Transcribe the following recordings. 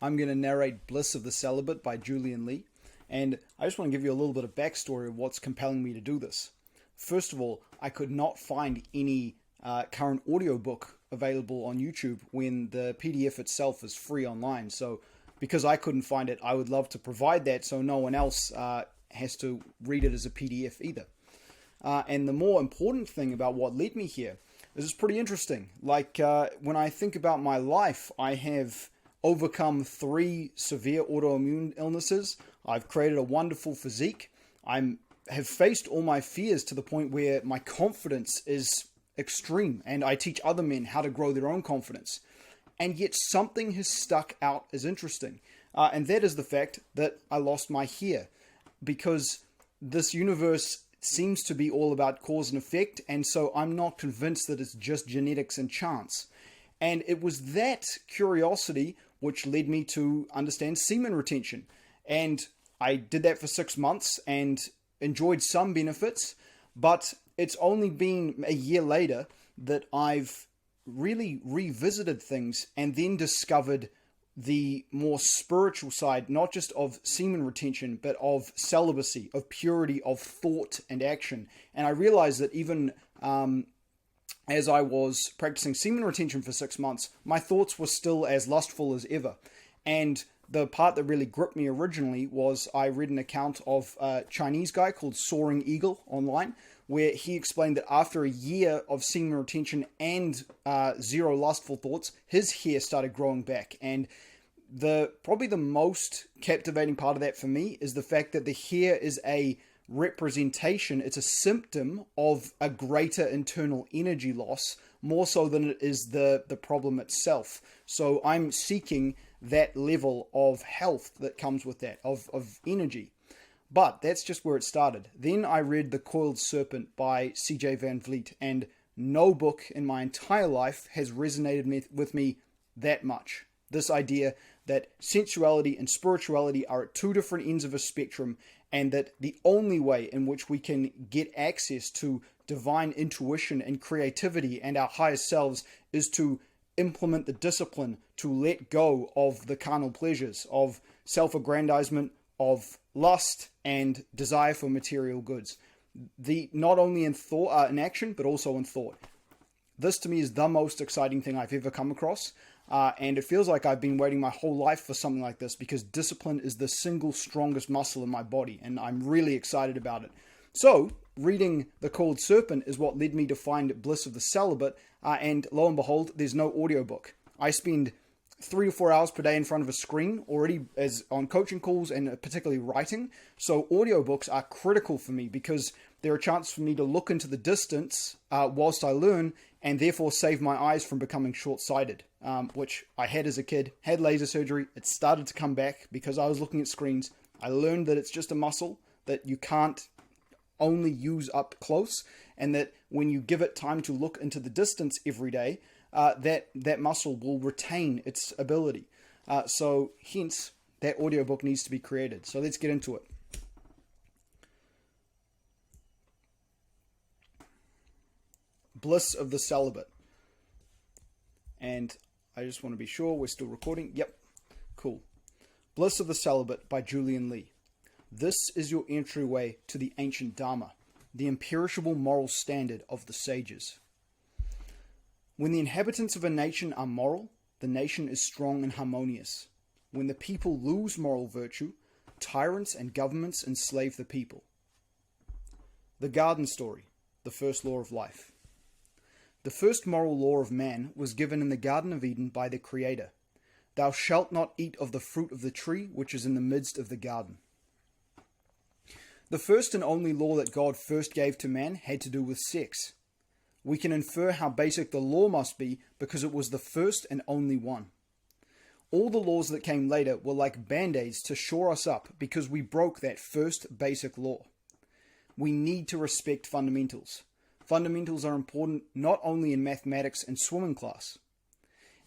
I'm going to narrate Bliss of the Celibate by Julian Lee, and I just want to give you a little bit of backstory of what's compelling me to do this. First of all, I could not find any current audiobook available on YouTube when the PDF itself is free online. So, because I couldn't find it, I would love to provide that so no one else has to read it as a PDF either. And the more important thing about what led me here is it's pretty interesting. Like, when I think about my life, I have overcome 3 severe autoimmune illnesses. I've created a wonderful physique. Have faced all my fears to the point where my confidence is extreme, and I teach other men how to grow their own confidence. And yet something has stuck out as interesting, and that is the fact that I lost my hair, because this universe seems to be all about cause and effect, and so I'm not convinced that it's just genetics and chance. And it was that curiosity which led me to understand semen retention. And I did that for 6 months and enjoyed some benefits, but it's only been a year later that I've really revisited things and then discovered the more spiritual side, not just of semen retention, but of celibacy, of purity, of thought and action. And I realized that even as I was practicing semen retention for 6 months, my thoughts were still as lustful as ever. And the part that really gripped me originally was I read an account of a Chinese guy called Soaring Eagle online, where he explained that after a year of semen retention and 0 lustful thoughts, his hair started growing back. And probably the most captivating part of that for me is the fact that the hair is a representation, it's a symptom of a greater internal energy loss, more so than it is the problem itself. So I'm seeking that level of health that comes with that, of energy. But that's just where it started. Then I read The Coiled Serpent by C.J. Van Vliet, and no book in my entire life has resonated with me that much. This idea that sensuality and spirituality are at 2 different ends of a spectrum, and that the only way in which we can get access to divine intuition and creativity and our higher selves is to implement the discipline to let go of the carnal pleasures, of self-aggrandizement, of lust, and desire for material goods. Not only in thought, in action, but also in thought. This to me is the most exciting thing I've ever come across. And it feels like I've been waiting my whole life for something like this, because discipline is the single strongest muscle in my body, and I'm really excited about it. So, reading The Coiled Serpent is what led me to find Bliss of the Celibate, and lo and behold, there's no audiobook. I spend 3 to 4 hours per day in front of a screen already, as on coaching calls and particularly writing. So audiobooks are critical for me because they're a chance for me to look into the distance whilst I learn, and therefore save my eyes from becoming short-sighted, which I had as a kid, had laser surgery. It started to come back because I was looking at screens. I learned that it's just a muscle that you can't only use up close, and that when you give it time to look into the distance every day, that muscle will retain its ability. So hence, that audiobook needs to be created. So let's get into it. Bliss of the Celibate. And I just want to be sure we're still recording. Yep, cool. Bliss of the Celibate by Julian Lee. This is your entryway to the ancient Dharma, the imperishable moral standard of the sages. When the inhabitants of a nation are moral, the nation is strong and harmonious. When the people lose moral virtue, tyrants and governments enslave the people. The Garden Story, the first law of life. The first moral law of man was given in the Garden of Eden by the Creator. Thou shalt not eat of the fruit of the tree which is in the midst of the garden. The first and only law that God first gave to man had to do with sex. We can infer how basic the law must be because it was the first and only one. All the laws that came later were like band-aids to shore us up because we broke that first basic law. We need to respect fundamentals. Fundamentals are important not only in mathematics and swimming class.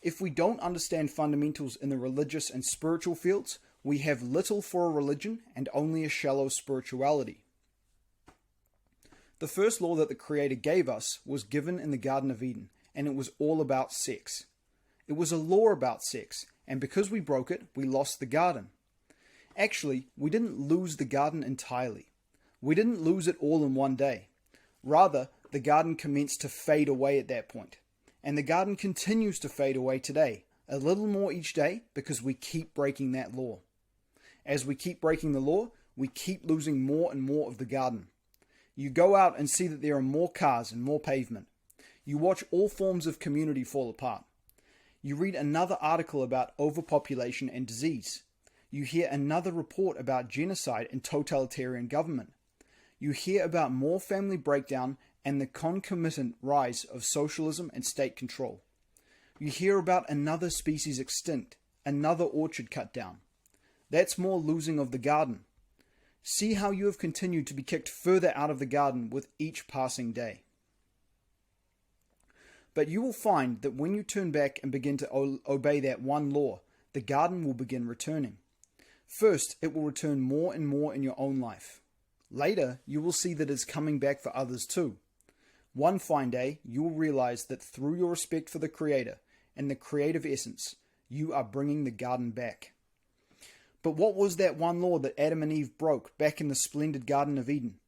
If we don't understand fundamentals in the religious and spiritual fields, we have little for a religion and only a shallow spirituality. The first law that the Creator gave us was given in the Garden of Eden, and it was all about sex. It was a law about sex, and because we broke it, we lost the garden. Actually, we didn't lose the garden entirely. We didn't lose it all in one day. Rather, the garden commenced to fade away at that point. And the garden continues to fade away today, a little more each day, because we keep breaking that law. As we keep breaking the law, we keep losing more and more of the garden. You go out and see that there are more cars and more pavement. You watch all forms of community fall apart. You read another article about overpopulation and disease. You hear another report about genocide and totalitarian government. You hear about more family breakdown and the concomitant rise of socialism and state control. You hear about another species extinct, another orchard cut down. That's more losing of the garden. See how you have continued to be kicked further out of the garden with each passing day. But you will find that when you turn back and begin to obey that one law, the garden will begin returning. First, it will return more and more in your own life. Later, you will see that it is coming back for others too. One fine day, you will realize that through your respect for the Creator and the creative essence, you are bringing the garden back. But what was that one law that Adam and Eve broke back in the splendid Garden of Eden?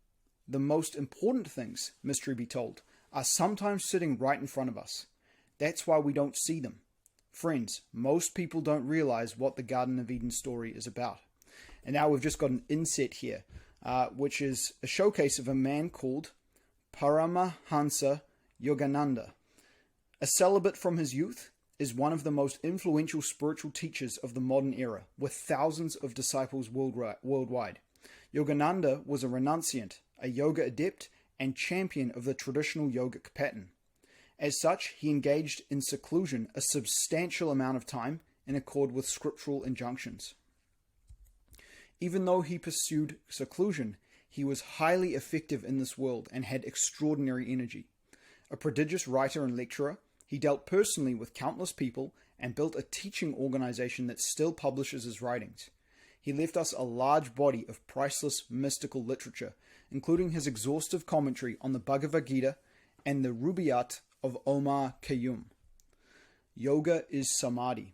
The most important things, mystery be told, are sometimes sitting right in front of us. That's why we don't see them. Friends, most people don't realize what the Garden of Eden story is about. And now we've just got an inset here, which is a showcase of a man called Paramahansa Yogananda. A celibate from his youth, is one of the most influential spiritual teachers of the modern era, with thousands of disciples worldwide. Yogananda was a renunciant, a yoga adept, and champion of the traditional yogic pattern. As such, he engaged in seclusion a substantial amount of time in accord with scriptural injunctions. Even though he pursued seclusion, he was highly effective in this world and had extraordinary energy. A prodigious writer and lecturer, he dealt personally with countless people and built a teaching organization that still publishes his writings. He left us a large body of priceless mystical literature, including his exhaustive commentary on the Bhagavad Gita and the Rubaiyat of Omar Khayyam. Yoga is Samadhi.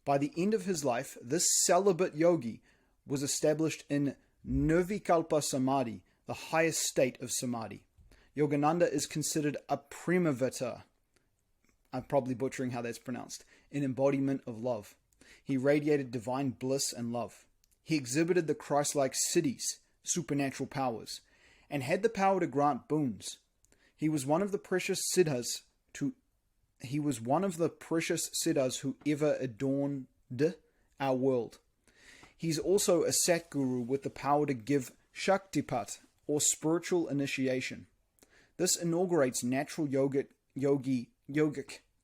By the end of his life, this celibate yogi was established in Nirvikalpa Samadhi, the highest state of Samadhi. Yogananda is considered a Premavata. I'm probably butchering how that's pronounced, an embodiment of love. He radiated divine bliss and love. He exhibited the Christ-like siddhis, supernatural powers, and had the power to grant boons. He was one of the precious siddhas who ever adorned our world. He's also a Satguru with the power to give Shaktipat, or spiritual initiation. This inaugurates natural yogic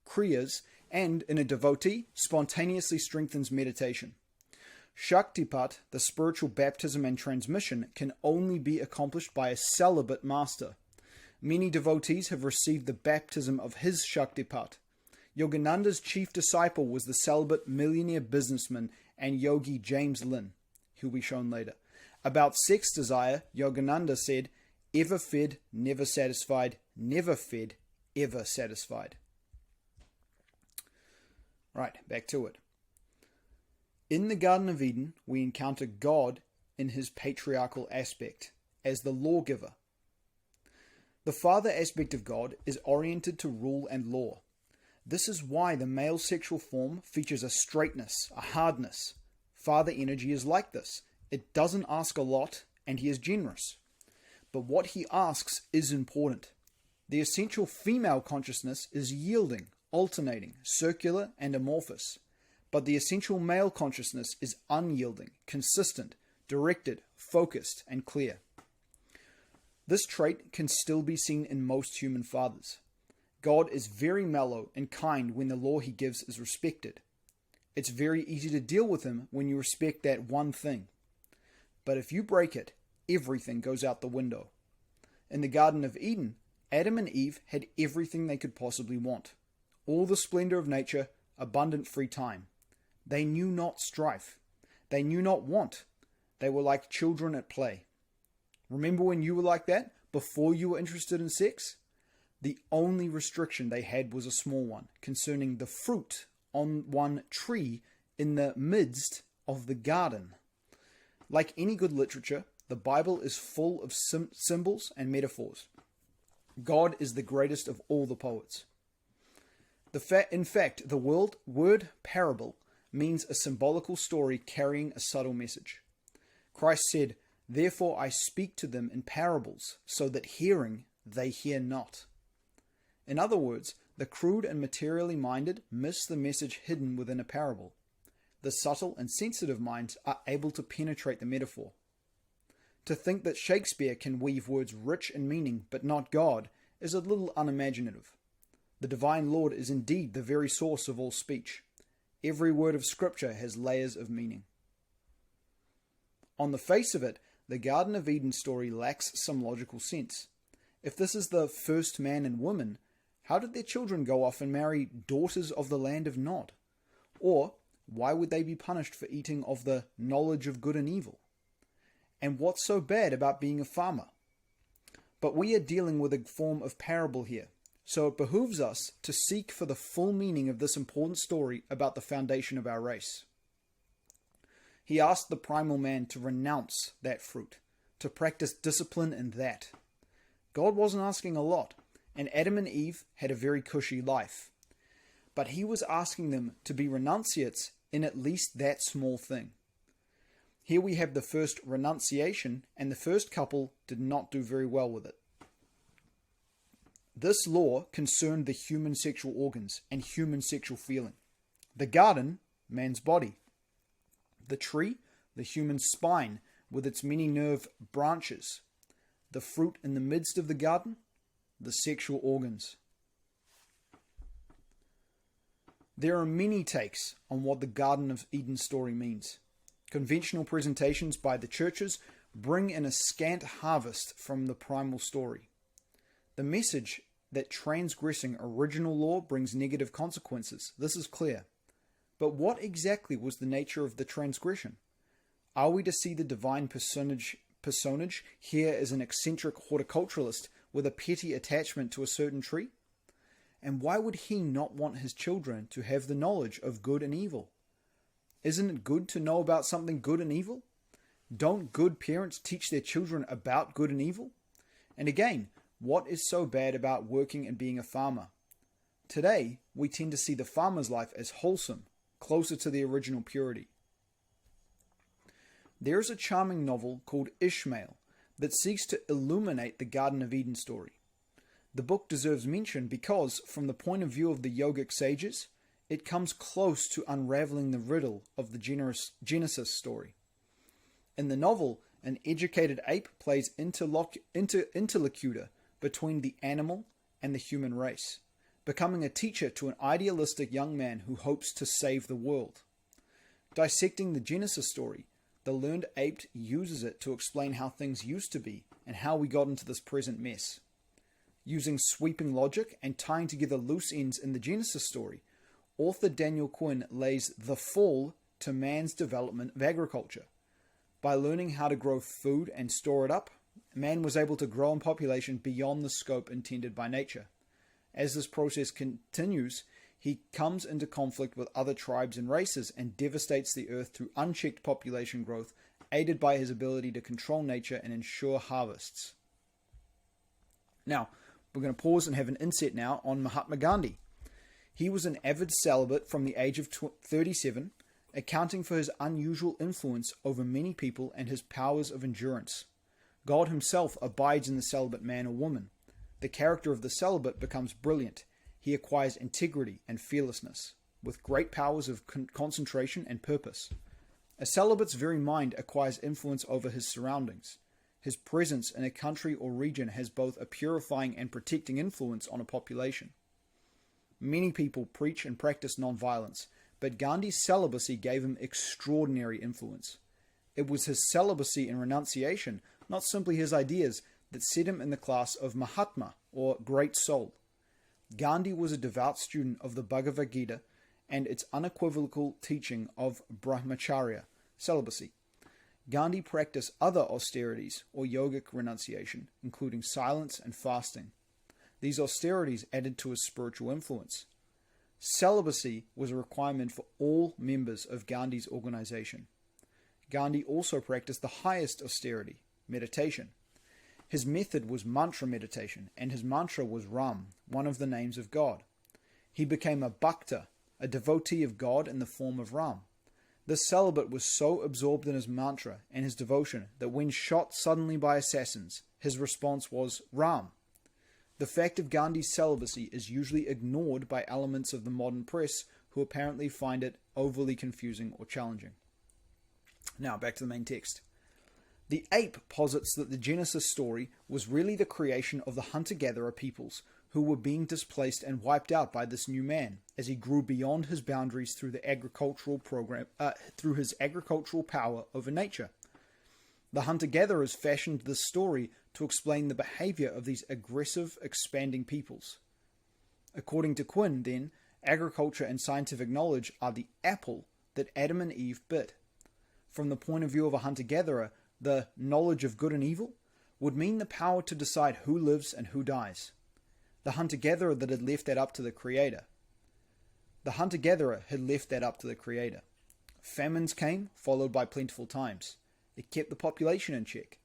kriyas and, in a devotee, spontaneously strengthens meditation. Shaktipat, the spiritual baptism and transmission, can only be accomplished by a celibate master. Many devotees have received the baptism of his Shaktipat. Yogananda's chief disciple was the celibate millionaire businessman and yogi James Lin, who will be shown later. About sex desire, Yogananda said, "Ever fed, never satisfied, never fed, ever satisfied." Right, back to it. In the Garden of Eden, we encounter God in his patriarchal aspect, as the lawgiver. The father aspect of God is oriented to rule and law. This is why the male sexual form features a straightness, a hardness. Father energy is like this. It doesn't ask a lot, and he is generous. But what he asks is important. The essential female consciousness is yielding, alternating, circular, and amorphous. But the essential male consciousness is unyielding, consistent, directed, focused, and clear. This trait can still be seen in most human fathers. God is very mellow and kind when the law he gives is respected. It's very easy to deal with him when you respect that one thing. But if you break it, everything goes out the window. In the Garden of Eden, Adam and Eve had everything they could possibly want. All the splendor of nature, abundant free time. They knew not strife. They knew not want. They were like children at play. Remember when you were like that, before you were interested in sex? The only restriction they had was a small one, concerning the fruit on one tree in the midst of the garden. Like any good literature, the Bible is full of symbols and metaphors. God is the greatest of all the poets. In fact, the word parable means a symbolical story carrying a subtle message. Christ said, "Therefore I speak to them in parables, so that hearing they hear not." In other words, the crude and materially minded miss the message hidden within a parable. The subtle and sensitive minds are able to penetrate the metaphor. To think that Shakespeare can weave words rich in meaning but not God is a little unimaginative. The divine Lord is indeed the very source of all speech. Every word of Scripture has layers of meaning. On the face of it, the Garden of Eden story lacks some logical sense. If this is the first man and woman, how did their children go off and marry daughters of the land of Nod? Or, why would they be punished for eating of the knowledge of good and evil? And what's so bad about being a farmer? But we are dealing with a form of parable here, so it behooves us to seek for the full meaning of this important story about the foundation of our race. He asked the primal man to renounce that fruit, to practice discipline in that. God wasn't asking a lot, and Adam and Eve had a very cushy life. But he was asking them to be renunciates in at least that small thing. Here we have the first renunciation, and the first couple did not do very well with it. This law concerned the human sexual organs and human sexual feeling. The garden, man's body. The tree, the human spine with its many nerve branches. The fruit in the midst of the garden, the sexual organs. There are many takes on what the Garden of Eden story means. Conventional presentations by the churches bring in a scant harvest from the primal story. The message that transgressing original law brings negative consequences, this is clear. But what exactly was the nature of the transgression? Are we to see the divine personage here as an eccentric horticulturalist with a petty attachment to a certain tree? And why would he not want his children to have the knowledge of good and evil? Isn't it good to know about something good and evil? Don't good parents teach their children about good and evil? And again, what is so bad about working and being a farmer? Today, we tend to see the farmer's life as wholesome, closer to the original purity. There is a charming novel called Ishmael that seeks to illuminate the Garden of Eden story. The book deserves mention because, from the point of view of the yogic sages, it comes close to unraveling the riddle of the Genesis story. In the novel, an educated ape plays interlocutor between the animal and the human race, becoming a teacher to an idealistic young man who hopes to save the world. Dissecting the Genesis story, the learned ape uses it to explain how things used to be and how we got into this present mess. Using sweeping logic and tying together loose ends in the Genesis story, author Daniel Quinn lays the fall to man's development of agriculture. By learning how to grow food and store it up, man was able to grow in population beyond the scope intended by nature. As this process continues, he comes into conflict with other tribes and races and devastates the earth through unchecked population growth, aided by his ability to control nature and ensure harvests. Now, we're going to pause and have an inset now on Mahatma Gandhi. He was an avid celibate from the age of 37, accounting for his unusual influence over many people and his powers of endurance. God himself abides in the celibate man or woman. The character of the celibate becomes brilliant. He acquires integrity and fearlessness, with great powers of concentration and purpose. A celibate's very mind acquires influence over his surroundings. His presence in a country or region has both a purifying and protecting influence on a population. Many people preach and practice nonviolence, but Gandhi's celibacy gave him extraordinary influence. It was his celibacy and renunciation, not simply his ideas, that set him in the class of Mahatma, or Great Soul. Gandhi was a devout student of the Bhagavad Gita and its unequivocal teaching of brahmacharya, celibacy. Gandhi practiced other austerities or yogic renunciation, including silence and fasting. These austerities added to his spiritual influence. Celibacy was a requirement for all members of Gandhi's organization. Gandhi also practiced the highest austerity, meditation. His method was mantra meditation, and his mantra was Ram, one of the names of God. He became a bhakta, a devotee of God in the form of Ram. The celibate was so absorbed in his mantra and his devotion that when shot suddenly by assassins, his response was Ram. The fact of Gandhi's celibacy is usually ignored by elements of the modern press who apparently find it overly confusing or challenging. Now, back to the main text. The ape posits that the Genesis story was really the creation of the hunter-gatherer peoples who were being displaced and wiped out by this new man as he grew beyond his boundaries through the through his agricultural power over nature. The hunter-gatherers fashioned this story to explain the behavior of these aggressive, expanding peoples. According to Quinn, then, agriculture and scientific knowledge are the apple that Adam and Eve bit. From the point of view of a hunter-gatherer, the knowledge of good and evil would mean the power to decide who lives and who dies. The hunter-gatherer that had left that up to the Creator. The hunter-gatherer had left that up to the Creator. Famines came, followed by plentiful times. It kept the population in check.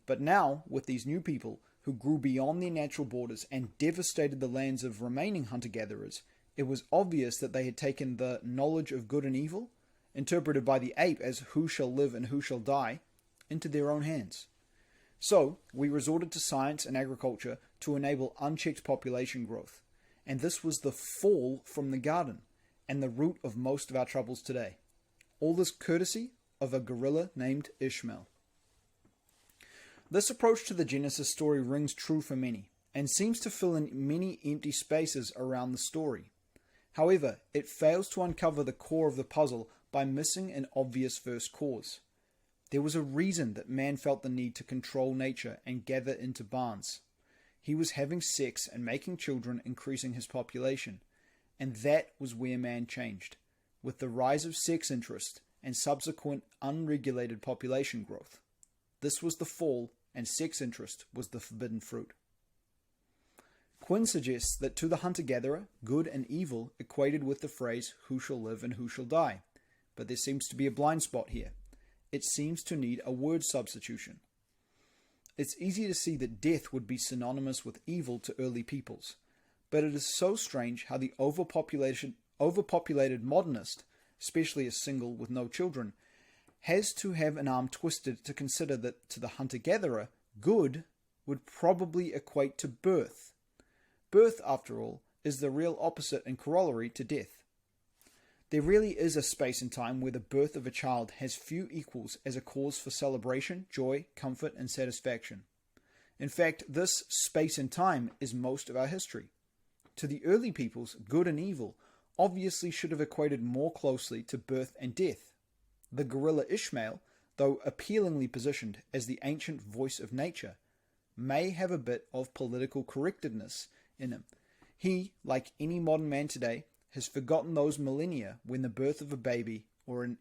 But now, with these new people who grew beyond their natural borders and devastated the lands of remaining hunter-gatherers, it was obvious that they had taken the knowledge of good and evil, interpreted by the ape as who shall live and who shall die, into their own hands. So, we resorted to science and agriculture to enable unchecked population growth, and this was the fall from the garden, and the root of most of our troubles today. All this courtesy of a gorilla named Ishmael. This approach to the Genesis story rings true for many, and seems to fill in many empty spaces around the story. However, it fails to uncover the core of the puzzle by missing an obvious first cause. There was a reason that man felt the need to control nature and gather into barns. He was having sex and making children, increasing his population, and that was where man changed, with the rise of sex interest and subsequent unregulated population growth. This was the fall, and sex interest was the forbidden fruit. Quinn suggests that to the hunter-gatherer, good and evil equated with the phrase, who shall live and who shall die. But there seems to be a blind spot here. It seems to need a word substitution. It's easy to see that death would be synonymous with evil to early peoples, but it is so strange how the overpopulated modernist, especially a single with no children, has to have an arm twisted to consider that to the hunter-gatherer, good would probably equate to birth. Birth, after all, is the real opposite and corollary to death. There really is a space and time where the birth of a child has few equals as a cause for celebration, joy, comfort, and satisfaction. In fact, this space and time is most of our history. To the early peoples, good and evil obviously should have equated more closely to birth and death. The gorilla Ishmael, though appealingly positioned as the ancient voice of nature, may have a bit of political correctness in him. He, like any modern man today, has forgotten those millennia when the birth of a baby in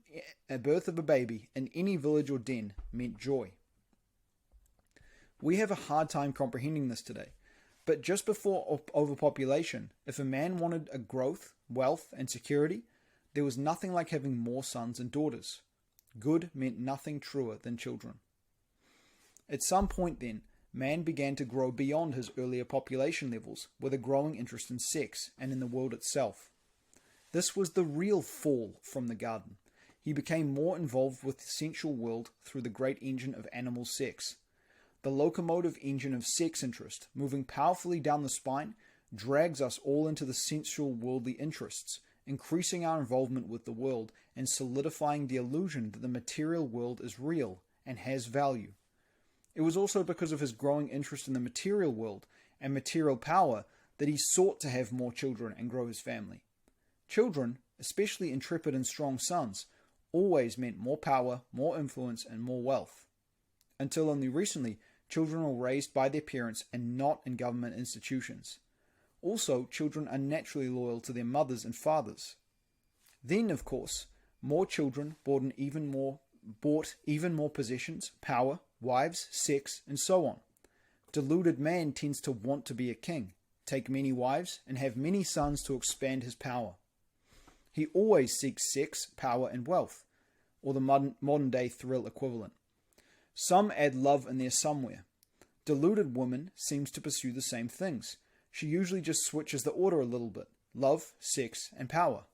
any village or den meant joy. We have a hard time comprehending this today, but just before overpopulation, if a man wanted a growth, wealth, and security, there was nothing like having more sons and daughters. Good meant nothing truer than children. At some point then, man began to grow beyond his earlier population levels with a growing interest in sex and in the world itself. This was the real fall from the garden. He became more involved with the sensual world through the great engine of animal sex. The locomotive engine of sex interest, moving powerfully down the spine, drags us all into the sensual worldly interests, increasing our involvement with the world and solidifying the illusion that the material world is real and has value. It was also because of his growing interest in the material world and material power that he sought to have more children and grow his family. Children, especially intrepid and strong sons, always meant more power, more influence, and more wealth. Until only recently, children were raised by their parents and not in government institutions. Also, children are naturally loyal to their mothers and fathers. Then, of course, more children bought even more possessions, power, wives, sex, and so on. Deluded man tends to want to be a king, take many wives, and have many sons to expand his power. He always seeks sex, power, and wealth, or the modern-day thrill equivalent. Some add love in there somewhere. Deluded woman seems to pursue the same things. She usually just switches the order a little bit. Love, sex, and power.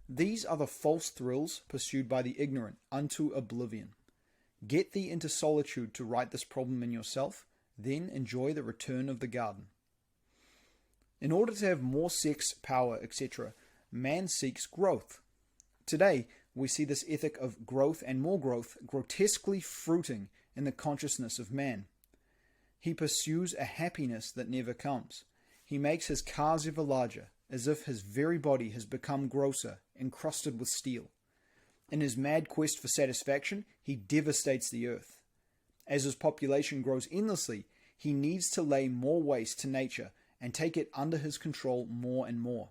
These are the false thrills pursued by the ignorant unto oblivion. Get thee into solitude to right this problem in yourself, then enjoy the return of the garden. In order to have more sex, power, etc., man seeks growth. Today, we see this ethic of growth and more growth grotesquely fruiting in the consciousness of man. He pursues a happiness that never comes. He makes his cars ever larger, as if his very body has become grosser, encrusted with steel. In his mad quest for satisfaction, he devastates the earth. As his population grows endlessly, he needs to lay more waste to nature and take it under his control more and more.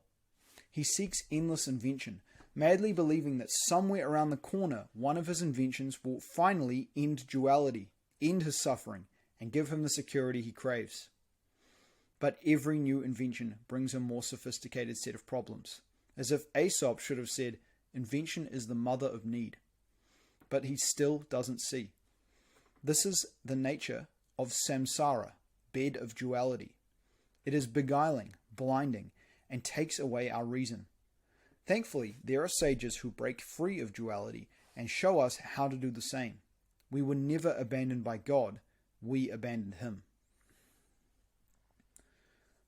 He seeks endless invention, madly believing that somewhere around the corner one of his inventions will finally end duality, end his suffering, and give him the security he craves. But every new invention brings a more sophisticated set of problems, as if Aesop should have said, "Invention is the mother of need." But he still doesn't see. This is the nature of samsara, bed of duality. It is beguiling, blinding, and takes away our reason. Thankfully, there are sages who break free of duality and show us how to do the same. We were never abandoned by God, we abandoned him.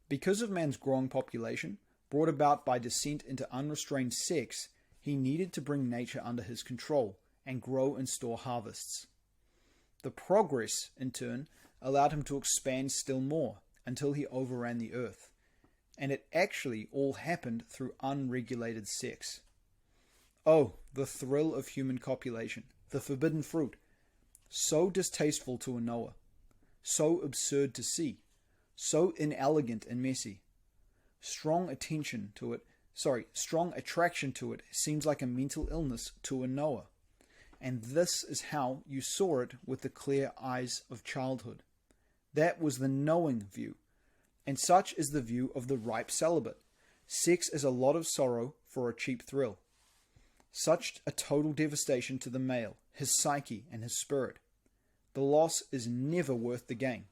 Because of man's growing population, brought about by descent into unrestrained sex, he needed to bring nature under his control and grow and store harvests. The progress, in turn, allowed him to expand still more until he overran the earth. And it actually all happened through unregulated sex. Oh, the thrill of human copulation, the forbidden fruit, so distasteful to a knower, so absurd to see, so inelegant and messy. Strong attraction to it seems like a mental illness to a knower. And this is how you saw it with the clear eyes of childhood. That was the knowing view. And such is the view of the ripe celibate. Sex is a lot of sorrow for a cheap thrill. Such a total devastation to the male, his psyche and his spirit. The loss is never worth the gain.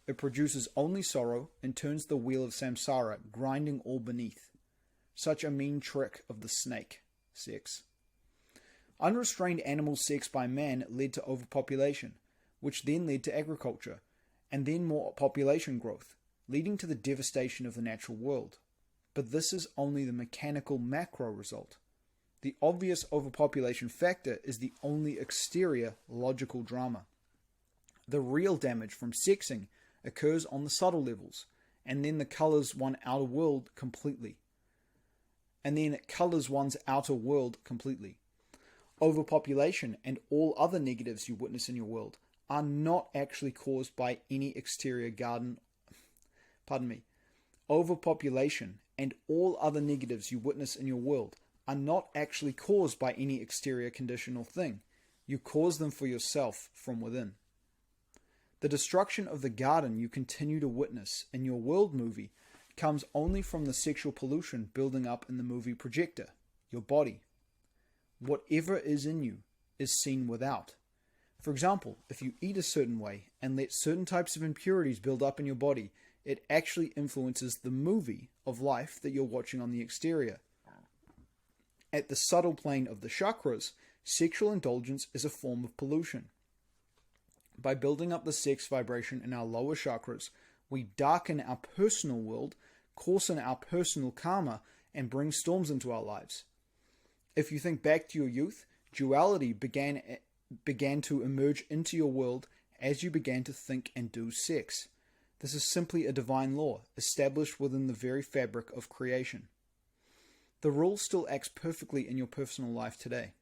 It produces only sorrow and turns the wheel of samsara, grinding all beneath. Such a mean trick of the snake, sex. Unrestrained animal sex by man led to overpopulation, which then led to agriculture, and then more population growth, leading to the devastation of the natural world. But this is only the mechanical macro result. The obvious overpopulation factor is the only exterior logical drama. The real damage from sexing occurs on the subtle levels, and then colors one's outer world completely. Overpopulation and all other negatives you witness in your world are not actually caused by any exterior Overpopulation and all other negatives you witness in your world are not actually caused by any exterior conditional thing. You cause them for yourself from within. The destruction of the garden you continue to witness in your world movie comes only from the sexual pollution building up in the movie projector, your body. Whatever is in you is seen without. For example, if you eat a certain way and let certain types of impurities build up in your body, it actually influences the movie of life that you're watching on the exterior. At the subtle plane of the chakras, sexual indulgence is a form of pollution. By building up the sex vibration in our lower chakras, we darken our personal world, coarsen our personal karma, and bring storms into our lives. If you think back to your youth, duality began to emerge into your world as you began to think and do sex. This is simply a divine law, established within the very fabric of creation. The rule still acts perfectly in your personal life today.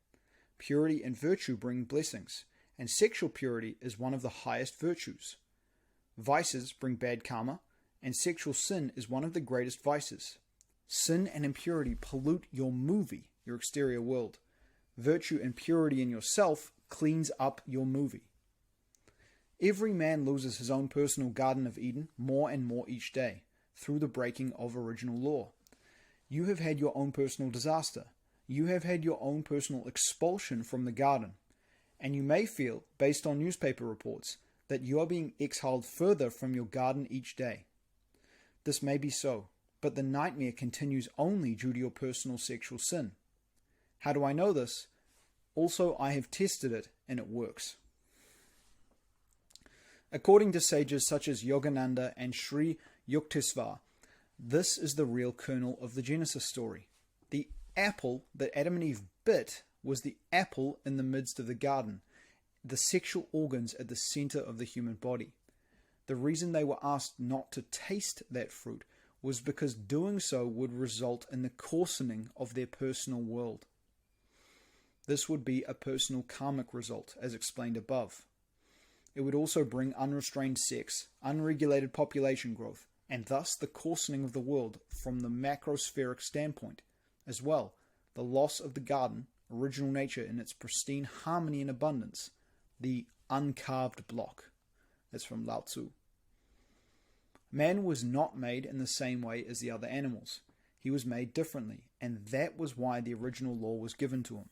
Purity and virtue bring blessings, and sexual purity is one of the highest virtues. Vices bring bad karma, and sexual sin is one of the greatest vices. Sin and impurity pollute your movie, your exterior world. Virtue and purity in yourself cleans up your movie. Every man loses his own personal Garden of Eden more and more each day, through the breaking of original law. You have had your own personal disaster. You have had your own personal expulsion from the garden. And you may feel, based on newspaper reports, that you are being exiled further from your garden each day. This may be so, but the nightmare continues only due to your personal sexual sin. How do I know this? Also, I have tested it, and it works. According to sages such as Yogananda and Sri Yukteswar, this is the real kernel of the Genesis story. The apple that Adam and Eve bit was the apple in the midst of the garden, the sexual organs at the center of the human body. The reason they were asked not to taste that fruit was because doing so would result in the coarsening of their personal world. This would be a personal karmic result, as explained above. It would also bring unrestrained sex, unregulated population growth, and thus the coarsening of the world from the macrospheric standpoint. As well, the loss of the garden, original nature in its pristine harmony and abundance, the uncarved block. That's from Lao Tzu. Man was not made in the same way as the other animals. He was made differently, and that was why the original law was given to him.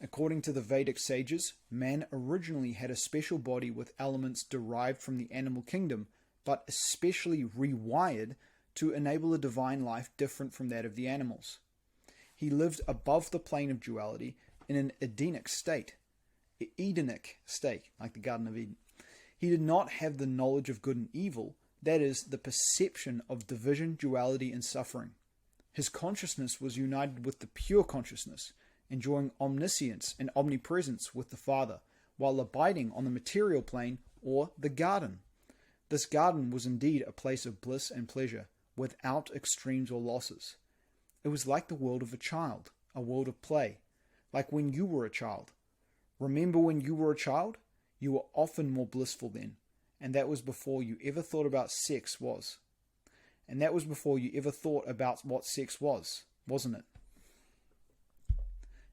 According to the Vedic sages, man originally had a special body with elements derived from the animal kingdom, but especially rewired to enable a divine life different from that of the animals. He lived above the plane of duality in an Edenic state, like the Garden of Eden. He did not have the knowledge of good and evil, that is, the perception of division, duality, and suffering. His consciousness was united with the pure consciousness, enjoying omniscience and omnipresence with the Father, while abiding on the material plane or the garden. This garden was indeed a place of bliss and pleasure, without extremes or losses. It was like the world of a child, a world of play, like when you were a child. Remember when you were a child? You were often more blissful then, and that was before you ever thought about sex was. And that was before you ever thought about what sex was, wasn't it?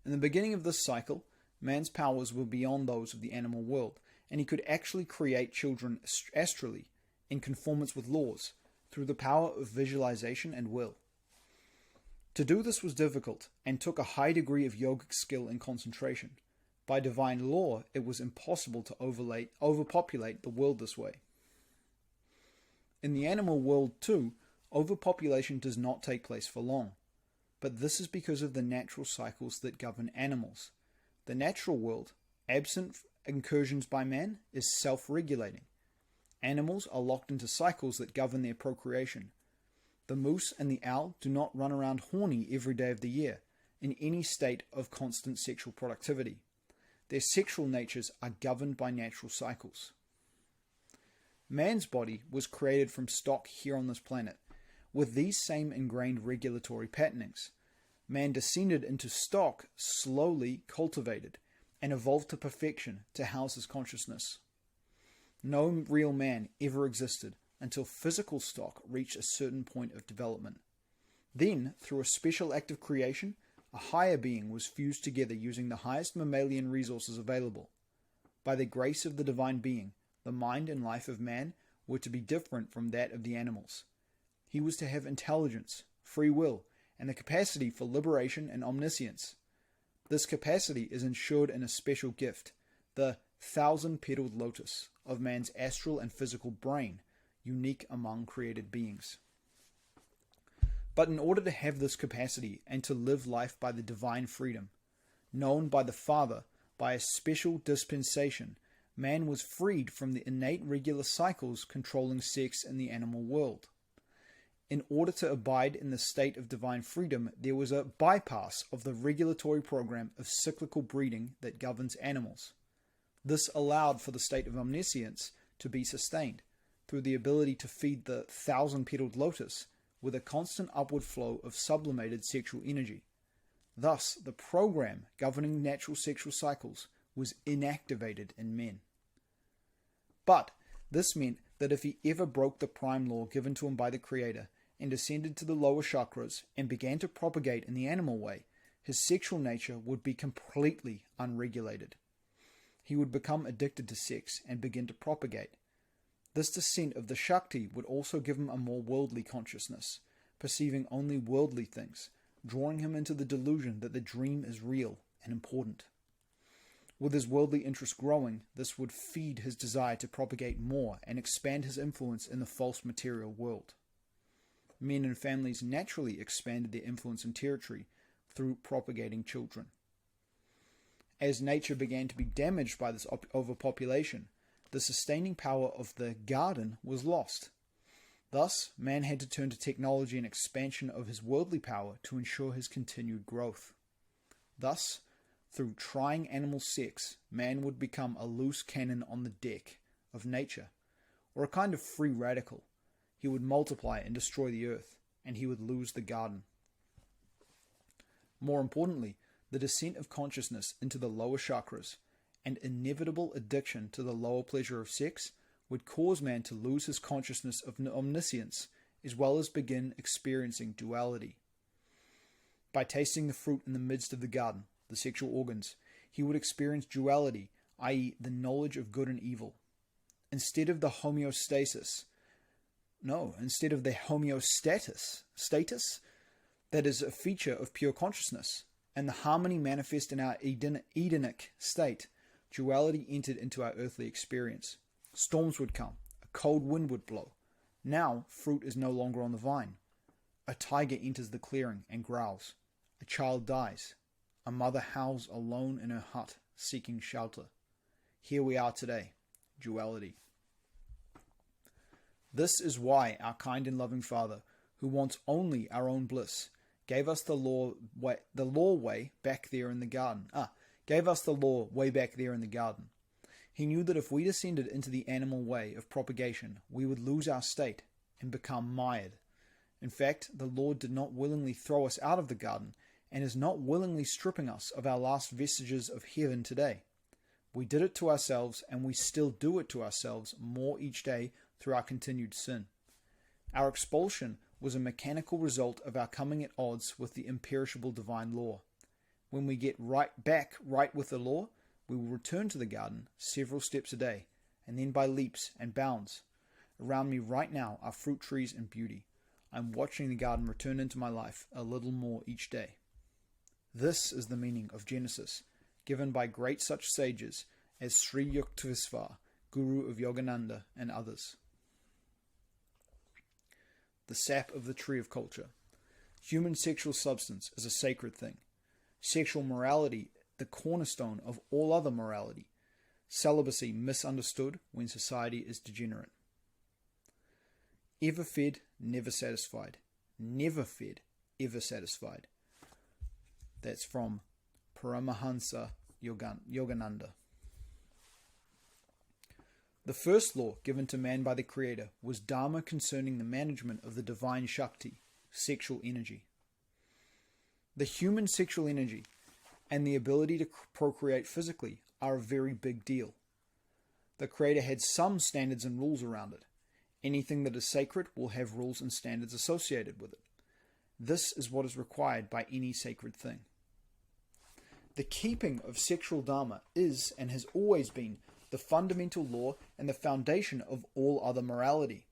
In the beginning of this cycle, man's powers were beyond those of the animal world, and he could actually create children astrally, in conformance with laws, through the power of visualization and will. To do this was difficult, and took a high degree of yogic skill and concentration. By divine law, it was impossible to overpopulate the world this way. In the animal world too, overpopulation does not take place for long. But this is because of the natural cycles that govern animals. The natural world, absent incursions by man, is self-regulating. Animals are locked into cycles that govern their procreation. The moose and the owl do not run around horny every day of the year, in any state of constant sexual productivity. Their sexual natures are governed by natural cycles. Man's body was created from stock here on this planet, with these same ingrained regulatory patternings. Man descended into stock, slowly cultivated, and evolved to perfection to house his consciousness. No real man ever existed until physical stock reached a certain point of development. Then, through a special act of creation, a higher being was fused together using the highest mammalian resources available. By the grace of the divine being, the mind and life of man were to be different from that of the animals. He was to have intelligence, free will, and the capacity for liberation and omniscience. This capacity is ensured in a special gift, the 1,000-petaled lotus of man's astral and physical brain, unique among created beings. But in order to have this capacity and to live life by the divine freedom, known by the Father by a special dispensation, man was freed from the innate regular cycles controlling sex in the animal world. In order to abide in the state of divine freedom, there was a bypass of the regulatory program of cyclical breeding that governs animals. This allowed for the state of omniscience to be sustained through the ability to feed the 1,000-petaled lotus with a constant upward flow of sublimated sexual energy. Thus, the program governing natural sexual cycles was inactivated in men. But this meant that if he ever broke the prime law given to him by the Creator and descended to the lower chakras and began to propagate in the animal way, his sexual nature would be completely unregulated. he would become addicted to sex and begin to propagate. This descent of the Shakti would also give him a more worldly consciousness, perceiving only worldly things, drawing him into the delusion that the dream is real and important. With his worldly interest growing, this would feed his desire to propagate more and expand his influence in the false material world. Men and families naturally expanded their influence and territory through propagating children. As nature began to be damaged by this overpopulation, the sustaining power of the garden was lost. Thus, man had to turn to technology and expansion of his worldly power to ensure his continued growth. Thus, through trying animal sex, man would become a loose cannon on the deck of nature, or a kind of free radical. He would multiply and destroy the earth, and he would lose the garden. More importantly, the descent of consciousness into the lower chakras and inevitable addiction to the lower pleasure of sex would cause man to lose his consciousness of omniscience, as well as begin experiencing duality. By tasting the fruit in the midst of the garden, the sexual organs, he would experience duality, i.e. the knowledge of good and evil. Instead of the homeostasis that is a feature of pure consciousness, and the harmony manifest in our Edenic state, duality entered into our earthly experience. Storms would come, a cold wind would blow. Now, fruit is no longer on the vine. A tiger enters the clearing and growls. A child dies. A mother howls alone in her hut, seeking shelter. Here we are today, duality. This is why our kind and loving Father, who wants only our own bliss, gave us the law way back there in the garden. He knew that if we descended into the animal way of propagation, we would lose our state and become mired. In fact, the Lord did not willingly throw us out of the garden, and is not willingly stripping us of our last vestiges of heaven today. We did it to ourselves, and we still do it to ourselves more each day through our continued sin. Our expulsion was a mechanical result of our coming at odds with the imperishable divine law. When we get right with the law, we will return to the garden several steps a day, and then by leaps and bounds. Around me right now are fruit trees and beauty. I'm watching the garden return into my life a little more each day. This is the meaning of Genesis, given by great such sages as Sri Yukteswar, Guru of Yogananda, and others. The sap of the tree of culture. Human sexual substance is a sacred thing. Sexual morality, the cornerstone of all other morality. Celibacy misunderstood when society is degenerate. Ever fed, never satisfied. Never fed, ever satisfied. That's from Paramahansa Yogananda. The first law given to man by the Creator was Dharma concerning the management of the divine Shakti, sexual energy. The human sexual energy and the ability to procreate physically are a very big deal. The Creator had some standards and rules around it. Anything that is sacred will have rules and standards associated with it. This is what is required by any sacred thing. The keeping of sexual dharma is and has always been the fundamental law and the foundation of all other morality.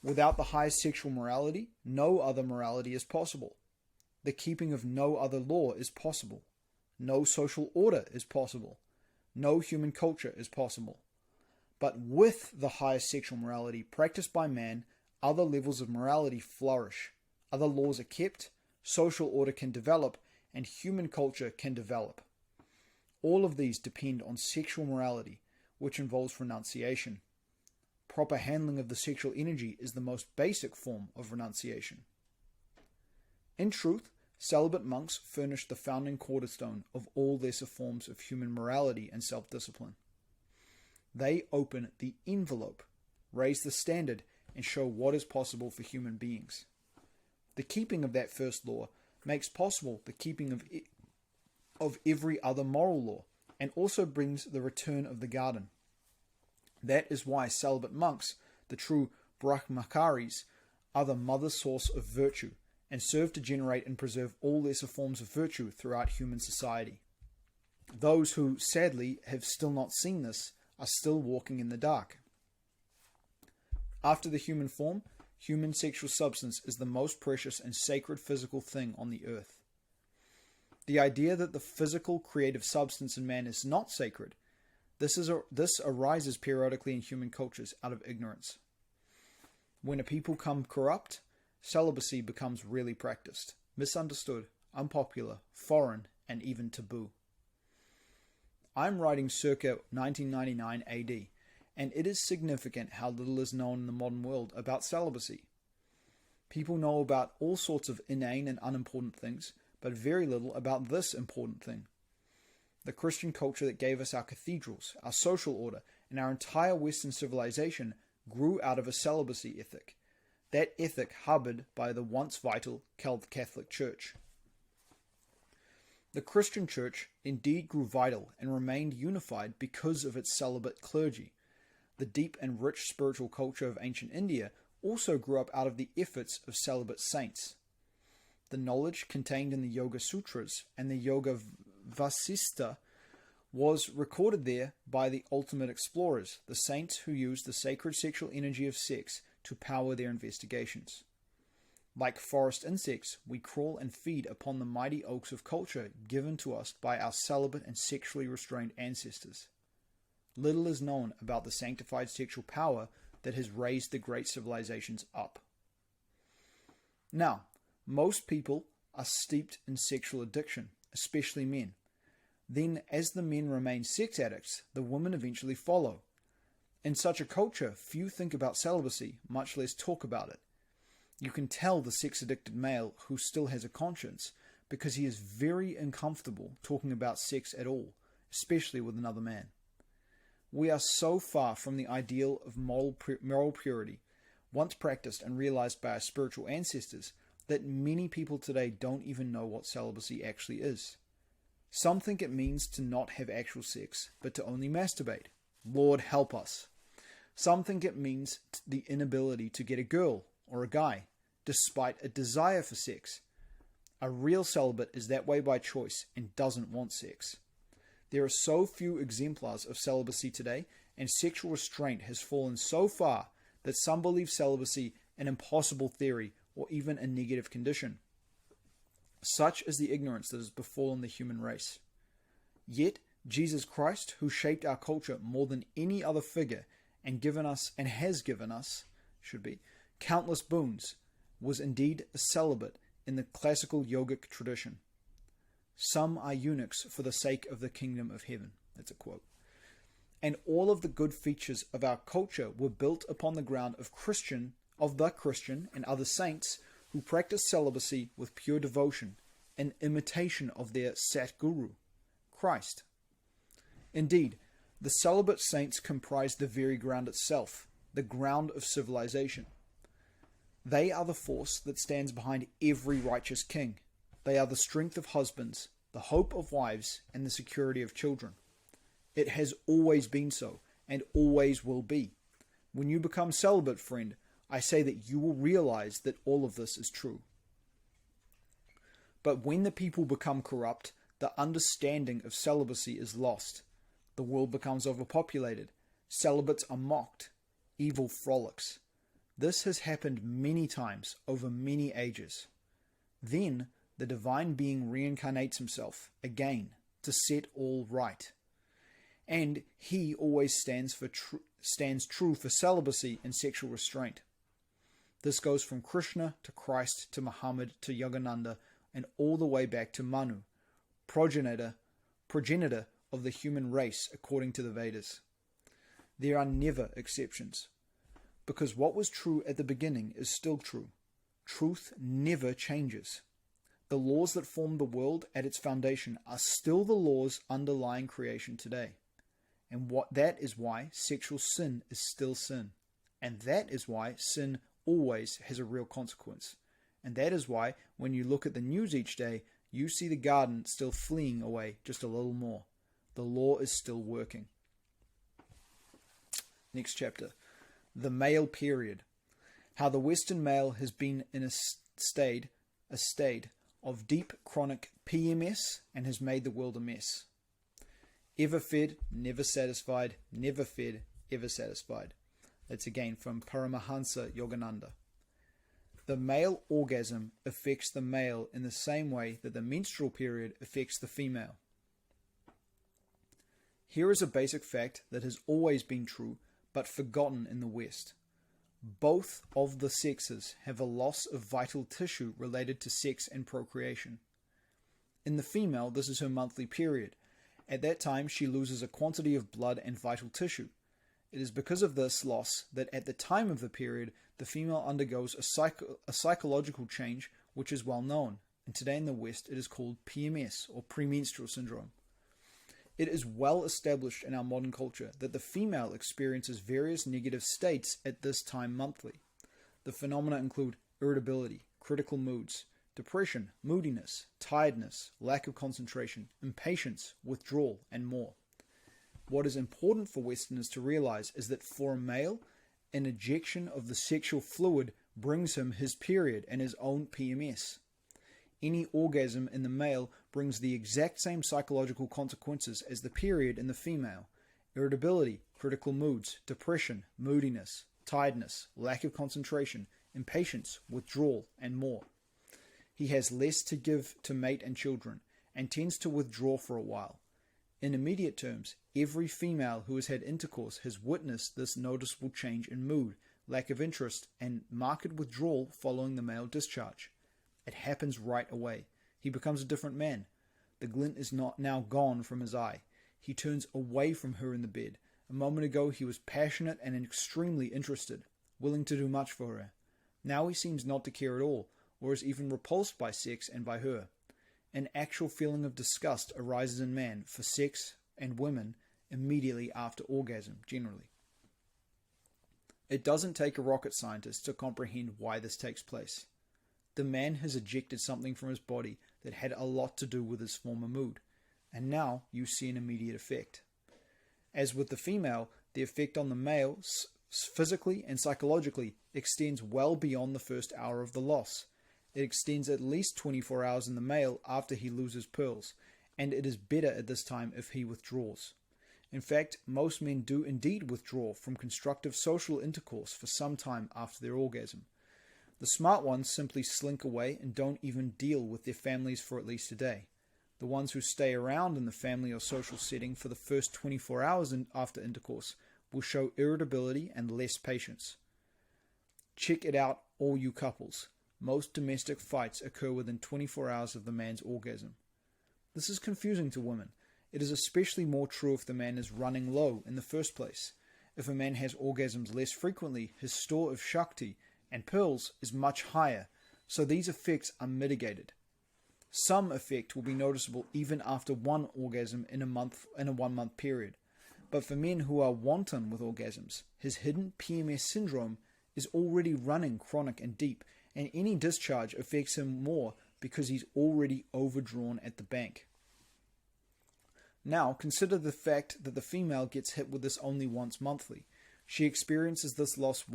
Without the highest sexual morality, no other morality is possible. The keeping of no other law is possible. No social order is possible. No human culture is possible. But with the highest sexual morality practiced by man, other levels of morality flourish. Other laws are kept, social order can develop, and human culture can develop. All of these depend on sexual morality, which involves renunciation. Proper handling of the sexual energy is the most basic form of renunciation. In truth, celibate monks furnish the founding cornerstone of all lesser forms of human morality and self-discipline. They open the envelope, raise the standard, and show what is possible for human beings. The keeping of that first law makes possible the keeping of every other moral law, and also brings the return of the garden. That is why celibate monks, the true Brahmacharis, are the mother source of virtue, and serve to generate and preserve all lesser forms of virtue throughout human society. Those who, sadly, have still not seen this are still walking in the dark. After the human form, human sexual substance is the most precious and sacred physical thing on the earth. The idea that the physical creative substance in man is not sacred, this arises periodically in human cultures out of ignorance. When a people become corrupt, celibacy becomes really practiced, misunderstood, unpopular, foreign, and even taboo. I'm writing circa 1999 AD, and it is significant how little is known in the modern world about celibacy. People know about all sorts of inane and unimportant things, but very little about this important thing. The Christian culture that gave us our cathedrals, our social order, and our entire Western civilization grew out of a celibacy ethic. That ethic harbored by the once vital Catholic Church. The Christian Church indeed grew vital and remained unified because of its celibate clergy. The deep and rich spiritual culture of ancient India also grew up out of the efforts of celibate saints. The knowledge contained in the Yoga Sutras and the Yoga Vasista was recorded there by the ultimate explorers, the saints who used the sacred sexual energy of sex to power their investigations. Like forest insects, we crawl and feed upon the mighty oaks of culture given to us by our celibate and sexually restrained ancestors. Little is known about the sanctified sexual power that has raised the great civilizations up. Now, most people are steeped in sexual addiction, especially men. Then, as the men remain sex addicts, the women eventually follow. In such a culture, few think about celibacy, much less talk about it. You can tell the sex-addicted male who still has a conscience because he is very uncomfortable talking about sex at all, especially with another man. We are so far from the ideal of moral purity, once practiced and realized by our spiritual ancestors, that many people today don't even know what celibacy actually is. Some think it means to not have actual sex, but to only masturbate. Lord help us. Some think it means the inability to get a girl or a guy, despite a desire for sex. A real celibate is that way by choice and doesn't want sex. There are so few exemplars of celibacy today, and sexual restraint has fallen so far that some believe celibacy an impossible theory or even a negative condition. Such is the ignorance that has befallen the human race. Yet, Jesus Christ, who shaped our culture more than any other figure and has given us, countless boons, was indeed a celibate in the classical yogic tradition. Some are eunuchs for the sake of the kingdom of heaven. That's a quote. And all of the good features of our culture were built upon the ground of the Christian and other saints who practiced celibacy with pure devotion, in imitation of their Satguru, Christ. Indeed, the celibate saints comprise the very ground itself, the ground of civilization. They are the force that stands behind every righteous king. They are the strength of husbands, the hope of wives, and the security of children. It has always been so, and always will be. When you become celibate, friend, I say that you will realize that all of this is true. But when the people become corrupt, the understanding of celibacy is lost. The world becomes overpopulated. Celibates are mocked. Evil frolics. This has happened many times over many ages. Then the divine being reincarnates himself again to set all right. And he always stands true for celibacy and sexual restraint. This goes from Krishna to Christ to Muhammad to Yogananda and all the way back to Manu, progenitor of the human race according to the Vedas. There are never exceptions, because what was true at the beginning is still true. Truth never changes. The laws that formed the world at its foundation are still the laws underlying creation today. And that is why sexual sin is still sin. And that is why sin always has a real consequence. And that is why when you look at the news each day, you see the garden still fleeing away just a little more. The law is still working. Next chapter. The male period. How the Western male has been in a state of deep chronic PMS and has made the world a mess. Ever fed, never satisfied, never fed, ever satisfied. That's again from Paramahansa Yogananda. The male orgasm affects the male in the same way that the menstrual period affects the female. Here is a basic fact that has always been true, but forgotten in the West. Both of the sexes have a loss of vital tissue related to sex and procreation. In the female, this is her monthly period. At that time, she loses a quantity of blood and vital tissue. It is because of this loss that at the time of the period, the female undergoes a psychological change which is well known, and today in the West it is called PMS, or premenstrual syndrome. It is well established in our modern culture that the female experiences various negative states at this time monthly. The phenomena include irritability, critical moods, depression, moodiness, tiredness, lack of concentration, impatience, withdrawal, and more. What is important for Westerners to realize is that for a male, an ejection of the sexual fluid brings him his period and his own PMS. Any orgasm in the male brings the exact same psychological consequences as the period in the female: irritability, critical moods, depression, moodiness, tiredness, lack of concentration, impatience, withdrawal, and more. He has less to give to mate and children, and tends to withdraw for a while. In immediate terms, every female who has had intercourse has witnessed this noticeable change in mood, lack of interest, and marked withdrawal following the male discharge. It happens right away. He becomes a different man. The glint is not now gone from his eye. He turns away from her in the bed. A moment ago he was passionate and extremely interested, willing to do much for her. Now he seems not to care at all, or is even repulsed by sex and by her. An actual feeling of disgust arises in man for sex and women immediately after orgasm, generally. It doesn't take a rocket scientist to comprehend why this takes place. The man has ejected something from his body that had a lot to do with his former mood, and now you see an immediate effect. As with the female, the effect on the male, physically and psychologically, extends well beyond the first hour of the loss. It extends at least 24 hours in the male after he loses pearls, and it is better at this time if he withdraws. In fact, most men do indeed withdraw from constructive social intercourse for some time after their orgasm. The smart ones simply slink away and don't even deal with their families for at least a day. The ones who stay around in the family or social setting for the first 24 hours after intercourse will show irritability and less patience. Check it out, all you couples. Most domestic fights occur within 24 hours of the man's orgasm. This is confusing to women. It is especially more true if the man is running low in the first place. If a man has orgasms less frequently, his store of Shakti and pearls is much higher, so these effects are mitigated. Some effect will be noticeable even after one orgasm in a 1 month period. But for men who are wanton with orgasms, his hidden PMS syndrome is already running chronic and deep, and any discharge affects him more because he's already overdrawn at the bank. Now, consider the fact that the female gets hit with this only once monthly. She experiences this loss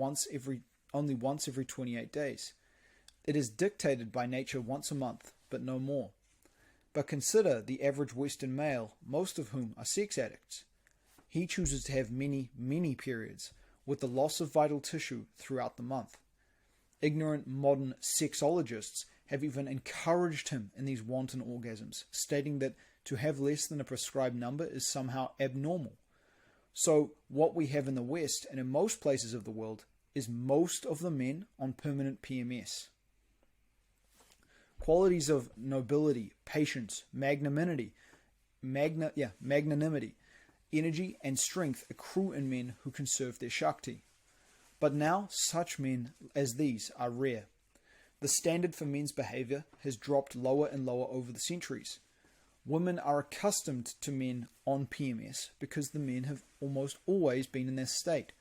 only once every 28 days. It is dictated by nature once a month, but no more. But consider the average Western male, most of whom are sex addicts. He chooses to have many, many periods, with the loss of vital tissue throughout the month. Ignorant modern sexologists have even encouraged him in these wanton orgasms, stating that to have less than a prescribed number is somehow abnormal. So what we have in the West and in most places of the world is most of the men on permanent PMS. Qualities of nobility, patience, magnanimity, energy and strength accrue in men who conserve their Shakti. But now such men as these are rare. The standard for men's behavior has dropped lower and lower over the centuries. Women are accustomed to men on PMS because the men have almost always been in this state.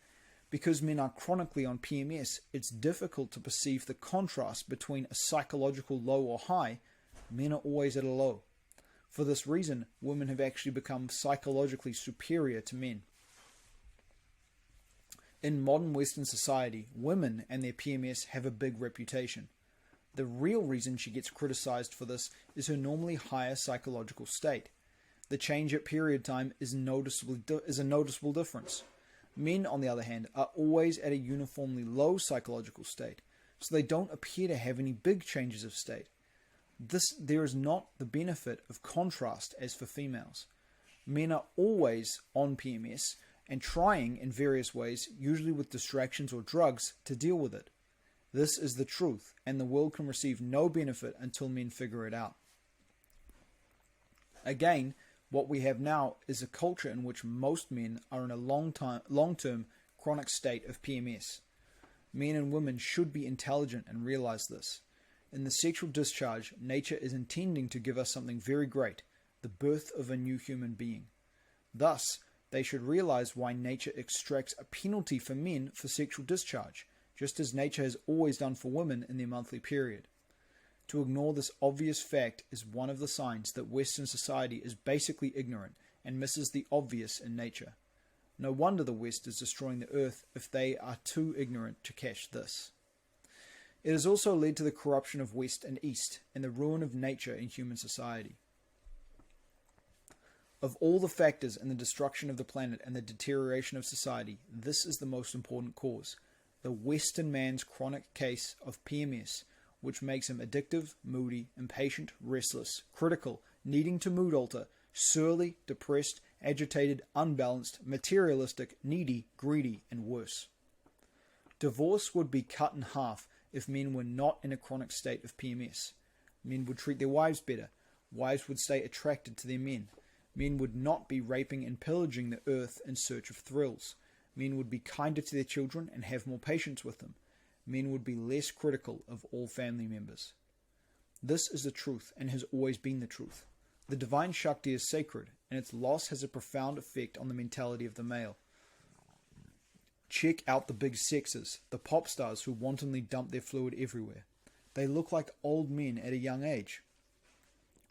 Because men are chronically on PMS, it's difficult to perceive the contrast between a psychological low or high. Men are always at a low. For this reason, women have actually become psychologically superior to men. In modern Western society, women and their PMS have a big reputation. The real reason she gets criticized for this is her normally higher psychological state. The change at period time is a noticeable difference. Men, on the other hand, are always at a uniformly low psychological state, so they don't appear to have any big changes of state. There is not the benefit of contrast as for females. Men are always on PMS and trying in various ways, usually with distractions or drugs, to deal with it. This is the truth, and the world can receive no benefit until men figure it out. Again, what we have now is a culture in which most men are in a long-term chronic state of PMS. Men and women should be intelligent and realize this. In the sexual discharge, nature is intending to give us something very great, the birth of a new human being. Thus, they should realize why nature extracts a penalty for men for sexual discharge, just as nature has always done for women in their monthly period. To ignore this obvious fact is one of the signs that Western society is basically ignorant and misses the obvious in nature. No wonder the West is destroying the earth if they are too ignorant to catch this. It has also led to the corruption of West and East and the ruin of nature in human society. Of all the factors in the destruction of the planet and the deterioration of society, this is the most important cause, the Western man's chronic case of PMS, which makes him addictive, moody, impatient, restless, critical, needing to mood alter, surly, depressed, agitated, unbalanced, materialistic, needy, greedy, and worse. Divorce would be cut in half if men were not in a chronic state of PMS. Men would treat their wives better. Wives would stay attracted to their men. Men would not be raping and pillaging the earth in search of thrills. Men would be kinder to their children and have more patience with them. Men would be less critical of all family members. This is the truth and has always been the truth. The divine Shakti is sacred, and its loss has a profound effect on the mentality of the male. Check out the big sexes, the pop stars who wantonly dump their fluid everywhere. They look like old men at a young age.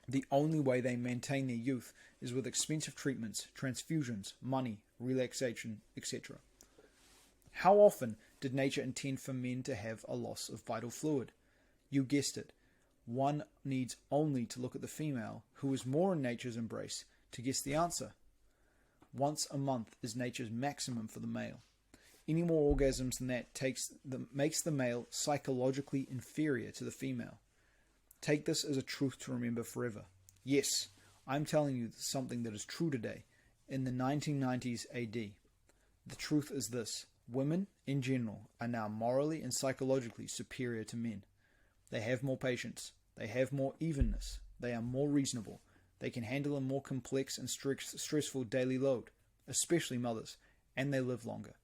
The only way they maintain their youth is with expensive treatments, transfusions, money, relaxation, etc. How often did nature intend for men to have a loss of vital fluid? You guessed it. One needs only to look at the female, who is more in nature's embrace, to guess the answer. Once a month is nature's maximum for the male. Any more orgasms than that makes the male psychologically inferior to the female. Take this as a truth to remember forever. Yes, I'm telling you something that is true today, in the 1990s AD. The truth is this. Women, in general, are now morally and psychologically superior to men. They have more patience. They have more evenness. They are more reasonable. They can handle a more complex and stressful daily load, especially mothers, and they live longer.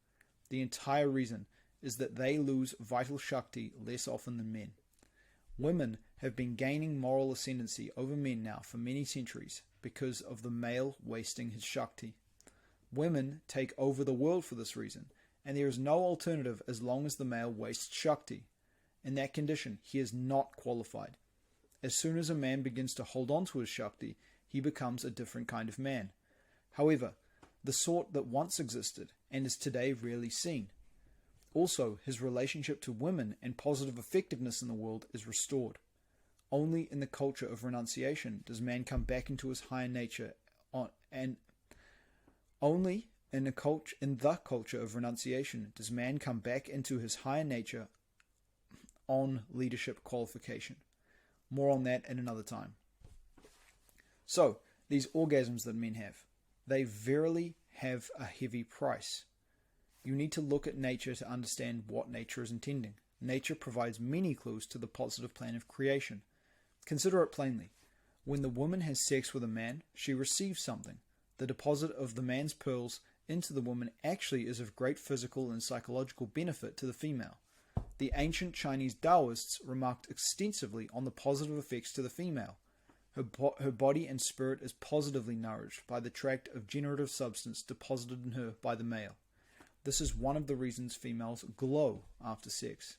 The entire reason is that they lose vital Shakti less often than men. Women have been gaining moral ascendancy over men now for many centuries because of the male wasting his Shakti. Women take over the world for this reason, and there is no alternative as long as the male wastes Shakti. In that condition, he is not qualified. As soon as a man begins to hold on to his Shakti, he becomes a different kind of man. However, the sort that once existed and is today rarely seen. Also, his relationship to women and positive effectiveness in the world is restored. Only in the culture of renunciation does man come back into his higher nature, only in the culture of renunciation does man come back into his higher nature on leadership qualification. More on that at another time. So, these orgasms that men have, they verily have a heavy price. You need to look at nature to understand what nature is intending. Nature provides many clues to the positive plan of creation. Consider it plainly. When the woman has sex with a man, she receives something. The deposit of the man's pearls into the woman actually is of great physical and psychological benefit to the female. The ancient Chinese Taoists remarked extensively on the positive effects to the female. Her body and spirit is positively nourished by the tract of generative substance deposited in her by the male. This is one of the reasons females glow after sex.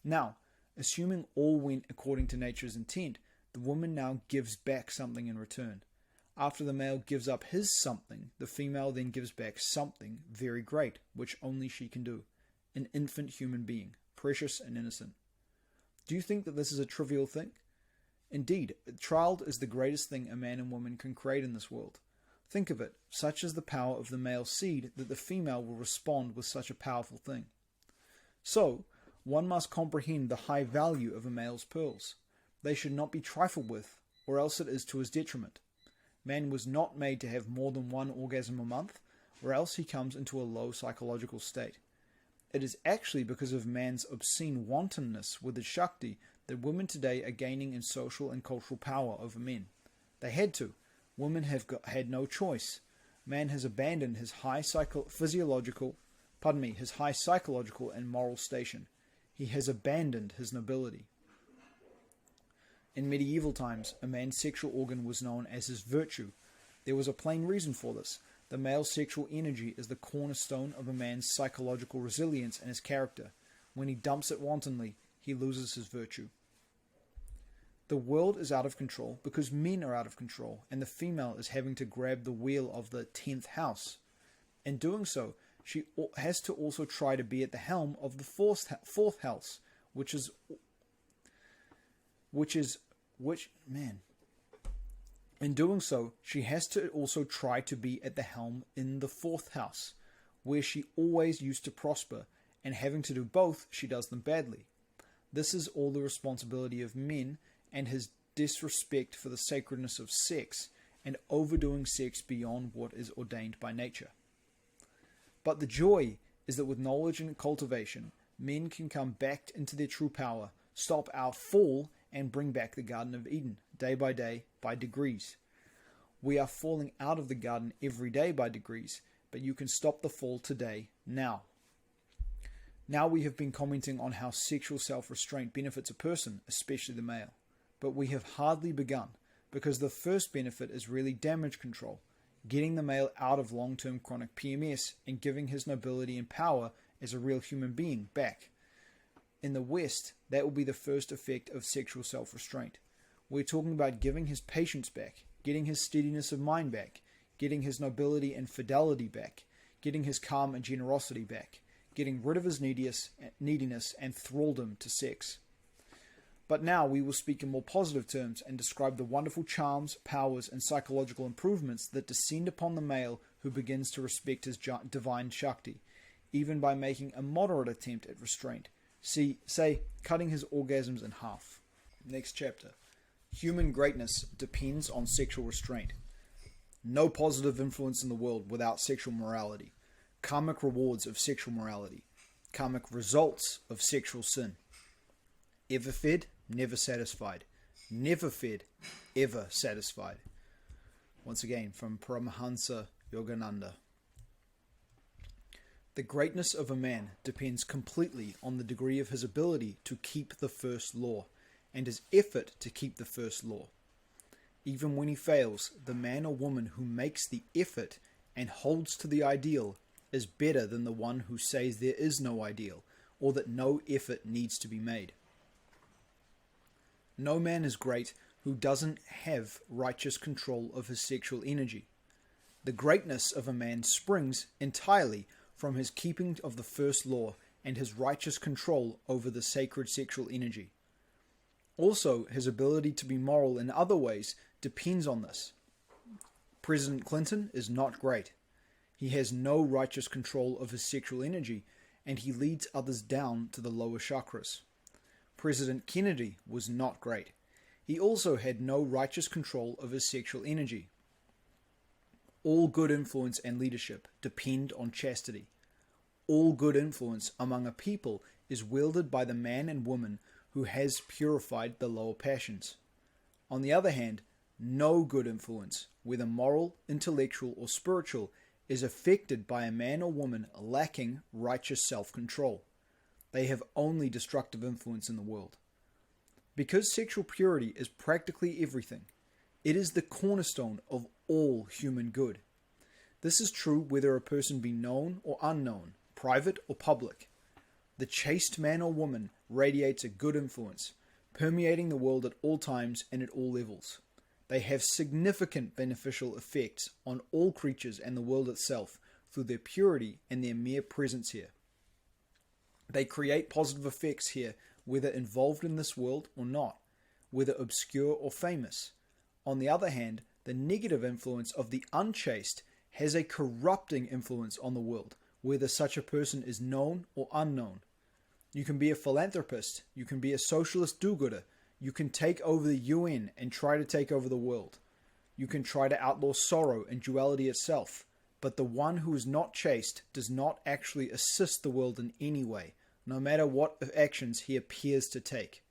Now, assuming all went according to nature's intent, the woman now gives back something in return. After the male gives up his something, the female then gives back something very great, which only she can do. An infant human being, precious and innocent. Do you think that this is a trivial thing? Indeed, a child is the greatest thing a man and woman can create in this world. Think of it, such is the power of the male seed that the female will respond with such a powerful thing. So, one must comprehend the high value of a male's pearls. They should not be trifled with, or else it is to his detriment. Man was not made to have more than one orgasm a month, or else he comes into a low psychological state. It is actually because of man's obscene wantonness with his Shakti that women today are gaining in social and cultural power over men. They had to. Women have had no choice. Man has abandoned his high psychological and moral station. He has abandoned his nobility. In medieval times, a man's sexual organ was known as his virtue. There was a plain reason for this. The male sexual energy is the cornerstone of a man's psychological resilience and his character. When he dumps it wantonly, he loses his virtue. The world is out of control because men are out of control, and the female is having to grab the wheel of the 10th house. In doing so, she has to also try to be at the helm of the fourth house, In doing so, she has to also try to be at the helm in the 4th house, where she always used to prosper, and having to do both, she does them badly. This is all the responsibility of men, and his disrespect for the sacredness of sex, and overdoing sex beyond what is ordained by nature. But the joy is that with knowledge and cultivation, men can come back into their true power, stop our fall, and bring back the Garden of Eden, day, by degrees. We are falling out of the garden every day by degrees, but you can stop the fall today, now. Now we have been commenting on how sexual self-restraint benefits a person, especially the male. But we have hardly begun, because the first benefit is really damage control, getting the male out of long-term chronic PMS and giving his nobility and power as a real human being back. In the West, that will be the first effect of sexual self-restraint. We're talking about giving his patience back, getting his steadiness of mind back, getting his nobility and fidelity back, getting his calm and generosity back, getting rid of his neediness and thraldom to sex. But now we will speak in more positive terms and describe the wonderful charms, powers, and psychological improvements that descend upon the male who begins to respect his divine Shakti, even by making a moderate attempt at restraint. Say, cutting his orgasms in half. Next chapter. Human greatness depends on sexual restraint. No positive influence in the world without sexual morality. Karmic rewards of sexual morality. Karmic results of sexual sin. Ever fed, never satisfied. Never fed, ever satisfied. Once again, from Paramahansa Yogananda. The greatness of a man depends completely on the degree of his ability to keep the first law, and his effort to keep the first law. Even when he fails, the man or woman who makes the effort and holds to the ideal is better than the one who says there is no ideal, or that no effort needs to be made. No man is great who doesn't have righteous control of his sexual energy. The greatness of a man springs entirely from his keeping of the first law and his righteous control over the sacred sexual energy. Also, his ability to be moral in other ways depends on this. President Clinton is not great. He has no righteous control of his sexual energy, and he leads others down to the lower chakras. President Kennedy was not great. He also had no righteous control of his sexual energy. All good influence and leadership depend on chastity. All good influence among a people is wielded by the man and woman who has purified the lower passions. On the other hand, no good influence, whether moral, intellectual, or spiritual, is affected by a man or woman lacking righteous self-control. They have only destructive influence in the world. Because sexual purity is practically everything, it is the cornerstone of all human good. This is true whether a person be known or unknown, private or public. The chaste man or woman radiates a good influence, permeating the world at all times and at all levels. They have significant beneficial effects on all creatures and the world itself through their purity and their mere presence here. They create positive effects here, whether involved in this world or not. whether obscure or famous. On the other hand, the negative influence of the unchaste has a corrupting influence on the world, whether such a person is known or unknown. You can be a philanthropist, you can be a socialist do-gooder, you can take over the UN and try to take over the world. You can try to outlaw sorrow and duality itself, but the one who is not chaste does not actually assist the world in any way, no matter what actions he appears to take.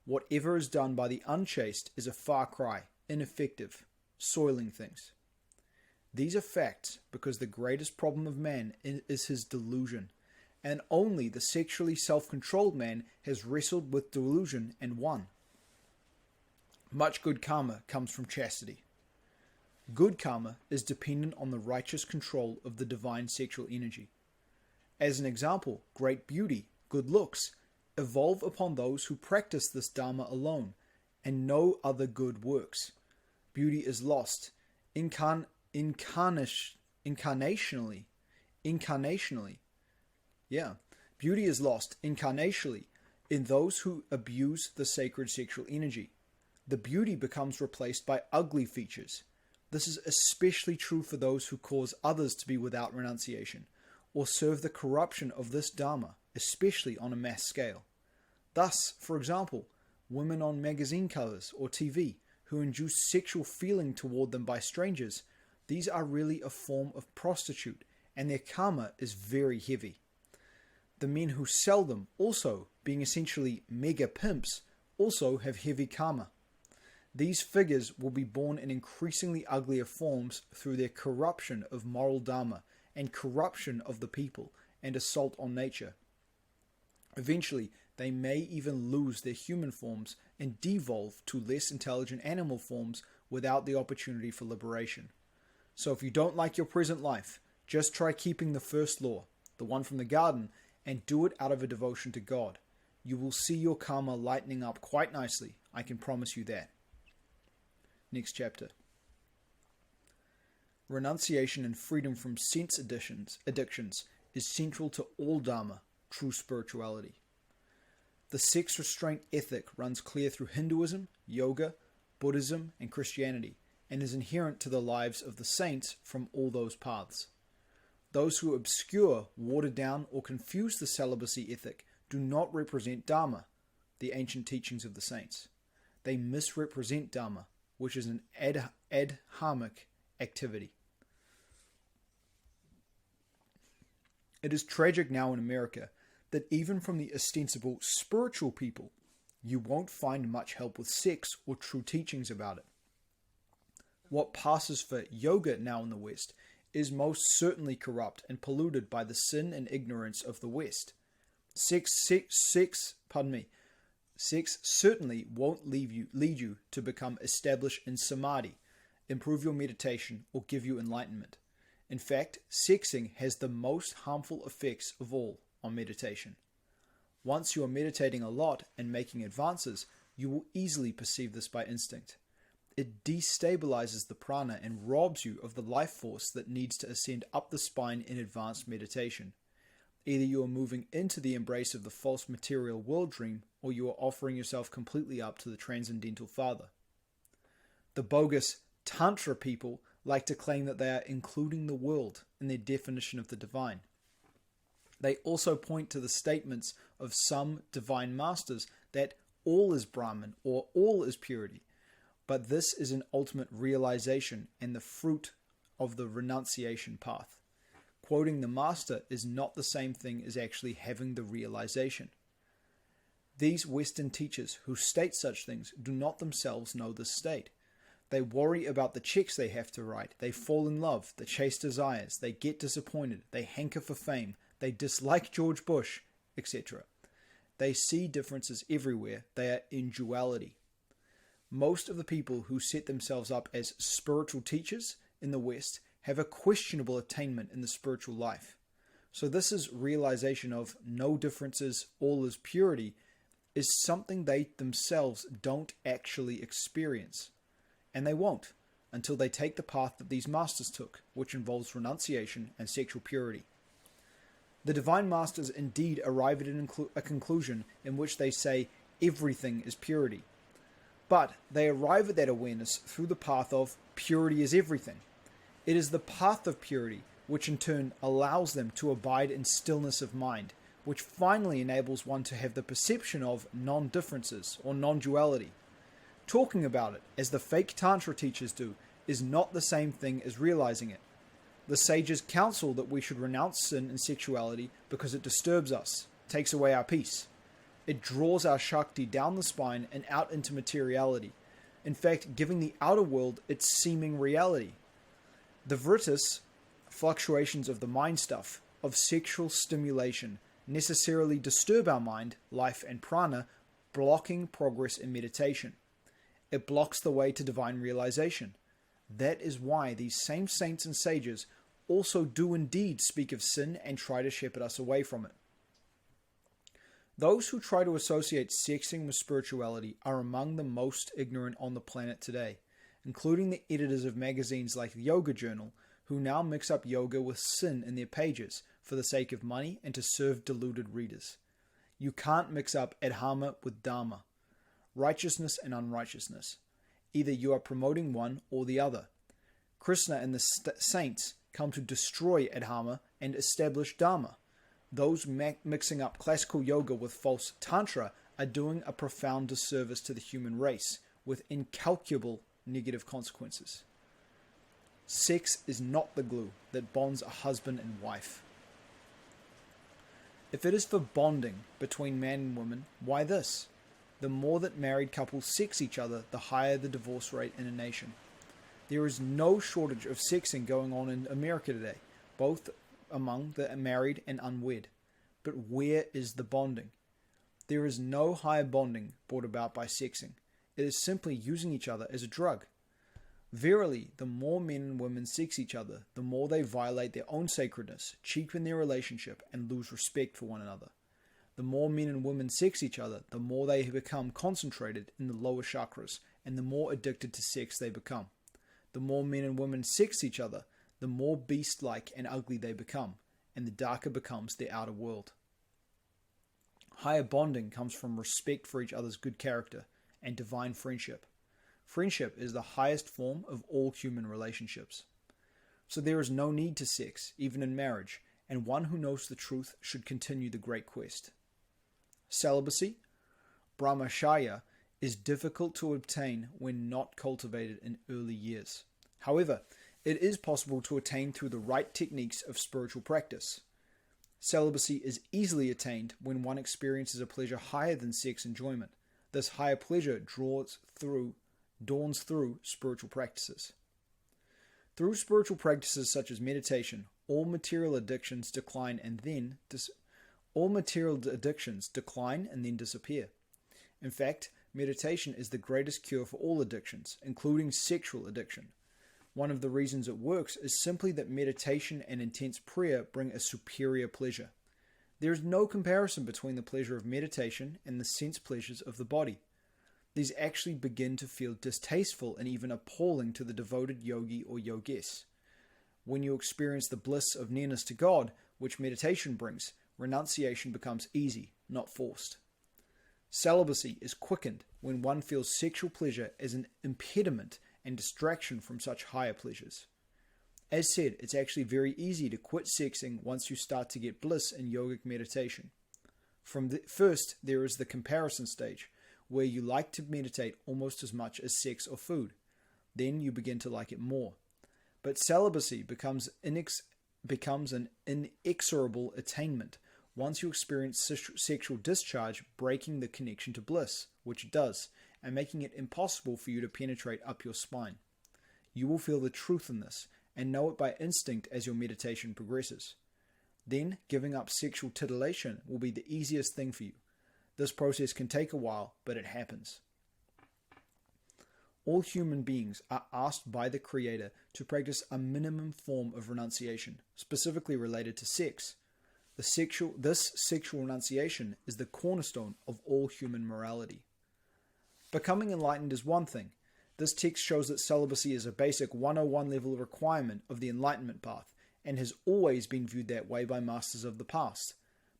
Whatever is done by the unchaste is a far cry, ineffective, soiling things. These are facts because the greatest problem of man is his delusion, and only the sexually self-controlled man has wrestled with delusion and won. Much good karma comes from chastity. Good karma is dependent on the righteous control of the divine sexual energy. As an example, great beauty, good looks, evolve upon those who practice this dharma alone, and no other good works. Beauty is lost incarnationally. Beauty is lost incarnationally in those who abuse the sacred sexual energy. The beauty becomes replaced by ugly features. This is especially true for those who cause others to be without renunciation, or serve the corruption of this dharma, especially on a mass scale. Thus, for example, women on magazine covers or TV who induce sexual feeling toward them by strangers, these are really a form of prostitute, and their karma is very heavy. The men who sell them, also being essentially mega pimps, also have heavy karma. These figures will be born in increasingly uglier forms through their corruption of moral dharma and corruption of the people and assault on nature. Eventually, they may even lose their human forms and devolve to less intelligent animal forms without the opportunity for liberation. So if you don't like your present life, just try keeping the first law, the one from the garden, and do it out of a devotion to God. You will see your karma lightening up quite nicely, I can promise you that. Next chapter. Renunciation and freedom from sense addictions is central to all Dharma, true spirituality. The sex restraint ethic runs clear through Hinduism, Yoga, Buddhism, and Christianity, and is inherent to the lives of the saints from all those paths. Those who obscure, water down, or confuse the celibacy ethic do not represent Dharma, the ancient teachings of the saints. They misrepresent Dharma, which is an adharmic activity. It is tragic now in America that even from the ostensible spiritual people, you won't find much help with sex or true teachings about it. What passes for yoga now in the West is most certainly corrupt and polluted by the sin and ignorance of the West. Sex certainly won't lead you to become established in samadhi, improve your meditation, or give you enlightenment. In fact, sexing has the most harmful effects of all on meditation. Once you are meditating a lot and making advances, you will easily perceive this by instinct. It destabilizes the prana and robs you of the life force that needs to ascend up the spine in advanced meditation. Either you are moving into the embrace of the false material world dream, or you are offering yourself completely up to the transcendental Father. The bogus Tantra people like to claim that they are including the world in their definition of the divine. They also point to the statements of some divine masters that all is Brahman or all is purity, but this is an ultimate realization and the fruit of the renunciation path. Quoting the master is not the same thing as actually having the realization. These Western teachers who state such things do not themselves know this state. They worry about the checks they have to write, they fall in love, the chase desires, they get disappointed, they hanker for fame, they dislike George Bush, etc. They see differences everywhere, they are in duality. Most of the people who set themselves up as spiritual teachers in the West have a questionable attainment in the spiritual life. So this is realization of no differences, all is purity, is something they themselves don't actually experience. And they won't, until they take the path that these masters took, which involves renunciation and sexual purity. The divine masters indeed arrive at a conclusion in which they say everything is purity. But they arrive at that awareness through the path of purity is everything. It is the path of purity which in turn allows them to abide in stillness of mind, which finally enables one to have the perception of non-differences or non-duality. Talking about it, as the fake Tantra teachers do, is not the same thing as realizing it. The sages counsel that we should renounce sin and sexuality because it disturbs us, takes away our peace. It draws our Shakti down the spine and out into materiality, in fact giving the outer world its seeming reality. The vrittas, fluctuations of the mind stuff, of sexual stimulation, necessarily disturb our mind, life and prana, blocking progress in meditation. It blocks the way to divine realization. That is why these same saints and sages also do indeed speak of sin and try to shepherd us away from it. Those who try to associate sexing with spirituality are among the most ignorant on the planet today, including the editors of magazines like the Yoga Journal, who now mix up yoga with sin in their pages for the sake of money and to serve deluded readers. You can't mix up adharma with dharma, righteousness and unrighteousness. Either you are promoting one or the other. Krishna and the saints come to destroy adharma and establish dharma. Those mixing up classical yoga with false tantra are doing a profound disservice to the human race, with incalculable negative consequences. Sex is not the glue that bonds a husband and wife. If it is for bonding between man and woman, why this? The more that married couples sex each other, the higher the divorce rate in a nation. There is no shortage of sexing going on in America today, both among the married and unwed. But where is the bonding? There is no higher bonding brought about by sexing. It is simply using each other as a drug. Verily, the more men and women sex each other, the more they violate their own sacredness, cheapen their relationship, and lose respect for one another. The more men and women sex each other, the more they become concentrated in the lower chakras, and the more addicted to sex they become. The more men and women sex each other, the more beast-like and ugly they become, and the darker becomes their outer world. Higher bonding comes from respect for each other's good character and divine friendship. Friendship is the highest form of all human relationships. So there is no need to sex, even in marriage, and one who knows the truth should continue the great quest. Celibacy, brahmacharya, is difficult to obtain when not cultivated in early years. However, it is possible to attain through the right techniques of spiritual practice. Celibacy is easily attained when one experiences a pleasure higher than sex enjoyment. This higher pleasure dawns through spiritual practices. Through spiritual practices such as meditation, all material addictions decline and then disappear. In fact, meditation is the greatest cure for all addictions, including sexual addiction. One of the reasons it works is simply that meditation and intense prayer bring a superior pleasure. There is no comparison between the pleasure of meditation and the sense pleasures of the body. These actually begin to feel distasteful and even appalling to the devoted yogi or yogis. When you experience the bliss of nearness to God, which meditation brings, renunciation becomes easy, not forced. Celibacy is quickened when one feels sexual pleasure as an impediment and distraction from such higher pleasures. As said, it's actually very easy to quit sexing once you start to get bliss in yogic meditation. First, there is the comparison stage, where you like to meditate almost as much as sex or food. Then you begin to like it more. But celibacy becomes an inexorable attainment once you experience sexual discharge, breaking the connection to bliss, which it does, and making it impossible for you to penetrate up your spine. You will feel the truth in this, and know it by instinct as your meditation progresses. Then, giving up sexual titillation will be the easiest thing for you. This process can take a while, but it happens. All human beings are asked by the Creator to practice a minimum form of renunciation, specifically related to sex. This sexual renunciation is the cornerstone of all human morality. Becoming enlightened is one thing. This text shows that celibacy is a basic 101 level requirement of the enlightenment path, and has always been viewed that way by masters of the past.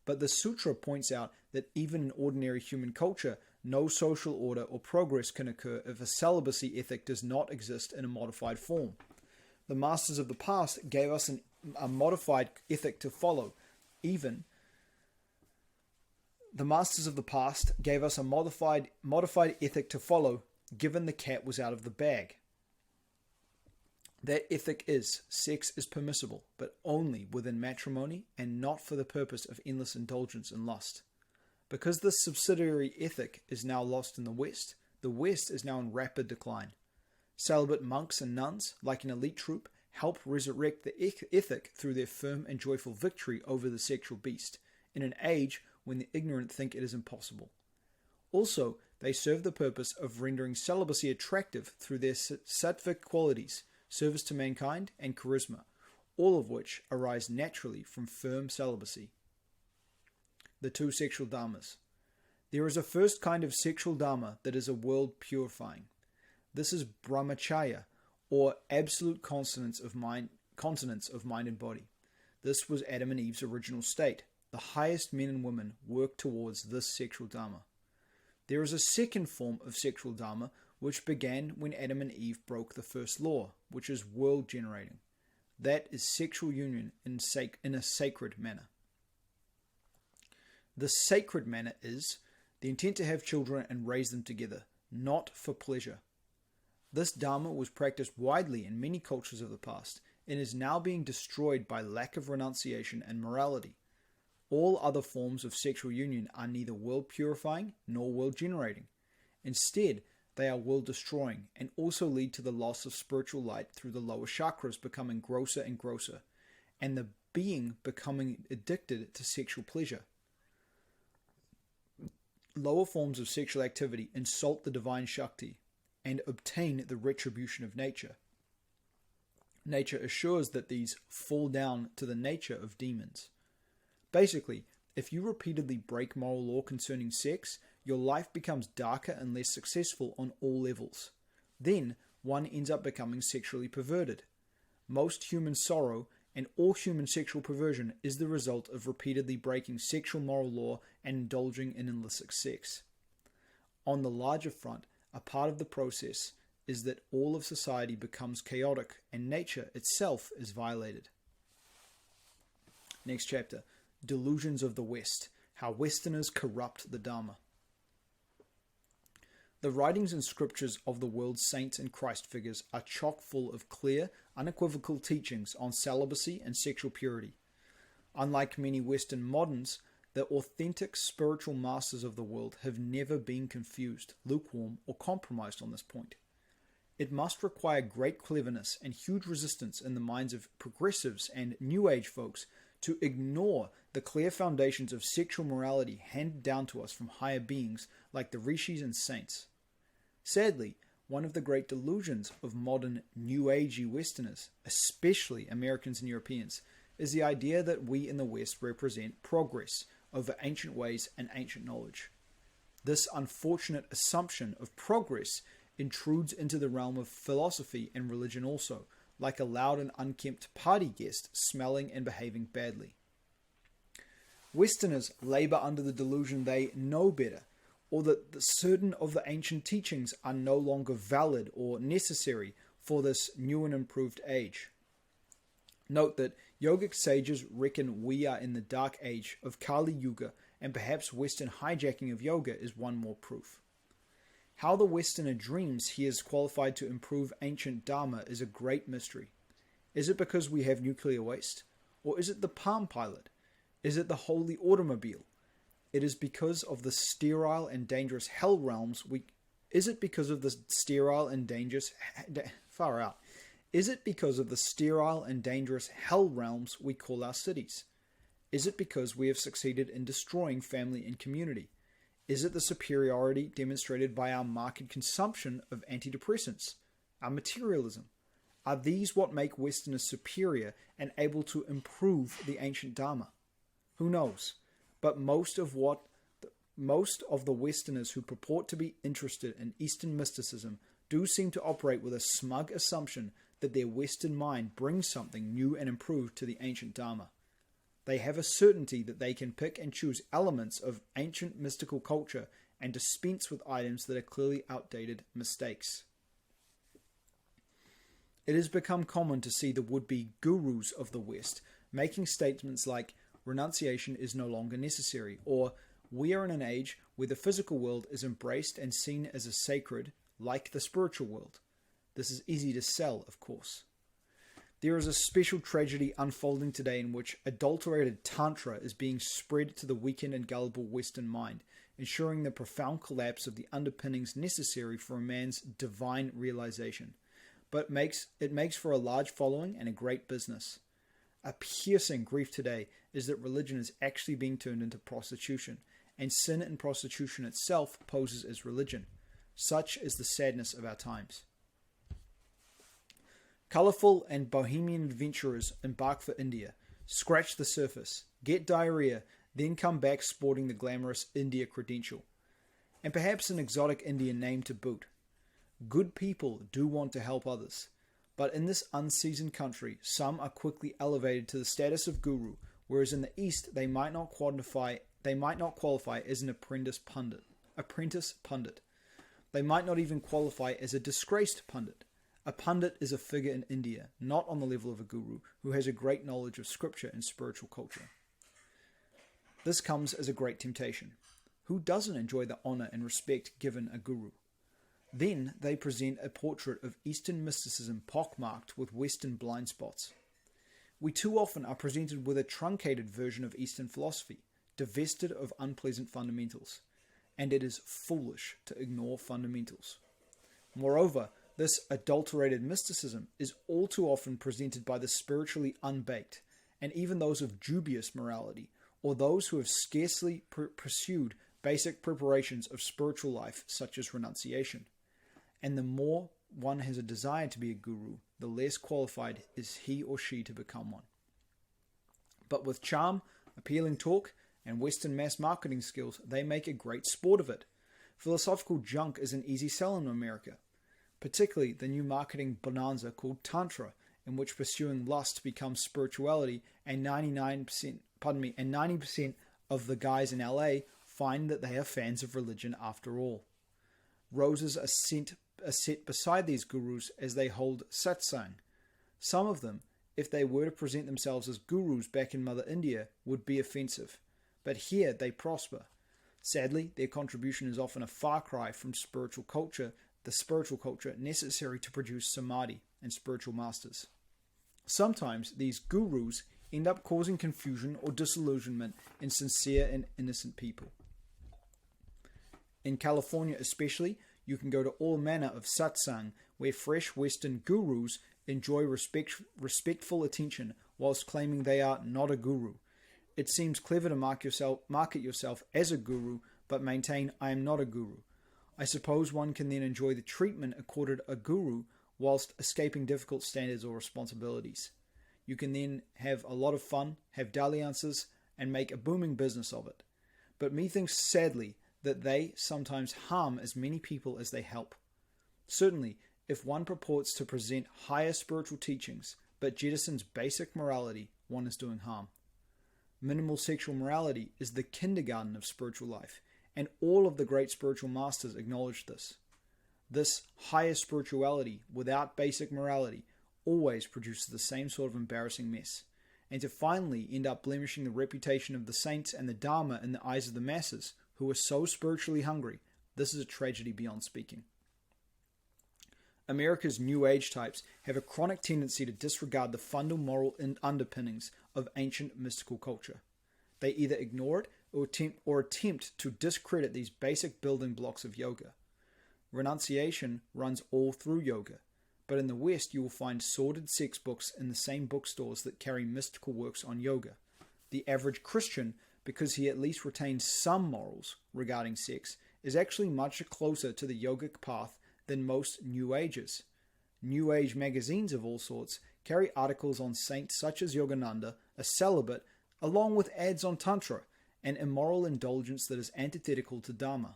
But the sutra points out that even in ordinary human culture, no social order or progress can occur if a celibacy ethic does not exist in a modified form. The masters of the past gave us a modified ethic to follow. The masters of the past gave us a modified ethic to follow, given the cat was out of the bag. That ethic is, sex is permissible, but only within matrimony and not for the purpose of endless indulgence and lust. Because this subsidiary ethic is now lost in the West is now in rapid decline. Celibate monks and nuns, like an elite troop, help resurrect the ethic through their firm and joyful victory over the sexual beast, in an age when the ignorant think it is impossible. Also, they serve the purpose of rendering celibacy attractive through their sattvic qualities, service to mankind, and charisma, all of which arise naturally from firm celibacy. The two sexual dharmas. There is a first kind of sexual dharma that is a world purifying. This is brahmacharya, or absolute continence of mind and body. This was Adam and Eve's original state. The highest men and women work towards this sexual dharma. There is a second form of sexual dharma which began when Adam and Eve broke the first law, which is world generating. That is sexual union in a sacred manner. The sacred manner is the intent to have children and raise them together, not for pleasure. This dharma was practiced widely in many cultures of the past and is now being destroyed by lack of renunciation and morality. All other forms of sexual union are neither world purifying nor world generating. Instead, they are world destroying and also lead to the loss of spiritual light through the lower chakras becoming grosser and grosser, and the being becoming addicted to sexual pleasure. Lower forms of sexual activity insult the divine Shakti and obtain the retribution of nature. Nature assures that these fall down to the nature of demons. Basically, if you repeatedly break moral law concerning sex, your life becomes darker and less successful on all levels. Then, one ends up becoming sexually perverted. Most human sorrow and all human sexual perversion is the result of repeatedly breaking sexual moral law and indulging in illicit sex. On the larger front, a part of the process is that all of society becomes chaotic and nature itself is violated. Next chapter, Delusions of the West, How Westerners Corrupt the Dharma. The writings and scriptures of the world's saints and Christ figures are chock full of clear, unequivocal teachings on celibacy and sexual purity. Unlike many Western moderns, the authentic spiritual masters of the world have never been confused, lukewarm, or compromised on this point. It must require great cleverness and huge resistance in the minds of progressives and New Age folks to ignore the clear foundations of sexual morality handed down to us from higher beings like the rishis and saints. Sadly, one of the great delusions of modern New Agey Westerners, especially Americans and Europeans, is the idea that we in the West represent progress over ancient ways and ancient knowledge. This unfortunate assumption of progress intrudes into the realm of philosophy and religion also, like a loud and unkempt party guest smelling and behaving badly. Westerners labor under the delusion they know better, or that certain of the ancient teachings are no longer valid or necessary for this new and improved age. Note that yogic sages reckon we are in the dark age of Kali Yuga, and perhaps Western hijacking of yoga is one more proof. How the Westerner dreams he is qualified to improve ancient Dharma is a great mystery. Is it because we have nuclear waste? Or is it the Palm Pilot? Is it the Holy Automobile? It is because of the sterile and dangerous hell realms Is it because of the sterile and dangerous hell realms we call our cities? Is it because we have succeeded in destroying family and community? Is it the superiority demonstrated by our market consumption of antidepressants, our materialism? Are these what make Westerners superior and able to improve the ancient Dharma? Who knows? But most of the Westerners who purport to be interested in Eastern mysticism do seem to operate with a smug assumption that their Western mind brings something new and improved to the ancient Dharma. They have a certainty that they can pick and choose elements of ancient mystical culture and dispense with items that are clearly outdated mistakes. It has become common to see the would-be gurus of the West making statements like, renunciation is no longer necessary, or we are in an age where the physical world is embraced and seen as a sacred, like the spiritual world. This is easy to sell, of course. There is a special tragedy unfolding today in which adulterated Tantra is being spread to the weakened and gullible Western mind, ensuring the profound collapse of the underpinnings necessary for a man's divine realization. But it makes for a large following and a great business. A piercing grief today is that religion is actually being turned into prostitution, and sin in prostitution itself poses as religion. Such is the sadness of our times. Colourful and bohemian adventurers embark for India, scratch the surface, get diarrhea, then come back sporting the glamorous India credential, and perhaps an exotic Indian name to boot. Good people do want to help others, but in this unseasoned country, some are quickly elevated to the status of guru, whereas in the East they might not qualify as an apprentice pundit. They might not even qualify as a disgraced pundit. A pundit is a figure in India, not on the level of a guru, who has a great knowledge of scripture and spiritual culture. This comes as a great temptation. Who doesn't enjoy the honor and respect given a guru? Then they present a portrait of Eastern mysticism pockmarked with Western blind spots. We too often are presented with a truncated version of Eastern philosophy, divested of unpleasant fundamentals, and it is foolish to ignore fundamentals. Moreover, this adulterated mysticism is all too often presented by the spiritually unbaked, and even those of dubious morality, or those who have scarcely pursued basic preparations of spiritual life such as renunciation. And the more one has a desire to be a guru, the less qualified is he or she to become one. But with charm, appealing talk, and Western mass marketing skills, they make a great sport of it. Philosophical junk is an easy sell in America, particularly the new marketing bonanza called Tantra, in which pursuing lust becomes spirituality, and 90% of the guys in LA find that they are fans of religion after all. Roses are set beside these gurus as they hold satsang. Some of them, if they were to present themselves as gurus back in Mother India, would be offensive. But here they prosper. Sadly, their contribution is often a far cry from the spiritual culture necessary to produce samadhi and spiritual masters. Sometimes these gurus end up causing confusion or disillusionment in sincere and innocent people. In California especially, you can go to all manner of satsang where fresh Western gurus enjoy respectful attention whilst claiming they are not a guru. It seems clever to market yourself as a guru, but maintain I am not a guru. I suppose one can then enjoy the treatment accorded a guru whilst escaping difficult standards or responsibilities. You can then have a lot of fun, have dalliances, and make a booming business of it. But methinks sadly that they sometimes harm as many people as they help. Certainly, if one purports to present higher spiritual teachings, but jettisons basic morality, one is doing harm. Minimal sexual morality is the kindergarten of spiritual life, and all of the great spiritual masters acknowledge this. This higher spirituality without basic morality always produces the same sort of embarrassing mess, and to finally end up blemishing the reputation of the saints and the Dharma in the eyes of the masses, who are so spiritually hungry, this is a tragedy beyond speaking. America's New Age types have a chronic tendency to disregard the fundamental moral underpinnings of ancient mystical culture. They either ignore it or attempt to discredit these basic building blocks of yoga. Renunciation runs all through yoga, but in the West you will find sordid sex books in the same bookstores that carry mystical works on yoga. The average Christian, because he at least retains some morals regarding sex, is actually much closer to the yogic path than most New Agers. New Age magazines of all sorts carry articles on saints such as Yogananda, a celibate, along with ads on Tantra, an immoral indulgence that is antithetical to Dharma.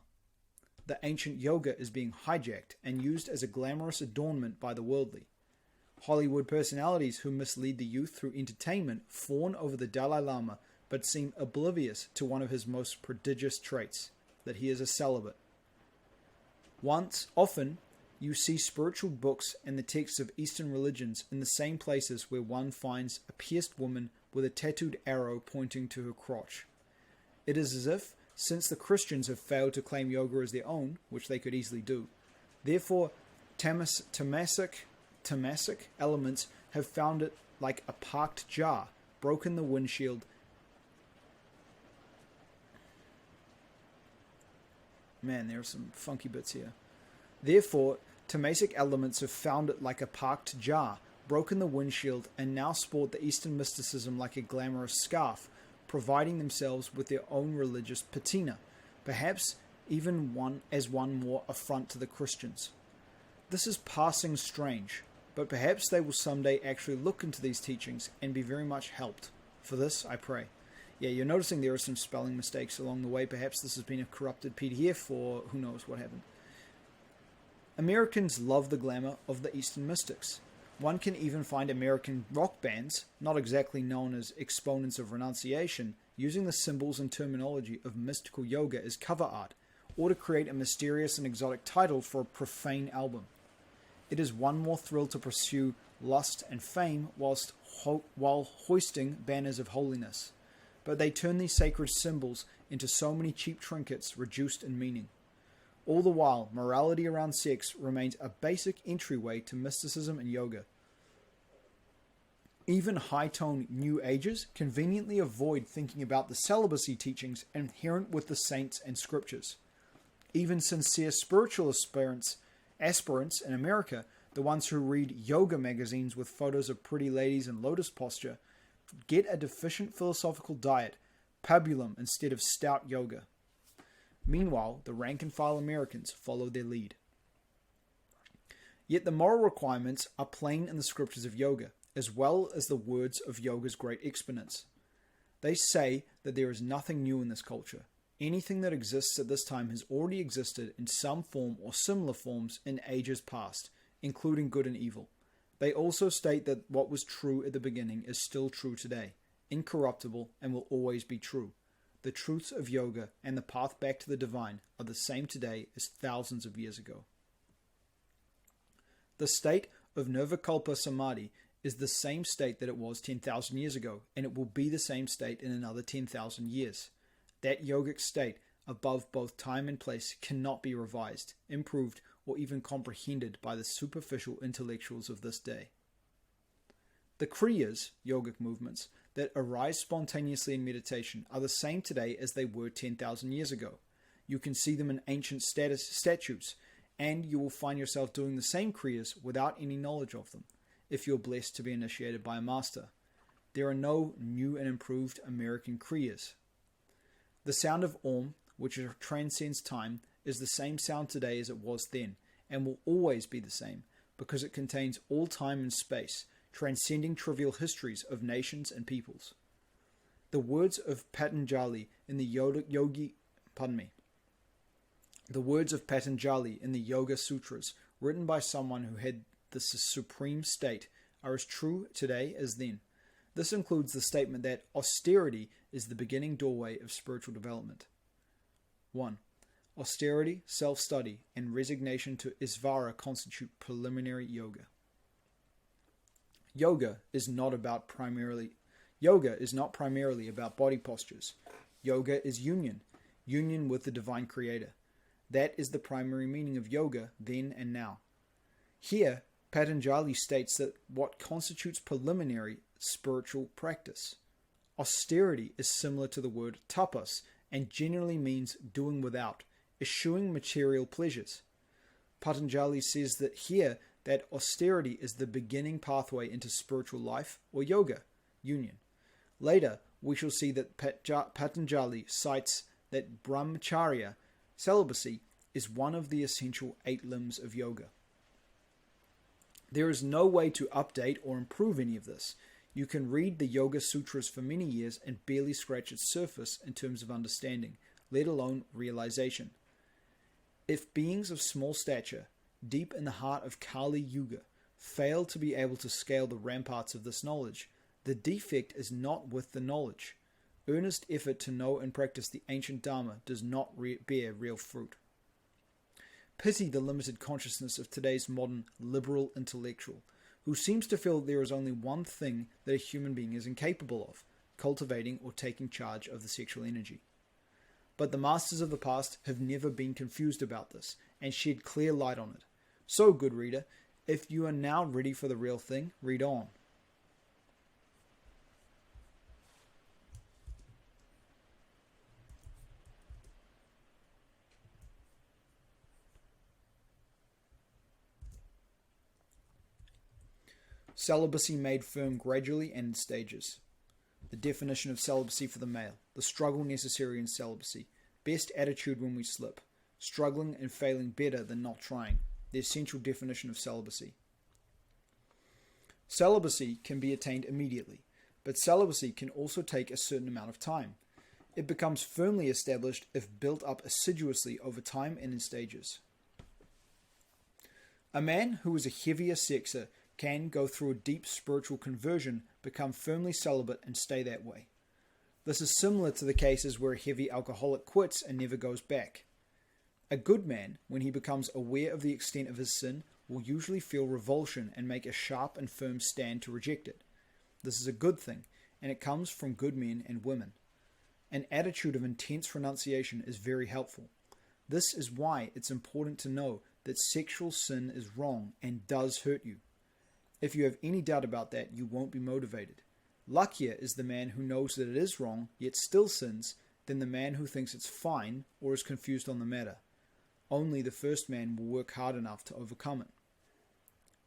The ancient yoga is being hijacked and used as a glamorous adornment by the worldly. Hollywood personalities who mislead the youth through entertainment fawn over the Dalai Lama but seem oblivious to one of his most prodigious traits, that he is a celibate. Often, you see spiritual books and the texts of Eastern religions in the same places where one finds a pierced woman with a tattooed arrow pointing to her crotch. It is as if, since the Christians have failed to claim yoga as their own, which they could easily do, therefore Tamasic elements have found it like a parked jar, broken the windshield. Man, there are some funky bits here. Therefore, Tamasic elements have found it like a parked jar, broken the windshield, and now sport the Eastern mysticism like a glamorous scarf, providing themselves with their own religious patina, perhaps even one more affront to the Christians. This is passing strange, but perhaps they will someday actually look into these teachings and be very much helped. For this, I pray. Yeah, you're noticing there are some spelling mistakes along the way. Perhaps this has been a corrupted PDF, or who knows what happened. Americans love the glamour of the Eastern mystics. One can even find American rock bands, not exactly known as exponents of renunciation, using the symbols and terminology of mystical yoga as cover art, or to create a mysterious and exotic title for a profane album. It is one more thrill to pursue lust and fame while hoisting banners of holiness. But they turn these sacred symbols into so many cheap trinkets reduced in meaning. All the while, morality around sex remains a basic entryway to mysticism and yoga. Even high-tone New Agers conveniently avoid thinking about the celibacy teachings inherent with the saints and scriptures. Even sincere spiritual aspirants in America, the ones who read yoga magazines with photos of pretty ladies in lotus posture, get a deficient philosophical diet, pabulum instead of stout yoga. Meanwhile, the rank-and-file Americans follow their lead. Yet the moral requirements are plain in the scriptures of yoga, as well as the words of yoga's great exponents. They say that there is nothing new in this culture. Anything that exists at this time has already existed in some form or similar forms in ages past, including good and evil. They also state that what was true at the beginning is still true today, incorruptible, and will always be true. The truths of yoga and the path back to the divine are the same today as thousands of years ago. The state of Nirvikalpa Samadhi is the same state that it was 10,000 years ago, and it will be the same state in another 10,000 years. That yogic state, above both time and place, cannot be revised, improved, or even comprehended by the superficial intellectuals of this day. The kriyas, yogic movements, that arise spontaneously in meditation are the same today as they were 10,000 years ago. You can see them in ancient statues, and you will find yourself doing the same kriyas without any knowledge of them, if you're blessed to be initiated by a master. There are no new and improved American kriyas. The sound of Om, which transcends time, is the same sound today as it was then, and will always be the same, because it contains all time and space, transcending trivial histories of nations and peoples. The words of Patanjali in the Yoga Sutras, written by someone who had the supreme state, are as true today as then. This includes the statement that austerity is the beginning doorway of spiritual development. 1. Austerity, self-study, and resignation to Isvara constitute preliminary yoga. Yoga is not primarily about body postures. Yoga is union with the divine creator. That is the primary meaning of yoga then and now. Here, Patanjali states that what constitutes preliminary spiritual practice. Austerity is similar to the word tapas and generally means doing without, eschewing material pleasures. Patanjali says that here that austerity is the beginning pathway into spiritual life or yoga, union. Later, we shall see that Patanjali cites that brahmacharya, celibacy, is one of the essential 8 limbs of yoga. There is no way to update or improve any of this. You can read the Yoga Sutras for many years and barely scratch its surface in terms of understanding, let alone realization. If beings of small stature, deep in the heart of Kali Yuga, fail to be able to scale the ramparts of this knowledge, the defect is not with the knowledge. earnest effort to know and practice the ancient Dharma does not bear real fruit. Pity the limited consciousness of today's modern liberal intellectual, who seems to feel there is only one thing that a human being is incapable of, cultivating or taking charge of the sexual energy. But the masters of the past have never been confused about this, and shed clear light on it. So, good reader, if you are now ready for the real thing, read on. Celibacy made firm gradually and in stages. The definition of celibacy for the male, the struggle necessary in celibacy, best attitude when we slip, struggling and failing better than not trying, the essential definition of celibacy. Celibacy can be attained immediately, but celibacy can also take a certain amount of time. It becomes firmly established if built up assiduously over time and in stages. A man who is a heavier sexer can go through a deep spiritual conversion, become firmly celibate, and stay that way. This is similar to the cases where a heavy alcoholic quits and never goes back. A good man, when he becomes aware of the extent of his sin, will usually feel revulsion and make a sharp and firm stand to reject it. This is a good thing, and it comes from good men and women. An attitude of intense renunciation is very helpful. This is why it's important to know that sexual sin is wrong and does hurt you. If you have any doubt about that, you won't be motivated. Luckier is the man who knows that it is wrong, yet still sins, than the man who thinks it's fine or is confused on the matter. Only the first man will work hard enough to overcome it.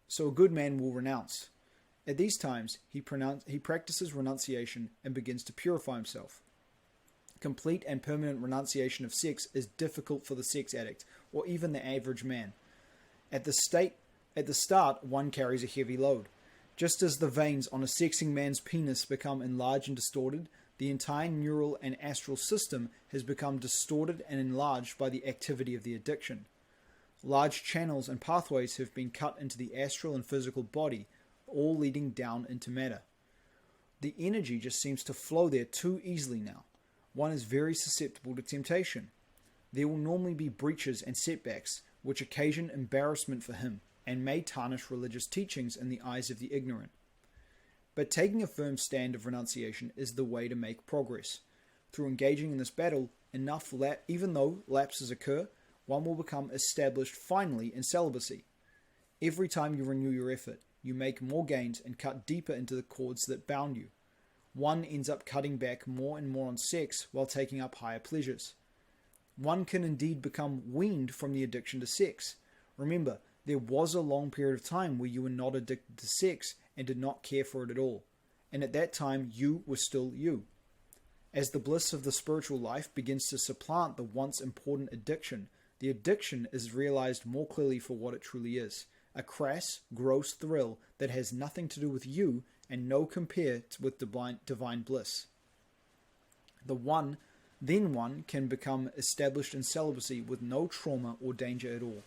So a good man will renounce. At these times, he practices renunciation and begins to purify himself. Complete and permanent renunciation of sex is difficult for the sex addict, or even the average man. At the start, one carries a heavy load. Just as the veins on a sexing man's penis become enlarged and distorted, the entire neural and astral system has become distorted and enlarged by the activity of the addiction. Large channels and pathways have been cut into the astral and physical body, all leading down into matter. The energy just seems to flow there too easily now. One is very susceptible to temptation. There will normally be breaches and setbacks, which occasion embarrassment for him, and may tarnish religious teachings in the eyes of the ignorant. But taking a firm stand of renunciation is the way to make progress. Through engaging in this battle, even though lapses occur, one will become established finally in celibacy. Every time you renew your effort, you make more gains and cut deeper into the cords that bound you. One ends up cutting back more and more on sex while taking up higher pleasures. One can indeed become weaned from the addiction to sex. Remember, there was a long period of time where you were not addicted to sex and did not care for it at all. And at that time, you were still you. As the bliss of the spiritual life begins to supplant the once important addiction, the addiction is realized more clearly for what it truly is. A crass, gross thrill that has nothing to do with you and no compare with divine bliss. Then one can become established in celibacy with no trauma or danger at all.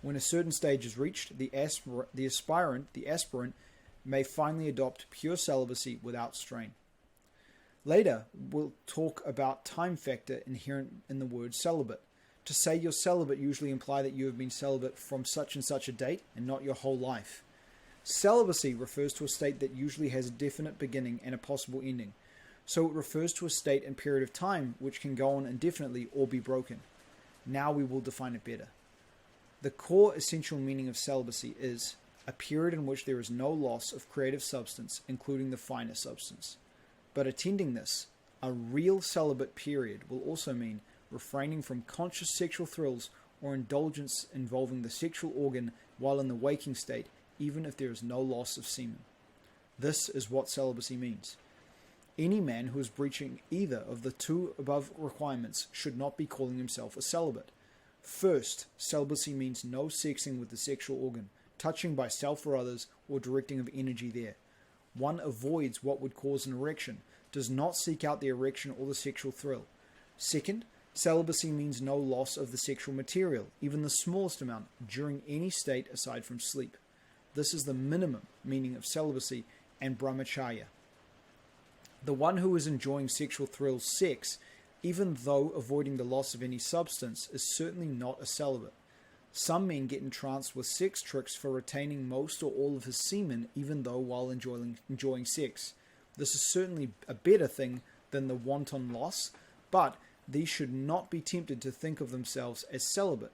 When a certain stage is reached, the aspirant may finally adopt pure celibacy without strain. Later, we'll talk about time factor inherent in the word celibate. To say you're celibate usually imply that you have been celibate from such and such a date and not your whole life. Celibacy refers to a state that usually has a definite beginning and a possible ending. So it refers to a state and period of time which can go on indefinitely or be broken. Now we will define it better. The core essential meaning of celibacy is a period in which there is no loss of creative substance, including the finer substance. But attending this, a real celibate period will also mean refraining from conscious sexual thrills or indulgence involving the sexual organ while in the waking state, even if there is no loss of semen. This is what celibacy means. Any man who is breaching either of the two above requirements should not be calling himself a celibate. First, celibacy means no sexing with the sexual organ, touching by self or others, or directing of energy there. One avoids what would cause an erection, does not seek out the erection or the sexual thrill. Second, celibacy means no loss of the sexual material, even the smallest amount, during any state aside from sleep. This is the minimum meaning of celibacy and brahmacharya. The one who is enjoying sexual thrills sex, even though avoiding the loss of any substance, is certainly not a celibate. Some men get entranced with sex tricks for retaining most or all of his semen, even though while enjoying sex. This is certainly a better thing than the wanton loss, but these should not be tempted to think of themselves as celibate.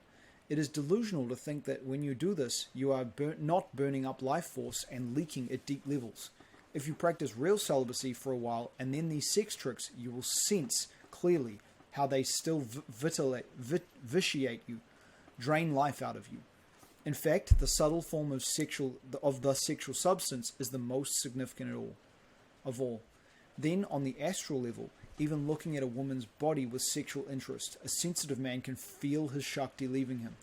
It is delusional to think that when you do this, you are not burning up life force and leaking at deep levels. If you practice real celibacy for a while and then these sex tricks, you will sense clearly how they still vitiate you, drain life out of you. In fact, the subtle form of the sexual substance is the most significant of all. Then, on the astral level, even looking at a woman's body with sexual interest, a sensitive man can feel his Shakti leaving him.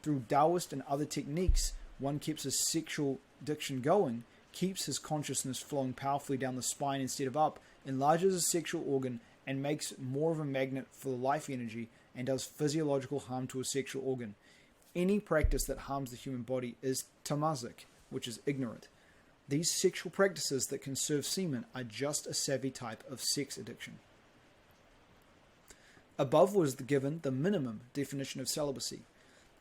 Through Taoist and other techniques, one keeps his sexual diction going, keeps his consciousness flowing powerfully down the spine instead of up, enlarges his sexual organ, and makes more of a magnet for the life energy, and does physiological harm to a sexual organ. Any practice that harms the human body is tamazic, which is ignorant. These sexual practices that conserve semen are just a savvy type of sex addiction. Above was given the minimum definition of celibacy.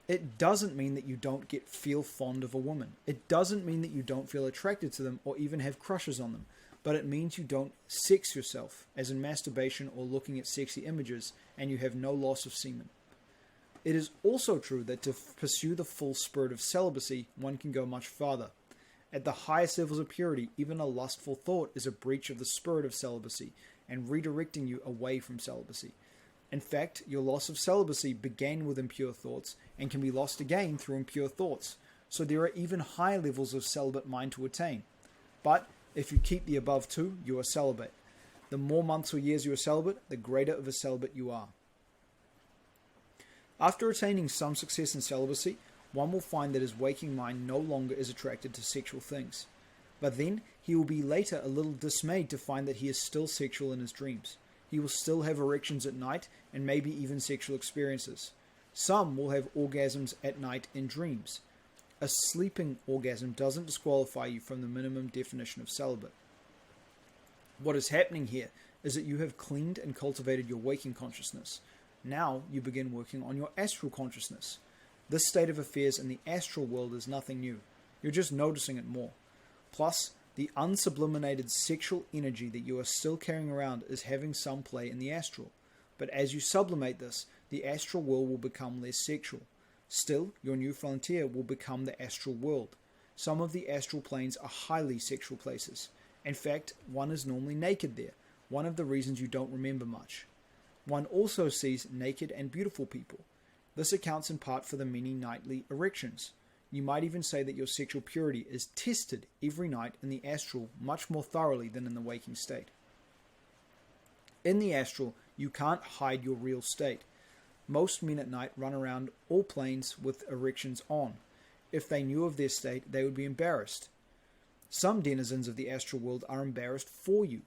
It doesn't mean that you don't feel fond of a woman. It doesn't mean that you don't feel attracted to them or even have crushes on them. But it means you don't sex yourself, as in masturbation or looking at sexy images, and you have no loss of semen. It is also true that to pursue the full spirit of celibacy, one can go much farther. At the highest levels of purity, even a lustful thought is a breach of the spirit of celibacy and redirecting you away from celibacy. In fact, your loss of celibacy began with impure thoughts and can be lost again through impure thoughts. So there are even higher levels of celibate mind to attain. But if you keep the above two, you are celibate. The more months or years you are celibate, the greater of a celibate you are. After attaining some success in celibacy, one will find that his waking mind no longer is attracted to sexual things. But then he will be later a little dismayed to find that he is still sexual in his dreams. He will still have erections at night and maybe even sexual experiences. Some will have orgasms at night in dreams. A sleeping orgasm doesn't disqualify you from the minimum definition of celibate. What is happening here is that you have cleaned and cultivated your waking consciousness. Now you begin working on your astral consciousness. This state of affairs in the astral world is nothing new. You're just noticing it more. Plus, the unsublimated sexual energy that you are still carrying around is having some play in the astral. But as you sublimate this, the astral world will become less sexual. Still, your new frontier will become the astral world. Some of the astral planes are highly sexual places. In fact, one is normally naked there, one of the reasons you don't remember much. One also sees naked and beautiful people. This accounts in part for the many nightly erections. You might even say that your sexual purity is tested every night in the astral much more thoroughly than in the waking state. In the astral, you can't hide your real state. Most men at night run around all planes with erections on. If they knew of their state, they would be embarrassed. Some denizens of the astral world are embarrassed for you.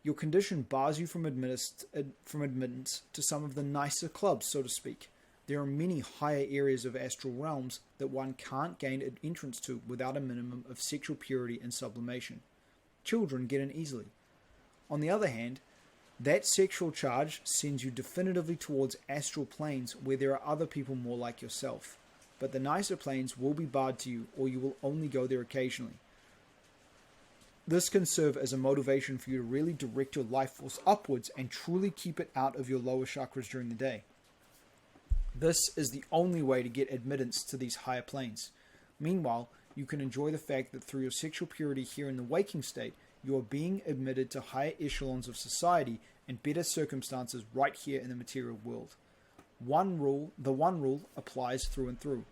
Your condition bars you from admittance to some of the nicer clubs, so to speak. There are many higher areas of astral realms that one can't gain an entrance to without a minimum of sexual purity and sublimation. Children get in easily. On the other hand, that sexual charge sends you definitively towards astral planes where there are other people more like yourself. But the nicer planes will be barred to you, or you will only go there occasionally. This can serve as a motivation for you to really direct your life force upwards and truly keep it out of your lower chakras during the day. This is the only way to get admittance to these higher planes. Meanwhile, you can enjoy the fact that through your sexual purity here in the waking state, you are being admitted to higher echelons of society and better circumstances right here in the material world. The one rule applies through and through.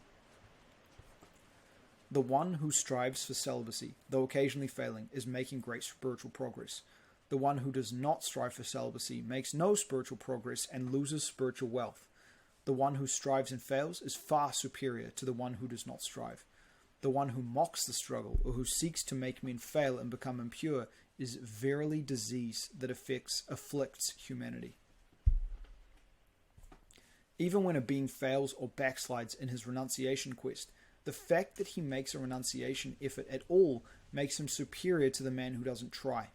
The one who strives for celibacy, though occasionally failing, is making great spiritual progress. The one who does not strive for celibacy makes no spiritual progress and loses spiritual wealth. The one who strives and fails is far superior to the one who does not strive. The one who mocks the struggle, or who seeks to make men fail and become impure, is verily disease that afflicts humanity. Even when a being fails or backslides in his renunciation quest, the fact that he makes a renunciation effort at all makes him superior to the man who doesn't try.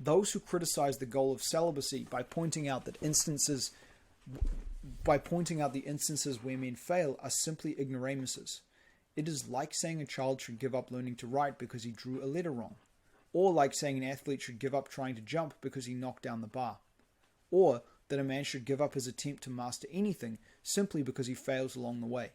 Those who criticize the goal of celibacy by pointing out the instances where men fail are simply ignoramuses. It is like saying a child should give up learning to write because he drew a letter wrong, or like saying an athlete should give up trying to jump because he knocked down the bar, or that a man should give up his attempt to master anything simply because he fails along the way.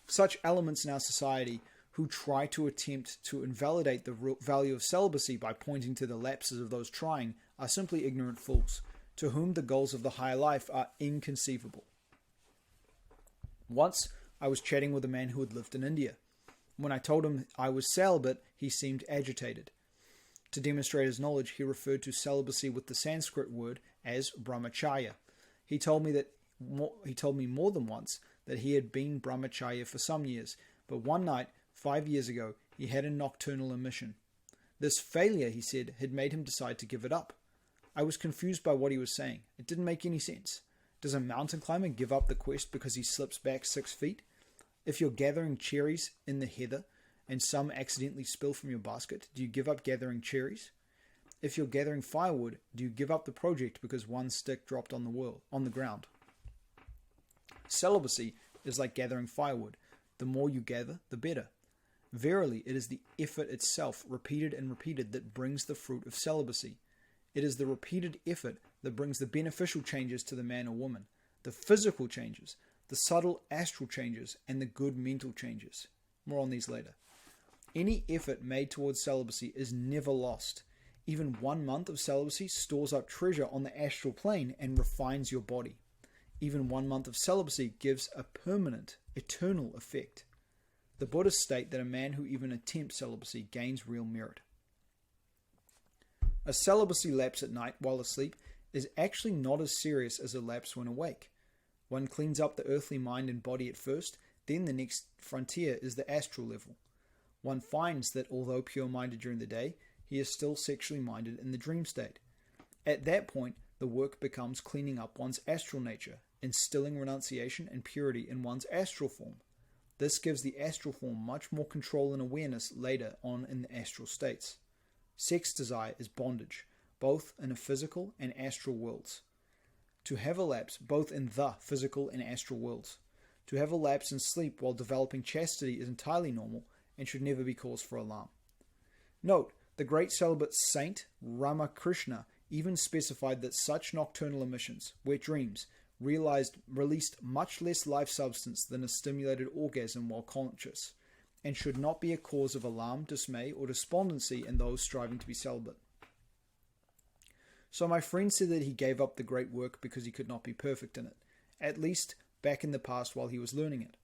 Such elements in our society who try to attempt to invalidate the real value of celibacy by pointing to the lapses of those trying are simply ignorant fools, to whom the goals of the higher life are inconceivable. Once, I was chatting with a man who had lived in India. When I told him I was celibate, he seemed agitated. To demonstrate his knowledge, he referred to celibacy with the Sanskrit word as brahmacharya. He told me more than once that he had been brahmacharya for some years, but one night, 5 years ago, he had a nocturnal emission. This failure, he said, had made him decide to give it up. I was confused by what he was saying. It didn't make any sense. Does a mountain climber give up the quest because he slips back 6 feet? If you're gathering cherries in the heather and some accidentally spill from your basket, do you give up gathering cherries? If you're gathering firewood, do you give up the project because one stick dropped on the ground? Celibacy is like gathering firewood. The more you gather, the better. Verily, it is the effort itself, repeated and repeated, that brings the fruit of celibacy. It is the repeated effort that brings the beneficial changes to the man or woman, the physical changes, the subtle astral changes, and the good mental changes. More on these later. Any effort made towards celibacy is never lost. Even 1 month of celibacy stores up treasure on the astral plane and refines your body. Even 1 month of celibacy gives a permanent, eternal effect. The Buddhists state that a man who even attempts celibacy gains real merit. A celibacy lapse at night while asleep is actually not as serious as a lapse when awake. One cleans up the earthly mind and body at first, then the next frontier is the astral level. One finds that although pure-minded during the day, he is still sexually minded in the dream state. At that point, the work becomes cleaning up one's astral nature, instilling renunciation and purity in one's astral form. This gives the astral form much more control and awareness later on in the astral states. Sex desire is bondage, both in the physical and astral worlds. To have a lapse both in the physical and astral worlds. To have a lapse in sleep while developing chastity is entirely normal and should never be cause for alarm. Note, the great celibate saint Ramakrishna even specified that such nocturnal emissions, wet dreams, released much less life substance than a stimulated orgasm while conscious, and should not be a cause of alarm, dismay, or despondency in those striving to be celibate. So my friend said that he gave up the great work because he could not be perfect in it, at least back in the past while he was learning it.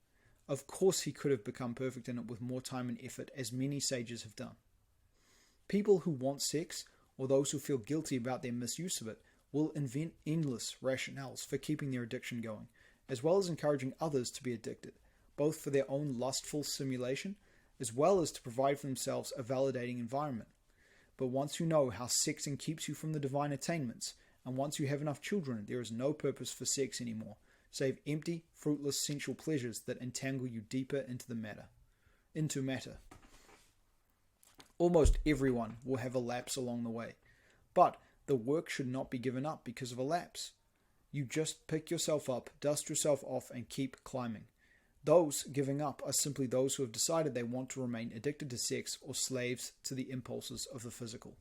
Of course he could have become perfect in it with more time and effort, as many sages have done. People who want sex, or those who feel guilty about their misuse of it, will invent endless rationales for keeping their addiction going, as well as encouraging others to be addicted, both for their own lustful simulation, as well as to provide for themselves a validating environment. But once you know how sexing keeps you from the divine attainments, and once you have enough children, there is no purpose for sex anymore, save empty, fruitless sensual pleasures that entangle you deeper into matter. Almost everyone will have a lapse along the way, but the work should not be given up because of a lapse. You just pick yourself up, dust yourself off, and keep climbing. Those giving up are simply those who have decided they want to remain addicted to sex or slaves to the impulses of the physical.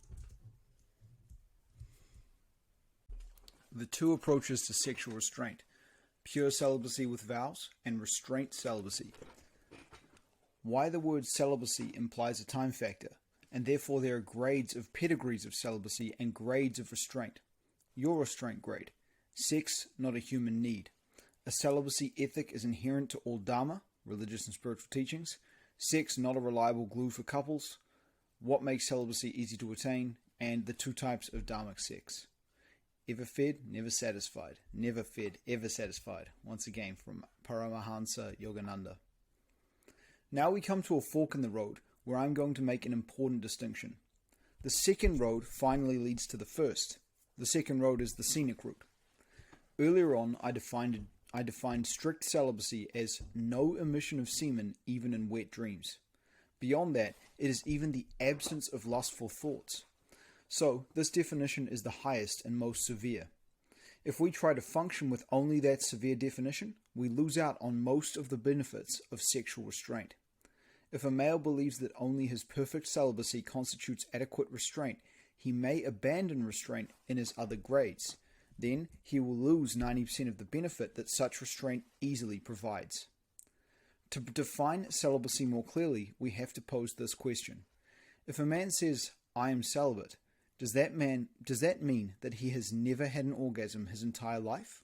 The two approaches to sexual restraint: pure celibacy with vows and restraint celibacy. Why the word celibacy implies a time factor, and therefore there are grades of pedigrees of celibacy and grades of restraint. Your restraint grade: sex, not a human need. A celibacy ethic is inherent to all Dharma, religious and spiritual teachings. Sex, not a reliable glue for couples. What makes celibacy easy to attain, and the two types of Dharmic sex. Ever fed, never satisfied. Never fed, ever satisfied. Once again from Paramahansa Yogananda. Now we come to a fork in the road where I'm going to make an important distinction. The second road finally leads to the first. The second road is the scenic route. Earlier on, I defined strict celibacy as no emission of semen even in wet dreams. Beyond that, it is even the absence of lustful thoughts. So, this definition is the highest and most severe. If we try to function with only that severe definition, we lose out on most of the benefits of sexual restraint. If a male believes that only his perfect celibacy constitutes adequate restraint, he may abandon restraint in his other grades. Then he will lose 90% of the benefit that such restraint easily provides. To define celibacy more clearly, we have to pose this question. If a man says, "I am celibate," does that mean that he has never had an orgasm his entire life?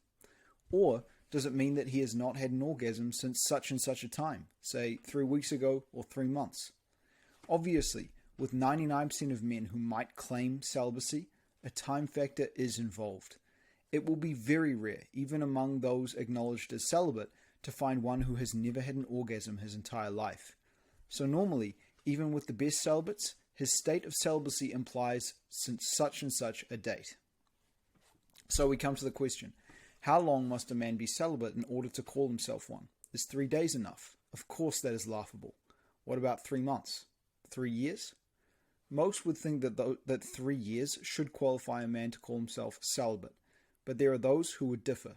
Or does it mean that he has not had an orgasm since such and such a time, say 3 weeks ago or 3 months? Obviously, with 99% of men who might claim celibacy, a time factor is involved. It will be very rare, even among those acknowledged as celibate, to find one who has never had an orgasm his entire life. So normally, even with the best celibates, his state of celibacy implies since such and such a date. So we come to the question, how long must a man be celibate in order to call himself one? Is 3 days enough? Of course that is laughable. What about 3 months? 3 years? Most would think that 3 years should qualify a man to call himself celibate, but there are those who would differ.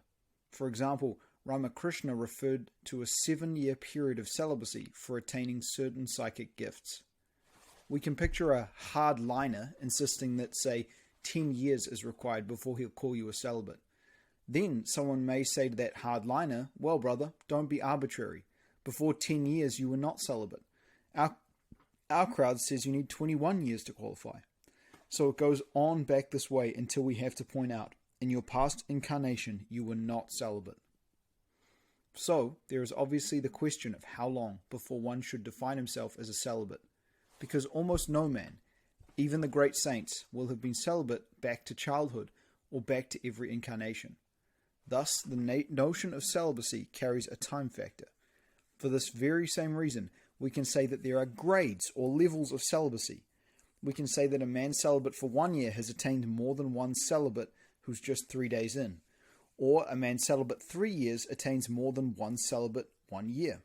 For example, Ramakrishna referred to a 7-year period of celibacy for attaining certain psychic gifts. We can picture a hardliner insisting that, say, 10 years is required before he'll call you a celibate. Then someone may say to that hardliner, "Well, brother, don't be arbitrary. Before 10 years you were not celibate. Our crowd says you need 21 years to qualify." So it goes on back this way until we have to point out, in your past incarnation you were not celibate. So there is obviously the question of how long before one should define himself as a celibate, because almost no man, even the great saints, will have been celibate back to childhood or back to every incarnation. Thus, the notion of celibacy carries a time factor. For this very same reason, we can say that there are grades or levels of celibacy. We can say that a man celibate for 1 year has attained more than one celibate who's just 3 days in, or a man celibate 3 years attains more than one celibate 1 year.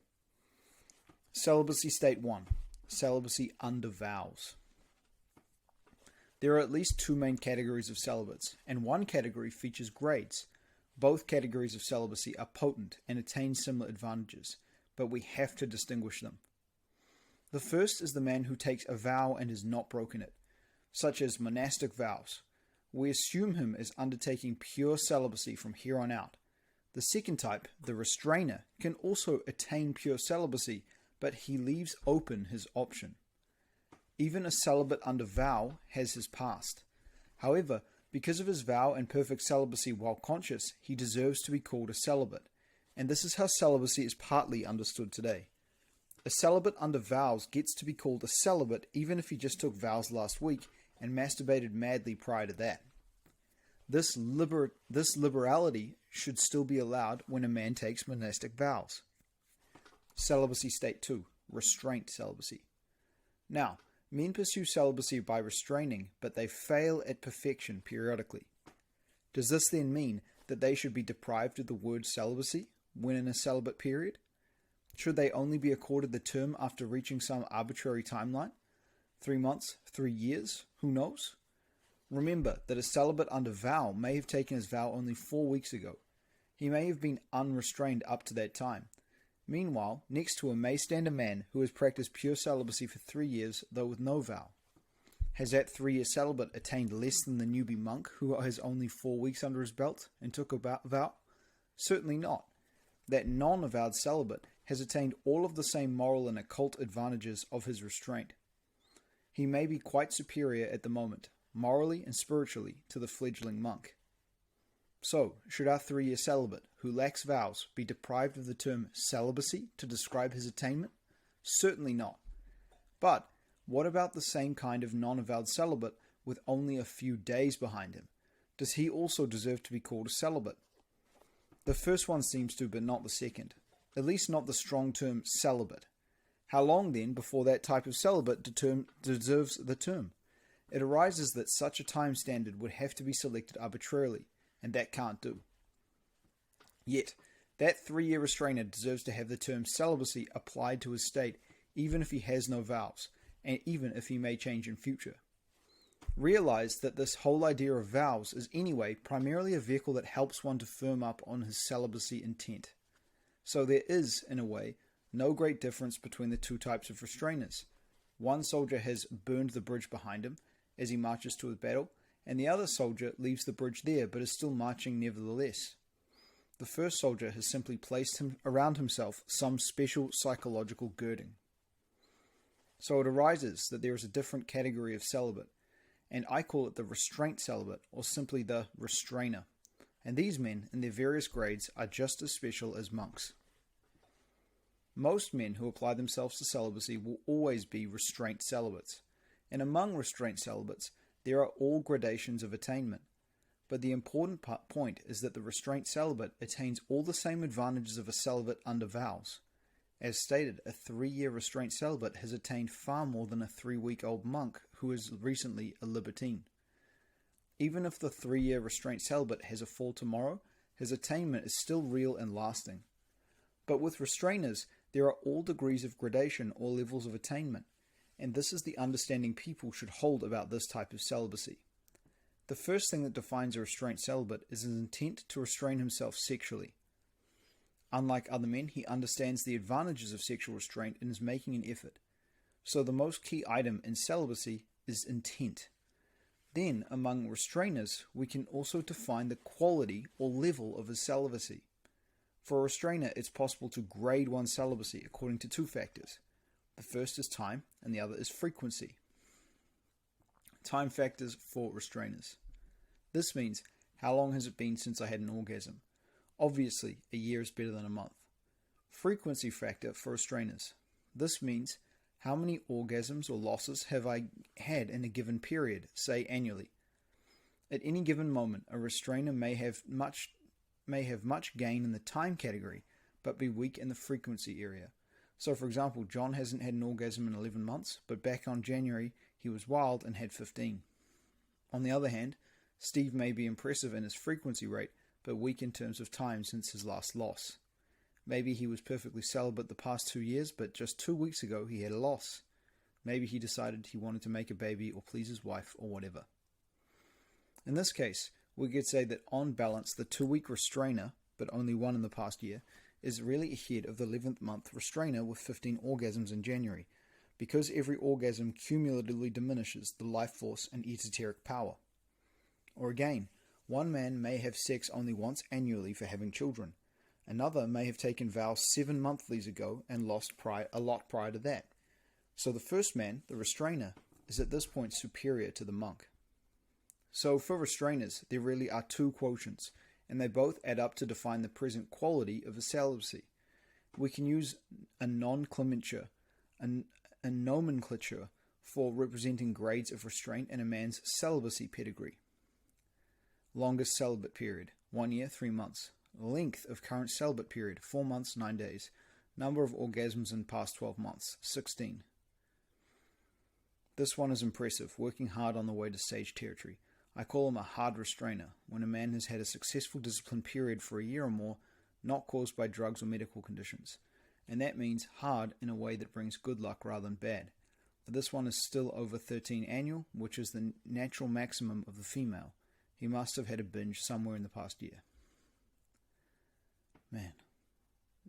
Celibacy state 1. Celibacy under vows. There are at least 2 main categories of celibates, and one category features grades. Both categories of celibacy are potent and attain similar advantages, but we have to distinguish them. The first is the man who takes a vow and has not broken it, such as monastic vows. We assume him as undertaking pure celibacy from here on out. The second type, the restrainer, can also attain pure celibacy, but he leaves open his option. Even a celibate under vow has his past. However, because of his vow and perfect celibacy while conscious, he deserves to be called a celibate, and this is how celibacy is partly understood today. A celibate under vows gets to be called a celibate even if he just took vows last week and masturbated madly prior to that. This liberality should still be allowed when a man takes monastic vows. Celibacy state 2. Restraint celibacy. Now, men pursue celibacy by restraining, but they fail at perfection periodically. Does this then mean that they should be deprived of the word celibacy when in a celibate period? Should they only be accorded the term after reaching some arbitrary timeline? 3 months? 3 years? Who knows? Remember that a celibate under vow may have taken his vow only 4 weeks ago. He may have been unrestrained up to that time. Meanwhile, next to him may stand a man who has practiced pure celibacy for 3 years, though with no vow. Has that 3-year celibate attained less than the newbie monk who has only 4 weeks under his belt and took a vow? Certainly not. That non-avowed celibate has attained all of the same moral and occult advantages of his restraint. He may be quite superior at the moment, morally and spiritually, to the fledgling monk. So, should our 3-year celibate, who lacks vows, be deprived of the term celibacy to describe his attainment? Certainly not. But, what about the same kind of non-avowed celibate with only a few days behind him? Does he also deserve to be called a celibate? The first one seems to, but not the second. At least not the strong term celibate. How long then before that type of celibate deserves the term? It arises that such a time standard would have to be selected arbitrarily, and that can't do. Yet, that 3-year restrainer deserves to have the term celibacy applied to his state, even if he has no vows, and even if he may change in future. Realize that this whole idea of vows is anyway primarily a vehicle that helps one to firm up on his celibacy intent. So there is, in a way, no great difference between the two types of restrainers. One soldier has burned the bridge behind him as he marches to his battle, and the other soldier leaves the bridge there but is still marching nevertheless. The first soldier has simply placed around himself some special psychological girding. So it arises that there is a different category of celibate, and I call it the restraint celibate, or simply the restrainer. And these men, in their various grades, are just as special as monks. Most men who apply themselves to celibacy will always be restraint celibates, and among restraint celibates there are all gradations of attainment. But the important point is that the restraint celibate attains all the same advantages of a celibate under vows. As stated, a 3-year restraint celibate has attained far more than a 3-week-old monk who is recently a libertine. Even if the 3-year restraint celibate has a fall tomorrow, his attainment is still real and lasting. But with restrainers, there are all degrees of gradation or levels of attainment, and this is the understanding people should hold about this type of celibacy. The first thing that defines a restraint celibate is his intent to restrain himself sexually. Unlike other men, he understands the advantages of sexual restraint and is making an effort. So the most key item in celibacy is intent. Then, among restrainers, we can also define the quality or level of his celibacy. For a restrainer, it's possible to grade one's celibacy according to 2 factors. The first is time, and the other is frequency. Time factors for restrainers. This means, how long has it been since I had an orgasm? Obviously, a year is better than a month. Frequency factor for restrainers. This means, how many orgasms or losses have I had in a given period, say annually? At any given moment, a restrainer may have much gain in the time category, but be weak in the frequency area. So for example, John hasn't had an orgasm in 11 months, but back on January, he was wild and had 15. On the other hand, Steve may be impressive in his frequency rate, but weak in terms of time since his last loss. Maybe he was perfectly celibate the past 2 years, but just 2 weeks ago he had a loss. Maybe he decided he wanted to make a baby or please his wife or whatever. In this case, we could say that on balance the 2-week restrainer, but only one in the past year, is really ahead of the 11th month restrainer with 15 orgasms in January, because every orgasm cumulatively diminishes the life force and esoteric power. Or again, one man may have sex only once annually for having children. Another may have taken vows 7 monthlies ago and lost a lot prior to that. So the first man, the restrainer, is at this point superior to the monk. So for restrainers, there really are 2 quotients, and they both add up to define the present quality of a celibacy. We can use a nomenclature for representing grades of restraint in a man's celibacy pedigree. Longest celibate period, 1 year, 3 months. Length of current celibate period, 4 months, 9 days. Number of orgasms in past 12 months, 16. This one is impressive, working hard on the way to sage territory. I call him a hard restrainer, when a man has had a successful discipline period for a year or more, not caused by drugs or medical conditions. And that means hard in a way that brings good luck rather than bad. But this one is still over 13 annual, which is the natural maximum of the female. He must have had a binge somewhere in the past year. Man.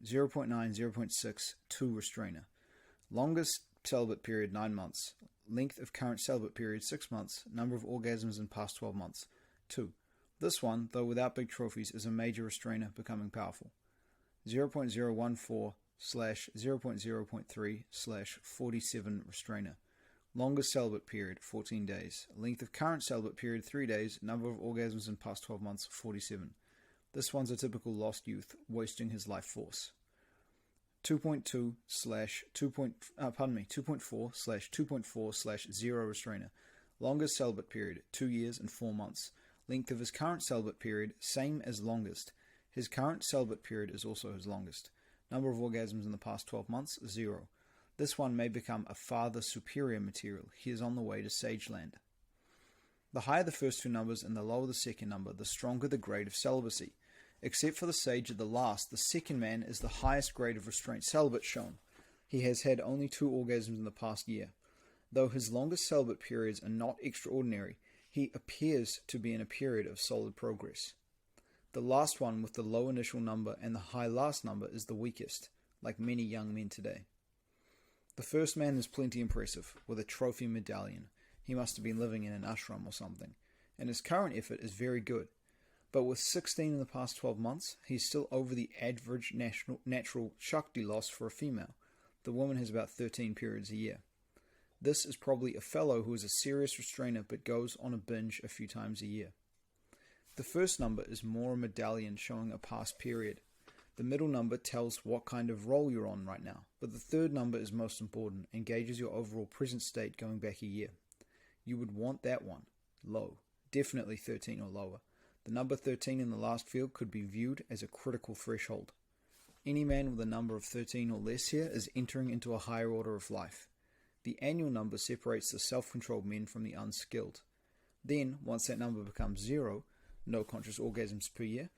0.9, 0.6, 2 restrainer. Longest celibate period, 9 months. Length of current celibate period, 6 months. Number of orgasms in past 12 months, 2. This one, though without big trophies, is a major restrainer becoming powerful. 0.014/0.0.3/47 restrainer. Longest celibate period, 14 days. Length of current celibate period, 3 days. Number of orgasms in past 12 months, 47. This one's a typical lost youth, wasting his life force. 2.4/2.4/0 restrainer. Longest celibate period, 2 years and 4 months. Length of his current celibate period, same as longest. His current celibate period is also his longest. Number of orgasms in the past 12 months, 0. This one may become a farther superior material. He is on the way to Sageland. The higher the first 2 numbers and the lower the second number, the stronger the grade of celibacy. Except for the sage at the last, the second man is the highest grade of restraint celibate shown. He has had only 2 orgasms in the past year. Though his longest celibate periods are not extraordinary, he appears to be in a period of solid progress. The last one with the low initial number and the high last number is the weakest, like many young men today. The first man is plenty impressive, with a trophy medallion. He must have been living in an ashram or something, and his current effort is very good. But with 16 in the past 12 months, he's still over the average natural Shakti loss for a female. The woman has about 13 periods a year. This is probably a fellow who is a serious restrainer but goes on a binge a few times a year. The first number is more a medallion showing a past period. The middle number tells what kind of roll you're on right now, but the third number is most important and gauges your overall present state going back a year. You would want that one, low, definitely 13 or lower. The number 13 in the last field could be viewed as a critical threshold. Any man with a number of 13 or less here is entering into a higher order of life. The annual number separates the self-controlled men from the unskilled. Then, once that number becomes 0, no conscious orgasms per year,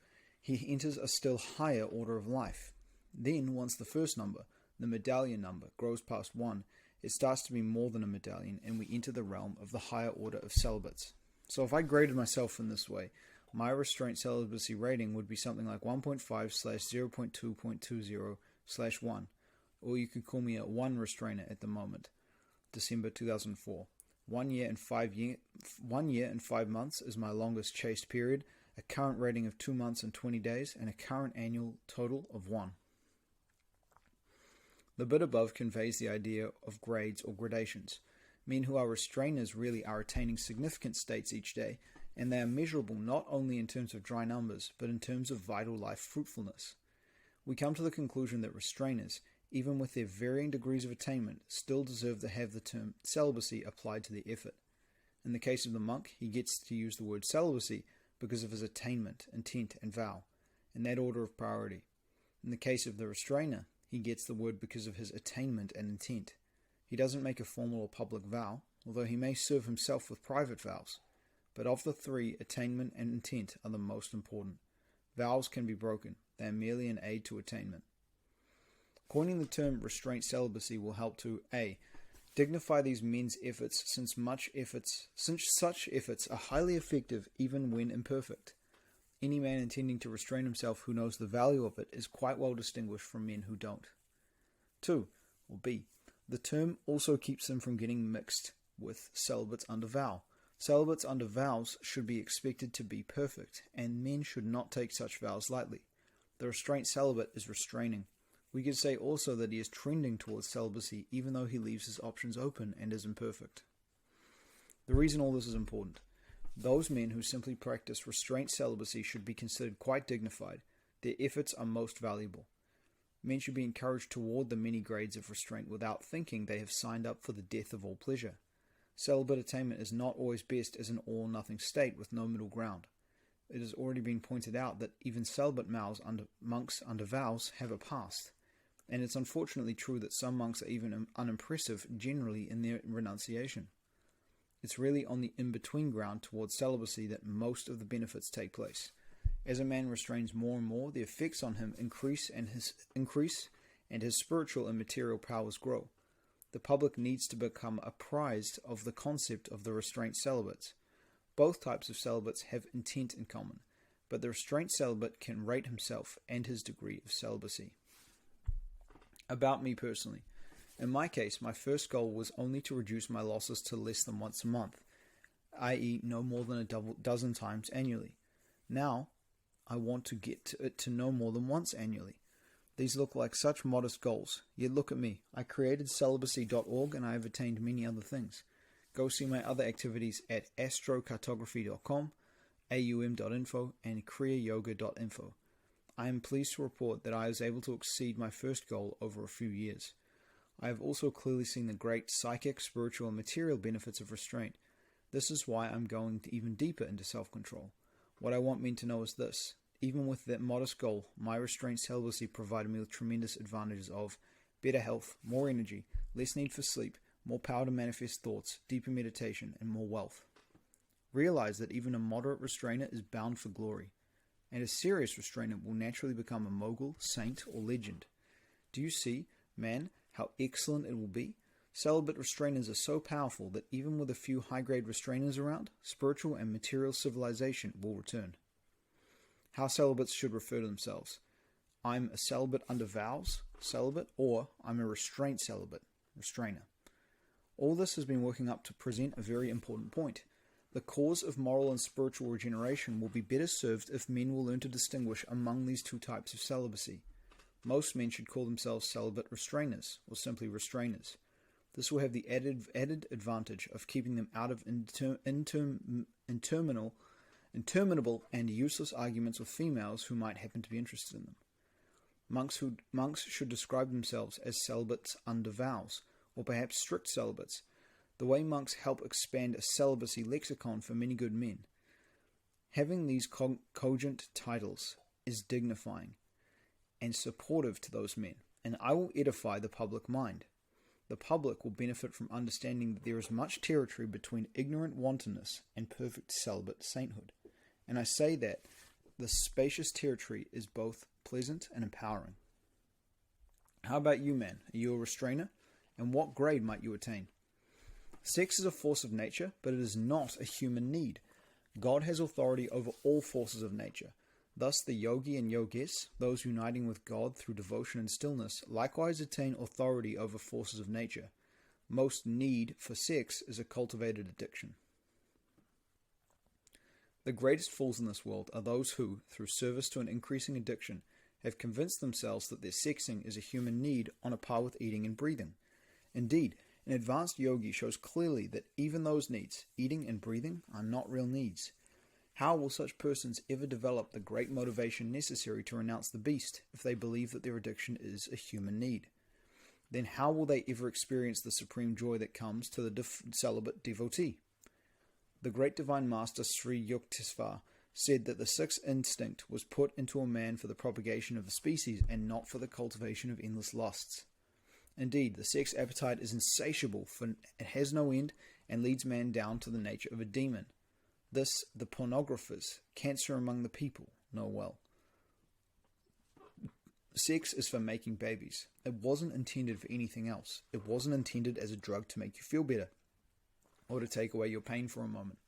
he enters a still higher order of life. Then, once the first number, the medallion number, grows past 1, it starts to be more than a medallion, and we enter the realm of the higher order of celibates. So if I graded myself in this way, my restraint celibacy rating would be something like 1.5/0.2.20/1, or you could call me a 1 restrainer at the moment. December 2004. 1 year and 5 months is my longest chaste period, a current rating of 2 months and 20 days, and a current annual total of 1. The bit above conveys the idea of grades or gradations. Men who are restrainers really are attaining significant states each day, and they are measurable not only in terms of dry numbers, but in terms of vital life fruitfulness. We come to the conclusion that restrainers, even with their varying degrees of attainment, still deserve to have the term celibacy applied to their effort. In the case of the monk, he gets to use the word celibacy because of his attainment, intent, and vow, in that order of priority. In the case of the restrainer, he gets the word because of his attainment and intent. He doesn't make a formal or public vow, although he may serve himself with private vows. But of the three, attainment and intent are the most important. Vows can be broken. They are merely an aid to attainment. Coining the term restraint celibacy will help to a. Dignify these men's efforts since such efforts are highly effective even when imperfect. Any man intending to restrain himself who knows the value of it is quite well distinguished from men who don't. 2. Or B. The term also keeps them from getting mixed with celibates under vow. Celibates under vows should be expected to be perfect, and men should not take such vows lightly. The restraint celibate is restraining. We could say also that he is trending towards celibacy even though he leaves his options open and is imperfect. The reason all this is important: those men who simply practice restraint celibacy should be considered quite dignified. Their efforts are most valuable. Men should be encouraged toward the many grades of restraint without thinking they have signed up for the death of all pleasure. Celibate attainment is not always best as an all-or-nothing state with no middle ground. It has already been pointed out that even celibate monks under vows have a past, and it's unfortunately true that some monks are even unimpressive generally in their renunciation. It's really on the in-between ground towards celibacy that most of the benefits take place. As a man restrains more and more, the effects on him increase and his spiritual and material powers grow. The public needs to become apprised of the concept of the restraint celibates. Both types of celibates have intent in common, but the restraint celibate can rate himself and his degree of celibacy. About me personally. In my case, my first goal was only to reduce my losses to less than once a month, i.e. no more than a dozen times annually. Now, I want to get it to no more than once annually. These look like such modest goals, yet look at me. I created celibacy.org and I have attained many other things. Go see my other activities at astrocartography.com, aum.info, and kriyayoga.info. I am pleased to report that I was able to exceed my first goal over a few years. I have also clearly seen the great psychic, spiritual, and material benefits of restraint. This is why I'm going even deeper into self-control. What I want men to know is this: even with that modest goal, my restraint celibacy provided me with tremendous advantages of better health, more energy, less need for sleep, more power to manifest thoughts, deeper meditation, and more wealth. Realize that even a moderate restrainer is bound for glory, and a serious restrainer will naturally become a mogul, saint, or legend. Do you see, man, how excellent it will be? Celibate restrainers are so powerful that even with a few high-grade restrainers around, spiritual and material civilization will return. How celibates should refer to themselves. I'm a celibate under vows, celibate, or I'm a restraint celibate, restrainer. All this has been working up to present a very important point. The cause of moral and spiritual regeneration will be better served if men will learn to distinguish among these two types of celibacy. Most men should call themselves celibate restrainers, or simply restrainers. This will have the added advantage of keeping them out of interminable and useless arguments with females who might happen to be interested in them. Monks should describe themselves as celibates under vows, or perhaps strict celibates. The way monks help expand a celibacy lexicon for many good men. Having these cogent titles is dignifying and supportive to those men, and I will edify the public mind. The public will benefit from understanding that there is much territory between ignorant wantonness and perfect celibate sainthood. And I say that the spacious territory is both pleasant and empowering. How about you, man? Are you a restrainer? And what grade might you attain? Sex is a force of nature, but it is not a human need. God has authority over all forces of nature. Thus the yogi and yogis, those uniting with God through devotion and stillness, likewise attain authority over forces of nature. Most need for sex is a cultivated addiction. The greatest fools in this world are those who, through service to an increasing addiction, have convinced themselves that their sexing is a human need on a par with eating and breathing. Indeed, an advanced yogi shows clearly that even those needs, eating and breathing, are not real needs. How will such persons ever develop the great motivation necessary to renounce the beast if they believe that their addiction is a human need? Then how will they ever experience the supreme joy that comes to the celibate devotee? The great divine master Sri Yukteswar said that the sixth instinct was put into a man for the propagation of the species and not for the cultivation of endless lusts. Indeed, the sex appetite is insatiable, for it has no end and leads man down to the nature of a demon. This the pornographers, cancer among the people, know well. Sex is for making babies. It wasn't intended for anything else. It wasn't intended as a drug to make you feel better, or to take away your pain for a moment.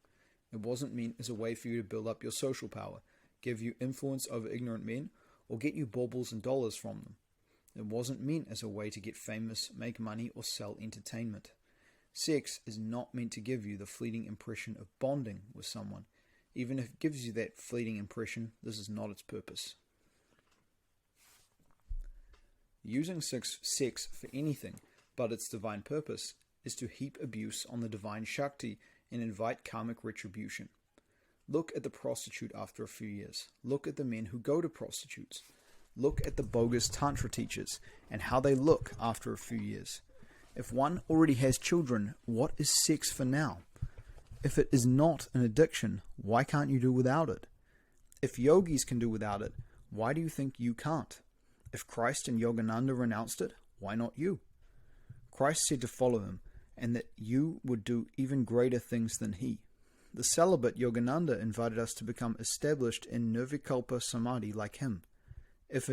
It wasn't meant as a way for you to build up your social power, give you influence over ignorant men, or get you baubles and dollars from them. It wasn't meant as a way to get famous, make money, or sell entertainment. Sex is not meant to give you the fleeting impression of bonding with someone. Even if it gives you that fleeting impression, this is not its purpose. Using sex for anything but its divine purpose is to heap abuse on the divine Shakti and invite karmic retribution. Look at the prostitute after a few years. Look at the men who go to prostitutes. Look at the bogus tantra teachers and how they look after a few years. If one already has children, what is sex for now? If it is not an addiction, why can't you do without it? If yogis can do without it, why do you think you can't? If Christ and Yogananda renounced it, why not you? Christ said to follow him, and that you would do even greater things than he. The celibate Yogananda invited us to become established in Nirvikalpa Samadhi like him. If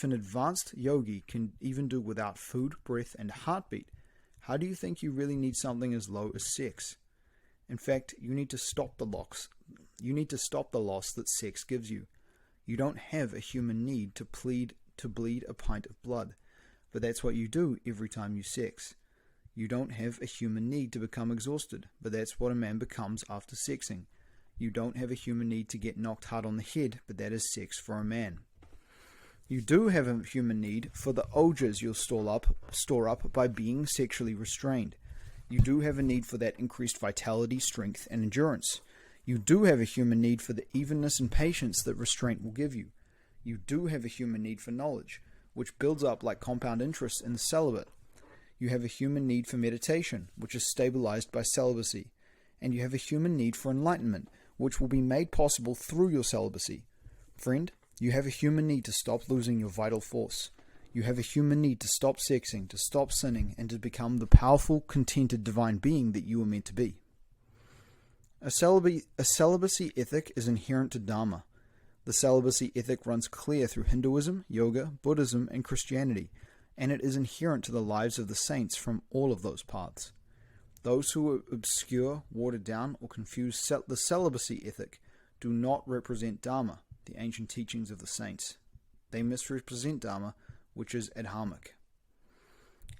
an advanced yogi can even do without food, breath, and heartbeat, how do you think you really need something as low as sex? In fact, you need to stop the loss. You need to stop the loss that sex gives you. You don't have a human need to bleed a pint of blood, but that's what you do every time you sex. You don't have a human need to become exhausted, but that's what a man becomes after sexing. You don't have a human need to get knocked hard on the head, but that is sex for a man. You do have a human need for the ojas you'll store up by being sexually restrained. You do have a need for that increased vitality, strength, and endurance. You do have a human need for the evenness and patience that restraint will give you. You do have a human need for knowledge, which builds up like compound interest in the celibate. You have a human need for meditation, which is stabilized by celibacy. And you have a human need for enlightenment, which will be made possible through your celibacy. Friend, you have a human need to stop losing your vital force. You have a human need to stop sexing, to stop sinning, and to become the powerful, contented divine being that you were meant to be. A celibacy ethic is inherent to Dharma. The celibacy ethic runs clear through Hinduism, Yoga, Buddhism, and Christianity. and it is inherent to the lives of the saints from all of those paths. Those who obscure, water down, or confuse the celibacy ethic do not represent Dharma, the ancient teachings of the saints. They misrepresent Dharma, which is adharmic.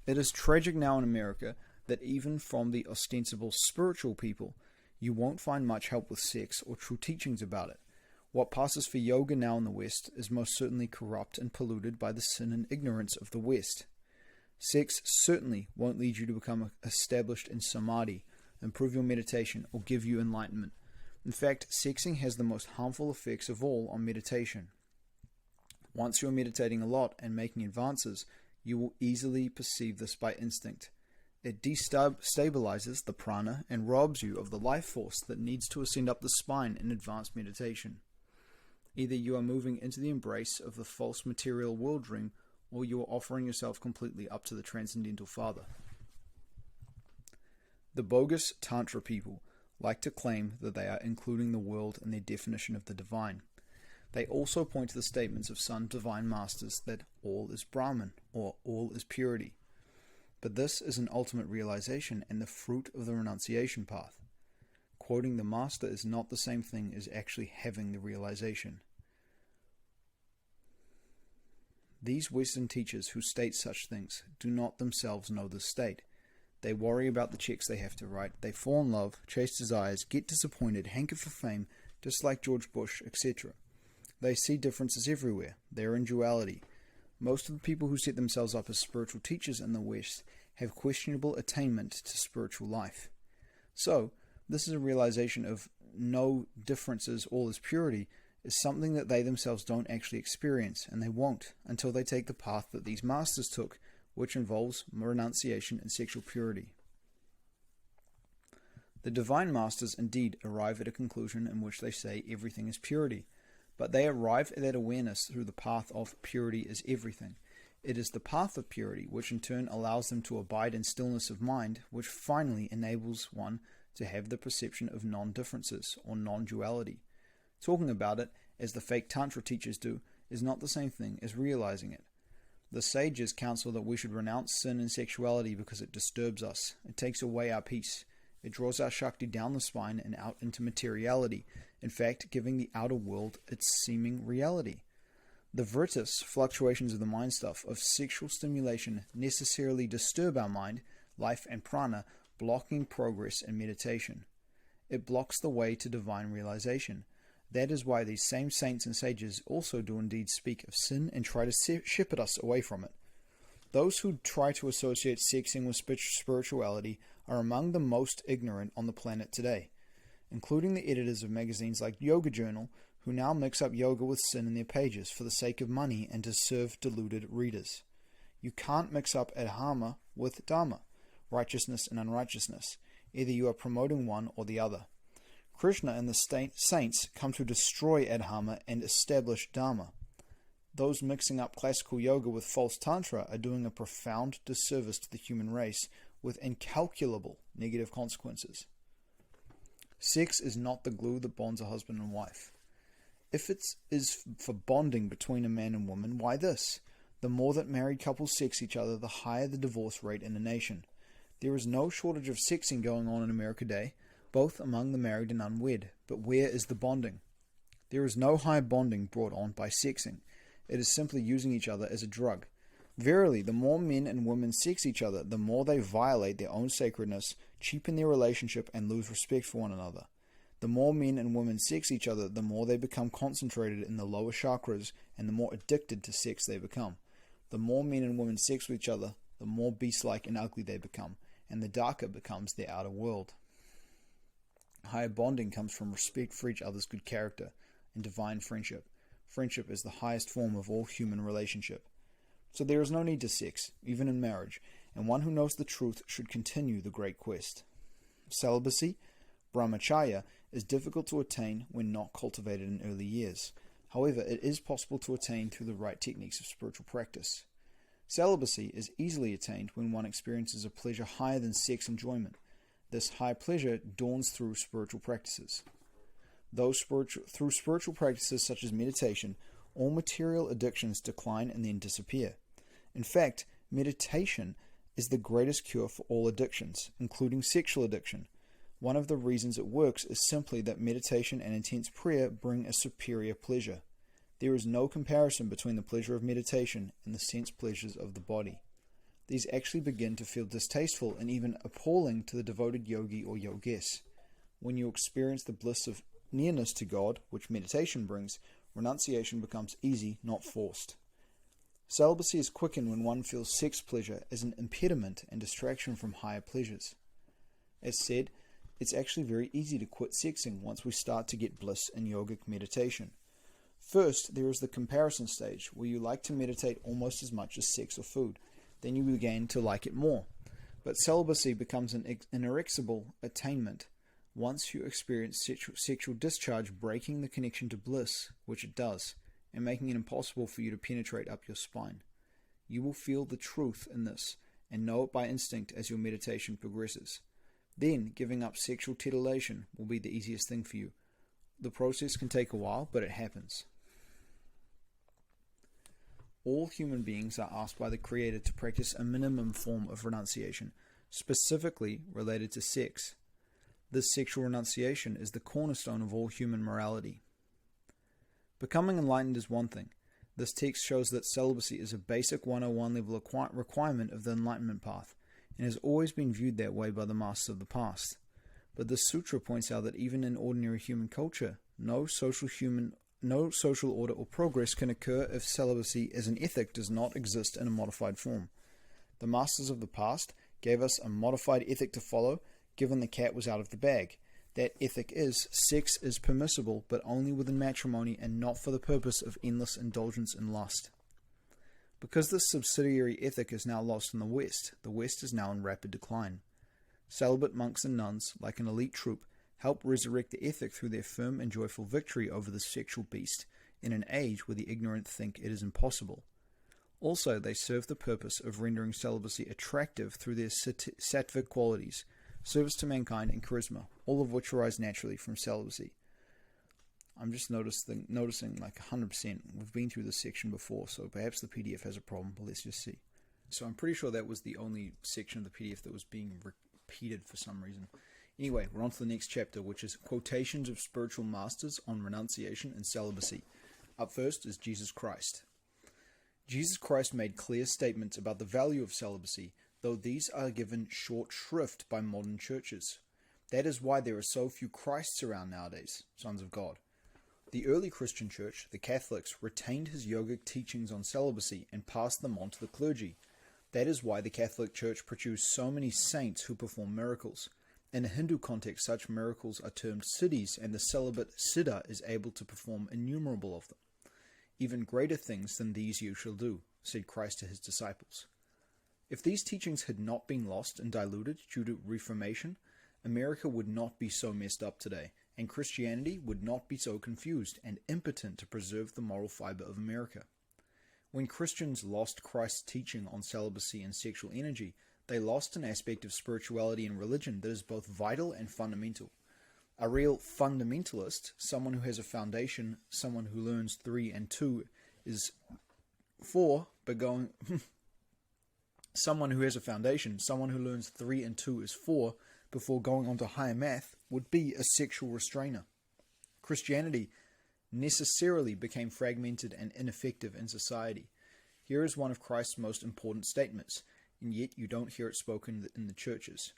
It is tragic now in America that even from the ostensible spiritual people, you won't find much help with sex or true teachings about it. What passes for yoga now in the West is most certainly corrupt and polluted by the sin and ignorance of the West. Sex certainly won't lead you to become established in samadhi, improve your meditation, or give you enlightenment. In fact, sexing has the most harmful effects of all on meditation. Once you're meditating a lot and making advances, you will easily perceive this by instinct. It destabilizes the prana and robs you of the life force that needs to ascend up the spine in advanced meditation. Either you are moving into the embrace of the false material world dream, or you are offering yourself completely up to the Transcendental Father. The bogus Tantra people like to claim that they are including the world in their definition of the divine. They also point to the statements of some divine masters that all is Brahman, or all is purity. But this is an ultimate realization and the fruit of the renunciation path. Quoting the master is not the same thing as actually having the realization. These Western teachers who state such things do not themselves know this state. They worry about the checks they have to write, they fall in love, chase desires, get disappointed, hanker for fame, dislike George Bush, etc. They see differences everywhere. They are in duality. Most of the people who set themselves up as spiritual teachers in the West have questionable attainment to spiritual life. So, this is a realization of no differences, all is purity, is something that they themselves don't actually experience, and they won't until they take the path that these masters took, which involves renunciation and sexual purity. The divine masters indeed arrive at a conclusion in which they say everything is purity, but they arrive at that awareness through the path of purity is everything. It is the path of purity which in turn allows them to abide in stillness of mind, which finally enables one to have the perception of non-differences or non-duality. Talking about it, as the fake Tantra teachers do, is not the same thing as realizing it. The sages counsel that we should renounce sin and sexuality because it disturbs us. It takes away our peace. It draws our Shakti down the spine and out into materiality, in fact, giving the outer world its seeming reality. The vrittis, fluctuations of the mind stuff, of sexual stimulation necessarily disturb our mind, life and prana, blocking progress and meditation. It blocks the way to divine realization. That is why these same saints and sages also do indeed speak of sin and try to shepherd us away from it. Those who try to associate sexing with spirituality are among the most ignorant on the planet today, including the editors of magazines like Yoga Journal, who now mix up yoga with sin in their pages for the sake of money and to serve deluded readers. You can't mix up adharma with dharma, righteousness and unrighteousness. Either you are promoting one or the other. Krishna and the saints come to destroy adharma and establish dharma. Those mixing up classical yoga with false tantra are doing a profound disservice to the human race with incalculable negative consequences. Sex is not the glue that bonds a husband and wife. If it is for bonding between a man and woman, why this? The more that married couples sex each other, the higher the divorce rate in the nation. There is no shortage of sexing going on in America today, both among the married and unwed, but where is the bonding? There is no high bonding brought on by sexing. It is simply using each other as a drug. Verily, the more men and women sex each other, the more they violate their own sacredness, cheapen their relationship, and lose respect for one another. The more men and women sex each other, the more they become concentrated in the lower chakras, and the more addicted to sex they become. The more men and women sex with each other, the more beast-like and ugly they become, and the darker becomes their outer world. Higher bonding comes from respect for each other's good character and divine friendship. Friendship is the highest form of all human relationship. So there is no need to sex, even in marriage, and one who knows the truth should continue the great quest. Celibacy, brahmacharya, is difficult to attain when not cultivated in early years. However, it is possible to attain through the right techniques of spiritual practice. Celibacy is easily attained when one experiences a pleasure higher than sex enjoyment. This high pleasure dawns through spiritual practices. Through spiritual practices such as meditation, all material addictions decline and then disappear. In fact, Meditation is the greatest cure for all addictions, including sexual addiction. One of the reasons it works is simply that meditation and intense prayer bring a superior pleasure. There is no comparison between the pleasure of meditation and the sense pleasures of the body. These actually begin to feel distasteful and even appalling to the devoted yogi or yogis. When you experience the bliss of nearness to God, which meditation brings, renunciation becomes easy, not forced. Celibacy is quickened when one feels sex pleasure as an impediment and distraction from higher pleasures. As said, it's actually very easy to quit sexing once we start to get bliss in yogic meditation. First, there is the comparison stage, where you like to meditate almost as much as sex or food. Then you begin to like it more. But celibacy becomes an inexorable attainment once you experience sexual discharge breaking the connection to bliss, which it does, and making it impossible for you to penetrate up your spine. You will feel the truth in this, and know it by instinct as your meditation progresses. Then, giving up sexual titillation will be the easiest thing for you. The process can take a while, but it happens. All human beings are asked by the Creator to practice a minimum form of renunciation, specifically related to sex. This sexual renunciation is the cornerstone of all human morality. Becoming enlightened is one thing. This text shows that celibacy is a basic 101 level requirement of the enlightenment path, and has always been viewed that way by the masters of the past. But this sutra points out that even in ordinary human culture, no social order or progress can occur if celibacy as an ethic does not exist in a modified form. The masters of the past gave us a modified ethic to follow, given the cat was out of the bag. That ethic is, sex is permissible, but only within matrimony and not for the purpose of endless indulgence in lust. Because this subsidiary ethic is now lost in the West is now in rapid decline. Celibate monks and nuns, like an elite troop, help resurrect the ethic through their firm and joyful victory over the sexual beast in an age where the ignorant think it is impossible. Also, they serve the purpose of rendering celibacy attractive through their sattvic qualities, service to mankind, and charisma, all of which arise naturally from celibacy. I'm just noticing like 100%. We've been through this section before, so perhaps the PDF has a problem, but let's just see. So I'm pretty sure that was the only section of the PDF that was being repeated for some reason. Anyway, we're on to the next chapter, which is Quotations of Spiritual Masters on Renunciation and Celibacy. Up first is Jesus Christ. Jesus Christ made clear statements about the value of celibacy, though these are given short shrift by modern churches. That is why there are so few Christs around nowadays, sons of God. The early Christian church, the Catholics, retained his yogic teachings on celibacy and passed them on to the clergy. That is why the Catholic Church produced so many saints who perform miracles. In a Hindu context, such miracles are termed siddhis, and the celibate siddha is able to perform innumerable of them. Even greater things than these you shall do, said Christ to his disciples. If these teachings had not been lost and diluted due to Reformation, America would not be so messed up today, and Christianity would not be so confused and impotent to preserve the moral fiber of America. When Christians lost Christ's teaching on celibacy and sexual energy, they lost an aspect of spirituality and religion that is both vital and fundamental. A real fundamentalist, someone who has a foundation, someone who learns 3 and 2 is 4, but going... someone who has a foundation, someone who learns 3 and 2 is 4, before going on to higher math, would be a sexual restrainer. Christianity necessarily became fragmented and ineffective in society. Here is one of Christ's most important statements, and yet you don't hear it spoken in the churches.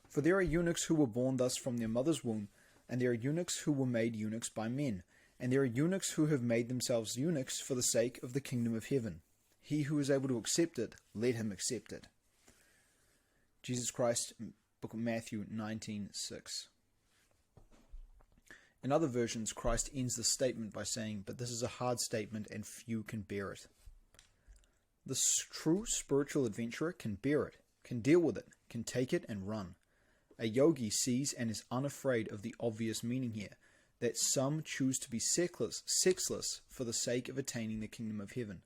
For there are eunuchs who were born thus from their mother's womb, and there are eunuchs who were made eunuchs by men, and there are eunuchs who have made themselves eunuchs for the sake of the kingdom of heaven. He who is able to accept it, let him accept it. Jesus Christ, Book of Matthew 19:6. In other versions, Christ ends the statement by saying, "But this is a hard statement, and few can bear it." The true spiritual adventurer can bear it, can deal with it, can take it and run. A yogi sees and is unafraid of the obvious meaning here, that some choose to be sexless for the sake of attaining the kingdom of heaven.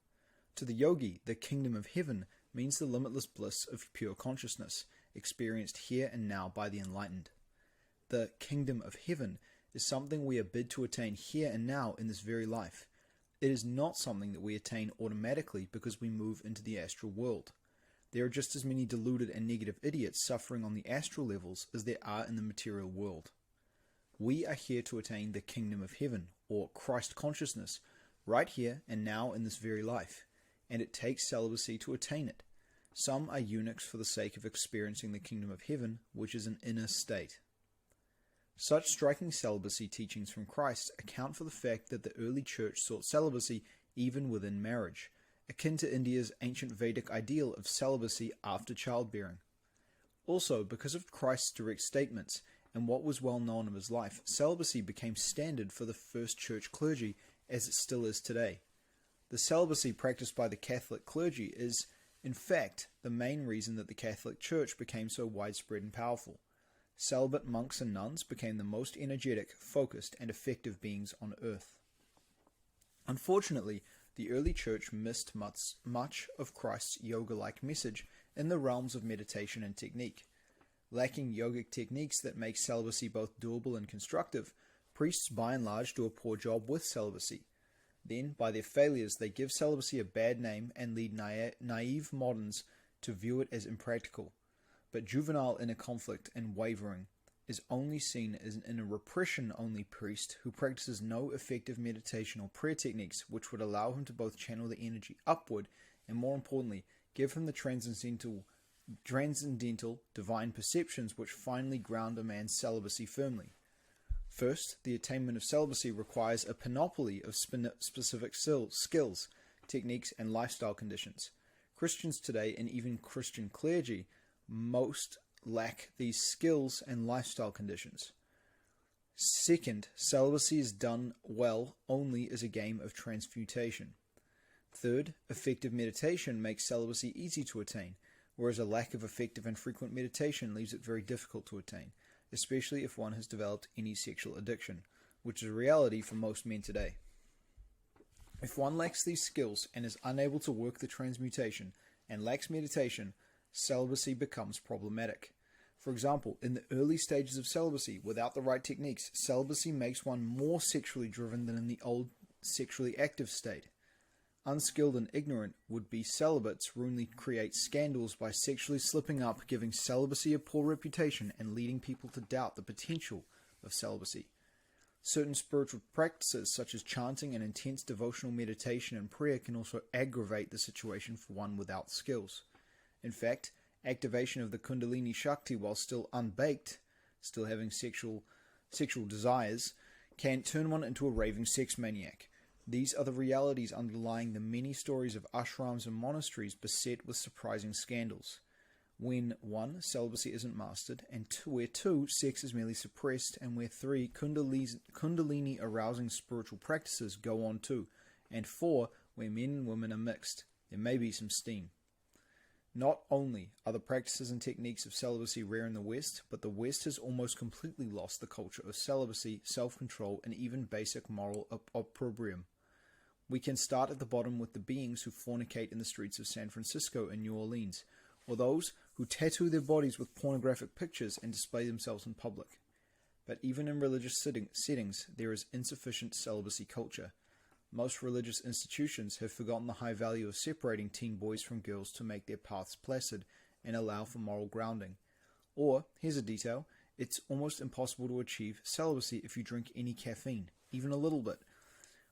To the yogi, the kingdom of heaven means the limitless bliss of pure consciousness, experienced here and now by the enlightened. The kingdom of heaven is something we are bid to attain here and now in this very life. It is not something that we attain automatically because we move into the astral world. There are just as many deluded and negative idiots suffering on the astral levels as there are in the material world. We are here to attain the kingdom of heaven, or Christ consciousness, right here and now in this very life, and it takes celibacy to attain it. Some are eunuchs for the sake of experiencing the kingdom of heaven, which is an inner state. Such striking celibacy teachings from Christ account for the fact that the early church sought celibacy even within marriage, akin to India's ancient Vedic ideal of celibacy after childbearing. Also, because of Christ's direct statements and what was well known of his life, celibacy became standard for the first church clergy, as it still is today. The celibacy practiced by the Catholic clergy is, in fact, the main reason that the Catholic Church became so widespread and powerful. Celibate monks and nuns became the most energetic, focused, and effective beings on earth. Unfortunately, the early church missed much of Christ's yoga-like message in the realms of meditation and technique. Lacking yogic techniques that make celibacy both doable and constructive, priests by and large do a poor job with celibacy. Then, by their failures, they give celibacy a bad name and lead naive moderns to view it as impractical. But juvenile inner conflict and wavering is only seen as in a repression-only priest who practices no effective meditation or prayer techniques which would allow him to both channel the energy upward and, more importantly, give him the transcendental divine perceptions which finally ground a man's celibacy firmly. First, the attainment of celibacy requires a panoply of specific skills, techniques, and lifestyle conditions. Christians today, and even Christian clergy, most lack these skills and lifestyle conditions. Second, celibacy is done well only as a game of transmutation. Third, effective meditation makes celibacy easy to attain, whereas a lack of effective and frequent meditation leaves it very difficult to attain, especially if one has developed any sexual addiction, which is a reality for most men today. If one lacks these skills and is unable to work the transmutation and lacks meditation, celibacy becomes problematic. For example, in the early stages of celibacy, without the right techniques, celibacy makes one more sexually driven than in the old sexually active state. Unskilled and ignorant would-be celibates ruinly create scandals by sexually slipping up, giving celibacy a poor reputation and leading people to doubt the potential of celibacy. Certain spiritual practices such as chanting and intense devotional meditation and prayer can also aggravate the situation for one without skills. In fact, activation of the Kundalini Shakti while still unbaked, still having sexual desires, can turn one into a raving sex maniac. These are the realities underlying the many stories of ashrams and monasteries beset with surprising scandals. When 1. Celibacy isn't mastered, and where 2. Sex is merely suppressed, and where 3. Kundalini arousing spiritual practices go on too, and 4. Where men and women are mixed, there may be some steam. Not only are the practices and techniques of celibacy rare in the West, but the West has almost completely lost the culture of celibacy, self-control, and even basic moral opprobrium. We can start at the bottom with the beings who fornicate in the streets of San Francisco and New Orleans, or those who tattoo their bodies with pornographic pictures and display themselves in public. But even in religious settings, there is insufficient celibacy culture. Most religious institutions have forgotten the high value of separating teen boys from girls to make their paths placid and allow for moral grounding. Or, here's a detail, it's almost impossible to achieve celibacy if you drink any caffeine, even a little bit.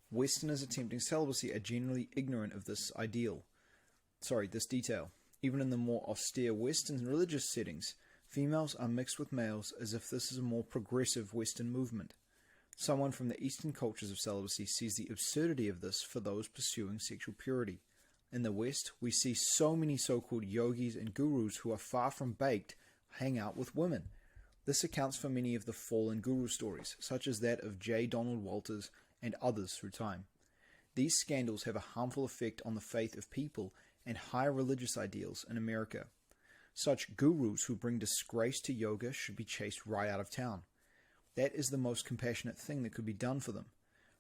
Westerners attempting celibacy are generally ignorant of this detail. Even in the more austere Western religious settings, females are mixed with males as if this is a more progressive Western movement. Someone from the Eastern cultures of celibacy sees the absurdity of this for those pursuing sexual purity. In the West, we see so many so-called yogis and gurus who are far from baked hang out with women. This accounts for many of the fallen guru stories, such as that of J. Donald Walters and others through time. These scandals have a harmful effect on the faith of people and high religious ideals in America. Such gurus who bring disgrace to yoga should be chased right out of town. That is the most compassionate thing that could be done for them.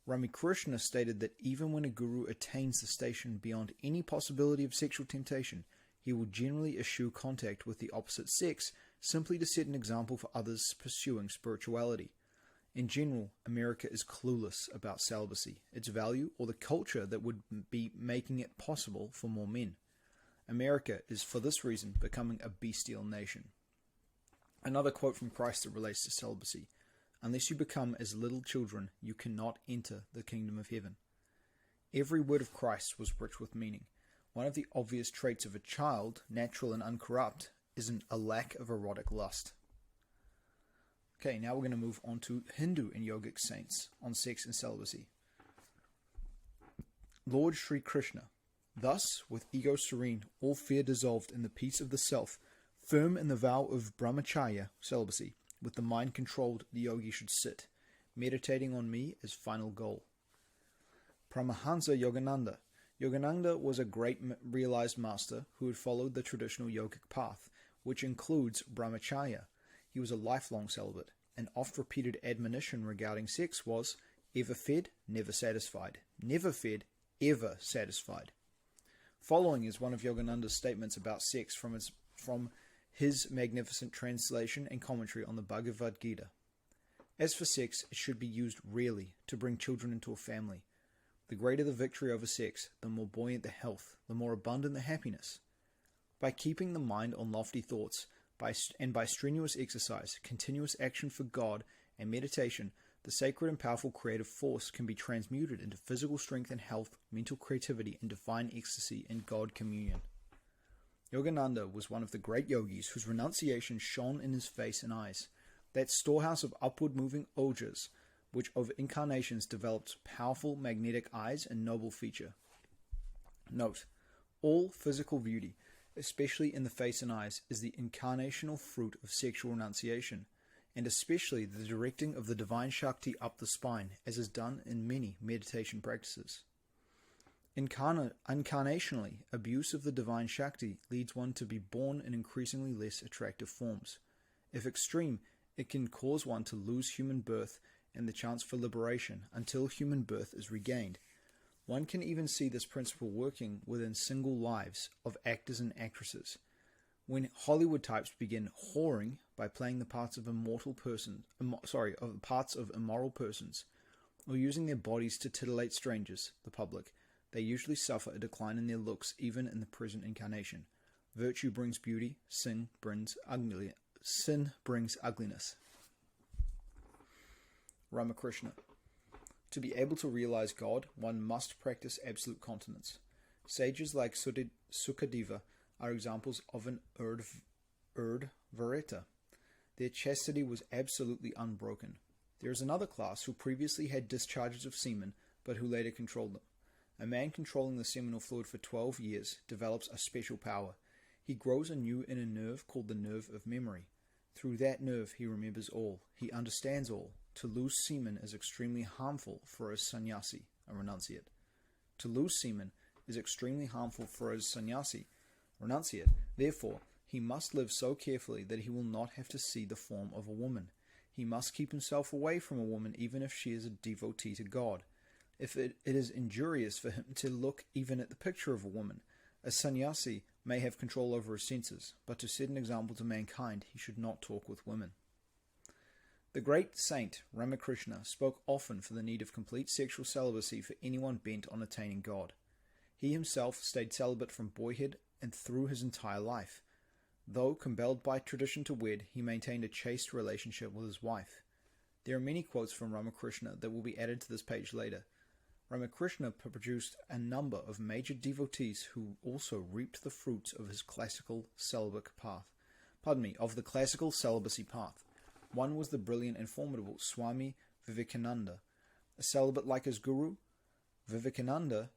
Ramakrishna stated that even when a guru attains the station beyond any possibility of sexual temptation, he will generally eschew contact with the opposite sex simply to set an example for others pursuing spirituality. In general, America is clueless about celibacy, its value, or the culture that would be making it possible for more men. America is for this reason becoming a bestial nation. Another quote from Christ that relates to celibacy: "Unless you become as little children, you cannot enter the kingdom of heaven." Every word of Christ was rich with meaning. One of the obvious traits of a child, natural and uncorrupt, is a lack of erotic lust. Okay, now we're going to move on to Hindu and yogic saints on sex and celibacy. Lord Sri Krishna: "Thus, with ego serene, all fear dissolved in the peace of the self, firm in the vow of brahmacharya, celibacy, with the mind controlled, the yogi should sit, meditating on me as final goal." Paramahansa Yogananda. Yogananda was a great realized master who had followed the traditional yogic path, which includes brahmacharya. He was a lifelong celibate. An oft-repeated admonition regarding sex was, "Ever fed, never satisfied. Never fed, ever satisfied." Following is one of Yogananda's statements about sex from his magnificent translation and commentary on the Bhagavad Gita. "As for sex, it should be used rarely to bring children into a family. The greater the victory over sex, the more buoyant the health, the more abundant the happiness. By keeping the mind on lofty thoughts, by strenuous exercise, continuous action for God, and meditation, the sacred and powerful creative force can be transmuted into physical strength and health, mental creativity, and divine ecstasy in God communion." Yogananda was one of the great yogis whose renunciation shone in his face and eyes. That storehouse of upward-moving ojas, which over incarnations developed powerful magnetic eyes and noble feature. Note: all physical beauty, especially in the face and eyes, is the incarnational fruit of sexual renunciation, and especially the directing of the divine Shakti up the spine, as is done in many meditation practices. Incarnationally, abuse of the divine Shakti leads one to be born in increasingly less attractive forms. If extreme, it can cause one to lose human birth and the chance for liberation until human birth is regained. One can even see this principle working within single lives of actors and actresses. When Hollywood types begin whoring by playing the parts of immoral persons, or using their bodies to titillate strangers, the public, they usually suffer a decline in their looks even in the present incarnation. Virtue brings beauty, sin brings ugliness. Ramakrishna. To be able to realize God, one must practice absolute continence. Sages like Sukadeva are examples of an Urdhvareta. Their chastity was absolutely unbroken. There is another class who previously had discharges of semen, but who later controlled them. A man controlling the seminal fluid for 12 years develops a special power. He grows a new inner nerve called the nerve of memory. Through that nerve he remembers all. He understands all. To lose semen is extremely harmful for a sannyasi, a renunciate. To lose semen is extremely harmful for a sannyasi, renunciate. Therefore, he must live so carefully that he will not have to see the form of a woman. He must keep himself away from a woman even if she is a devotee to God. If it is injurious for him to look even at the picture of a woman, a sannyasi may have control over his senses, but to set an example to mankind, he should not talk with women. The great saint Ramakrishna spoke often for the need of complete sexual celibacy for anyone bent on attaining God. He himself stayed celibate from boyhood and through his entire life. Though compelled by tradition to wed, he maintained a chaste relationship with his wife. There are many quotes from Ramakrishna that will be added to this page later. Ramakrishna produced a number of major devotees who also reaped the fruits of his classical celibacy path. One was the brilliant and formidable Swami Vivekananda. A celibate like his guru, Vivekananda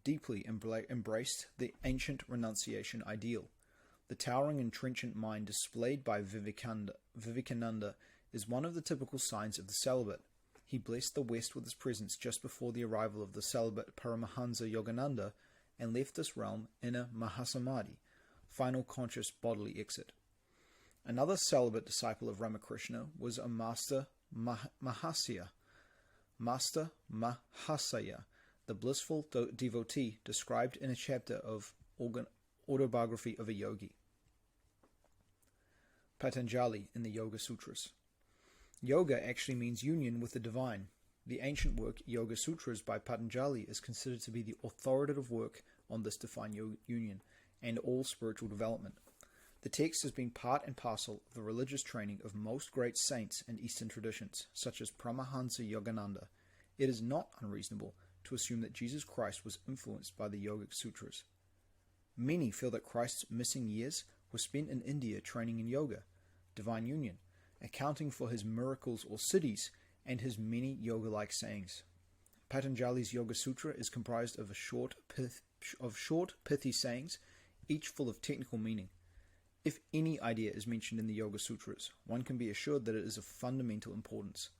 deeply embraced the ancient renunciation ideal. The towering and trenchant mind displayed by Vivekananda is one of the typical signs of the celibate. He blessed the West with his presence just before the arrival of the celibate Paramahansa Yogananda and left this realm in a Mahasamadhi, final conscious bodily exit. Another celibate disciple of Ramakrishna was a Master Mahasaya, the blissful devotee described in a chapter of Autobiography of a Yogi. Patanjali in the Yoga Sutras. Yoga actually means union with the divine. The ancient work Yoga Sutras by Patanjali is considered to be the authoritative work on this divine union, and all spiritual development. The text has been part and parcel of the religious training of most great saints in Eastern traditions, such as Paramahansa Yogananda. It is not unreasonable to assume that Jesus Christ was influenced by the Yogic Sutras. Many feel that Christ's missing years were spent in India training in yoga, divine union, accounting for his miracles or siddhis and his many yoga-like sayings. Patanjali's Yoga Sutra is comprised of short, pithy sayings, each full of technical meaning. If any idea is mentioned in the Yoga Sutras, one can be assured that it is of fundamental importance.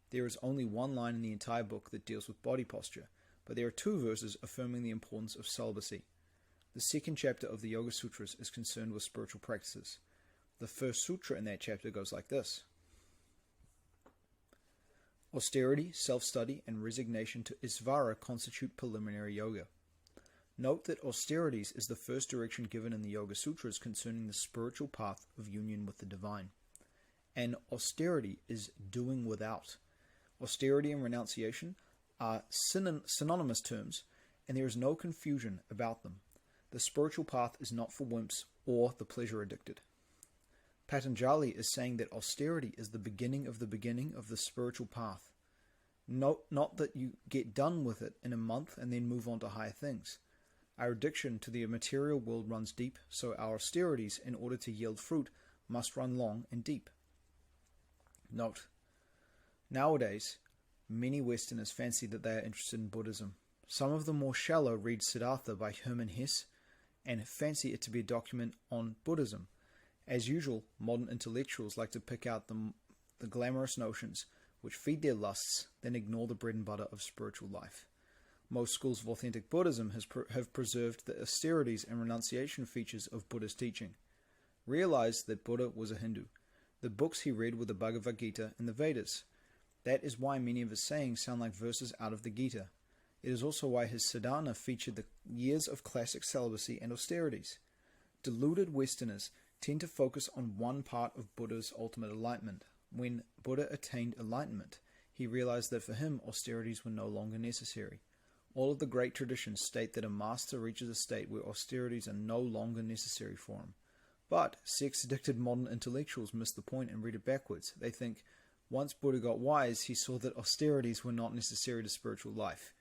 There is only one line in the entire book that deals with body posture, but there are 2 verses affirming the importance of celibacy. The second chapter of the Yoga Sutras is concerned with spiritual practices. The first sutra in that chapter goes like this. Austerity, self-study, and resignation to Isvara constitute preliminary yoga. Note that austerities is the first direction given in the Yoga Sutras concerning the spiritual path of union with the divine. And austerity is doing without. Austerity and renunciation are synonymous terms, and there is no confusion about them. The spiritual path is not for wimps or the pleasure addicted. Patanjali is saying that austerity is the beginning of the spiritual path. Not that you get done with it in a month and then move on to higher things. Our addiction to the material world runs deep, so our austerities, in order to yield fruit, must run long and deep. Note: nowadays, many Westerners fancy that they are interested in Buddhism. Some of the more shallow read Siddhartha by Hermann Hesse and fancy it to be a document on Buddhism. As usual, modern intellectuals like to pick out the glamorous notions which feed their lusts, then ignore the bread and butter of spiritual life. Most schools of authentic Buddhism have preserved the austerities and renunciation features of Buddha's teaching. Realize that Buddha was a Hindu. The books he read were the Bhagavad Gita and the Vedas. That is why many of his sayings sound like verses out of the Gita. It is also why his sadhana featured the years of classic celibacy and austerities. Deluded Westerners tend to focus on one part of Buddha's ultimate enlightenment. When Buddha attained enlightenment, he realized that for him austerities were no longer necessary. All of the great traditions state that a master reaches a state where austerities are no longer necessary for him. But sex-addicted modern intellectuals miss the point and read it backwards. They think, once Buddha got wise, he saw that austerities were not necessary to spiritual life.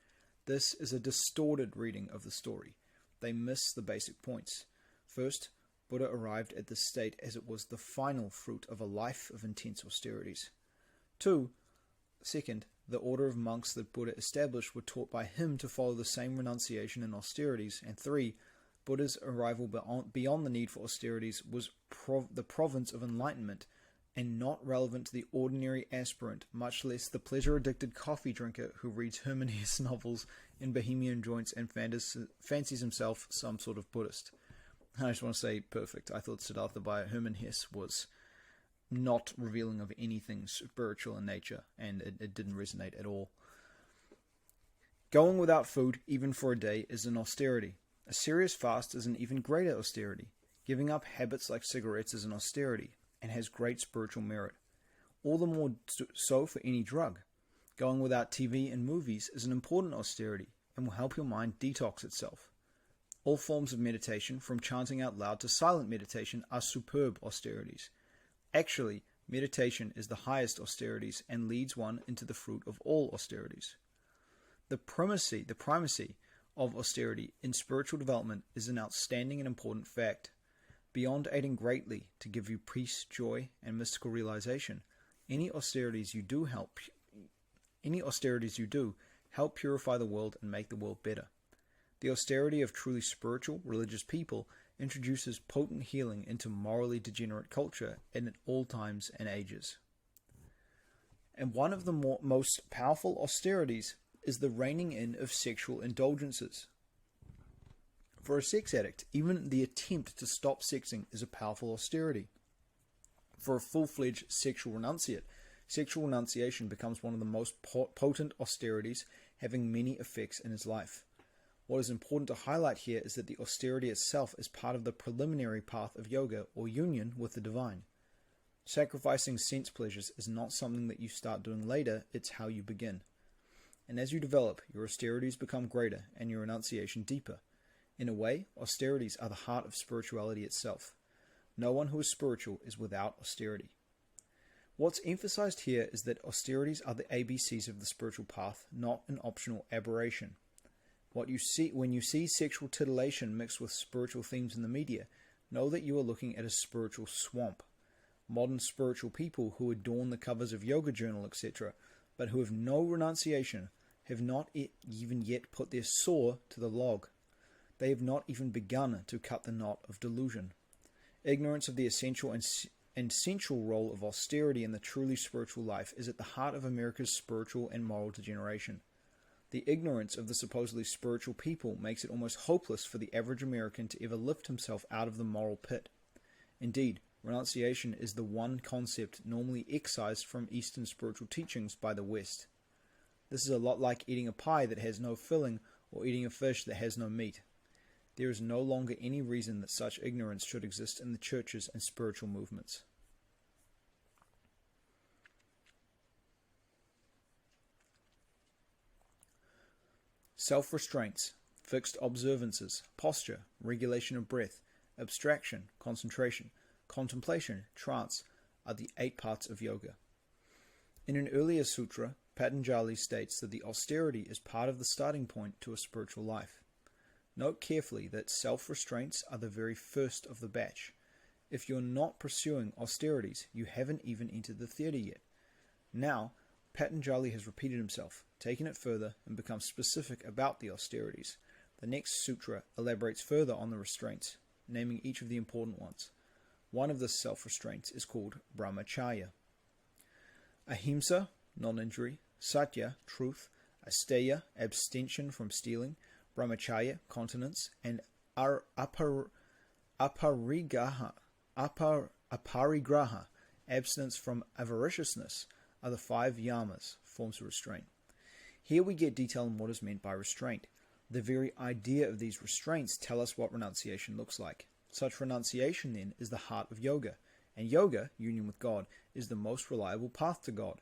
This is a distorted reading of the story. They miss the basic points. First, Buddha arrived at this state as it was the final fruit of a life of intense austerities. Second, the order of monks that Buddha established were taught by him to follow the same renunciation and austerities. And 3, Buddha's arrival beyond the need for austerities was the province of enlightenment and not relevant to the ordinary aspirant, much less the pleasure-addicted coffee drinker who reads Hermann Hesse novels in bohemian joints and fancies himself some sort of Buddhist. I just want to say, perfect. I thought Siddhartha by Hermann Hesse was not revealing of anything spiritual in nature, and it didn't resonate at all. Going without food, even for a day, is an austerity. A serious fast is an even greater austerity. Giving up habits like cigarettes is an austerity, and has great spiritual merit. All the more so for any drug. Going without TV and movies is an important austerity, and will help your mind detox itself. All forms of meditation, from chanting out loud to silent meditation, are superb austerities. Actually, meditation is the highest austerities and leads one into the fruit of all austerities. The primacy of austerity in spiritual development is an outstanding and important fact. Beyond aiding greatly to give you peace, joy, and mystical realization, any austerities you do help purify the world and make the world better. The austerity of truly spiritual, religious people introduces potent healing into morally degenerate culture and at all times and ages. And one of the most powerful austerities is the reining in of sexual indulgences. For a sex addict, even the attempt to stop sexing is a powerful austerity. For a full-fledged sexual renunciate, sexual renunciation becomes one of the most potent austerities, having many effects in his life. What is important to highlight here is that the austerity itself is part of the preliminary path of yoga, or union with the divine. Sacrificing sense pleasures is not something that you start doing later, it's how you begin. And as you develop, your austerities become greater and your renunciation deeper. In a way, austerities are the heart of spirituality itself. No one who is spiritual is without austerity. What's emphasized here is that austerities are the ABCs of the spiritual path, not an optional aberration. When you see sexual titillation mixed with spiritual themes in the media, know that you are looking at a spiritual swamp. Modern spiritual people who adorn the covers of yoga journal, etc., but who have no renunciation, have not even yet put their saw to the log. They have not even begun to cut the knot of delusion. Ignorance of the essential and central role of austerity in the truly spiritual life is at the heart of America's spiritual and moral degeneration. The ignorance of the supposedly spiritual people makes it almost hopeless for the average American to ever lift himself out of the moral pit. Indeed, renunciation is the one concept normally excised from Eastern spiritual teachings by the West. This is a lot like eating a pie that has no filling or eating a fish that has no meat. There is no longer any reason that such ignorance should exist in the churches and spiritual movements. Self-restraints, fixed observances, posture, regulation of breath, abstraction, concentration, contemplation, trance are the 8 parts of yoga. In an earlier sutra, Patanjali states that the austerity is part of the starting point to a spiritual life. Note carefully that self-restraints are the very first of the batch. If you're not pursuing austerities, you haven't even entered the theatre yet. Now, Patanjali has repeated himself, taken it further, and become specific about the austerities. The next sutra elaborates further on the restraints, naming each of the important ones. One of the self-restraints is called brahmacharya. Ahimsa, non-injury, satya, truth, asteya, abstention from stealing, brahmacharya, continence, and aparigraha, abstinence from avariciousness, are the 5 yamas, forms of restraint. Here we get detail on what is meant by restraint. The very idea of these restraints tell us what renunciation looks like. Such renunciation, then, is the heart of yoga, and yoga, union with God, is the most reliable path to God.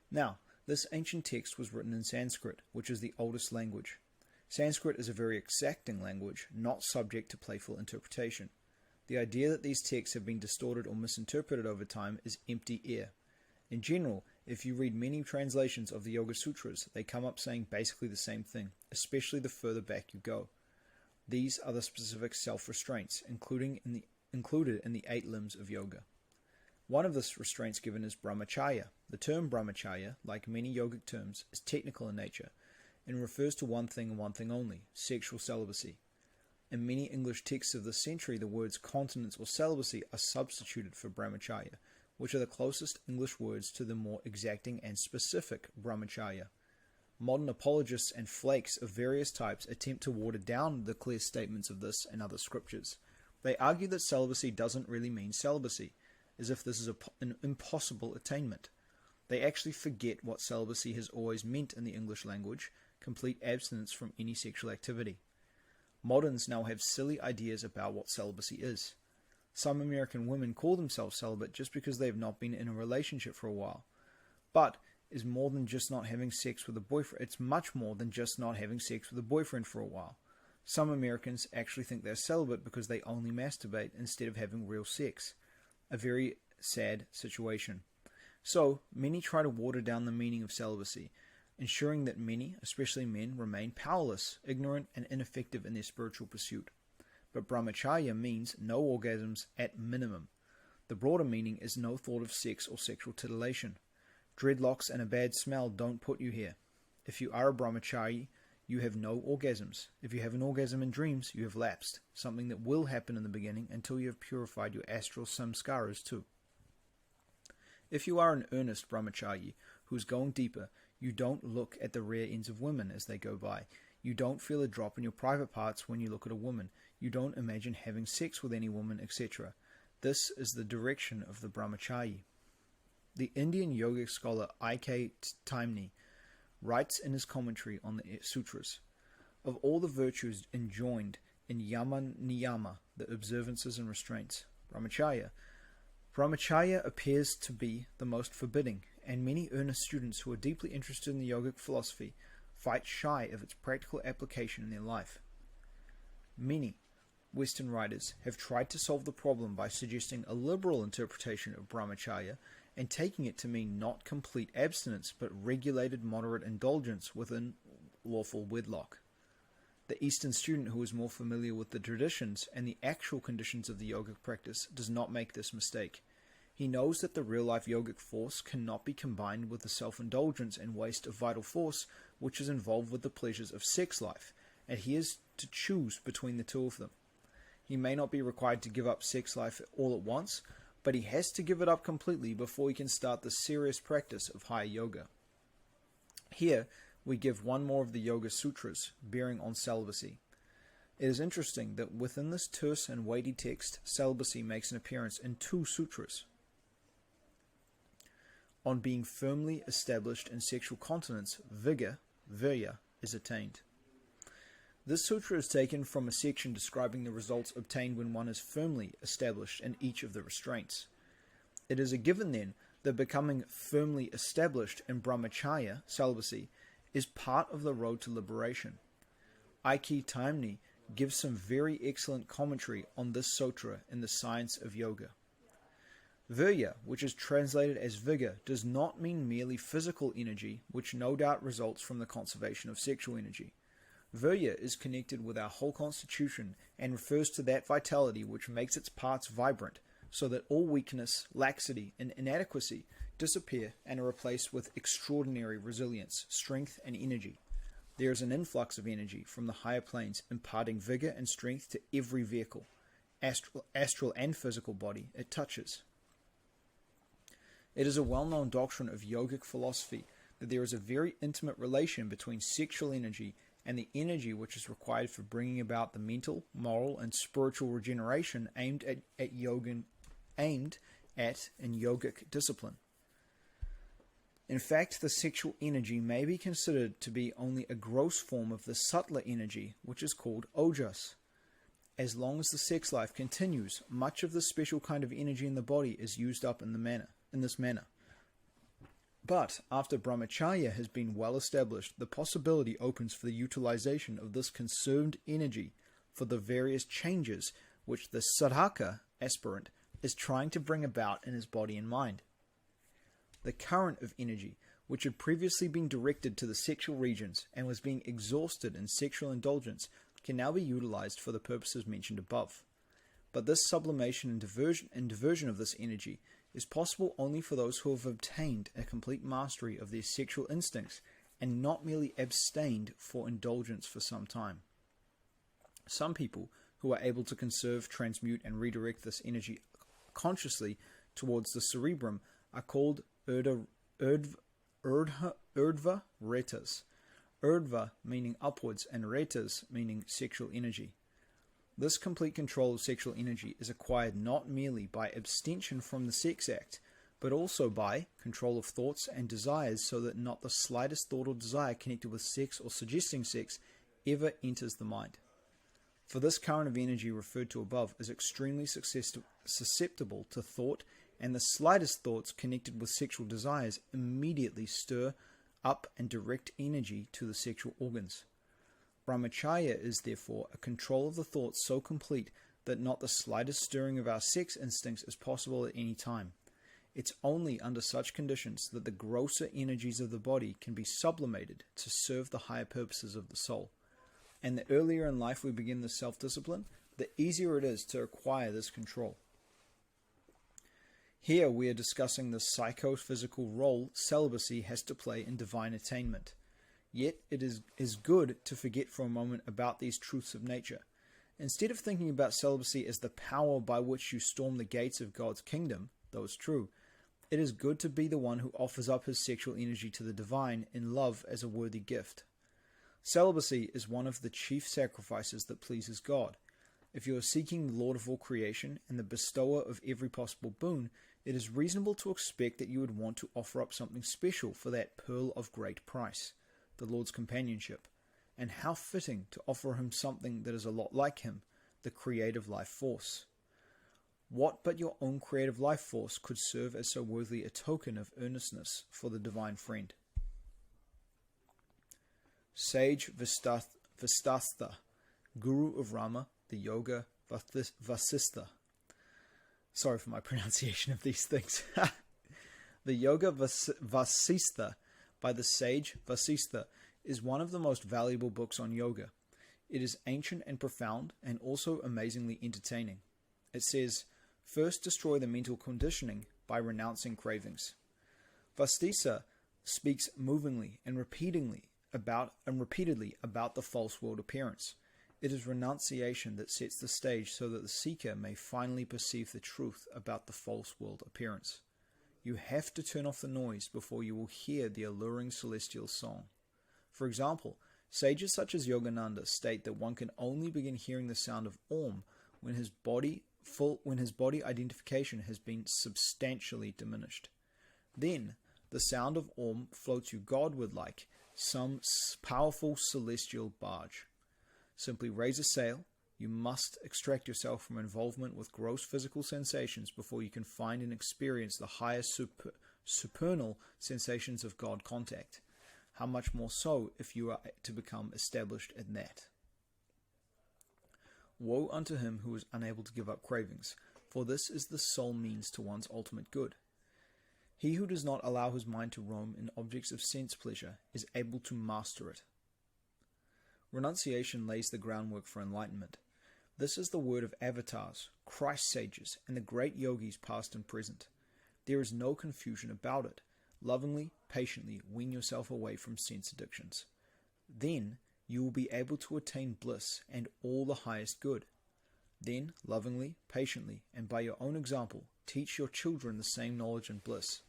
Now, this ancient text was written in Sanskrit, which is the oldest language. Sanskrit is a very exacting language, not subject to playful interpretation. The idea that these texts have been distorted or misinterpreted over time is empty air. In general, if you read many translations of the Yoga Sutras, they come up saying basically the same thing, especially the further back you go. These are the specific self-restraints, included in the 8 limbs of yoga. One of the restraints given is brahmacharya. The term brahmacharya, like many yogic terms, is technical in nature and refers to one thing and one thing only, sexual celibacy. In many English texts of this century, the words continence or celibacy are substituted for brahmacharya, which are the closest English words to the more exacting and specific brahmacharya. Modern apologists and flakes of various types attempt to water down the clear statements of this and other scriptures. They argue that celibacy doesn't really mean celibacy, as if this is an impossible attainment. They actually forget what celibacy has always meant in the English language, complete abstinence from any sexual activity. Moderns now have silly ideas about what celibacy is. Some American women call themselves celibate just because they have not been in a relationship for a while. But is more than just not having sex with a boyfriend. It's much more than just not having sex with a boyfriend for a while. Some Americans actually think they're celibate because they only masturbate instead of having real sex. A very sad situation. So, many try to water down the meaning of celibacy, ensuring that many, especially men, remain powerless, ignorant, and ineffective in their spiritual pursuit. But brahmacharya means no orgasms at minimum. The broader meaning is no thought of sex or sexual titillation. Dreadlocks and a bad smell don't put you here. If you are a brahmachari, you have no orgasms. If you have an orgasm in dreams, you have lapsed, something that will happen in the beginning until you have purified your astral samskaras too. If you are an earnest brahmachari who is going deeper, you don't look at the rear ends of women as they go by. You don't feel a drop in your private parts when you look at a woman. You don't imagine having sex with any woman, etc. This is the direction of the brahmachari. The Indian yogic scholar I.K. Taimni writes in his commentary on the sutras, of all the virtues enjoined in yama niyama, the observances and restraints, brahmacharya appears to be the most forbidding, and many earnest students who are deeply interested in the yogic philosophy fight shy of its practical application in their life. Many Western writers have tried to solve the problem by suggesting a liberal interpretation of brahmacharya and taking it to mean not complete abstinence but regulated moderate indulgence within lawful wedlock. The Eastern student who is more familiar with the traditions and the actual conditions of the yogic practice does not make this mistake. He knows that the real-life yogic force cannot be combined with the self-indulgence and waste of vital force which is involved with the pleasures of sex life, and he is to choose between the two of them. He may not be required to give up sex life all at once, but he has to give it up completely before he can start the serious practice of higher yoga. Here, we give one more of the Yoga Sutras bearing on celibacy. It is interesting that within this terse and weighty text, celibacy makes an appearance in 2 sutras. On being firmly established in sexual continence, vigor, virya, is attained. This sutra is taken from a section describing the results obtained when one is firmly established in each of the restraints. It is a given then that becoming firmly established in brahmacharya, celibacy, is part of the road to liberation. Aiki Taimni gives some very excellent commentary on this sutra in the Science of Yoga. Virya, which is translated as vigor, does not mean merely physical energy, which no doubt results from the conservation of sexual energy. Virya is connected with our whole constitution and refers to that vitality which makes its parts vibrant, so that all weakness, laxity, and inadequacy disappear and are replaced with extraordinary resilience, strength, and energy. There is an influx of energy from the higher planes, imparting vigor and strength to every vehicle, astral and physical body it touches. It is a well-known doctrine of yogic philosophy that there is a very intimate relation between sexual energy and the energy which is required for bringing about the mental, moral, and spiritual regeneration aimed at yogic discipline. In fact, the sexual energy may be considered to be only a gross form of the subtler energy, which is called ojas. As long as the sex life continues, much of the special kind of energy in the body is used up in this manner. But after brahmacharya has been well established, the possibility opens for the utilization of this conserved energy for the various changes which the sadhaka aspirant is trying to bring about in his body and mind. The current of energy, which had previously been directed to the sexual regions and was being exhausted in sexual indulgence, can now be utilized for the purposes mentioned above. But this sublimation and diversion of this energy is possible only for those who have obtained a complete mastery of their sexual instincts and not merely abstained for indulgence for some time. Some people who are able to conserve, transmute, and redirect this energy consciously towards the cerebrum are called urdhva retas. Urdhva meaning upwards and retas meaning sexual energy. This complete control of sexual energy is acquired not merely by abstention from the sex act, but also by control of thoughts and desires so that not the slightest thought or desire connected with sex or suggesting sex ever enters the mind. For this current of energy referred to above is extremely susceptible to thought, and the slightest thoughts connected with sexual desires immediately stir up and direct energy to the sexual organs. Brahmacharya is therefore a control of the thoughts so complete that not the slightest stirring of our sex instincts is possible at any time. It's only under such conditions that the grosser energies of the body can be sublimated to serve the higher purposes of the soul. And the earlier in life we begin this self-discipline, the easier it is to acquire this control. Here we are discussing the psychophysical role celibacy has to play in divine attainment. Yet it is good to forget for a moment about these truths of nature. Instead of thinking about celibacy as the power by which you storm the gates of God's kingdom, though it's true, it is good to be the one who offers up his sexual energy to the divine in love as a worthy gift. Celibacy is one of the chief sacrifices that pleases God. If you are seeking the Lord of all creation and the bestower of every possible boon, it is reasonable to expect that you would want to offer up something special for that pearl of great price, the Lord's companionship, and how fitting to offer him something that is a lot like him, the creative life force. What but your own creative life force could serve as so worthy a token of earnestness for the divine friend? Sage Vistastha guru of Rama, the Yoga Vasistha. Sorry for my pronunciation of these things. The Yoga Vasistha by the sage Vasistha is one of the most valuable books on yoga. It is ancient and profound, and also amazingly entertaining. It says, first destroy the mental conditioning by renouncing cravings. Vasistha speaks movingly and repeatedly about the false world appearance. It is renunciation that sets the stage so that the seeker may finally perceive the truth about the false world appearance. You have to turn off the noise before you will hear the alluring celestial song. For example, sages such as Yogananda state that one can only begin hearing the sound of Om when his body identification has been substantially diminished. Then, the sound of Om floats you Godward like some powerful celestial barge. Simply raise a sail. You must extract yourself from involvement with gross physical sensations before you can find and experience the highest supernal sensations of God contact. How much more so if you are to become established in that? Woe unto him who is unable to give up cravings, for this is the sole means to one's ultimate good. He who does not allow his mind to roam in objects of sense pleasure is able to master it. Renunciation lays the groundwork for enlightenment. This is the word of avatars, Christ sages, and the great yogis past and present. There is no confusion about it. Lovingly, patiently wean yourself away from sense addictions. Then you will be able to attain bliss and all the highest good. Then, lovingly, patiently, and by your own example, teach your children the same knowledge and bliss.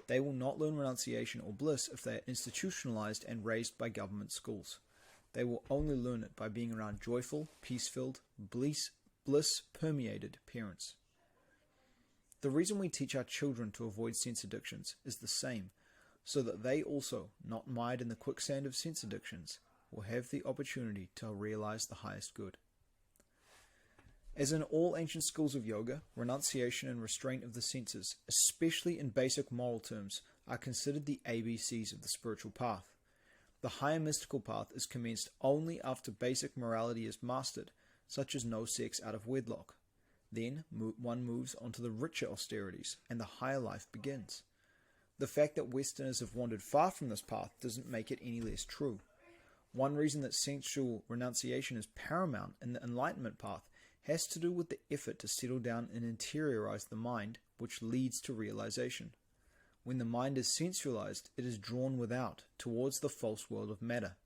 They will not learn renunciation or bliss if they are institutionalized and raised by government schools. They will only learn it by being around joyful, peace-filled, bliss-permeated parents. The reason we teach our children to avoid sense addictions is the same, so that they also, not mired in the quicksand of sense addictions, will have the opportunity to realize the highest good. As in all ancient schools of yoga, renunciation and restraint of the senses, especially in basic moral terms, are considered the ABCs of the spiritual path. The higher mystical path is commenced only after basic morality is mastered, such as no sex out of wedlock. Then one moves on to the richer austerities, and the higher life begins. The fact that Westerners have wandered far from this path doesn't make it any less true. One reason that sensual renunciation is paramount in the enlightenment path has to do with the effort to settle down and interiorize the mind, which leads to realization. When the mind is sensualized, it is drawn without, towards the false world of matter.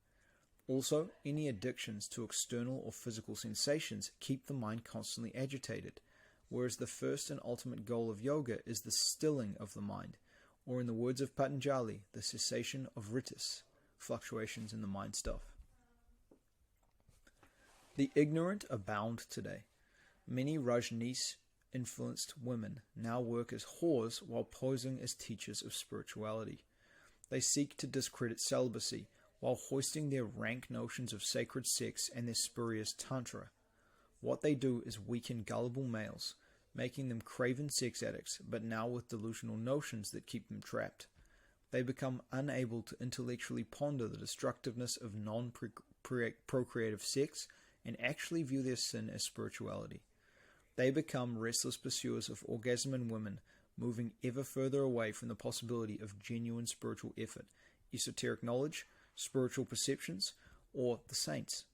Also, any addictions to external or physical sensations keep the mind constantly agitated, whereas the first and ultimate goal of yoga is the stilling of the mind, or in the words of Patanjali, the cessation of ritis, fluctuations in the mind stuff. The ignorant abound today. Many Rajneesh-influenced women now work as whores while posing as teachers of spirituality. They seek to discredit celibacy while hoisting their rank notions of sacred sex and their spurious tantra. What they do is weaken gullible males, making them craven sex addicts, but now with delusional notions that keep them trapped. They become unable to intellectually ponder the destructiveness of non-procreative sex and actually view their sin as spirituality. They become restless pursuers of orgasm in women, moving ever further away from the possibility of genuine spiritual effort, esoteric knowledge, spiritual perceptions, or the saints.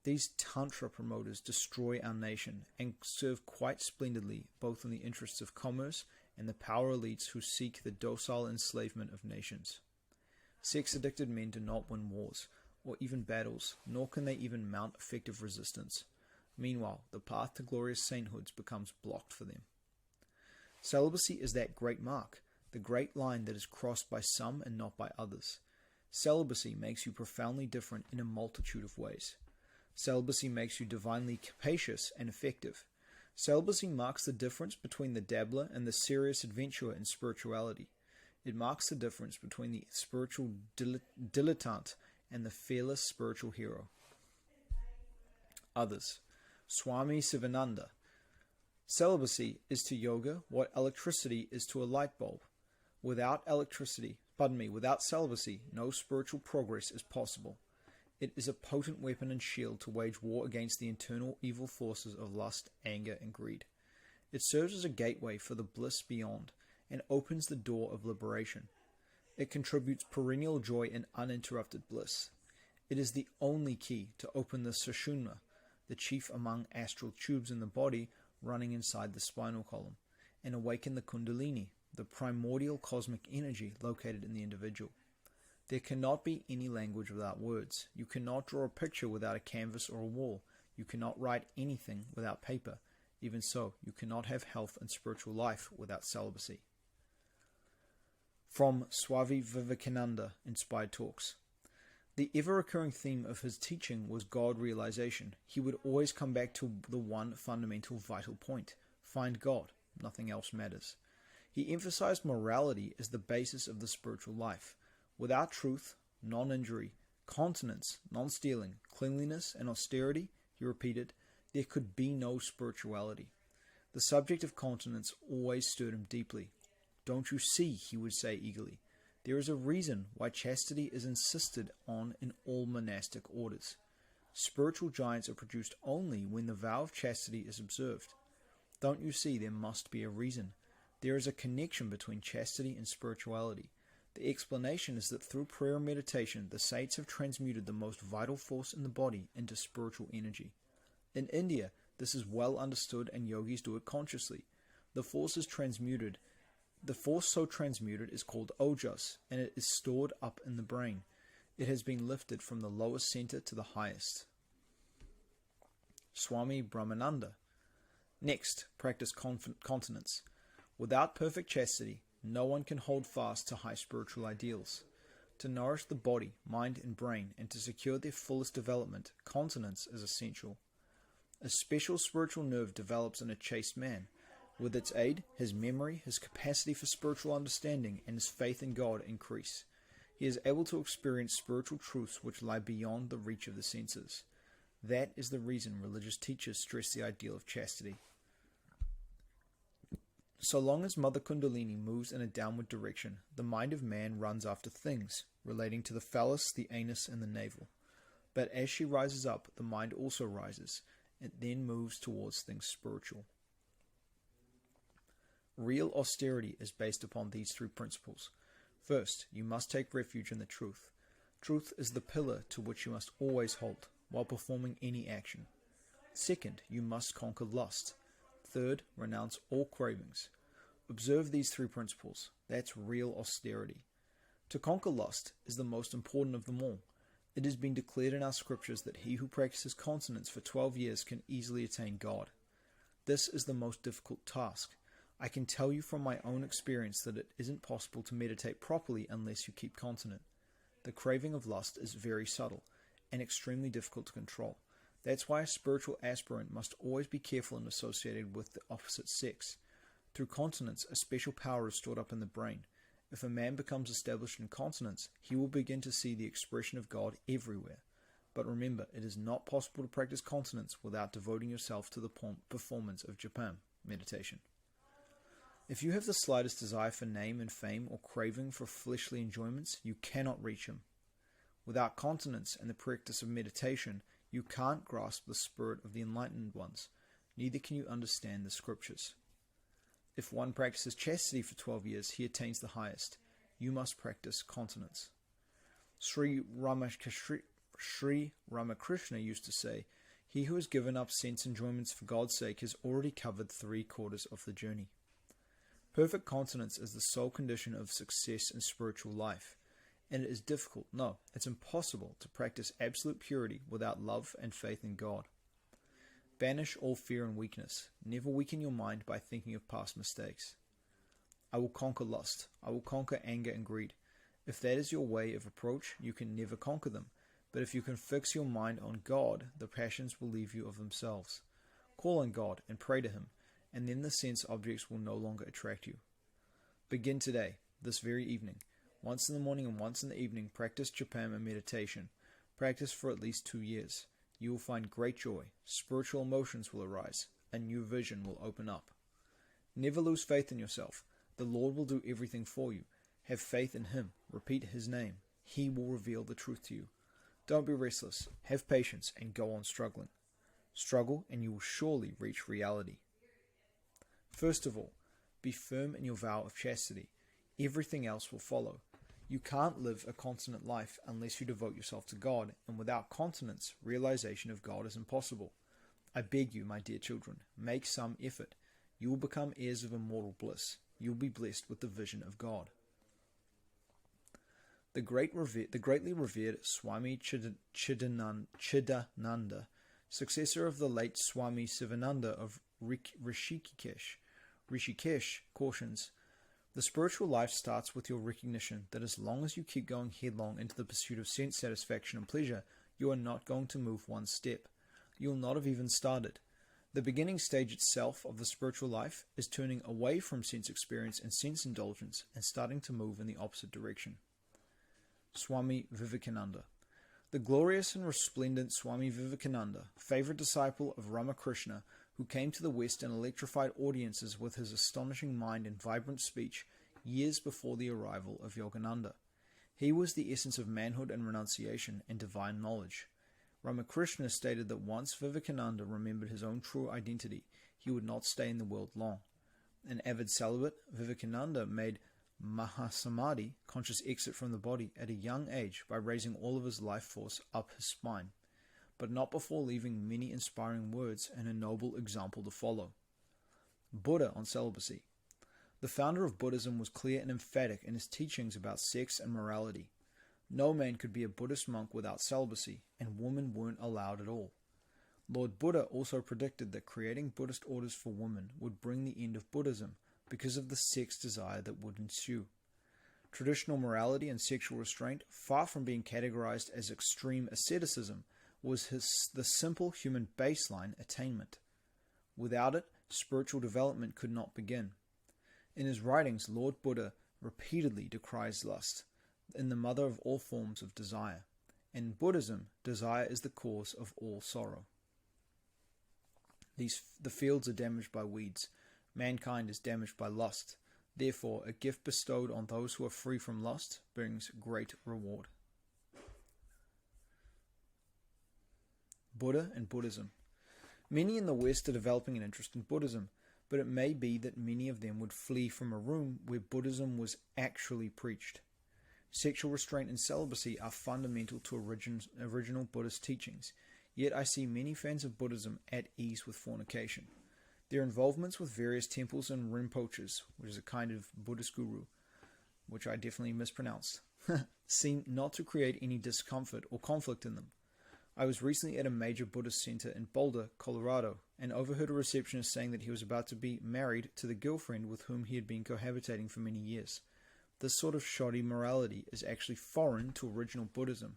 These tantra promoters destroy our nation and serve quite splendidly both in the interests of commerce and the power elites who seek the docile enslavement of nations. Sex-addicted men do not win wars, or even battles, nor can they even mount effective resistance. Meanwhile, the path to glorious sainthood becomes blocked for them. Celibacy is that great mark, the great line that is crossed by some and not by others. Celibacy makes you profoundly different in a multitude of ways. Celibacy makes you divinely capacious and effective. Celibacy marks the difference between the dabbler and the serious adventurer in spirituality. It marks the difference between the spiritual dilettante and the fearless spiritual hero. Others. Swami Sivananda. Celibacy is to yoga what electricity is to a light bulb. Without celibacy, no spiritual progress is possible. It is a potent weapon and shield to wage war against the internal evil forces of lust, anger, and greed. It serves as a gateway for the bliss beyond and opens the door of liberation. It contributes perennial joy and uninterrupted bliss. It is the only key to open the sushumna, the chief among astral tubes in the body running inside the spinal column, and awaken the kundalini, the primordial cosmic energy located in the individual. There cannot be any language without words. You cannot draw a picture without a canvas or a wall. You cannot write anything without paper. Even so, you cannot have health and spiritual life without celibacy. From Swami Vivekananda Inspired Talks. The ever-recurring theme of his teaching was God realization. He would always come back to the one fundamental vital point. Find God. Nothing else matters. He emphasized morality as the basis of the spiritual life. Without truth, non-injury, continence, non-stealing, cleanliness, and austerity, he repeated, there could be no spirituality. The subject of continence always stirred him deeply. Don't you see, he would say eagerly, there is a reason why chastity is insisted on in all monastic orders. Spiritual giants are produced only when the vow of chastity is observed. Don't you see, there must be a reason. There is a connection between chastity and spirituality. The explanation is that through prayer and meditation, the saints have transmuted the most vital force in the body into spiritual energy. In India, this is well understood and yogis do it consciously. The force so transmuted is called ojas, and it is stored up in the brain. It has been lifted from the lowest center to the highest. Swami Brahmananda. Next, practice continence. Without perfect chastity, no one can hold fast to high spiritual ideals. To nourish the body, mind, and brain, and to secure their fullest development, continence is essential. A special spiritual nerve develops in a chaste man. With its aid, his memory, his capacity for spiritual understanding, and his faith in God increase. He is able to experience spiritual truths which lie beyond the reach of the senses. That is the reason religious teachers stress the ideal of chastity. So long as Mother Kundalini moves in a downward direction, the mind of man runs after things relating to the phallus, the anus, and the navel. But as she rises up, the mind also rises. It then moves towards things spiritual. Real austerity is based upon these three principles. First, you must take refuge in the truth. Truth is the pillar to which you must always hold while performing any action. Second, you must conquer lust. Third, renounce all cravings. Observe these three principles. That's real austerity. To conquer lust is the most important of them all. It has been declared in our scriptures that he who practices continence for 12 years can easily attain God. This is the most difficult task. I can tell you from my own experience that it isn't possible to meditate properly unless you keep continent. The craving of lust is very subtle and extremely difficult to control. That's why a spiritual aspirant must always be careful and associated with the opposite sex. Through continence, a special power is stored up in the brain. If a man becomes established in continence, he will begin to see the expression of God everywhere. But remember, it is not possible to practice continence without devoting yourself to the performance of japa meditation. If you have the slightest desire for name and fame or craving for fleshly enjoyments, you cannot reach him. Without continence and the practice of meditation, you can't grasp the spirit of the enlightened ones. Neither can you understand the scriptures. If one practices chastity for 12 years, he attains the highest. You must practice continence. Sri Ramakrishna used to say, he who has given up sense enjoyments for God's sake has already covered 3/4 of the journey. Perfect continence is the sole condition of success in spiritual life. And it is difficult, no, it's impossible to practice absolute purity without love and faith in God. Banish all fear and weakness. Never weaken your mind by thinking of past mistakes. I will conquer lust. I will conquer anger and greed. If that is your way of approach, you can never conquer them. But if you can fix your mind on God, the passions will leave you of themselves. Call on God and pray to Him, and then the sense objects will no longer attract you. Begin today, this very evening. Once in the morning and once in the evening, practice japa and meditation. Practice for at least 2 years. You will find great joy. Spiritual emotions will arise. A new vision will open up. Never lose faith in yourself. The Lord will do everything for you. Have faith in Him. Repeat His name. He will reveal the truth to you. Don't be restless. Have patience and go on struggling. Struggle and you will surely reach reality. First of all, be firm in your vow of chastity. Everything else will follow. You can't live a continent life unless you devote yourself to God, and without continence, realization of God is impossible. I beg you, my dear children, make some effort. You will become heirs of immortal bliss. You will be blessed with the vision of God. The greatly revered Swami Chidananda, successor of the late Swami Sivananda of Rishikesh, cautions, the spiritual life starts with your recognition that as long as you keep going headlong into the pursuit of sense satisfaction and pleasure, you are not going to move one step. You will not have even started. The beginning stage itself of the spiritual life is turning away from sense experience and sense indulgence and starting to move in the opposite direction. Swami Vivekananda. The glorious and resplendent Swami Vivekananda, favorite disciple of Ramakrishna, who came to the West and electrified audiences with his astonishing mind and vibrant speech years before the arrival of Yogananda. He was the essence of manhood and renunciation and divine knowledge. Ramakrishna stated that once Vivekananda remembered his own true identity, he would not stay in the world long. An avid celibate, Vivekananda made Mahasamadhi, conscious exit from the body, at a young age by raising all of his life force up his spine, but not before leaving many inspiring words and a noble example to follow. Buddha on celibacy. The founder of Buddhism was clear and emphatic in his teachings about sex and morality. No man could be a Buddhist monk without celibacy, and women weren't allowed at all. Lord Buddha also predicted that creating Buddhist orders for women would bring the end of Buddhism because of the sex desire that would ensue. Traditional morality and sexual restraint, far from being categorized as extreme asceticism, was the simple human baseline attainment. Without it, spiritual development could not begin. In his writings, Lord Buddha repeatedly decries lust, in the mother of all forms of desire. In Buddhism, desire is the cause of all sorrow. The fields are damaged by weeds. Mankind is damaged by lust. Therefore, a gift bestowed on those who are free from lust brings great reward. Buddha and Buddhism. Many in the West are developing an interest in Buddhism, but it may be that many of them would flee from a room where Buddhism was actually preached. Sexual restraint and celibacy are fundamental to original Buddhist teachings, yet I see many fans of Buddhism at ease with fornication. Their involvements with various temples and rinpoches, which is a kind of Buddhist guru, which I definitely mispronounced, seem not to create any discomfort or conflict in them. I was recently at a major Buddhist center in Boulder, Colorado, and overheard a receptionist saying that he was about to be married to the girlfriend with whom he had been cohabitating for many years. This sort of shoddy morality is actually foreign to original Buddhism.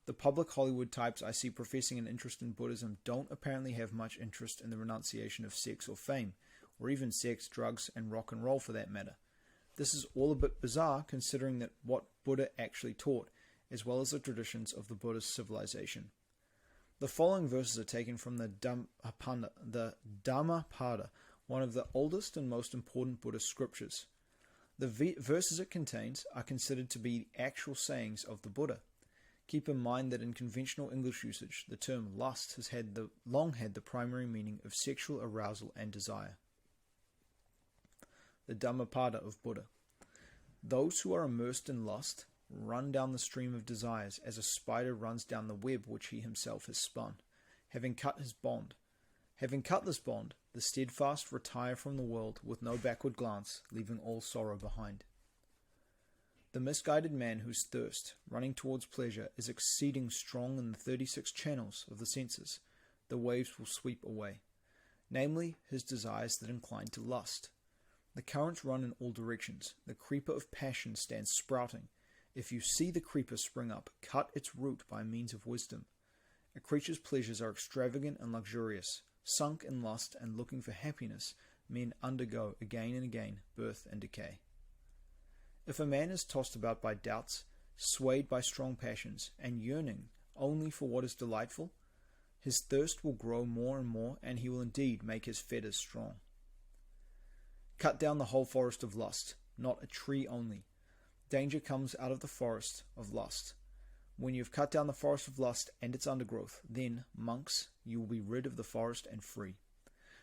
The public Hollywood types I see professing an interest in Buddhism don't apparently have much interest in the renunciation of sex or fame, or even sex, drugs, and rock and roll for that matter. This is all a bit bizarre considering that what Buddha actually taught, as well as the traditions of the Buddhist civilization. The following verses are taken from the Dhammapada, one of the oldest and most important Buddhist scriptures. The verses it contains are considered to be the actual sayings of the Buddha. Keep in mind that in conventional English usage, the term lust has long had the primary meaning of sexual arousal and desire. The Dhammapada of Buddha. Those who are immersed in lust run down the stream of desires as a spider runs down the web which he himself has spun. Having cut this bond, the steadfast retire from the world with no backward glance, leaving all sorrow behind. The misguided man whose thirst, running towards pleasure, is exceeding strong in the 36 channels of the senses, the waves will sweep away, namely his desires that incline to lust. The currents run in all directions. The creeper of passion stands sprouting. If you see the creeper spring up, cut its root by means of wisdom. A creature's pleasures are extravagant and luxurious. Sunk in lust and looking for happiness, men undergo again and again birth and decay. If a man is tossed about by doubts, swayed by strong passions, and yearning only for what is delightful, his thirst will grow more and more, and he will indeed make his fetters strong. Cut down the whole forest of lust, not a tree only. Danger comes out of the forest of lust. When you have cut down the forest of lust and its undergrowth, then, monks, you will be rid of the forest and free.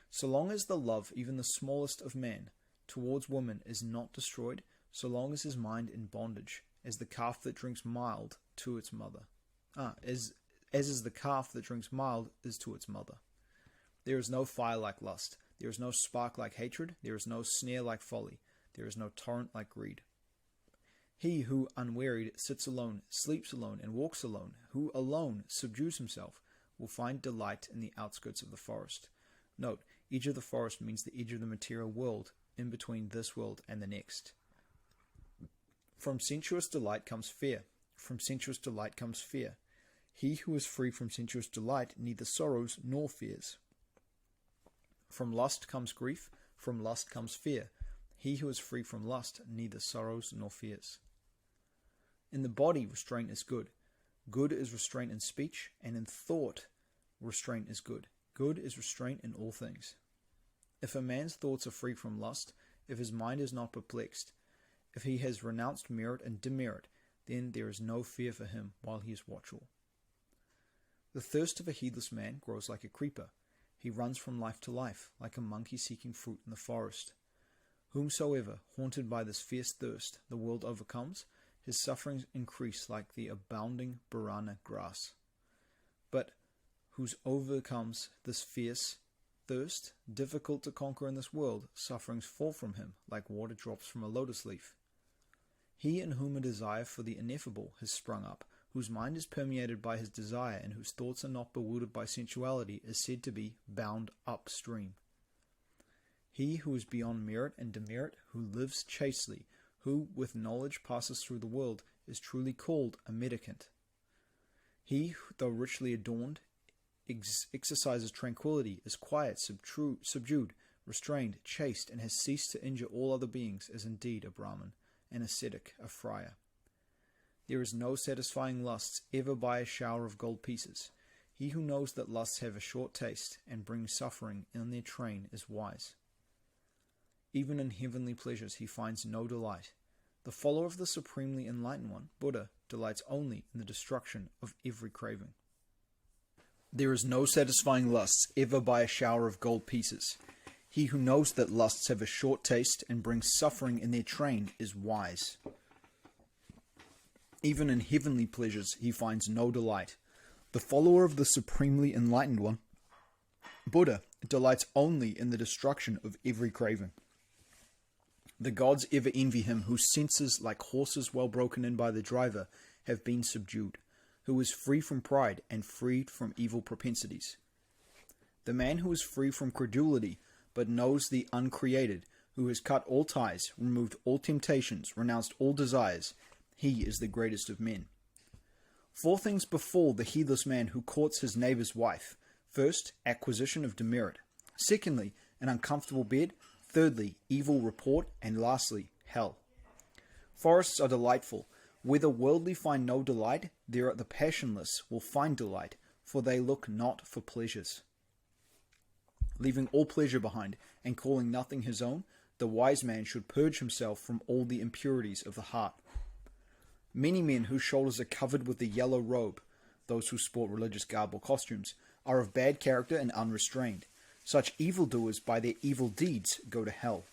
So long as the love, even the smallest of man, towards woman is not destroyed, so long as his mind in bondage, as the calf that drinks mild to its mother. As is the calf that drinks mild is to its mother. There is no fire like lust. There is no spark like hatred. There is no snare like folly. There is no torrent like greed. He who, unwearied, sits alone, sleeps alone, and walks alone, who alone subdues himself, will find delight in the outskirts of the forest. Note, edge of the forest means the edge of the material world, in between this world and the next. From sensuous delight comes fear. From sensuous delight comes fear. He who is free from sensuous delight neither sorrows nor fears. From lust comes grief. From lust comes fear. He who is free from lust neither sorrows nor fears. In the body, restraint is good. Good is restraint in speech, and in thought, restraint is good. Good is restraint in all things. If a man's thoughts are free from lust, if his mind is not perplexed, if he has renounced merit and demerit, then there is no fear for him while he is watchful. The thirst of a heedless man grows like a creeper. He runs from life to life, like a monkey seeking fruit in the forest. Whomsoever, haunted by this fierce thirst, the world overcomes, his sufferings increase like the abounding banana grass. But whose overcomes this fierce thirst, difficult to conquer in this world, sufferings fall from him like water drops from a lotus leaf. He in whom a desire for the ineffable has sprung up, whose mind is permeated by his desire, and whose thoughts are not bewildered by sensuality, is said to be bound upstream. He who is beyond merit and demerit, who lives chastely, who with knowledge passes through the world, is truly called a mendicant. He, though richly adorned, exercises tranquility, is quiet, subdued, restrained, chaste, and has ceased to injure all other beings, is indeed a Brahmin, an ascetic, a friar. There is no satisfying lusts ever by a shower of gold pieces. He who knows that lusts have a short taste and bring suffering in their train is wise. Even in heavenly pleasures he finds no delight. The follower of the supremely enlightened one, Buddha, delights only in the destruction of every craving. There is no satisfying lusts ever by a shower of gold pieces. He who knows that lusts have a short taste and bring suffering in their train is wise. Even in heavenly pleasures he finds no delight. The follower of the supremely enlightened one, Buddha, delights only in the destruction of every craving. The gods ever envy him whose senses, like horses well broken in by the driver, have been subdued, who is free from pride and freed from evil propensities. The man who is free from credulity, but knows the uncreated, who has cut all ties, removed all temptations, renounced all desires, he is the greatest of men. 4 things befall the heedless man who courts his neighbor's wife. First, acquisition of demerit. Secondly, an uncomfortable bed. Thirdly, evil report. And lastly, hell. Forests are delightful. Where the worldly find no delight, there the passionless will find delight, for they look not for pleasures. Leaving all pleasure behind, and calling nothing his own, the wise man should purge himself from all the impurities of the heart. Many men whose shoulders are covered with the yellow robe, those who sport religious garb or costumes, are of bad character and unrestrained. Such evildoers by their evil deeds go to hell.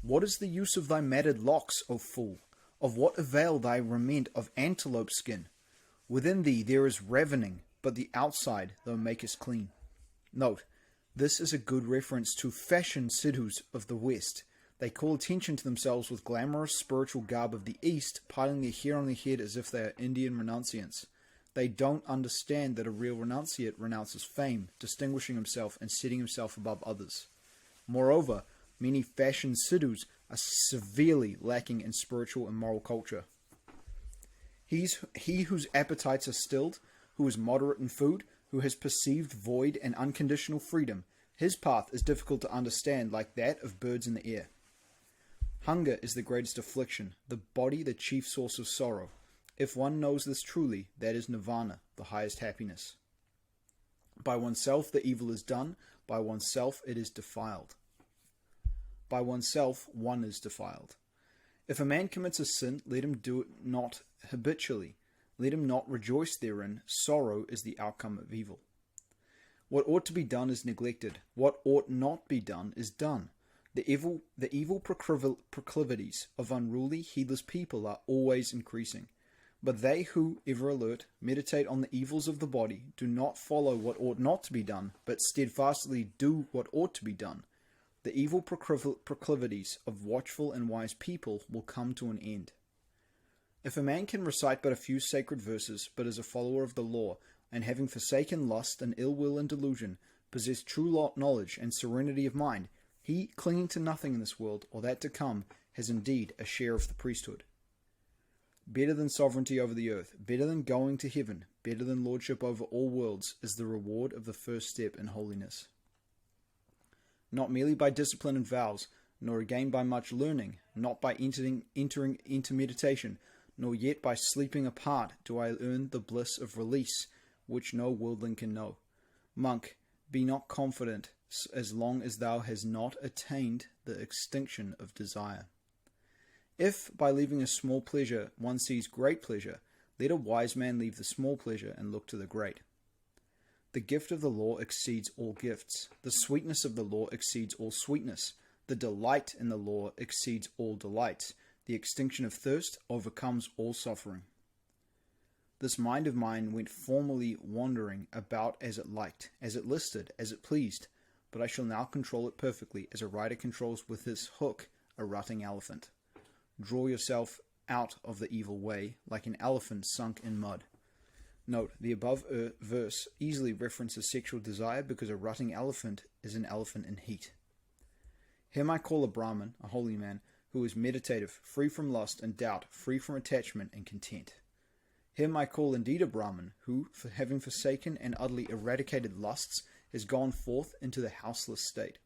What is the use of thy matted locks, O fool? Of what avail thy raiment of antelope skin? Within thee there is ravening, but the outside thou makest clean. Note, this is a good reference to fashion sidhus of the West. They call attention to themselves with glamorous spiritual garb of the East, piling their hair on their head as if they are Indian renunciants. They don't understand that a real renunciate renounces fame, distinguishing himself and setting himself above others. Moreover, many fashion sidhus are severely lacking in spiritual and moral culture. He whose appetites are stilled, who is moderate in food, who has perceived void and unconditional freedom, his path is difficult to understand, like that of birds in the air. Hunger is the greatest affliction, the body the chief source of sorrow. If one knows this truly, that is nirvana, the highest happiness. By oneself the evil is done, by oneself it is defiled. By oneself one is defiled. If a man commits a sin, let him do it not habitually, Let him not rejoice therein. Sorrow is the outcome of evil. What ought to be done is neglected. What ought not be done is done. The evil proclivities of unruly, heedless people are always increasing. But they who, ever alert, meditate on the evils of the body, do not follow what ought not to be done, but steadfastly do what ought to be done. The evil proclivities of watchful and wise people will come to an end. If a man can recite but a few sacred verses, but is a follower of the law, and having forsaken lust and ill will and delusion, possess true knowledge and serenity of mind, he, clinging to nothing in this world, or that to come, has indeed a share of the priesthood. Better than sovereignty over the earth, better than going to heaven, better than lordship over all worlds, is the reward of the first step in holiness. Not merely by discipline and vows, nor again by much learning, not by entering into meditation, nor yet by sleeping apart, do I earn the bliss of release, which no worldling can know. Monk, be not confident, as long as thou hast not attained the extinction of desire. If, by leaving a small pleasure, one sees great pleasure, let a wise man leave the small pleasure and look to the great. The gift of the law exceeds all gifts. The sweetness of the law exceeds all sweetness. The delight in the law exceeds all delights. The extinction of thirst overcomes all suffering. This mind of mine went formerly wandering about as it liked, as it listed, as it pleased, but I shall now control it perfectly, as a rider controls with his hook a rutting elephant. Draw yourself out of the evil way, like an elephant sunk in mud. Note, the above verse easily references sexual desire because a rutting elephant is an elephant in heat. Him I call a Brahmin, a holy man, who is meditative, free from lust and doubt, free from attachment and content. Him I call indeed a Brahmin, who, for having forsaken and utterly eradicated lusts, has gone forth into the houseless state.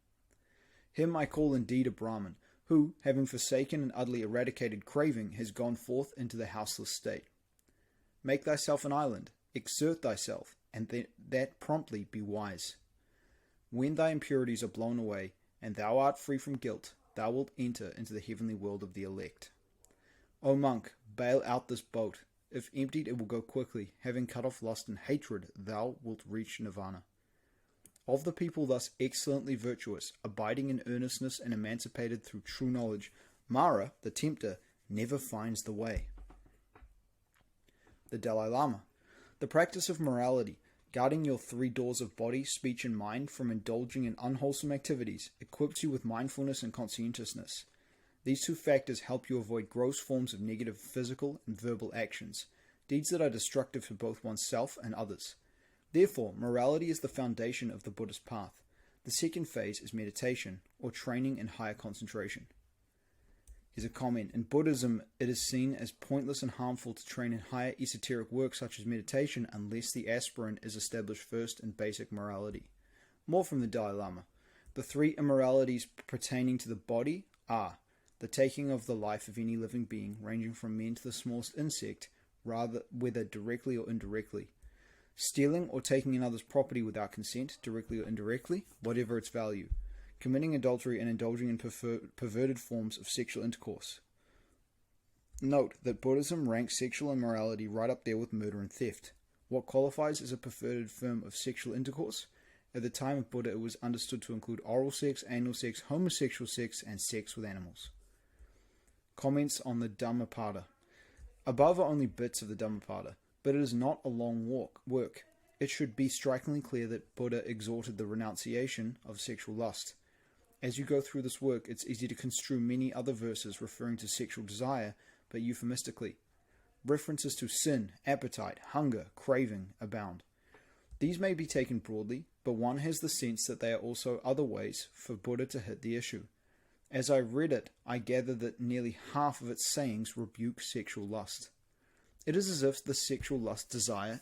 Him I call indeed a Brahmin, who, having forsaken and utterly eradicated craving, has gone forth into the houseless state. Make thyself an island, exert thyself, and that promptly be wise. When thy impurities are blown away, and thou art free from guilt, thou wilt enter into the heavenly world of the elect. O monk, bail out this boat. If emptied, it will go quickly. Having cut off lust and hatred, thou wilt reach nirvana. Of the people thus excellently virtuous, abiding in earnestness and emancipated through true knowledge, Mara, the tempter, never finds the way. The Dalai Lama. The practice of morality, guarding your three doors of body, speech, and mind from indulging in unwholesome activities, equips you with mindfulness and conscientiousness. These two factors help you avoid gross forms of negative physical and verbal actions, deeds that are destructive for both oneself and others. Therefore, morality is the foundation of the Buddhist path. The second phase is meditation, or training in higher concentration. Here's a comment. In Buddhism, it is seen as pointless and harmful to train in higher esoteric work such as meditation unless the aspirant is established first in basic morality. More from the Dalai Lama. The three immoralities pertaining to the body are the taking of the life of any living being, ranging from man to the smallest insect, whether directly or indirectly. Stealing or taking another's property without consent, directly or indirectly, whatever its value. Committing adultery and indulging in perverted forms of sexual intercourse. Note that Buddhism ranks sexual immorality right up there with murder and theft. What qualifies as a perverted form of sexual intercourse? At the time of Buddha, it was understood to include oral sex, anal sex, homosexual sex, and sex with animals. Comments on the Dhammapada. Above are only bits of the Dhammapada, but it is not a long work. It should be strikingly clear that Buddha exhorted the renunciation of sexual lust. As you go through this work, it's easy to construe many other verses referring to sexual desire, but euphemistically. References to sin, appetite, hunger, craving abound. These may be taken broadly, but one has the sense that they are also other ways for Buddha to hit the issue. As I read it, I gather that nearly half of its sayings rebuke sexual lust. It is as if the sexual desire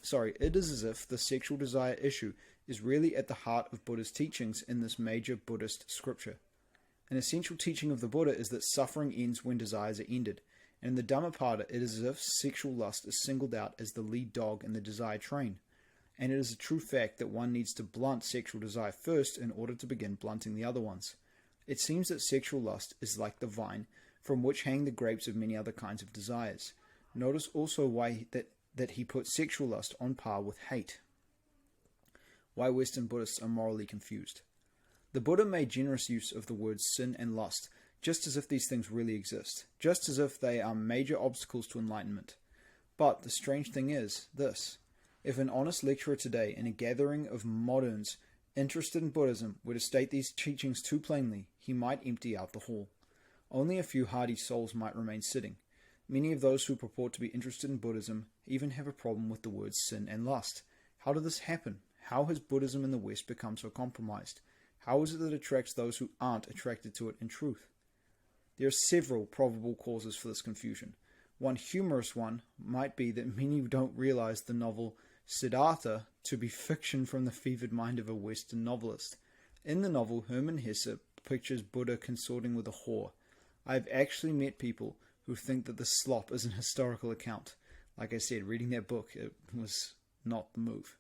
issue is really at the heart of Buddha's teachings in this major Buddhist scripture. An essential teaching of the Buddha is that suffering ends when desires are ended, and in the Dhammapada it is as if sexual lust is singled out as the lead dog in the desire train, and it is a true fact that one needs to blunt sexual desire first in order to begin blunting the other ones. It seems that sexual lust is like the vine from which hang the grapes of many other kinds of desires. Notice also why that he put sexual lust on par with hate. Why Western Buddhists are morally confused. The Buddha made generous use of the words sin and lust, just as if these things really exist, just as if they are major obstacles to enlightenment. But the strange thing is this: if an honest lecturer today in a gathering of moderns interested in Buddhism were to state these teachings too plainly, he might empty out the hall. Only a few hardy souls might remain sitting. Many of those who purport to be interested in Buddhism even have a problem with the words sin and lust. How did this happen? How has Buddhism in the West become so compromised? How is it that it attracts those who aren't attracted to it in truth? There are several probable causes for this confusion. One humorous one might be that many don't realize the novel Siddhartha to be fiction from the fevered mind of a Western novelist. In the novel, Hermann Hesse pictures Buddha consorting with a whore. I have actually met people who think that the slop is an historical account. Like I said, reading that book, it was not the move.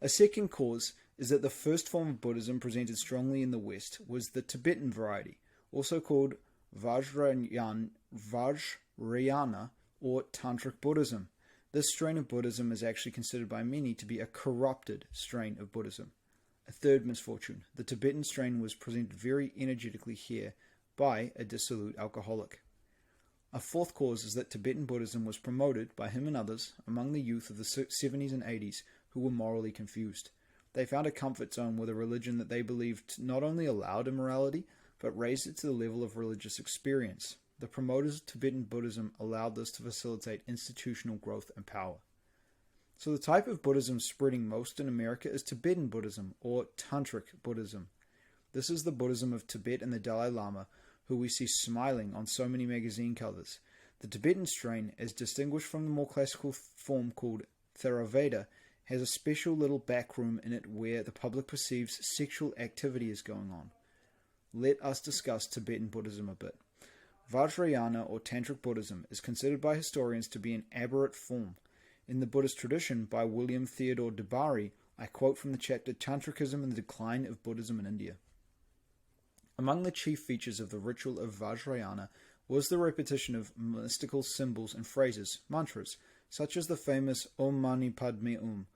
A second cause is that the first form of Buddhism presented strongly in the West was the Tibetan variety, also called Vajrayana or Tantric Buddhism. This strain of Buddhism is actually considered by many to be a corrupted strain of Buddhism. A third misfortune: the Tibetan strain was presented very energetically here by a dissolute alcoholic. A fourth cause is that Tibetan Buddhism was promoted by him and others among the youth of the 70s and 80s who were morally confused. They found a comfort zone with a religion that they believed not only allowed immorality, but raised it to the level of religious experience. The promoters of Tibetan Buddhism allowed this to facilitate institutional growth and power. So the type of Buddhism spreading most in America is Tibetan Buddhism, or Tantric Buddhism. This is the Buddhism of Tibet and the Dalai Lama, who we see smiling on so many magazine covers. The Tibetan strain, as distinguished from the more classical form called Theravada, has a special little back room in it where the public perceives sexual activity is going on. Let us discuss Tibetan Buddhism a bit. Vajrayana or Tantric Buddhism is considered by historians to be an aberrant form. In the Buddhist tradition by William Theodore de Bari, I quote from the chapter Tantricism and the Decline of Buddhism in India. Among the chief features of the ritual of Vajrayana was the repetition of mystical symbols and phrases, mantras, such as the famous Om Mani Padme Hum.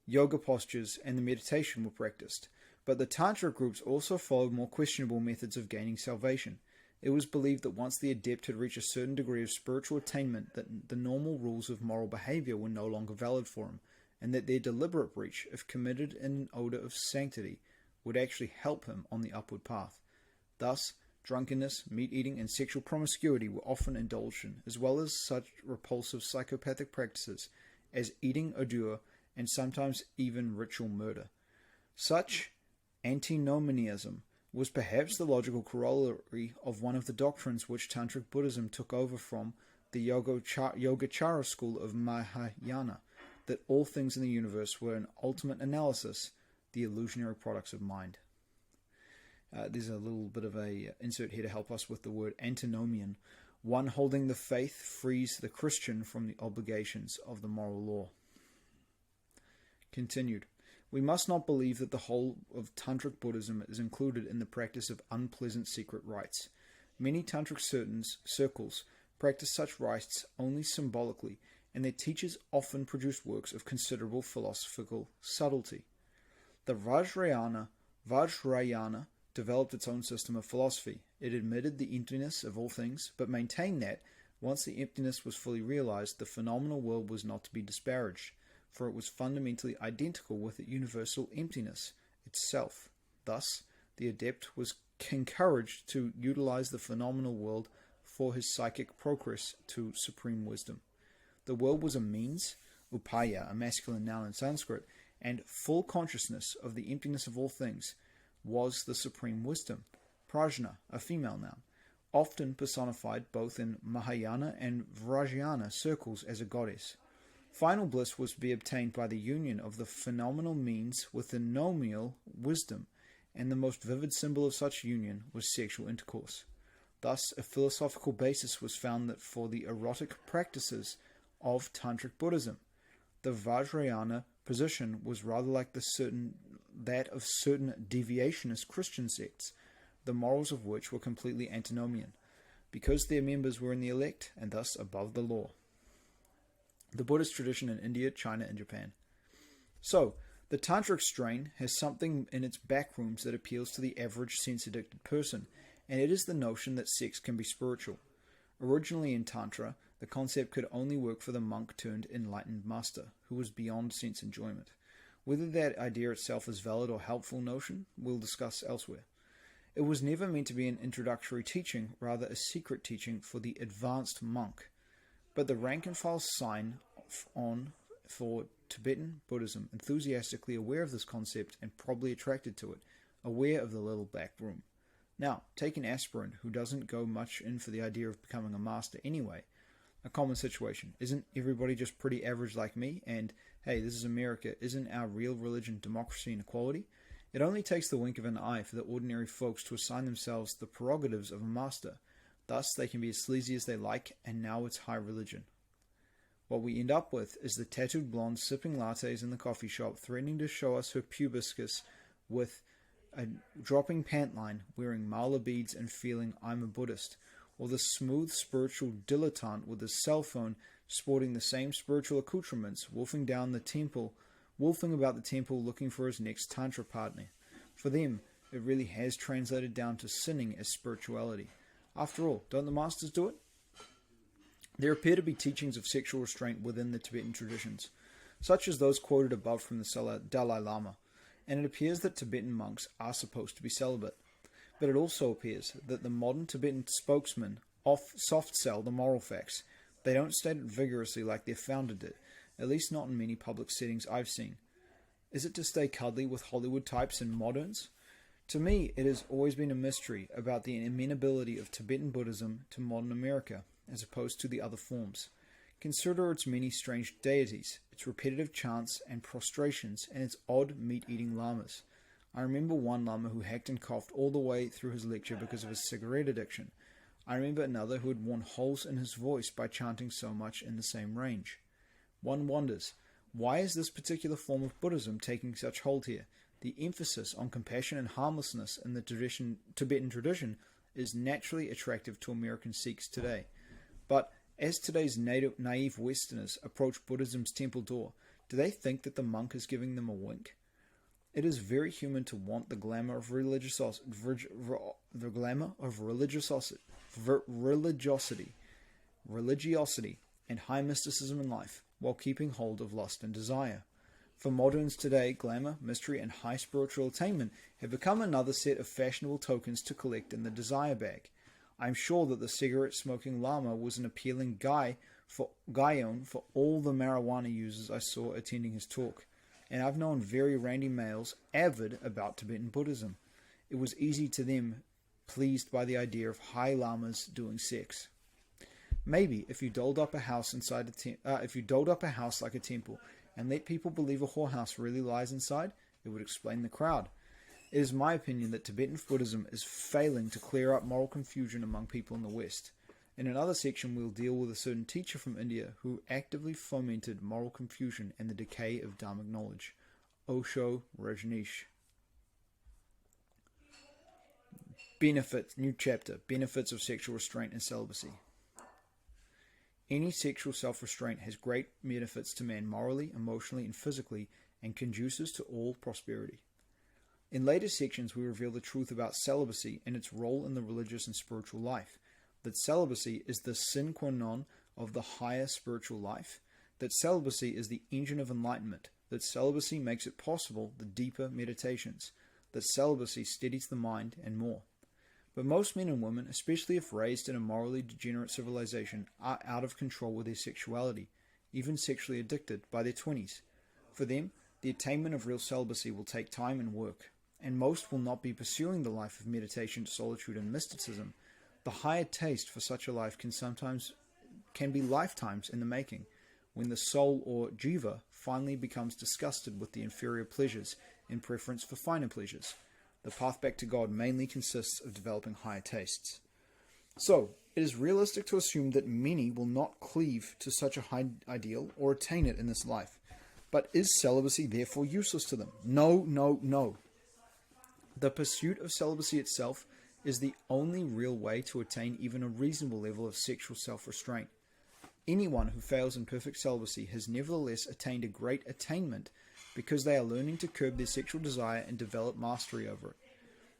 Yoga postures and the meditation were practiced, but the Tantra groups also followed more questionable methods of gaining salvation. It was believed that once the adept had reached a certain degree of spiritual attainment, that the normal rules of moral behavior were no longer valid for him, and that their deliberate breach, if committed in an odor of sanctity, would actually help him on the upward path. Thus, drunkenness, meat-eating, and sexual promiscuity were often indulged in, as well as such repulsive psychopathic practices as eating ordure and sometimes even ritual murder. Such antinomianism was perhaps the logical corollary of one of the doctrines which Tantric Buddhism took over from the Yogacara school of Mahayana, that all things in the universe were an ultimate analysis, the illusionary products of mind. There's a little bit of a insert here to help us with the word antinomian. One holding the faith frees the Christian from the obligations of the moral law. Continued. We must not believe that the whole of Tantric Buddhism is included in the practice of unpleasant secret rites. Many Tantric circles practice such rites only symbolically, and their teachers often produce works of considerable philosophical subtlety. The Vajrayana developed its own system of philosophy. It admitted the emptiness of all things, but maintained that, once the emptiness was fully realized, the phenomenal world was not to be disparaged, for it was fundamentally identical with the universal emptiness itself. Thus, the adept was encouraged to utilize the phenomenal world for his psychic progress to supreme wisdom. The world was a means, upaya, a masculine noun in Sanskrit, and full consciousness of the emptiness of all things was the supreme wisdom, prajna, a female noun, often personified both in Mahayana and Vajrayana circles as a goddess. Final bliss was to be obtained by the union of the phenomenal means with the nomial wisdom, and the most vivid symbol of such union was sexual intercourse. Thus, a philosophical basis was found that for the erotic practices of Tantric Buddhism. The Vajrayana position was rather like that of certain deviationist Christian sects, the morals of which were completely antinomian, because their members were in the elect and thus above the law. the Buddhist tradition in India, China, and Japan. So, the Tantric strain has something in its backrooms that appeals to the average sense-addicted person, and it is the notion that sex can be spiritual. Originally in Tantra, the concept could only work for the monk-turned-enlightened master, who was beyond sense enjoyment. Whether that idea itself is valid or helpful notion, we'll discuss elsewhere. It was never meant to be an introductory teaching, rather a secret teaching for the advanced monk. But the rank-and-file sign on for Tibetan Buddhism, enthusiastically aware of this concept and probably attracted to it, aware of the little back room. Now, take an aspirant who doesn't go much in for the idea of becoming a master anyway. A common situation. Isn't everybody just pretty average like me? And, hey, this is America. Isn't our real religion democracy and equality? It only takes the wink of an eye for the ordinary folks to assign themselves the prerogatives of a master. Thus, they can be as sleazy as they like, and now it's high religion. What we end up with is the tattooed blonde sipping lattes in the coffee shop, threatening to show us her pubiscus with a dropping pant line, wearing mala beads and feeling I'm a Buddhist, or the smooth spiritual dilettante with his cell phone, sporting the same spiritual accoutrements, wolfing about the temple looking for his next tantra partner. For them, it really has translated down to sinning as spirituality. After all, don't the masters do it? There appear to be teachings of sexual restraint within the Tibetan traditions, such as those quoted above from the Dalai Lama, and it appears that Tibetan monks are supposed to be celibate. But it also appears that the modern Tibetan spokesmen soft-sell the moral facts. They don't state it vigorously like their founder did, at least not in many public settings I've seen. Is it to stay cuddly with Hollywood types and moderns? To me, it has always been a mystery about the amenability of Tibetan Buddhism to modern America, as opposed to the other forms. Consider its many strange deities, its repetitive chants and prostrations, and its odd meat-eating lamas. I remember one lama who hacked and coughed all the way through his lecture because of his cigarette addiction. I remember another who had worn holes in his voice by chanting so much in the same range. One wonders, why is this particular form of Buddhism taking such hold here? The emphasis on compassion and harmlessness in the Tibetan tradition is naturally attractive to American Sikhs today. But as today's naive Westerners approach Buddhism's temple door, do they think that the monk is giving them a wink? It is very human to want the glamour of religiosity, and high mysticism in life, while keeping hold of lust and desire. For moderns today, glamour, mystery, and high spiritual attainment have become another set of fashionable tokens to collect in the desire bag. I am sure that the cigarette-smoking lama was an appealing guyon for all the marijuana users I saw attending his talk. And I've known very randy males avid about Tibetan Buddhism. It was easy to them, pleased by the idea of high lamas doing sex. Maybe if you doled up a house like a temple and let people believe a whorehouse really lies inside, it would explain the crowd. It is my opinion that Tibetan Buddhism is failing to clear up moral confusion among people in the West. In another section, we'll deal with a certain teacher from India who actively fomented moral confusion and the decay of Dharmic knowledge. Osho Rajneesh. Benefits, new chapter, benefits of sexual restraint and celibacy. Any sexual self-restraint has great benefits to man morally, emotionally, and physically, and conduces to all prosperity. In later sections, we reveal the truth about celibacy and its role in the religious and spiritual life. That celibacy is the sine qua non of the higher spiritual life, that celibacy is the engine of enlightenment, that celibacy makes it possible the deeper meditations, that celibacy steadies the mind, and more. But most men and women, especially if raised in a morally degenerate civilization, are out of control with their sexuality, even sexually addicted, by their 20s. For them, the attainment of real celibacy will take time and work, and most will not be pursuing the life of meditation, solitude, and mysticism. The higher taste for such a life can be lifetimes in the making, when the soul or jiva finally becomes disgusted with the inferior pleasures in preference for finer pleasures. The path back to God mainly consists of developing higher tastes. So, it is realistic to assume that many will not cleave to such a high ideal or attain it in this life. But is celibacy therefore useless to them? No, no, no. The pursuit of celibacy itself is the only real way to attain even a reasonable level of sexual self-restraint. Anyone who fails in perfect celibacy has nevertheless attained a great attainment because they are learning to curb their sexual desire and develop mastery over it.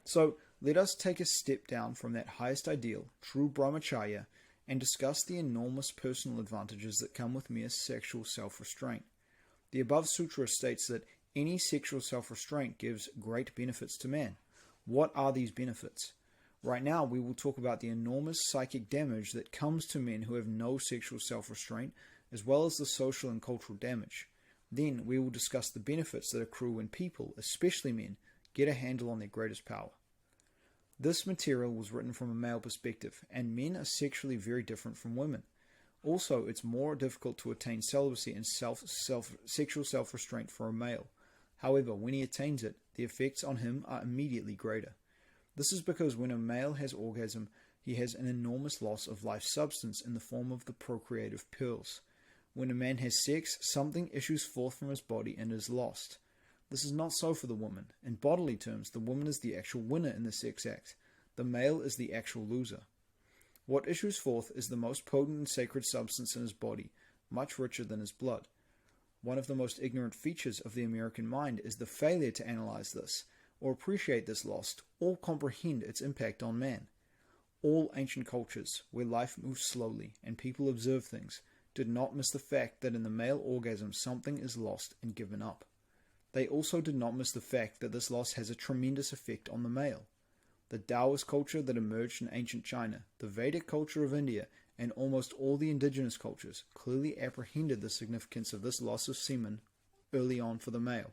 So, let us take a step down from that highest ideal, true brahmacharya, and discuss the enormous personal advantages that come with mere sexual self-restraint. The above sutra states that any sexual self-restraint gives great benefits to man. What are these benefits? Right now, we will talk about the enormous psychic damage that comes to men who have no sexual self-restraint, as well as the social and cultural damage. Then, we will discuss the benefits that accrue when people, especially men, get a handle on their greatest power. This material was written from a male perspective, and men are sexually very different from women. Also, it's more difficult to attain celibacy and sexual self-restraint for a male. However, when he attains it, the effects on him are immediately greater. This is because when a male has orgasm, he has an enormous loss of life substance in the form of the procreative pearls. When a man has sex, something issues forth from his body and is lost. This is not so for the woman. In bodily terms, the woman is the actual winner in the sex act. The male is the actual loser. What issues forth is the most potent and sacred substance in his body, much richer than his blood. One of the most ignorant features of the American mind is the failure to analyze this, or appreciate this loss, or comprehend its impact on man. All ancient cultures, where life moves slowly and people observe things, did not miss the fact that in the male orgasm something is lost and given up. They also did not miss the fact that this loss has a tremendous effect on the male. The Taoist culture that emerged in ancient China, the Vedic culture of India, and almost all the indigenous cultures clearly apprehended the significance of this loss of semen early on for the male,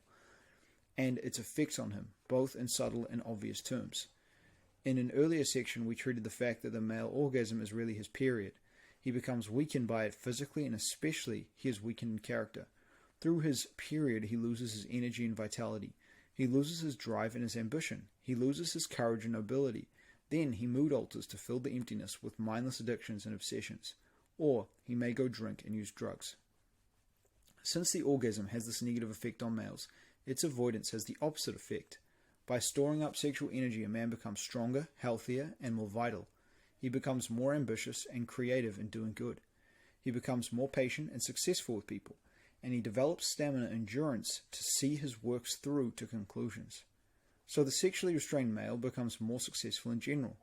and its effects on him, both in subtle and obvious terms. In an earlier section, we treated the fact that the male orgasm is really his period. He becomes weakened by it physically, and especially he is weakened in character. Through his period, he loses his energy and vitality. He loses his drive and his ambition. He loses his courage and nobility. Then he mood alters to fill the emptiness with mindless addictions and obsessions. Or he may go drink and use drugs. Since the orgasm has this negative effect on males, its avoidance has the opposite effect. By storing up sexual energy, a man becomes stronger, healthier, and more vital. He becomes more ambitious and creative in doing good. He becomes more patient and successful with people, and he develops stamina and endurance to see his works through to conclusions. So the sexually restrained male becomes more successful in general.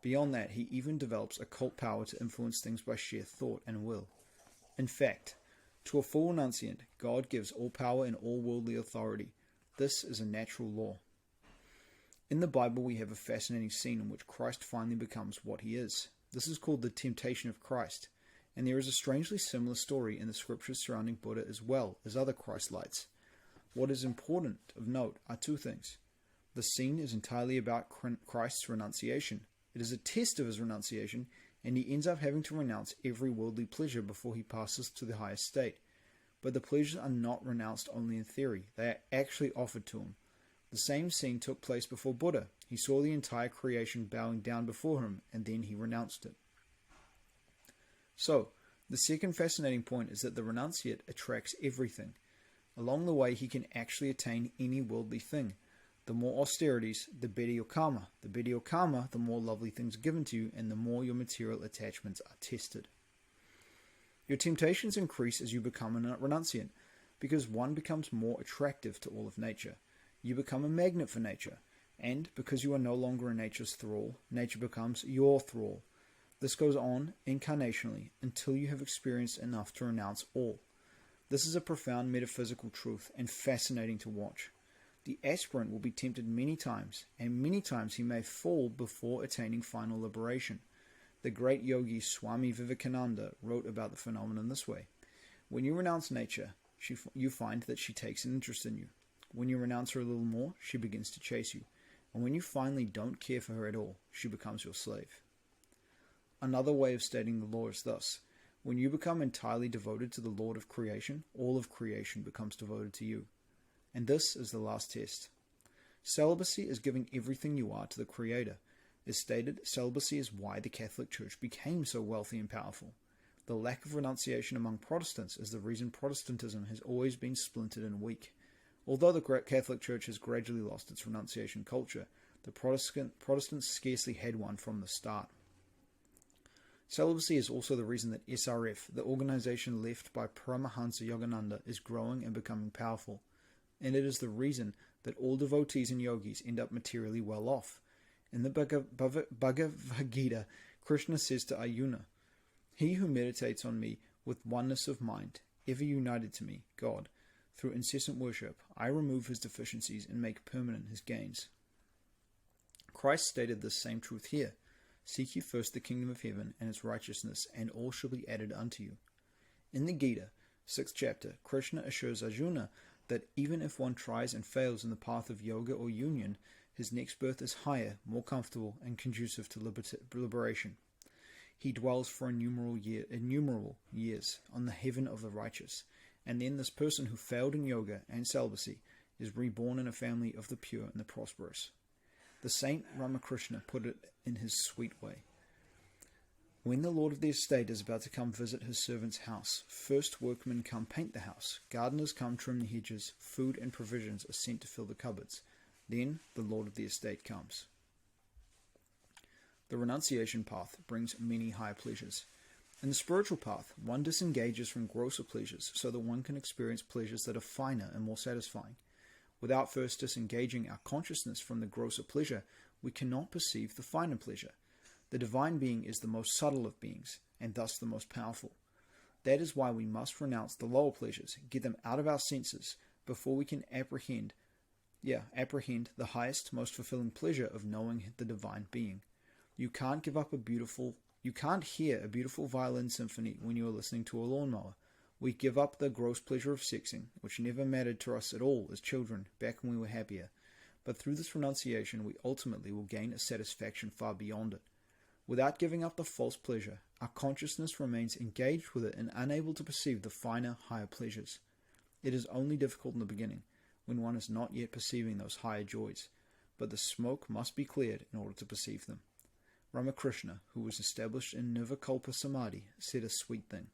Beyond that, he even develops occult power to influence things by sheer thought and will. In fact, to a full renunciant, God gives all power and all worldly authority. This is a natural law. In the Bible, we have a fascinating scene in which Christ finally becomes what he is. This is called the temptation of Christ, and there is a strangely similar story in the scriptures surrounding Buddha as well as other Christ-lights. What is important of note are two things. The scene is entirely about Christ's renunciation. It is a test of his renunciation, and he ends up having to renounce every worldly pleasure before he passes to the highest state. But the pleasures are not renounced only in theory. They are actually offered to him. The same scene took place before Buddha. He saw the entire creation bowing down before him, and then he renounced it. So, the second fascinating point is that the renunciate attracts everything. Along the way, he can actually attain any worldly thing. The more austerities, the better your karma. The better your karma, the more lovely things are given to you, and the more your material attachments are tested. Your temptations increase as you become a renunciant, because one becomes more attractive to all of nature. You become a magnet for nature, and because you are no longer in nature's thrall, nature becomes your thrall. This goes on incarnationally until you have experienced enough to renounce all. This is a profound metaphysical truth and fascinating to watch. The aspirant will be tempted many times, and many times he may fall before attaining final liberation. The great yogi Swami Vivekananda wrote about the phenomenon this way. When you renounce nature, you find that she takes an interest in you. When you renounce her a little more, she begins to chase you. And when you finally don't care for her at all, she becomes your slave. Another way of stating the law is thus. When you become entirely devoted to the Lord of creation, all of creation becomes devoted to you. And this is the last test. Celibacy is giving everything you are to the Creator. As stated, celibacy is why the Catholic Church became so wealthy and powerful. The lack of renunciation among Protestants is the reason Protestantism has always been splintered and weak. Although the Catholic Church has gradually lost its renunciation culture, the Protestants scarcely had one from the start. Celibacy is also the reason that SRF, the organization left by Paramahansa Yogananda, is growing and becoming powerful. And it is the reason that all devotees and yogis end up materially well off. In the Bhagavad Gita, Krishna says to Arjuna, "He who meditates on me with oneness of mind, ever united to me, God, through incessant worship, I remove his deficiencies and make permanent his gains." Christ stated this same truth here. "Seek ye first the kingdom of heaven and its righteousness, and all shall be added unto you." In the Gita, 6th chapter, Krishna assures Arjuna that even if one tries and fails in the path of yoga or union, his next birth is higher, more comfortable, and conducive to liberation. He dwells for innumerable years on the heaven of the righteous, and then this person who failed in yoga and celibacy is reborn in a family of the pure and the prosperous. The saint Ramakrishna put it in his sweet way. When the lord of the estate is about to come visit his servant's house, first workmen come paint the house, gardeners come trim the hedges, food and provisions are sent to fill the cupboards. Then the lord of the estate comes. The renunciation path brings many higher pleasures. In the spiritual path, one disengages from grosser pleasures so that one can experience pleasures that are finer and more satisfying. Without first disengaging our consciousness from the grosser pleasure, we cannot perceive the finer pleasure. The divine being is the most subtle of beings, and thus the most powerful. That is why we must renounce the lower pleasures, get them out of our senses, before we can apprehend the highest, most fulfilling pleasure of knowing the divine being. You can't hear a beautiful violin symphony when you are listening to a lawnmower. We give up the gross pleasure of sexing, which never mattered to us at all as children, back when we were happier. But through this renunciation, we ultimately will gain a satisfaction far beyond it. Without giving up the false pleasure, our consciousness remains engaged with it and unable to perceive the finer, higher pleasures. It is only difficult in the beginning, when one is not yet perceiving those higher joys, but the smoke must be cleared in order to perceive them. Ramakrishna, who was established in Nirvikalpa Samadhi, said a sweet thing.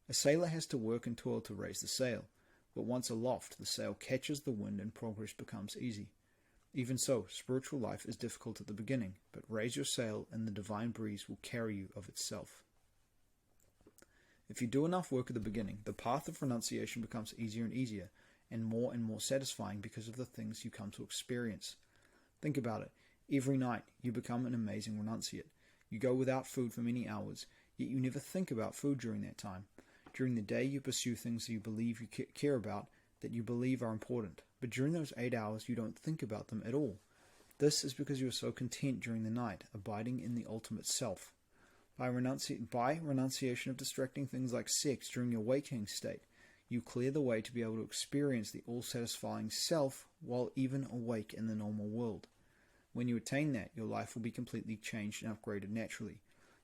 A sailor has to work and toil to raise the sail, but once aloft the sail catches the wind and progress becomes easy. Even so, spiritual life is difficult at the beginning, but raise your sail and the divine breeze will carry you of itself. If you do enough work at the beginning, the path of renunciation becomes easier and more satisfying because of the things you come to experience. Think about it. Every night you become an amazing renunciate. You go without food for many hours, yet you never think about food during that time. During the day you pursue things that you believe you care about, that you believe are important, but during those 8 hours you don't think about them at all. This is because you are so content during the night, abiding in the ultimate self. By renunciation of distracting things like sex during your waking state, you clear the way to be able to experience the all-satisfying self while even awake in the normal world. When you attain that, your life will be completely changed and upgraded naturally.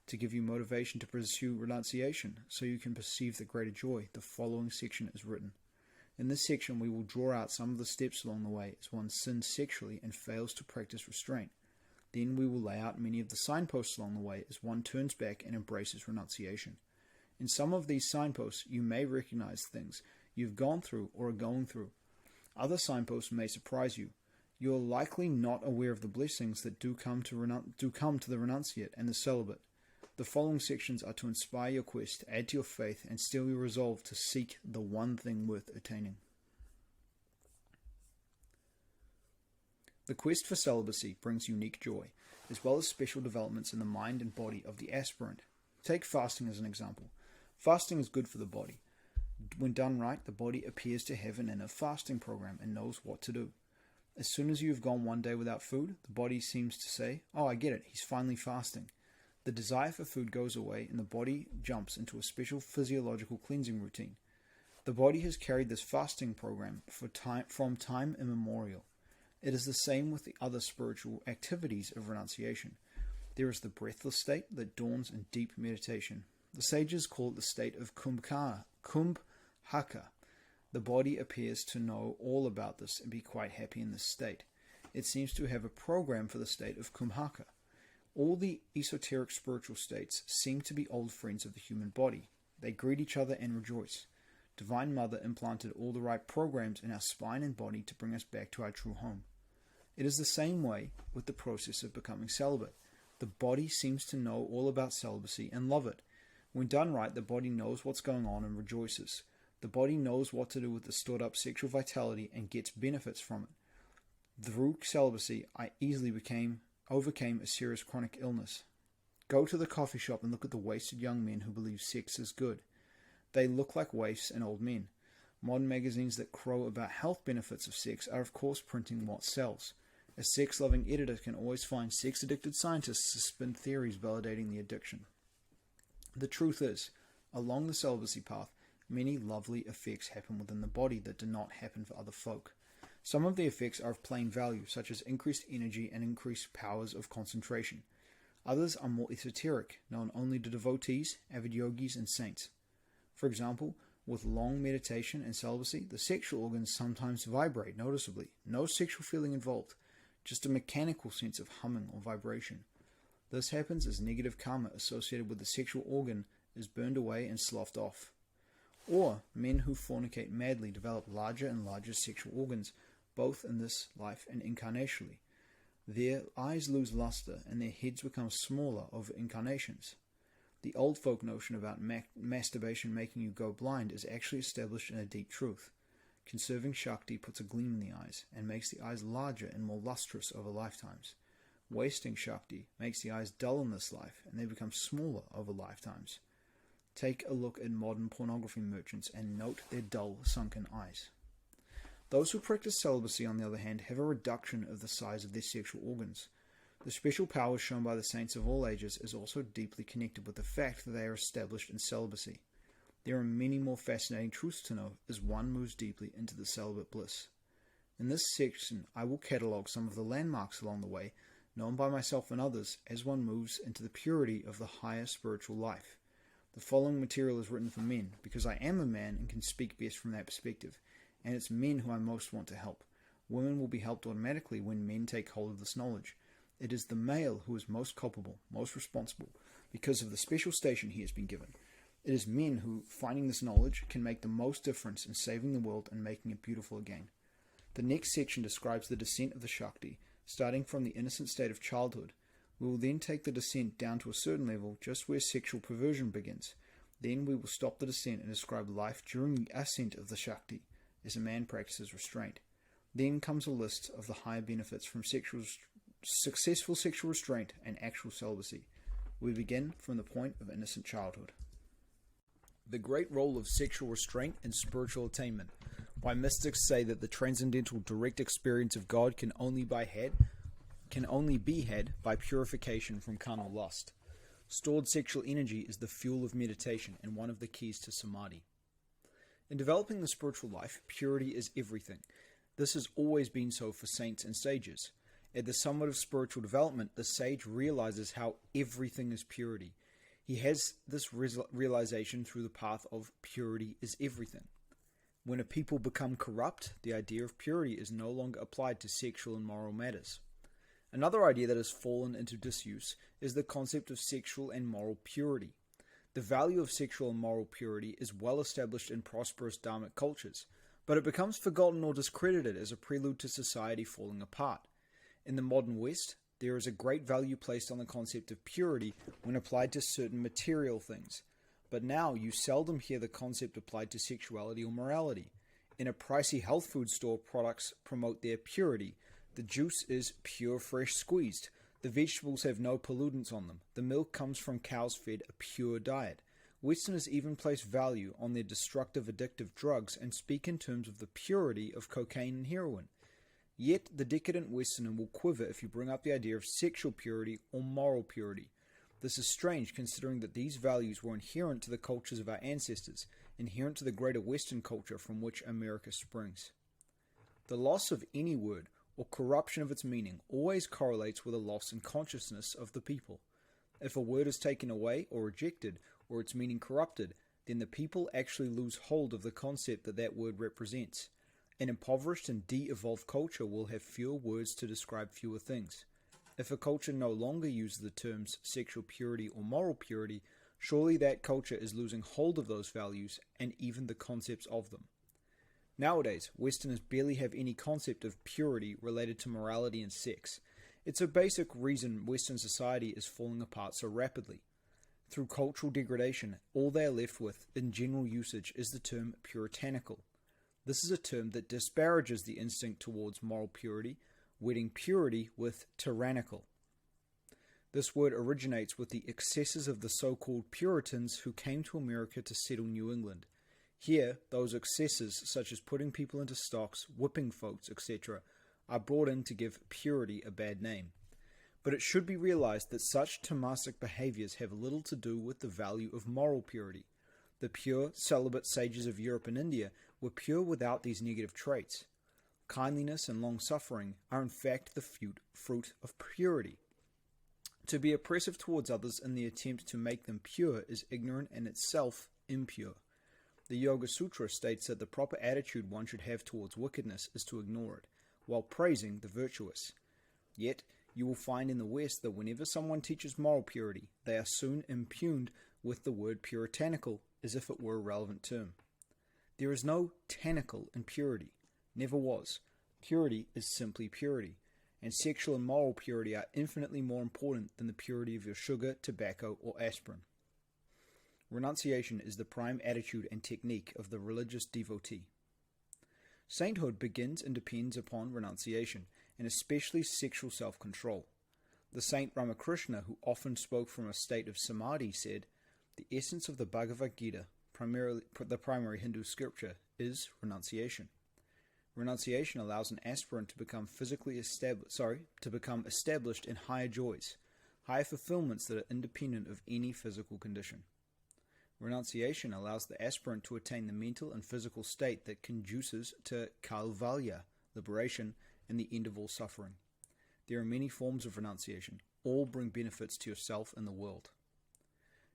To give you motivation to pursue renunciation, so you can perceive the greater joy, the following section is written. In this section we will draw out some of the steps along the way as one sins sexually and fails to practice restraint. Then we will lay out many of the signposts along the way as one turns back and embraces renunciation. In some of these signposts you may recognize things you've gone through or are going through. Other signposts may surprise you. You are likely not aware of the blessings that do come to the renunciate and the celibate. The following sections are to inspire your quest, add to your faith, and still your resolve to seek the one thing worth attaining. The quest for celibacy brings unique joy, as well as special developments in the mind and body of the aspirant. Take fasting as an example. Fasting is good for the body. When done right, the body appears to have an inner fasting program and knows what to do. As soon as you have gone one day without food, the body seems to say, "Oh, I get it, he's finally fasting." The desire for food goes away and the body jumps into a special physiological cleansing routine. The body has carried this fasting program from time immemorial. It is the same with the other spiritual activities of renunciation. There is the breathless state that dawns in deep meditation. The sages call it the state of kumbhaka. The body appears to know all about this and be quite happy in this state. It seems to have a program for the state of kumbhaka. All the esoteric spiritual states seem to be old friends of the human body. They greet each other and rejoice. Divine Mother implanted all the right programs in our spine and body to bring us back to our true home. It is the same way with the process of becoming celibate. The body seems to know all about celibacy and love it. When done right, the body knows what's going on and rejoices. The body knows what to do with the stored up sexual vitality and gets benefits from it. Through celibacy, I easily overcame a serious chronic illness. Go to the coffee shop and look at the wasted young men who believe sex is good. They look like waifs and old men. Modern magazines that crow about health benefits of sex are of course printing what sells. A sex-loving editor can always find sex-addicted scientists to spin theories validating the addiction. The truth is, along the celibacy path, many lovely effects happen within the body that do not happen for other folk. Some of the effects are of plain value, such as increased energy and increased powers of concentration. Others are more esoteric, known only to devotees, avid yogis, and saints. For example, with long meditation and celibacy, the sexual organs sometimes vibrate noticeably. No sexual feeling involved, just a mechanical sense of humming or vibration. This happens as negative karma associated with the sexual organ is burned away and sloughed off. Or men who fornicate madly develop larger and larger sexual organs, both in this life and incarnationally. Their eyes lose luster and their heads become smaller over incarnations. The old folk notion about masturbation making you go blind is actually established in a deep truth. Conserving Shakti puts a gleam in the eyes and makes the eyes larger and more lustrous over lifetimes. Wasting Shakti makes the eyes dull in this life and they become smaller over lifetimes. Take a look at modern pornography merchants and note their dull, sunken eyes. Those who practice celibacy, on the other hand, have a reduction of the size of their sexual organs. The special powers shown by the saints of all ages is also deeply connected with the fact that they are established in celibacy. There are many more fascinating truths to know as one moves deeply into the celibate bliss. In this section, I will catalogue some of the landmarks along the way, known by myself and others, as one moves into the purity of the higher spiritual life. The following material is written for men, because I am a man and can speak best from that perspective, and it's men who I most want to help. Women will be helped automatically when men take hold of this knowledge. It is the male who is most culpable, most responsible, because of the special station he has been given. It is men who, finding this knowledge, can make the most difference in saving the world and making it beautiful again. The next section describes the descent of the Shakti, starting from the innocent state of childhood. We will then take the descent down to a certain level, just where sexual perversion begins. Then we will stop the descent and describe life during the ascent of the Shakti, as a man practices restraint. Then comes a list of the higher benefits from successful sexual restraint and actual celibacy. We begin from the point of innocent childhood. The great role of sexual restraint in spiritual attainment. Why mystics say that the transcendental direct experience of God can only be had by purification from carnal lust. Stored sexual energy is the fuel of meditation and one of the keys to samadhi. In developing the spiritual life, purity is everything. This has always been so for saints and sages. At the summit of spiritual development, the sage realizes how everything is purity. He has this realization through the path of purity is everything. When a people become corrupt, the idea of purity is no longer applied to sexual and moral matters. Another idea that has fallen into disuse is the concept of sexual and moral purity. The value of sexual and moral purity is well established in prosperous dharmic cultures, but it becomes forgotten or discredited as a prelude to society falling apart. In the modern West, there is a great value placed on the concept of purity when applied to certain material things, but now you seldom hear the concept applied to sexuality or morality. In a pricey health food store, products promote their purity. The juice is pure fresh squeezed. The vegetables have no pollutants on them. The milk comes from cows fed a pure diet. Westerners even place value on their destructive addictive drugs and speak in terms of the purity of cocaine and heroin. Yet the decadent Westerner will quiver if you bring up the idea of sexual purity or moral purity. This is strange considering that these values were inherent to the cultures of our ancestors, inherent to the greater Western culture from which America springs. The loss of any word or corruption of its meaning always correlates with a loss in consciousness of the people. If a word is taken away or rejected, or its meaning corrupted, then the people actually lose hold of the concept that that word represents. An impoverished and de-evolved culture will have fewer words to describe fewer things. If a culture no longer uses the terms sexual purity or moral purity, surely that culture is losing hold of those values and even the concepts of them. Nowadays, Westerners barely have any concept of purity related to morality and sex. It's a basic reason Western society is falling apart so rapidly. Through cultural degradation, all they are left with in general usage is the term puritanical. This is a term that disparages the instinct towards moral purity, wedding purity with tyrannical. This word originates with the excesses of the so-called Puritans who came to America to settle New England. Here, those excesses, such as putting people into stocks, whipping folks, etc., are brought in to give purity a bad name. But it should be realized that such Tamasic behaviors have little to do with the value of moral purity. The pure, celibate sages of Europe and India were pure without these negative traits. Kindliness and long-suffering are in fact the fruit of purity. To be oppressive towards others in the attempt to make them pure is ignorant and itself impure. The Yoga Sutra states that the proper attitude one should have towards wickedness is to ignore it, while praising the virtuous. Yet, you will find in the West that whenever someone teaches moral purity, they are soon impugned with the word puritanical as if it were a relevant term. There is no tanical in purity. Never was. Purity is simply purity, and sexual and moral purity are infinitely more important than the purity of your sugar, tobacco, or aspirin. Renunciation is the prime attitude and technique of the religious devotee. Sainthood begins and depends upon renunciation, and especially sexual self-control. The Saint Ramakrishna, who often spoke from a state of samadhi, said, "The essence of the Bhagavad Gita, the primary Hindu scripture, is renunciation." Renunciation allows an aspirant to become established in higher joys, higher fulfillments that are independent of any physical condition. Renunciation allows the aspirant to attain the mental and physical state that conduces to kaivalya, liberation, and the end of all suffering. There are many forms of renunciation. All bring benefits to yourself and the world.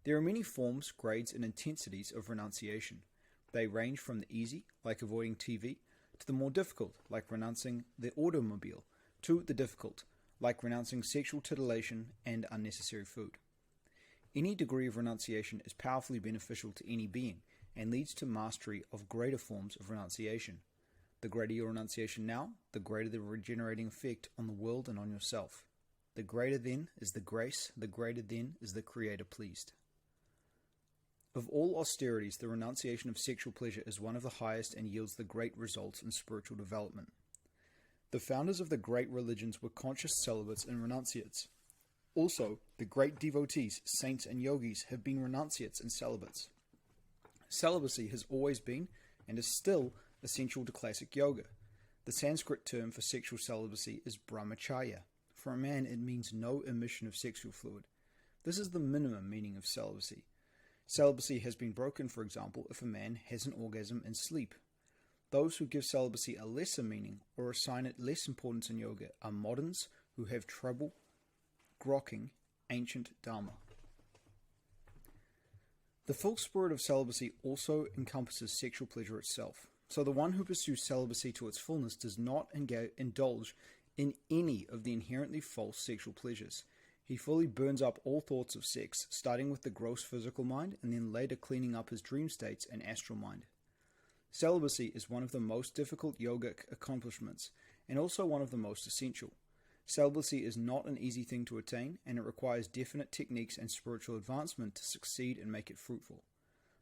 There are many forms, grades, and intensities of renunciation. They range from the easy, like avoiding TV, to the more difficult, like renouncing the automobile, to the difficult, like renouncing sexual titillation and unnecessary food. Any degree of renunciation is powerfully beneficial to any being and leads to mastery of greater forms of renunciation. The greater your renunciation now, the greater the regenerating effect on the world and on yourself. The greater then is the grace, the greater then is the Creator pleased. Of all austerities, the renunciation of sexual pleasure is one of the highest and yields the great results in spiritual development. The founders of the great religions were conscious celibates and renunciates. Also, the great devotees, saints, and yogis have been renunciates and celibates. Celibacy has always been, and is still, essential to classic yoga. The Sanskrit term for sexual celibacy is brahmacharya. For a man, it means no emission of sexual fluid. This is the minimum meaning of celibacy. Celibacy has been broken, for example, if a man has an orgasm in sleep. Those who give celibacy a lesser meaning or assign it less importance in yoga are moderns who have trouble grokking ancient dharma. The full spirit of celibacy also encompasses sexual pleasure itself. So the one who pursues celibacy to its fullness does not indulge in any of the inherently false sexual pleasures. He fully burns up all thoughts of sex, starting with the gross physical mind and then later cleaning up his dream states and astral mind. Celibacy is one of the most difficult yogic accomplishments and also one of the most essential. Celibacy is not an easy thing to attain, and it requires definite techniques and spiritual advancement to succeed and make it fruitful.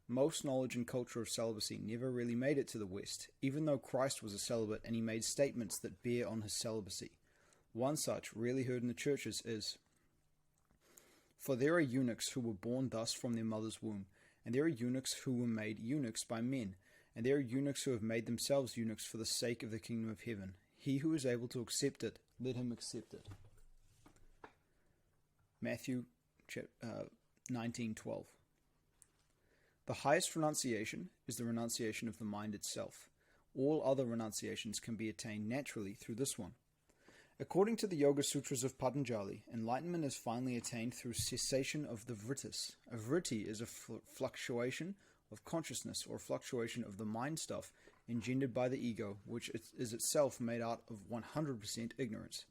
Most knowledge and culture of celibacy never really made it to the West, even though Christ was a celibate and he made statements that bear on his celibacy. One such, rarely heard in the churches, is, "For there are eunuchs who were born thus from their mother's womb, and there are eunuchs who were made eunuchs by men, and there are eunuchs who have made themselves eunuchs for the sake of the kingdom of heaven. He who is able to accept it, let him accept it." Matthew 19:12. The highest renunciation is the renunciation of the mind itself. All other renunciations can be attained naturally through this one. According to the Yoga Sutras of Patanjali, enlightenment is finally attained through cessation of the vrittis. A vritti is a fluctuation of consciousness or fluctuation of the mind stuff engendered by the ego, which is itself made out of 100% ignorance.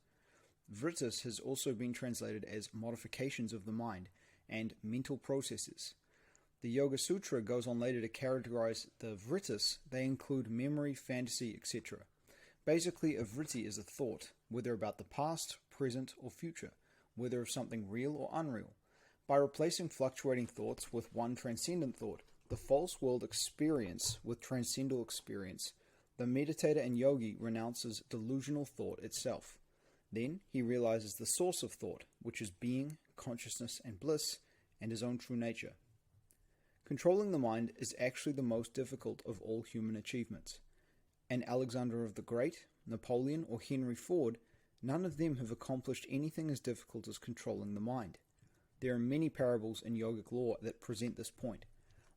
Vrittis has also been translated as modifications of the mind and mental processes. The Yoga Sutra goes on later to characterize the vrittis. They include memory, fantasy, etc. Basically, a vritti is a thought, whether about the past, present or future, whether of something real or unreal. By replacing fluctuating thoughts with one transcendent thought, the false world experience with transcendental experience, the meditator and yogi renounces delusional thought itself. Then he realizes the source of thought, which is being, consciousness, and bliss, and his own true nature. Controlling the mind is actually the most difficult of all human achievements. And Alexander the Great, Napoleon, or Henry Ford, none of them have accomplished anything as difficult as controlling the mind. There are many parables in yogic law that present this point.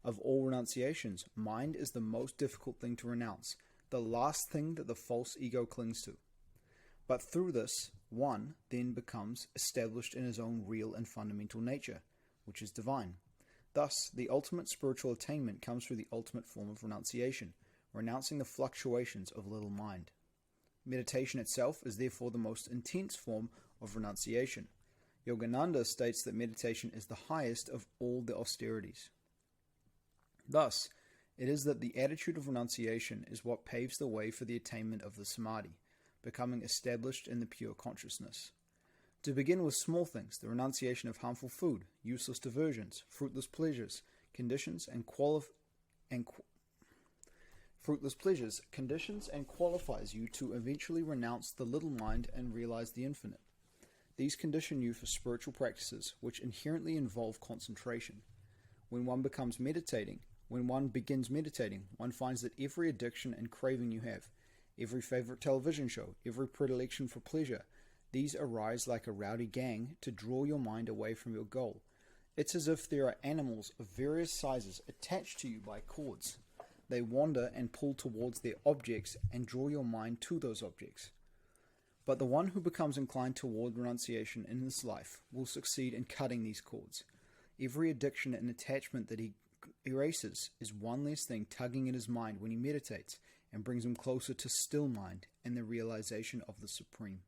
Of all renunciations, mind is the most difficult thing to renounce, the last thing that the false ego clings to. But through this, one then becomes established in his own real and fundamental nature, which is divine. Thus, the ultimate spiritual attainment comes through the ultimate form of renunciation, renouncing the fluctuations of little mind. Meditation itself is therefore the most intense form of renunciation. Yogananda states that meditation is the highest of all the austerities. Thus, it is that the attitude of renunciation is what paves the way for the attainment of the samadhi, becoming established in the pure consciousness. To begin with small things, the renunciation of harmful food, useless diversions, fruitless pleasures, conditions and qualifies you to eventually renounce the little mind and realize the infinite. These condition you for spiritual practices, which inherently involve concentration. When one begins meditating, one finds that every addiction and craving you have, every favorite television show, every predilection for pleasure, these arise like a rowdy gang to draw your mind away from your goal. It's as if there are animals of various sizes attached to you by cords. They wander and pull towards their objects and draw your mind to those objects. But the one who becomes inclined toward renunciation in this life will succeed in cutting these cords. Every addiction and attachment that he erases is one less thing tugging at his mind when he meditates, and brings him closer to still mind and the realization of the Supreme.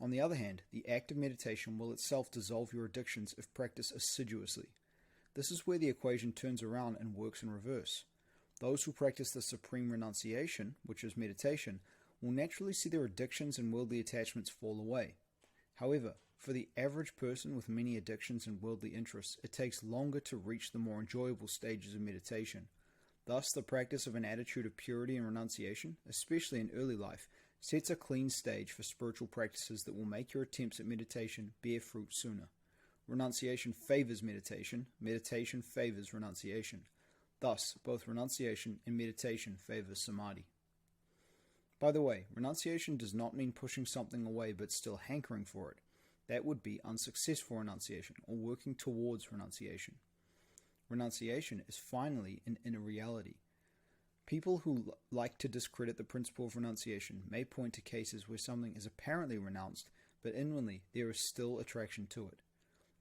On the other hand, the act of meditation will itself dissolve your addictions if practiced assiduously. This is where the equation turns around and works in reverse. Those who practice the supreme renunciation, which is meditation, will naturally see their addictions and worldly attachments fall away. However, for the average person with many addictions and worldly interests, it takes longer to reach the more enjoyable stages of meditation. Thus, the practice of an attitude of purity and renunciation, especially in early life, sets a clean stage for spiritual practices that will make your attempts at meditation bear fruit sooner. Renunciation favors meditation, meditation favors renunciation. Thus, both renunciation and meditation favor samadhi. By the way, renunciation does not mean pushing something away but still hankering for it. That would be unsuccessful renunciation, or working towards renunciation. Renunciation is finally an inner reality. People who like to discredit the principle of renunciation may point to cases where something is apparently renounced, but inwardly there is still attraction to it.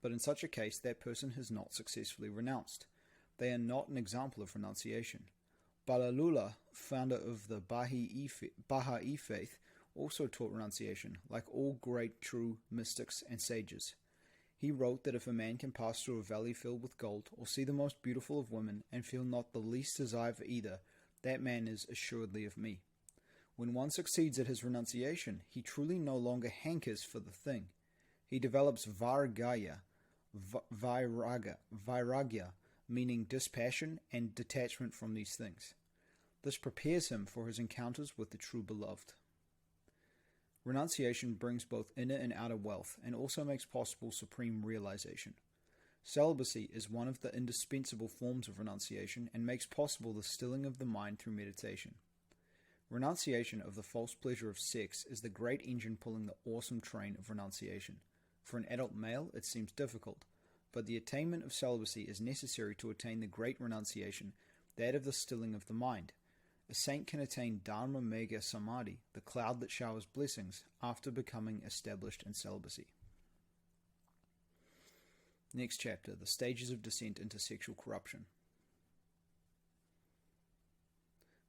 But in such a case, that person has not successfully renounced. They are not an example of renunciation. Balalula, founder of the Baha'i faith, also taught renunciation, like all great true mystics and sages. He wrote that if a man can pass through a valley filled with gold, or see the most beautiful of women, and feel not the least desire for either, that man is assuredly of me. When one succeeds at his renunciation, he truly no longer hankers for the thing. He develops vairagya, meaning dispassion and detachment from these things. This prepares him for his encounters with the true beloved. Renunciation brings both inner and outer wealth, and also makes possible supreme realization. Celibacy is one of the indispensable forms of renunciation, and makes possible the stilling of the mind through meditation. Renunciation of the false pleasure of sex is the great engine pulling the awesome train of renunciation. For an adult male, it seems difficult, but the attainment of celibacy is necessary to attain the great renunciation, that of the stilling of the mind. A saint can attain Dharma Megha Samadhi, the cloud that showers blessings, after becoming established in celibacy. Next chapter, the stages of descent into sexual corruption.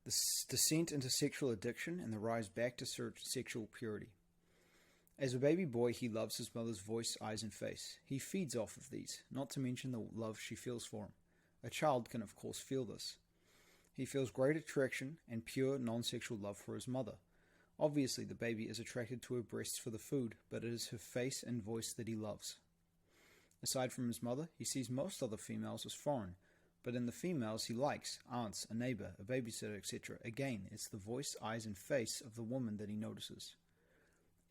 The descent into sexual addiction and the rise back to sexual purity. As a baby boy, he loves his mother's voice, eyes, and face. He feeds off of these, not to mention the love she feels for him. A child can, of course, feel this. He feels great attraction and pure, non-sexual love for his mother. Obviously, the baby is attracted to her breasts for the food, but it is her face and voice that he loves. Aside from his mother, he sees most other females as foreign, but in the females he likes, aunts, a neighbor, a babysitter, etc., again, it's the voice, eyes, and face of the woman that he notices.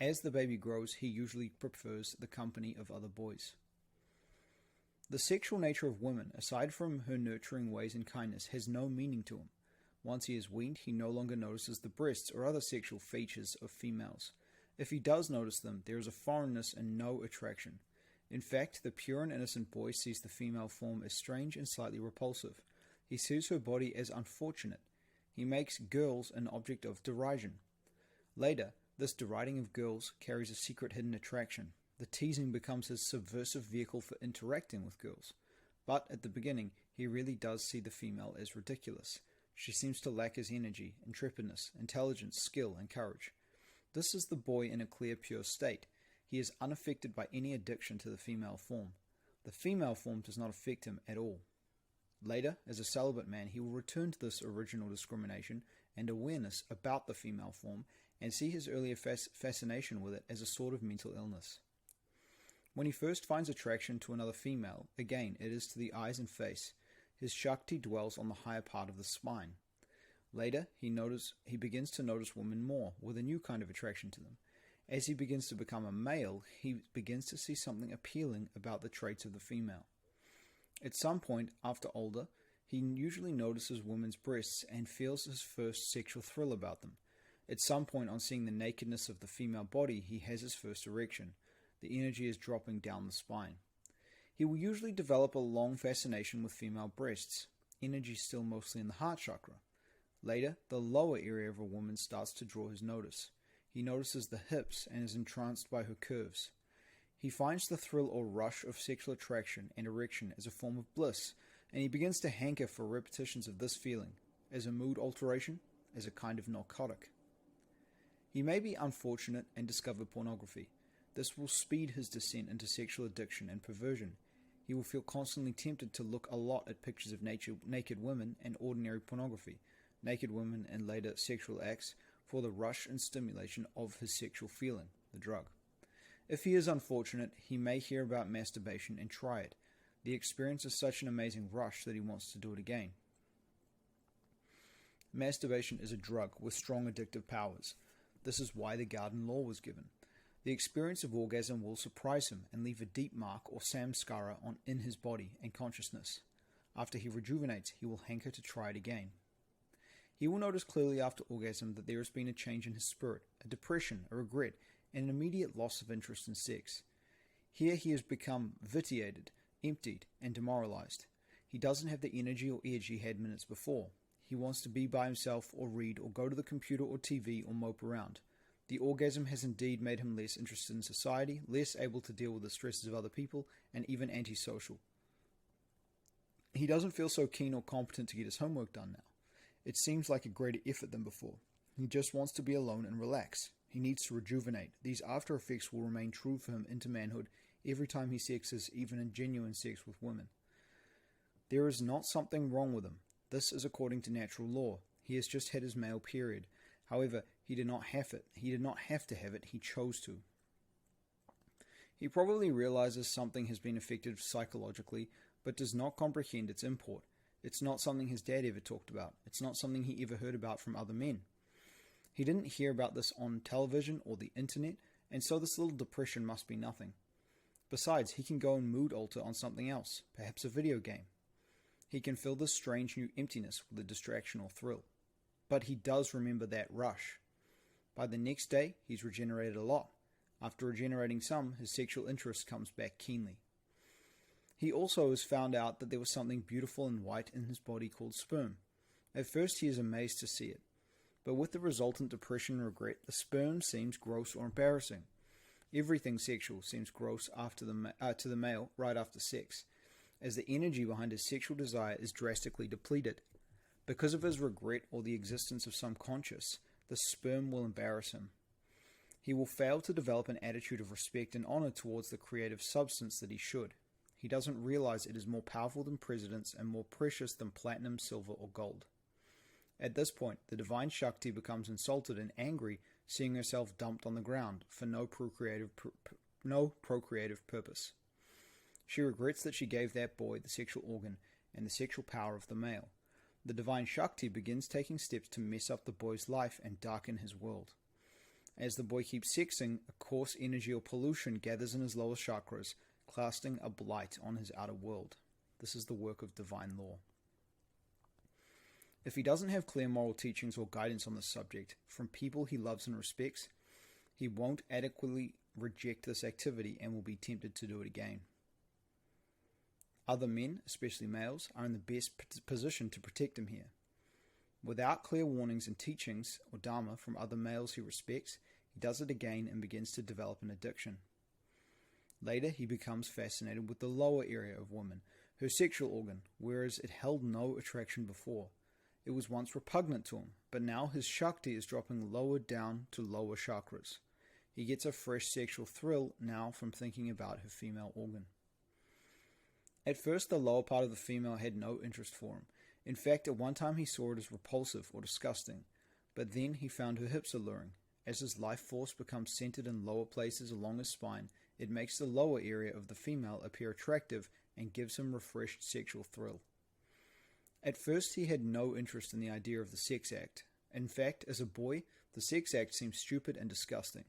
As the baby grows, he usually prefers the company of other boys. The sexual nature of women, aside from her nurturing ways and kindness, has no meaning to him. Once he is weaned, he no longer notices the breasts or other sexual features of females. If he does notice them, there is a foreignness and no attraction. In fact, the pure and innocent boy sees the female form as strange and slightly repulsive. He sees her body as unfortunate. He makes girls an object of derision. Later, this deriding of girls carries a secret hidden attraction. The teasing becomes his subversive vehicle for interacting with girls. But at the beginning, he really does see the female as ridiculous. She seems to lack his energy, intrepidness, intelligence, skill, and courage. This is the boy in a clear, pure state. He is unaffected by any addiction to the female form. The female form does not affect him at all. Later, as a celibate man, he will return to this original discrimination and awareness about the female form and see his earlier fascination with it as a sort of mental illness. When he first finds attraction to another female, again, it is to the eyes and face. His Shakti dwells on the higher part of the spine. Later, he begins to notice women more, with a new kind of attraction to them. As he begins to become a male, he begins to see something appealing about the traits of the female. At some point, after older, he usually notices women's breasts and feels his first sexual thrill about them. At some point, on seeing the nakedness of the female body, he has his first erection. The energy is dropping down the spine. He will usually develop a long fascination with female breasts, energy still mostly in the heart chakra. Later, the lower area of a woman starts to draw his notice. He notices the hips and is entranced by her curves. He finds the thrill or rush of sexual attraction and erection as a form of bliss, and he begins to hanker for repetitions of this feeling, as a mood alteration, as a kind of narcotic. He may be unfortunate and discover pornography. This will speed his descent into sexual addiction and perversion. He will feel constantly tempted to look a lot at pictures of naked women and ordinary pornography, naked women and later sexual acts, for the rush and stimulation of his sexual feeling, the drug. If he is unfortunate, he may hear about masturbation and try it. The experience is such an amazing rush that he wants to do it again. Masturbation is a drug with strong addictive powers. This is why the garden law was given. The experience of orgasm will surprise him and leave a deep mark or samskara in his body and consciousness. After he rejuvenates, he will hanker to try it again. He will notice clearly after orgasm that there has been a change in his spirit, a depression, a regret, and an immediate loss of interest in sex. Here he has become vitiated, emptied, and demoralized. He doesn't have the energy or edge he had minutes before. He wants to be by himself or read or go to the computer or TV or mope around. The orgasm has indeed made him less interested in society, less able to deal with the stresses of other people, and even antisocial. He doesn't feel so keen or competent to get his homework done now. It seems like a greater effort than before. He just wants to be alone and relax. He needs to rejuvenate. These after effects will remain true for him into manhood every time he sexes, even in genuine sex with women. There is not something wrong with him. This is according to natural law. He has just had his male period. However, he did not have it. He did not have to have it. He chose to. He probably realizes something has been affected psychologically, but does not comprehend its import. It's not something his dad ever talked about. It's not something he ever heard about from other men. He didn't hear about this on television or the internet, and so this little depression must be nothing. Besides, he can go and mood alter on something else, perhaps a video game. He can fill this strange new emptiness with a distraction or thrill. But he does remember that rush. By the next day, he's regenerated a lot. After regenerating some, his sexual interest comes back keenly. He also has found out that there was something beautiful and white in his body called sperm. At first he is amazed to see it, but with the resultant depression and regret, the sperm seems gross or embarrassing. Everything sexual seems gross to the male right after sex, as the energy behind his sexual desire is drastically depleted. Because of his regret or the existence of some conscious, the sperm will embarrass him. He will fail to develop an attitude of respect and honor towards the creative substance that he should. He doesn't realize it is more powerful than presidents and more precious than platinum, silver, or gold. At this point, the divine Shakti becomes insulted and angry seeing herself dumped on the ground for no procreative purpose. She regrets that she gave that boy the sexual organ and the sexual power of the male. The divine Shakti begins taking steps to mess up the boy's life and darken his world. As the boy keeps sexing, a coarse energy or pollution gathers in his lower chakras, casting a blight on his outer world. This is the work of divine law. If he doesn't have clear moral teachings or guidance on this subject from people he loves and respects, he won't adequately reject this activity and will be tempted to do it again. Other men, especially males, are in the best position to protect him here. Without clear warnings and teachings or dharma from other males he respects, he does it again and begins to develop an addiction. Later, he becomes fascinated with the lower area of woman, her sexual organ, whereas it held no attraction before. It was once repugnant to him, but now his Shakti is dropping lower down to lower chakras. He gets a fresh sexual thrill now from thinking about her female organ. At first, the lower part of the female had no interest for him. In fact, at one time he saw it as repulsive or disgusting, but then he found her hips alluring. As his life force becomes centered in lower places along his spine, it makes the lower area of the female appear attractive and gives him refreshed sexual thrill. At first, he had no interest in the idea of the sex act. In fact, as a boy, the sex act seemed stupid and disgusting.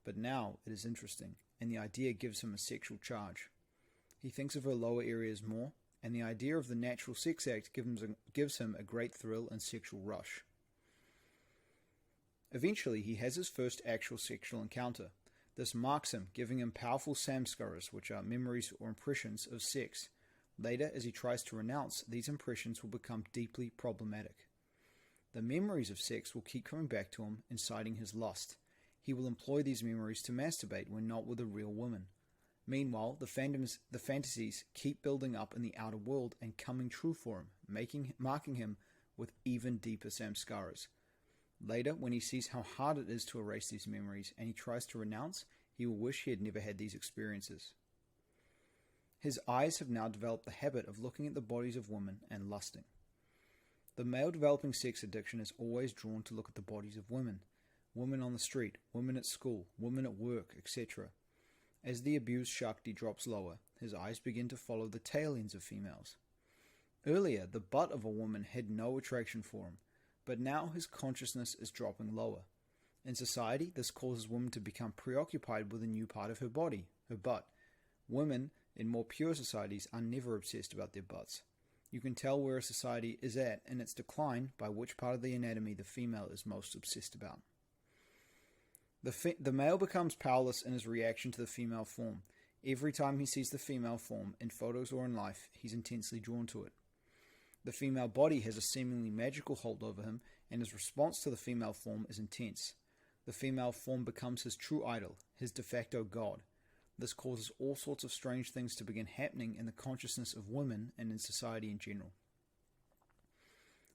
But now it is interesting, and the idea gives him a sexual charge. He thinks of her lower areas more, and the idea of the natural sex act gives him a great thrill and sexual rush. Eventually, he has his first actual sexual encounter. This marks him, giving him powerful samskaras, which are memories or impressions of sex. Later, as he tries to renounce, these impressions will become deeply problematic. The memories of sex will keep coming back to him, inciting his lust. He will employ these memories to masturbate when not with a real woman. Meanwhile, the fantasies keep building up in the outer world and coming true for him, marking him with even deeper samskaras. Later, when he sees how hard it is to erase these memories and he tries to renounce, he will wish he had never had these experiences. His eyes have now developed the habit of looking at the bodies of women and lusting. The male developing sex addiction is always drawn to look at the bodies of women. Women on the street, women at school, women at work, etc. As the abused Shakti drops lower, his eyes begin to follow the tail ends of females. Earlier, the butt of a woman had no attraction for him, but now his consciousness is dropping lower. In society, this causes women to become preoccupied with a new part of her body, her butt. Women in more pure societies are never obsessed about their butts. You can tell where a society is at in its decline by which part of the anatomy the female is most obsessed about. The male becomes powerless in his reaction to the female form. Every time he sees the female form, in photos or in life, he's intensely drawn to it. The female body has a seemingly magical hold over him, and his response to the female form is intense. The female form becomes his true idol, his de facto god. This causes all sorts of strange things to begin happening in the consciousness of women and in society in general.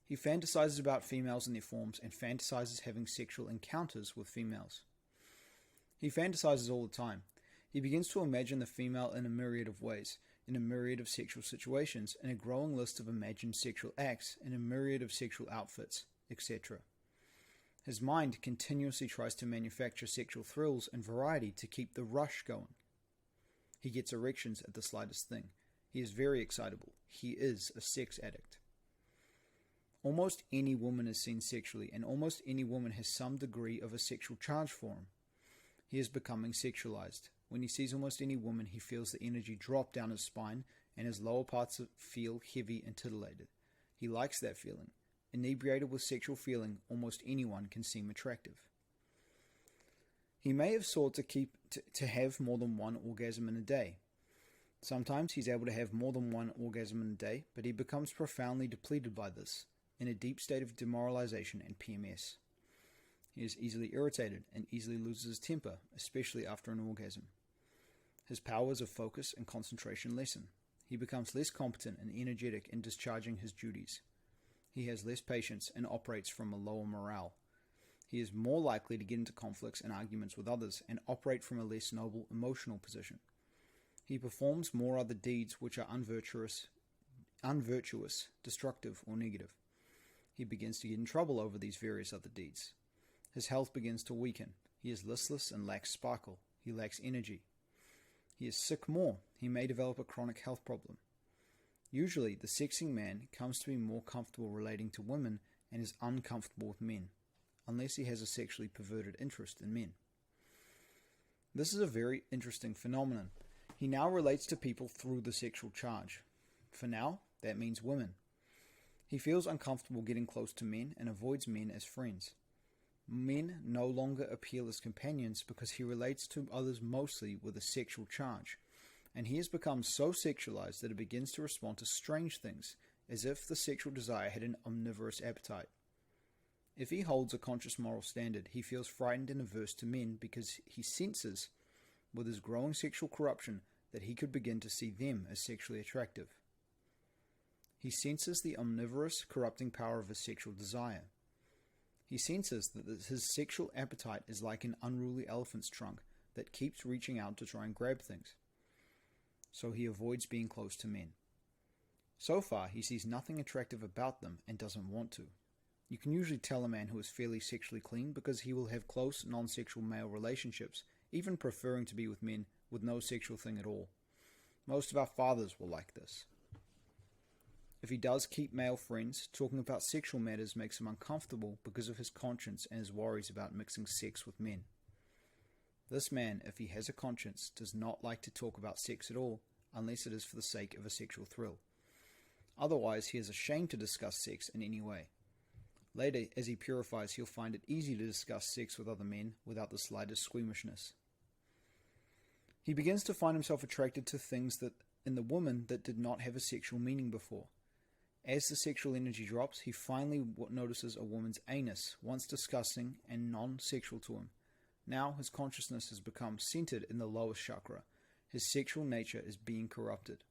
He fantasizes about females and their forms and fantasizes having sexual encounters with females. He fantasizes all the time. He begins to imagine the female in a myriad of ways, in a myriad of sexual situations, in a growing list of imagined sexual acts, in a myriad of sexual outfits, etc. His mind continuously tries to manufacture sexual thrills and variety to keep the rush going. He gets erections at the slightest thing. He is very excitable. He is a sex addict. Almost any woman is seen sexually, and almost any woman has some degree of a sexual charge for him. He is becoming sexualized. When he sees almost any woman, he feels the energy drop down his spine, and his lower parts feel heavy and titillated. He likes that feeling. Inebriated with sexual feeling, almost anyone can seem attractive. He may have sought to have more than one orgasm in a day. Sometimes he's able to have more than one orgasm in a day, but he becomes profoundly depleted by this, in a deep state of demoralization and PMS. He is easily irritated and easily loses his temper, especially after an orgasm. His powers of focus and concentration lessen. He becomes less competent and energetic in discharging his duties. He has less patience and operates from a lower morale. He is more likely to get into conflicts and arguments with others and operate from a less noble emotional position. He performs more other deeds which are unvirtuous, destructive, or negative. He begins to get in trouble over these various other deeds. His health begins to weaken. He is listless and lacks sparkle. He lacks energy. He is sick more. He may develop a chronic health problem. Usually, the sexing man comes to be more comfortable relating to women and is uncomfortable with men, unless he has a sexually perverted interest in men. This is a very interesting phenomenon. He now relates to people through the sexual charge. For now, that means women. He feels uncomfortable getting close to men and avoids men as friends. Men no longer appeal as companions because he relates to others mostly with a sexual charge, and he has become so sexualized that it begins to respond to strange things, as if the sexual desire had an omnivorous appetite. If he holds a conscious moral standard, he feels frightened and averse to men because he senses, with his growing sexual corruption, that he could begin to see them as sexually attractive. He senses the omnivorous, corrupting power of his sexual desire. He senses that his sexual appetite is like an unruly elephant's trunk that keeps reaching out to try and grab things. So he avoids being close to men. So far, he sees nothing attractive about them and doesn't want to. You can usually tell a man who is fairly sexually clean because he will have close, non-sexual male relationships, even preferring to be with men with no sexual thing at all. Most of our fathers were like this. If he does keep male friends, talking about sexual matters makes him uncomfortable because of his conscience and his worries about mixing sex with men. This man, if he has a conscience, does not like to talk about sex at all, unless it is for the sake of a sexual thrill. Otherwise, he is ashamed to discuss sex in any way. Later, as he purifies, he'll find it easy to discuss sex with other men without the slightest squeamishness. He begins to find himself attracted to things that in the woman that did not have a sexual meaning before. As the sexual energy drops, he finally notices a woman's anus, once disgusting and non-sexual to him. Now his consciousness has become centered in the lowest chakra. His sexual nature is being corrupted.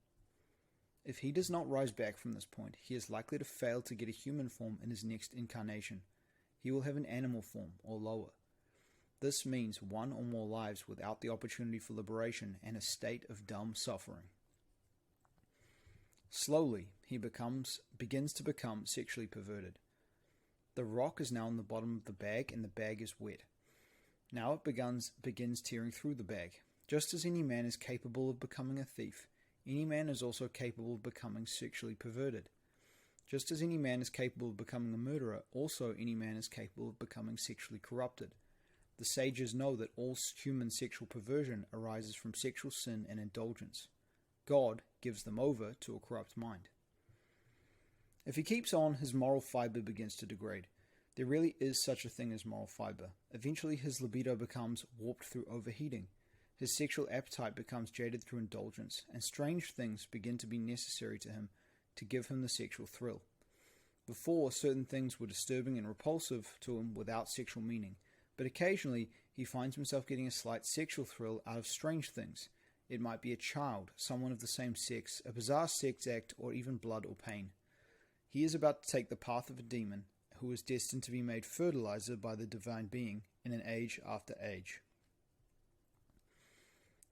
If he does not rise back from this point, he is likely to fail to get a human form in his next incarnation. He will have an animal form, or lower. This means one or more lives without the opportunity for liberation and a state of dumb suffering. Slowly, he begins to become sexually perverted. The rock is now in the bottom of the bag and the bag is wet. Now it begins tearing through the bag. Just as any man is capable of becoming a thief, any man is also capable of becoming sexually perverted. Just as any man is capable of becoming a murderer, also any man is capable of becoming sexually corrupted. The sages know that all human sexual perversion arises from sexual sin and indulgence. God gives them over to a corrupt mind. If he keeps on, his moral fiber begins to degrade. There really is such a thing as moral fiber. Eventually his libido becomes warped through overheating. His sexual appetite becomes jaded through indulgence, and strange things begin to be necessary to him to give him the sexual thrill. Before, certain things were disturbing and repulsive to him without sexual meaning, but occasionally he finds himself getting a slight sexual thrill out of strange things. It might be a child, someone of the same sex, a bizarre sex act, or even blood or pain. He is about to take the path of a demon, who is destined to be made fertilizer by the divine being in an age after age.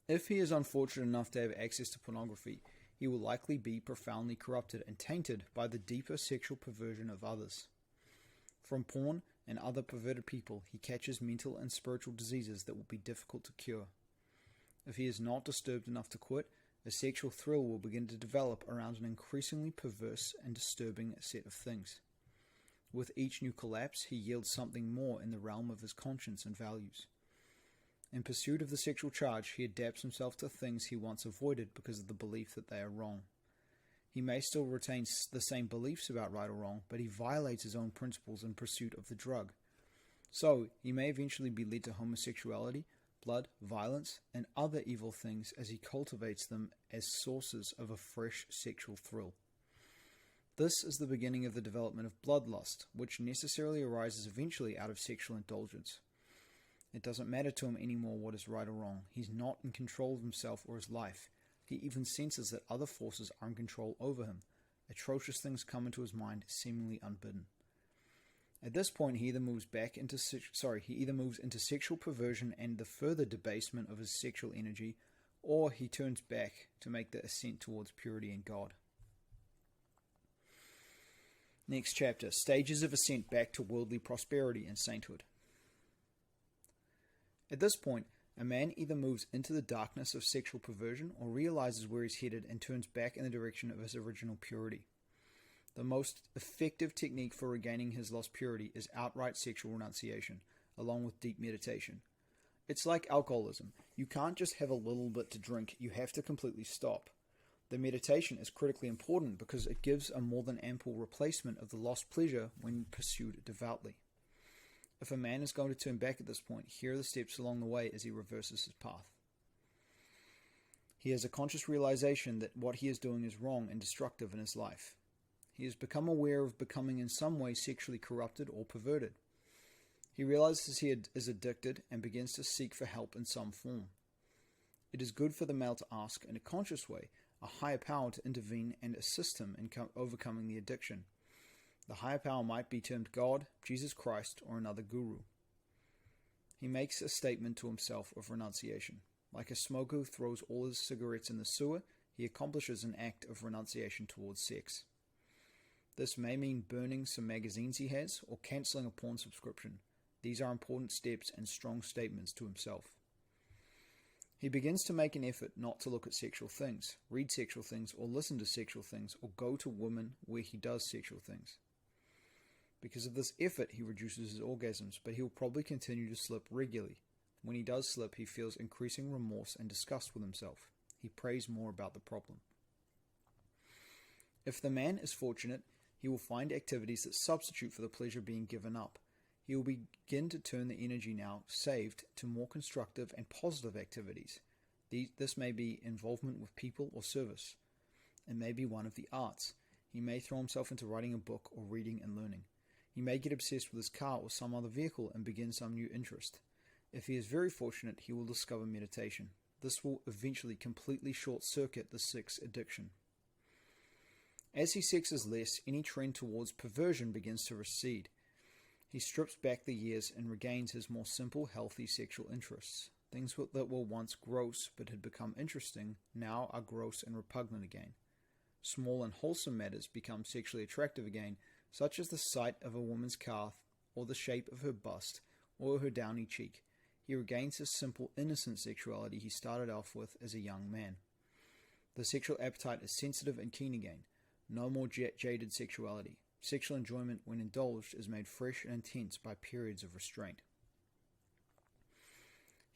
If he is unfortunate enough to have access to pornography, he will likely be profoundly corrupted and tainted by the deeper sexual perversion of others. From porn and other perverted people, he catches mental and spiritual diseases that will be difficult to cure. If he is not disturbed enough to quit, a sexual thrill will begin to develop around an increasingly perverse and disturbing set of things. With each new collapse, he yields something more in the realm of his conscience and values. In pursuit of the sexual charge, he adapts himself to things he once avoided because of the belief that they are wrong. He may still retain the same beliefs about right or wrong, but he violates his own principles in pursuit of the drug. So, he may eventually be led to homosexuality, blood, violence, and other evil things as he cultivates them as sources of a fresh sexual thrill. This is the beginning of the development of bloodlust, which necessarily arises eventually out of sexual indulgence. It doesn't matter to him anymore what is right or wrong. He's not in control of himself or his life. He even senses that other forces are in control over him. Atrocious things come into his mind, seemingly unbidden. At this point, he either moves into sexual perversion and the further debasement of his sexual energy, or he turns back to make the ascent towards purity in God. Next chapter, stages of ascent back to worldly prosperity and sainthood. At this point, a man either moves into the darkness of sexual perversion or realizes where he's headed and turns back in the direction of his original purity. The most effective technique for regaining his lost purity is outright sexual renunciation, along with deep meditation. It's like alcoholism. You can't just have a little bit to drink, you have to completely stop. The meditation is critically important because it gives a more than ample replacement of the lost pleasure when pursued devoutly. If a man is going to turn back at this point, here are the steps along the way as he reverses his path. He has a conscious realization that what he is doing is wrong and destructive in his life. He has become aware of becoming in some way sexually corrupted or perverted. He realizes he is addicted and begins to seek for help in some form. It is good for the male to ask, in a conscious way, a higher power to intervene and assist him in overcoming the addiction. The higher power might be termed God, Jesus Christ, or another guru. He makes a statement to himself of renunciation. Like a smoker who throws all his cigarettes in the sewer, he accomplishes an act of renunciation towards sex. This may mean burning some magazines he has or cancelling a porn subscription. These are important steps and strong statements to himself. He begins to make an effort not to look at sexual things, read sexual things, or listen to sexual things, or go to women where he does sexual things. Because of this effort, he reduces his orgasms, but he will probably continue to slip regularly. When he does slip, he feels increasing remorse and disgust with himself. He prays more about the problem. If the man is fortunate, he will find activities that substitute for the pleasure being given up. He will begin to turn the energy now saved to more constructive and positive activities. This may be involvement with people or service. It may be one of the arts. He may throw himself into writing a book or reading and learning. He may get obsessed with his car or some other vehicle and begin some new interest. If he is very fortunate, he will discover meditation. This will eventually completely short-circuit the sex addiction. As he sexes less, any trend towards perversion begins to recede. He strips back the years and regains his more simple, healthy sexual interests. Things that were once gross but had become interesting now are gross and repugnant again. Small and wholesome matters become sexually attractive again, such as the sight of a woman's calf, or the shape of her bust, or her downy cheek. He regains his simple, innocent sexuality he started off with as a young man. The sexual appetite is sensitive and keen again. No more jaded sexuality. Sexual enjoyment, when indulged, is made fresh and intense by periods of restraint.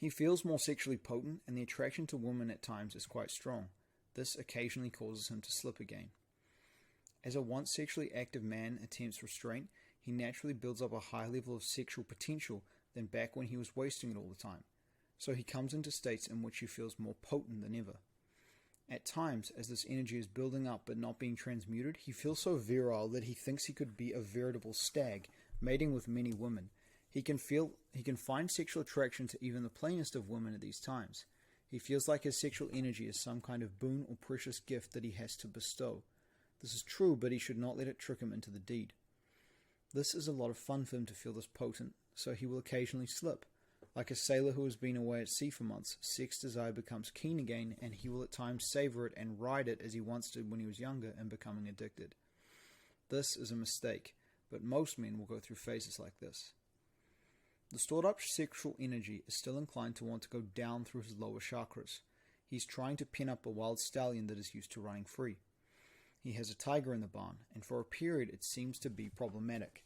He feels more sexually potent, and the attraction to women at times is quite strong. This occasionally causes him to slip again. As a once sexually active man attempts restraint, he naturally builds up a high level of sexual potential than back when he was wasting it all the time. So he comes into states in which he feels more potent than ever. At times, as this energy is building up but not being transmuted, he feels so virile that he thinks he could be a veritable stag, mating with many women. He can find sexual attraction to even the plainest of women at these times. He feels like his sexual energy is some kind of boon or precious gift that he has to bestow. This is true, but he should not let it trick him into the deed. This is a lot of fun for him to feel this potent, so he will occasionally slip. Like a sailor who has been away at sea for months, sex desire becomes keen again, and he will at times savor it and ride it as he once did when he was younger and becoming addicted. This is a mistake, but most men will go through phases like this. The stored up sexual energy is still inclined to want to go down through his lower chakras. He's trying to pin up a wild stallion that is used to running free. He has a tiger in the barn, and for a period it seems to be problematic.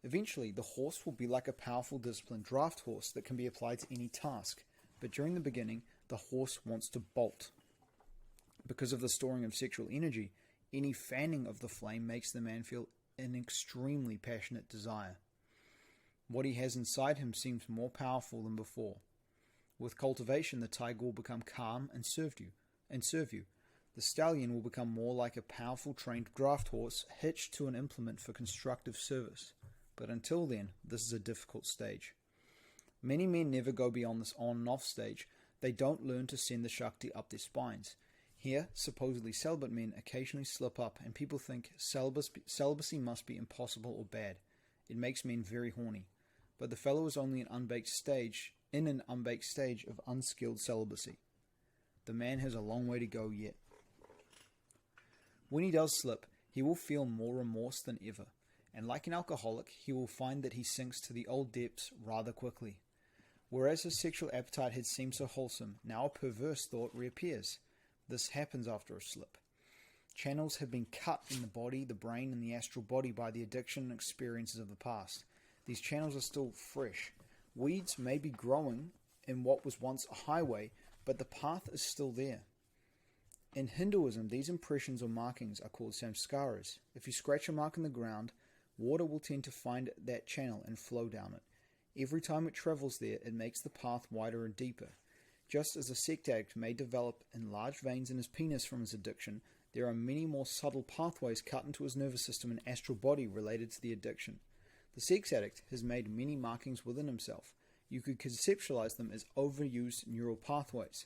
Eventually, the horse will be like a powerful, disciplined draft horse that can be applied to any task, but during the beginning, the horse wants to bolt. Because of the storing of sexual energy, any fanning of the flame makes the man feel an extremely passionate desire. What he has inside him seems more powerful than before. With cultivation, the tiger will become calm and serve you. The stallion will become more like a powerful trained draft horse hitched to an implement for constructive service. But until then, this is a difficult stage. Many men never go beyond this on and off stage. They don't learn to send the Shakti up their spines. Here, supposedly celibate men occasionally slip up, and people think celibacy must be impossible or bad. It makes men very horny. But the fellow is only in an unbaked stage of unskilled celibacy. The man has a long way to go yet. When he does slip, he will feel more remorse than ever, and like an alcoholic, he will find that he sinks to the old depths rather quickly. Whereas his sexual appetite had seemed so wholesome, now a perverse thought reappears. This happens after a slip. Channels have been cut in the body, the brain, and the astral body by the addiction and experiences of the past. These channels are still fresh. Weeds may be growing in what was once a highway, but the path is still there. In Hinduism, these impressions or markings are called samskaras. If you scratch a mark in the ground, water will tend to find that channel and flow down it. Every time it travels there, it makes the path wider and deeper. Just as a sex addict may develop enlarged veins in his penis from his addiction, there are many more subtle pathways cut into his nervous system and astral body related to the addiction. The sex addict has made many markings within himself. You could conceptualize them as overused neural pathways.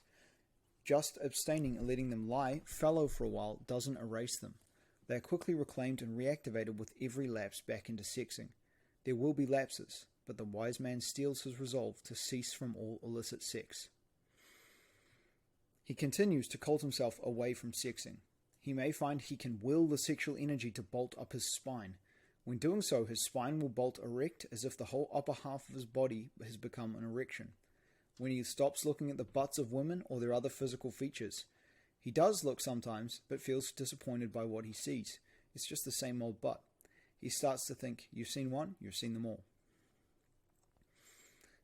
Just abstaining and letting them lie fallow for a while doesn't erase them. They are quickly reclaimed and reactivated with every lapse back into sexing. There will be lapses, but the wise man steels his resolve to cease from all illicit sex. He continues to cult himself away from sexing. He may find he can will the sexual energy to bolt up his spine. When doing so, his spine will bolt erect as if the whole upper half of his body has become an erection. When he stops looking at the butts of women or their other physical features, he does look sometimes, but feels disappointed by what he sees. It's just the same old butt. He starts to think, you've seen one, you've seen them all.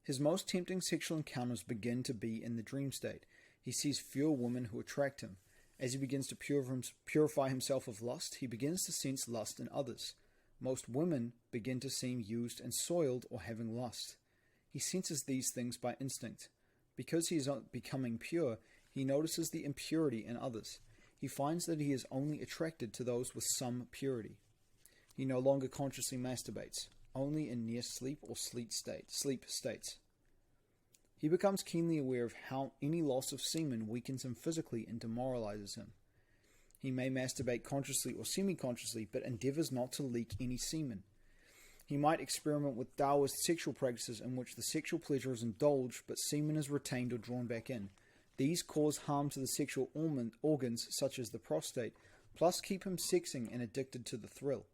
His most tempting sexual encounters begin to be in the dream state. He sees fewer women who attract him. As he begins to purify himself of lust, he begins to sense lust in others. Most women begin to seem used and soiled or having lust. He senses these things by instinct. Because he is becoming pure, he notices the impurity in others. He finds that he is only attracted to those with some purity. He no longer consciously masturbates, only in near sleep or sleep states. He becomes keenly aware of how any loss of semen weakens him physically and demoralizes him. He may masturbate consciously or semi-consciously, but endeavors not to leak any semen. He might experiment with Taoist sexual practices in which the sexual pleasure is indulged, but semen is retained or drawn back in. These cause harm to the sexual organs, such as the prostate, plus keep him sexing and addicted to the thrill.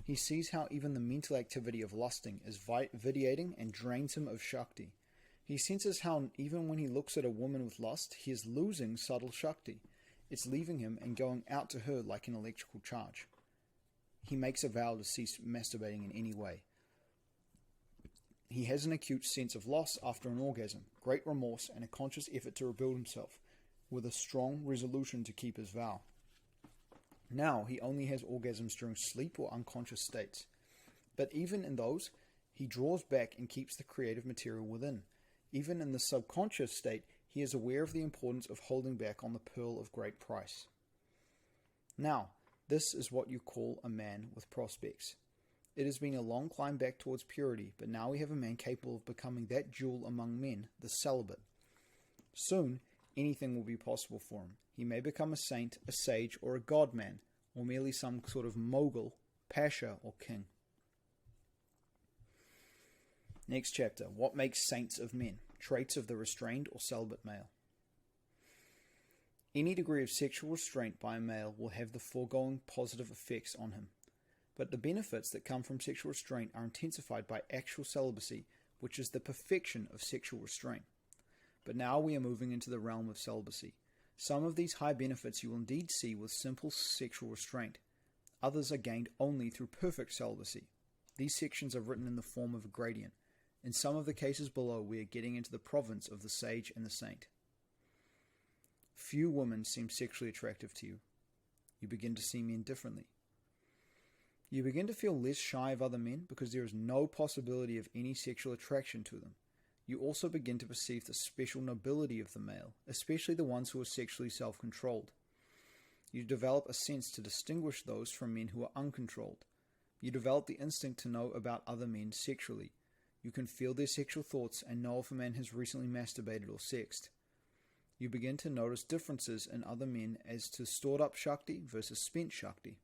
He sees how even the mental activity of lusting is vitiating and drains him of Shakti. He senses how even when he looks at a woman with lust, he is losing subtle Shakti. It's leaving him and going out to her like an electrical charge. He makes a vow to cease masturbating in any way. He has an acute sense of loss after an orgasm, great remorse, and a conscious effort to rebuild himself, with a strong resolution to keep his vow. Now he only has orgasms during sleep or unconscious states. But even in those, he draws back and keeps the creative material within. Even in the subconscious state, he is aware of the importance of holding back on the pearl of great price. Now, this is what you call a man with prospects. It has been a long climb back towards purity, but now we have a man capable of becoming that jewel among men, the celibate. Soon, anything will be possible for him. He may become a saint, a sage, or a god-man, or merely some sort of mogul, pasha, or king. Next chapter, what makes saints of men? Traits of the restrained or celibate male. Any degree of sexual restraint by a male will have the foregoing positive effects on him. But the benefits that come from sexual restraint are intensified by actual celibacy, which is the perfection of sexual restraint. But now we are moving into the realm of celibacy. Some of these high benefits you will indeed see with simple sexual restraint. Others are gained only through perfect celibacy. These sections are written in the form of a gradient. In some of the cases below, we are getting into the province of the sage and the saint. Few women seem sexually attractive to you. You begin to see men differently. You begin to feel less shy of other men because there is no possibility of any sexual attraction to them. You also begin to perceive the special nobility of the male, especially the ones who are sexually self-controlled. You develop a sense to distinguish those from men who are uncontrolled. You develop the instinct to know about other men sexually. You can feel their sexual thoughts and know if a man has recently masturbated or sexed. You begin to notice differences in other men as to stored up Shakti versus spent Shakti.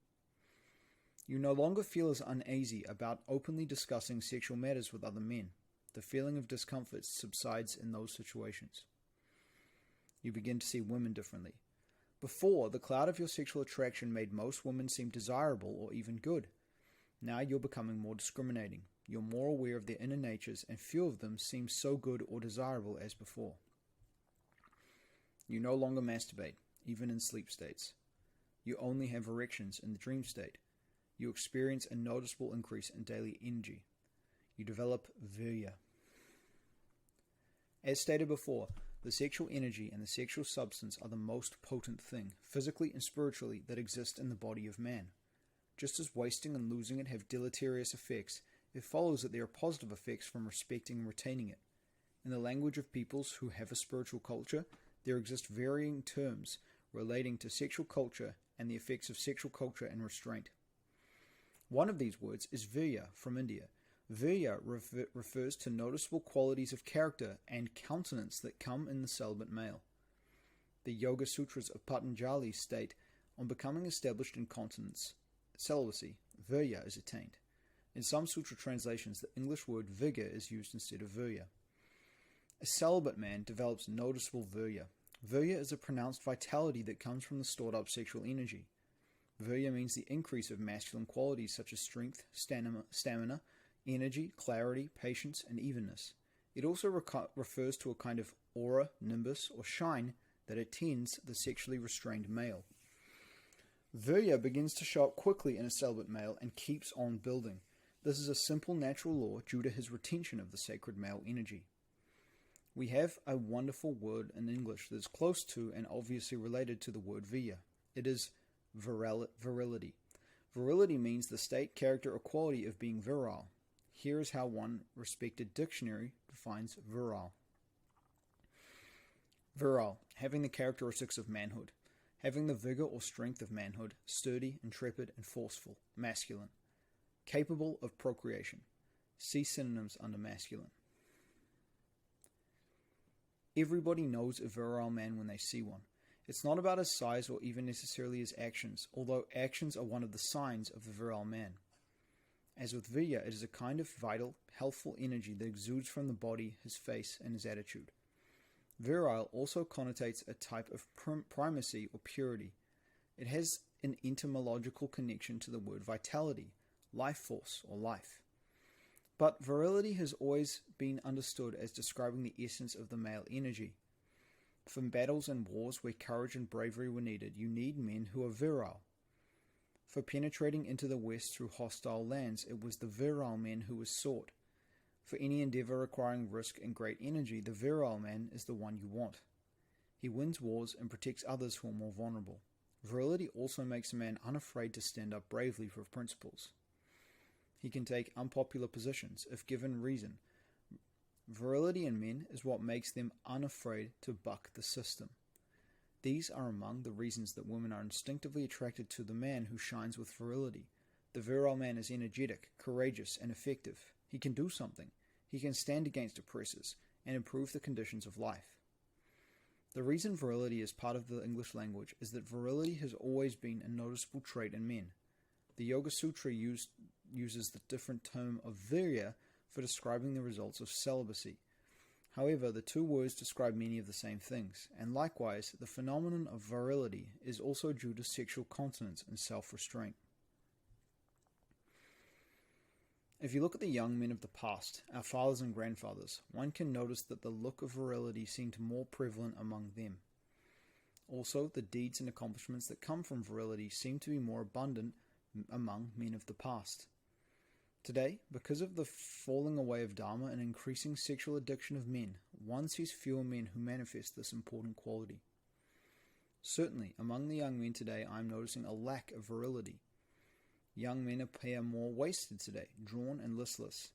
You no longer feel as uneasy about openly discussing sexual matters with other men. The feeling of discomfort subsides in those situations. You begin to see women differently. Before, the cloud of your sexual attraction made most women seem desirable or even good. Now you're becoming more discriminating. You're more aware of their inner natures, and few of them seem so good or desirable as before. You no longer masturbate, even in sleep states. You only have erections in the dream state. You experience a noticeable increase in daily energy. You develop virya. As stated before, the sexual energy and the sexual substance are the most potent thing, physically and spiritually, that exist in the body of man. Just as wasting and losing it have deleterious effects, it follows that there are positive effects from respecting and retaining it. In the language of peoples who have a spiritual culture, there exist varying terms relating to sexual culture and the effects of sexual culture and restraint. One of these words is virya from India. Virya refers to noticeable qualities of character and countenance that come in the celibate male. The Yoga Sutras of Patanjali state, on becoming established in continence, celibacy, virya is attained. In some sutra translations, the English word vigor is used instead of virya. A celibate man develops noticeable virya. Virya is a pronounced vitality that comes from the stored up sexual energy. Virya means the increase of masculine qualities such as strength, stamina, energy, clarity, patience, and evenness. It also refers to a kind of aura, nimbus, or shine that attends the sexually restrained male. Virya begins to show up quickly in a celibate male and keeps on building. This is a simple natural law due to his retention of the sacred male energy. We have a wonderful word in English that is close to and obviously related to the word virya. It is virility. Virility means the state, character, or quality of being virile. Here is how one respected dictionary defines virile. Virile, having the characteristics of manhood, having the vigor or strength of manhood, sturdy, intrepid, and forceful, masculine, capable of procreation. See synonyms under masculine. Everybody knows a virile man when they see one. It's not about his size or even necessarily his actions, although actions are one of the signs of the virile man. As with virya, it is a kind of vital, healthful energy that exudes from the body, his face, and his attitude. Virile also connotates a type of primacy or purity. It has an etymological connection to the word vitality, life force, or life. But virility has always been understood as describing the essence of the male energy. From battles and wars where courage and bravery were needed, you need men who are virile. For penetrating into the West through hostile lands, it was the virile man who was sought. For any endeavor requiring risk and great energy, the virile man is the one you want. He wins wars and protects others who are more vulnerable. Virility also makes a man unafraid to stand up bravely for principles. He can take unpopular positions, if given reason. Virility in men is what makes them unafraid to buck the system. These are among the reasons that women are instinctively attracted to the man who shines with virility. The virile man is energetic, courageous, and effective. He can do something. He can stand against oppressors and improve the conditions of life. The reason virility is part of the English language is that virility has always been a noticeable trait in men. The Yoga Sutra uses the different term of virya for describing the results of celibacy. However, the two words describe many of the same things, and likewise, the phenomenon of virility is also due to sexual continence and self-restraint. If you look at the young men of the past, our fathers and grandfathers, one can notice that the look of virility seemed more prevalent among them. Also, the deeds and accomplishments that come from virility seem to be more abundant among men of the past. Today, because of the falling away of Dharma and increasing sexual addiction of men, one sees fewer men who manifest this important quality. Certainly, among the young men today, I am noticing a lack of virility. Young men appear more wasted today, drawn and listless.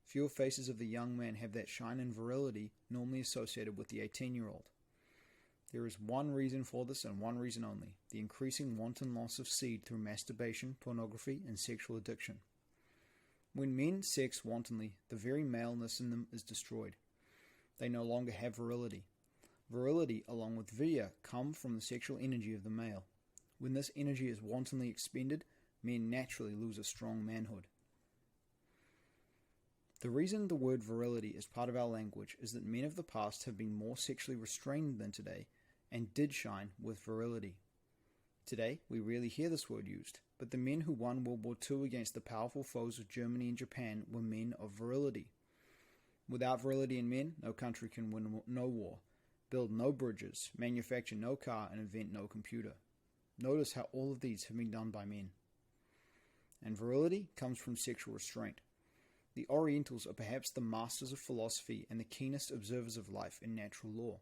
Fewer faces of the young man have that shine and virility normally associated with the 18-year-old. There is one reason for this and one reason only: the increasing wanton loss of seed through masturbation, pornography, and sexual addiction. When men sex wantonly, the very maleness in them is destroyed. They no longer have virility. Virility, along with virya, come from the sexual energy of the male. When this energy is wantonly expended, men naturally lose a strong manhood. The reason the word virility is part of our language is that men of the past have been more sexually restrained than today and did shine with virility. Today, we rarely hear this word used, but the men who won World War II against the powerful foes of Germany and Japan were men of virility. Without virility in men, no country can win no war, build no bridges, manufacture no car, and invent no computer. Notice how all of these have been done by men. And virility comes from sexual restraint. The Orientals are perhaps the masters of philosophy and the keenest observers of life and natural law.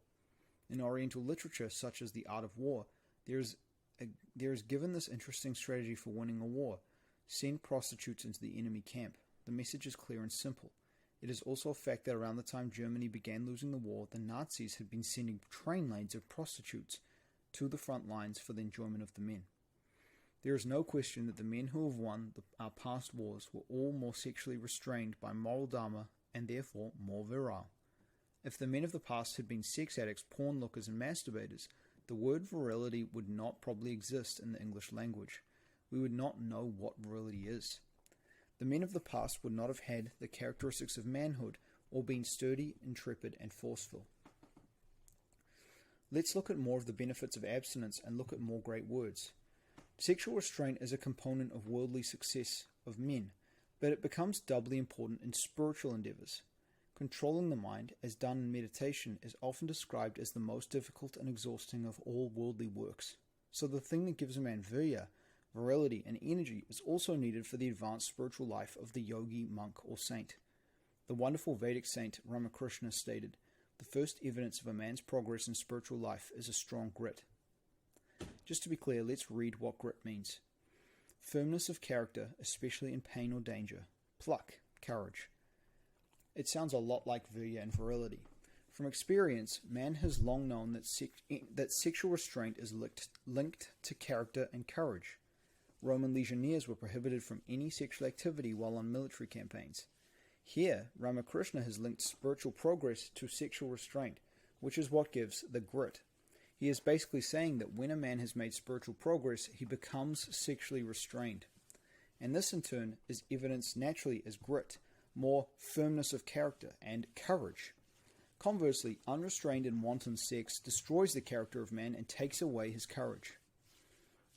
In Oriental literature, such as The Art of War, there is given this interesting strategy for winning a war: send prostitutes into the enemy camp. The message is clear and simple. It is also a fact that around the time Germany began losing the war, the Nazis had been sending train loads of prostitutes to the front lines for the enjoyment of the men. There is no question that the men who have won our past wars were all more sexually restrained by moral dharma and therefore more virile. If the men of the past had been sex addicts, porn lookers, and masturbators, the word virility would not probably exist in the English language. We would not know what virility is. The men of the past would not have had the characteristics of manhood or been sturdy, intrepid, and forceful. Let's look at more of the benefits of abstinence and look at more great words. Sexual restraint is a component of worldly success of men, but it becomes doubly important in spiritual endeavors. Controlling the mind, as done in meditation, is often described as the most difficult and exhausting of all worldly works. So the thing that gives a man virya, virility, and energy is also needed for the advanced spiritual life of the yogi, monk, or saint. The wonderful Vedic saint Ramakrishna stated, "The first evidence of a man's progress in spiritual life is a strong grit." Just to be clear, let's read what grit means. Firmness of character, especially in pain or danger. Pluck, courage. It sounds a lot like virya and virility. From experience, man has long known that sexual restraint is linked to character and courage. Roman legionnaires were prohibited from any sexual activity while on military campaigns. Here, Ramakrishna has linked spiritual progress to sexual restraint, which is what gives the grit. He is basically saying that when a man has made spiritual progress, he becomes sexually restrained. And this in turn is evidenced naturally as grit, more firmness of character, and courage. Conversely, unrestrained and wanton sex destroys the character of man and takes away his courage.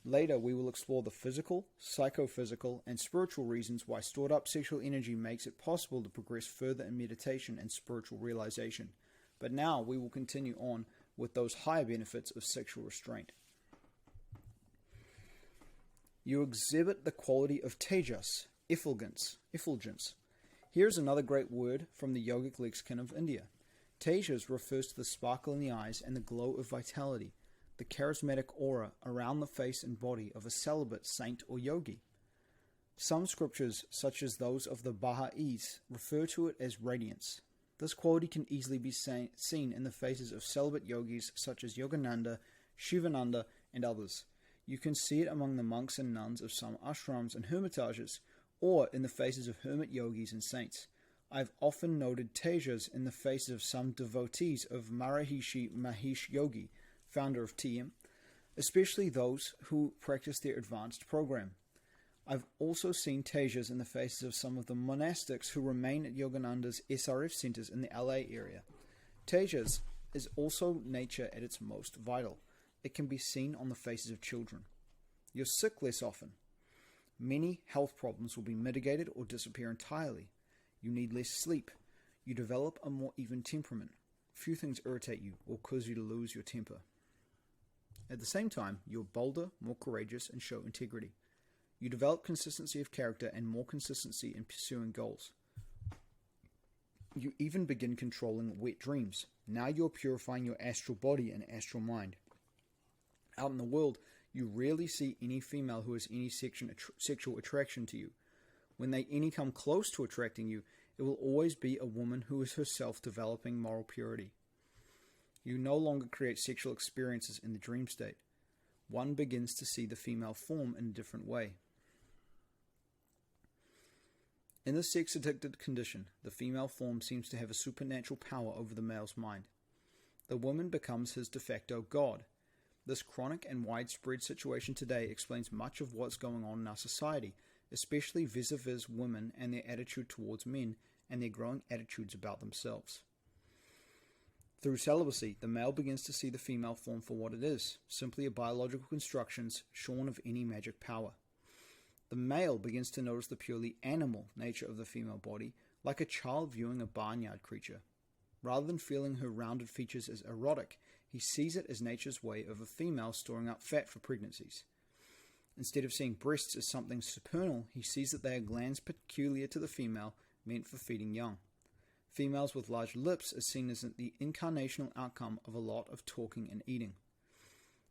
Later, we will explore the physical, psychophysical, and spiritual reasons why stored up sexual energy makes it possible to progress further in meditation and spiritual realization. But now we will continue on with those higher benefits of sexual restraint. You exhibit the quality of tejas, effulgence. Here is another great word from the yogic lexicon of India. Tejas refers to the sparkle in the eyes and the glow of vitality, the charismatic aura around the face and body of a celibate saint or yogi. Some scriptures, such as those of the Baha'is, refer to it as radiance. This quality can easily be seen in the faces of celibate yogis such as Yogananda, Shivananda, and others. You can see it among the monks and nuns of some ashrams and hermitages, or in the faces of hermit yogis and saints. I have often noted tejas in the faces of some devotees of Maharishi Mahesh Yogi, founder of TM, especially those who practice their advanced program. I've also seen tejas in the faces of some of the monastics who remain at Yogananda's SRF centers in the LA area. Tejas is also nature at its most vital. It can be seen on the faces of children. You're sick less often. Many health problems will be mitigated or disappear entirely. You need less sleep. You develop a more even temperament. Few things irritate you or cause you to lose your temper. At the same time, you're bolder, more courageous, and show integrity. You develop consistency of character and more consistency in pursuing goals. You even begin controlling wet dreams. Now you're purifying your astral body and astral mind. Out in the world, you rarely see any female who has any sexual attraction to you. When they any come close to attracting you, it will always be a woman who is herself developing moral purity. You no longer create sexual experiences in the dream state. One begins to see the female form in a different way. In the sex-addicted condition, the female form seems to have a supernatural power over the male's mind. The woman becomes his de facto god. This chronic and widespread situation today explains much of what's going on in our society, especially vis-a-vis women and their attitude towards men and their growing attitudes about themselves. Through celibacy, the male begins to see the female form for what it is, simply a biological construction shorn of any magic power. The male begins to notice the purely animal nature of the female body, like a child viewing a barnyard creature. Rather than feeling her rounded features as erotic, he sees it as nature's way of a female storing up fat for pregnancies. Instead of seeing breasts as something supernal, he sees that they are glands peculiar to the female, meant for feeding young. Females with large lips are seen as the incarnational outcome of a lot of talking and eating.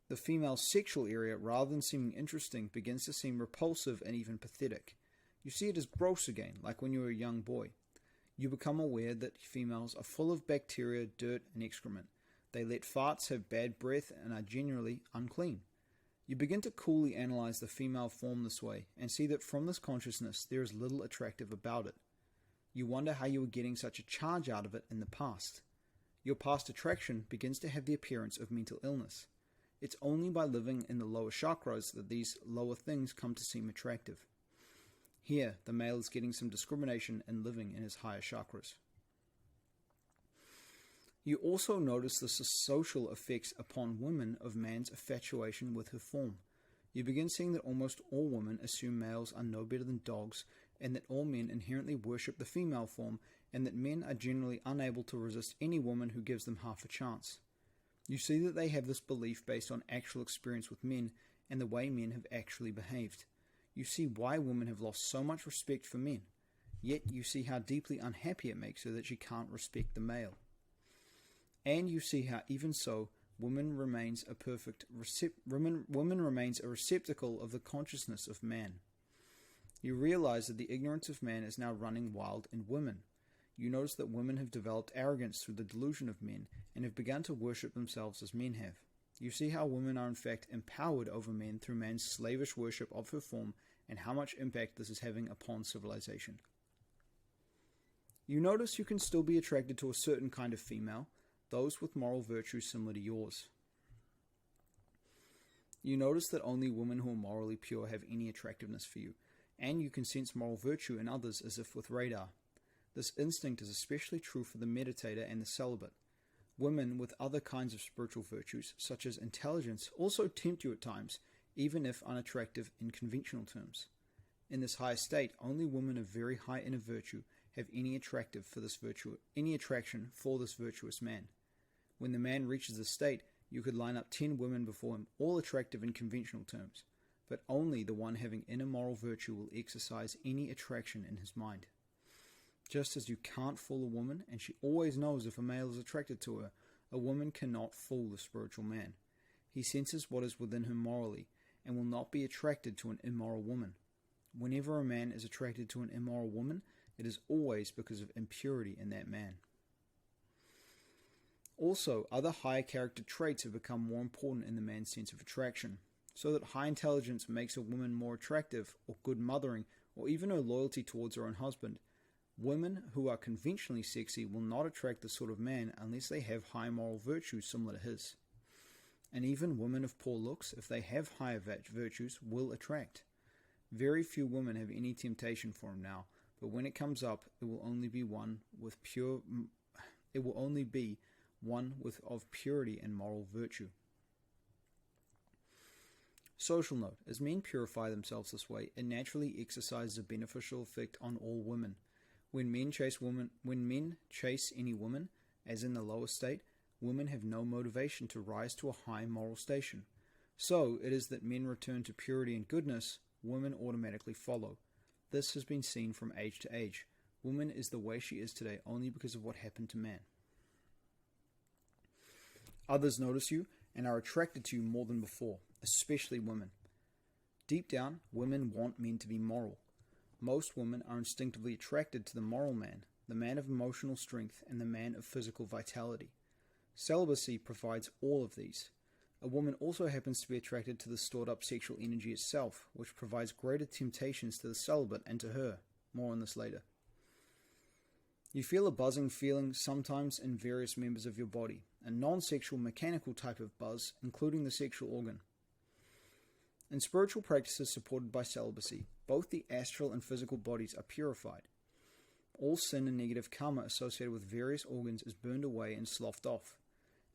The female's sexual area, rather than seeming interesting, begins to seem repulsive and even pathetic. You see it as gross again, like when you were a young boy. You become aware that females are full of bacteria, dirt, and excrement. They let farts, have bad breath, and are generally unclean. You begin to coolly analyze the female form this way, and see that from this consciousness there is little attractive about it. You wonder how you were getting such a charge out of it in the past. Your past attraction begins to have the appearance of mental illness. It's only by living in the lower chakras that these lower things come to seem attractive. Here, the male is getting some discrimination and living in his higher chakras. You also notice the social effects upon women of man's infatuation with her form. You begin seeing that almost all women assume males are no better than dogs, and that all men inherently worship the female form, and that men are generally unable to resist any woman who gives them half a chance. You see that they have this belief based on actual experience with men and the way men have actually behaved. You see why women have lost so much respect for men, yet you see how deeply unhappy it makes her that she can't respect the male. And you see how even so, woman remains a receptacle of the consciousness of man. You realize that the ignorance of man is now running wild in women. You notice that women have developed arrogance through the delusion of men and have begun to worship themselves as men have. You see how women are in fact empowered over men through man's slavish worship of her form, and how much impact this is having upon civilization. You notice you can still be attracted to a certain kind of female, those with moral virtues similar to yours. You notice that only women who are morally pure have any attractiveness for you, and you can sense moral virtue in others as if with radar. This instinct is especially true for the meditator and the celibate. Women with other kinds of spiritual virtues, such as intelligence, also tempt you at times, even if unattractive in conventional terms. In this higher state, only women of very high inner virtue have any attraction for this virtuous man. When the man reaches this state, you could line up 10 women before him, all attractive in conventional terms, but only the one having inner moral virtue will exercise any attraction in his mind. Just as you can't fool a woman, and she always knows if a male is attracted to her, a woman cannot fool the spiritual man. He senses what is within him morally, and will not be attracted to an immoral woman. Whenever a man is attracted to an immoral woman, it is always because of impurity in that man. Also, other higher character traits have become more important in the man's sense of attraction, so that high intelligence makes a woman more attractive, or good mothering, or even her loyalty towards her own husband. Women who are conventionally sexy will not attract this sort of man unless they have high moral virtues similar to his. And even women of poor looks, if they have higher virtues, will attract. Very few women have any temptation for him now, but when it comes up, it will only be one of purity and moral virtue. Social note: as men purify themselves this way, it naturally exercises a beneficial effect on all women. When men chase any woman, as in the lower state, women have no motivation to rise to a high moral station. So it is that men return to purity and goodness, women automatically follow. This has been seen from age to age. Woman is the way she is today only because of what happened to man. Others notice you and are attracted to you more than before, especially women. Deep down, women want men to be moral. Most women are instinctively attracted to the moral man, the man of emotional strength, and the man of physical vitality. Celibacy provides all of these. A woman also happens to be attracted to the stored-up sexual energy itself, which provides greater temptations to the celibate and to her. More on this later. You feel a buzzing feeling sometimes in various members of your body, a non-sexual mechanical type of buzz, including the sexual organ. In spiritual practices supported by celibacy, both the astral and physical bodies are purified. All sin and negative karma associated with various organs is burned away and sloughed off.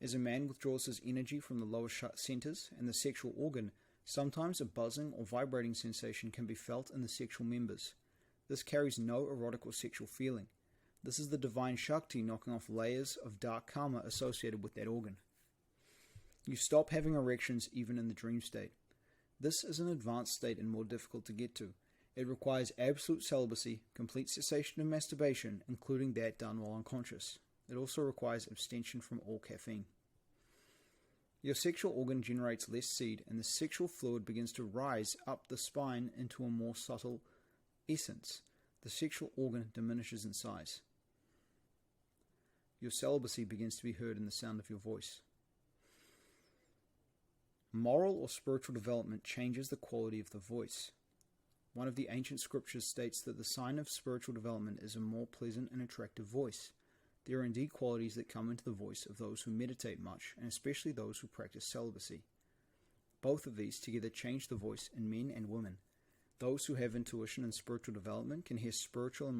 As a man withdraws his energy from the lower centers and the sexual organ, sometimes a buzzing or vibrating sensation can be felt in the sexual members. This carries no erotic or sexual feeling. This is the divine Shakti knocking off layers of dark karma associated with that organ. You stop having erections even in the dream state. This is an advanced state and more difficult to get to. It requires absolute celibacy, complete cessation of masturbation, including that done while unconscious. It also requires abstention from all caffeine. Your sexual organ generates less seed, and the sexual fluid begins to rise up the spine into a more subtle essence. The sexual organ diminishes in size. Your celibacy begins to be heard in the sound of your voice. Moral or spiritual development changes the quality of the voice. One of the ancient scriptures states that the sign of spiritual development is a more pleasant and attractive voice. There are indeed qualities that come into the voice of those who meditate much, and especially those who practice celibacy. Both of these together change the voice in men and women. Those who have intuition and spiritual development can hear spiritual and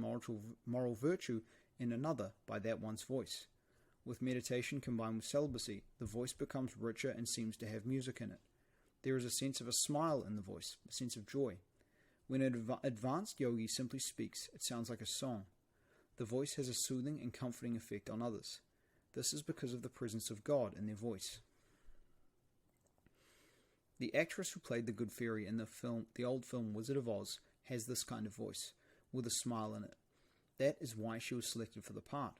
moral virtue in another by that one's voice. With meditation combined with celibacy, the voice becomes richer and seems to have music in it. There is a sense of a smile in the voice, a sense of joy. When an advanced yogi simply speaks, it sounds like a song. The voice has a soothing and comforting effect on others. This is because of the presence of God in their voice. The actress who played the good fairy in the old film Wizard of Oz has this kind of voice, with a smile in it. That is why she was selected for the part.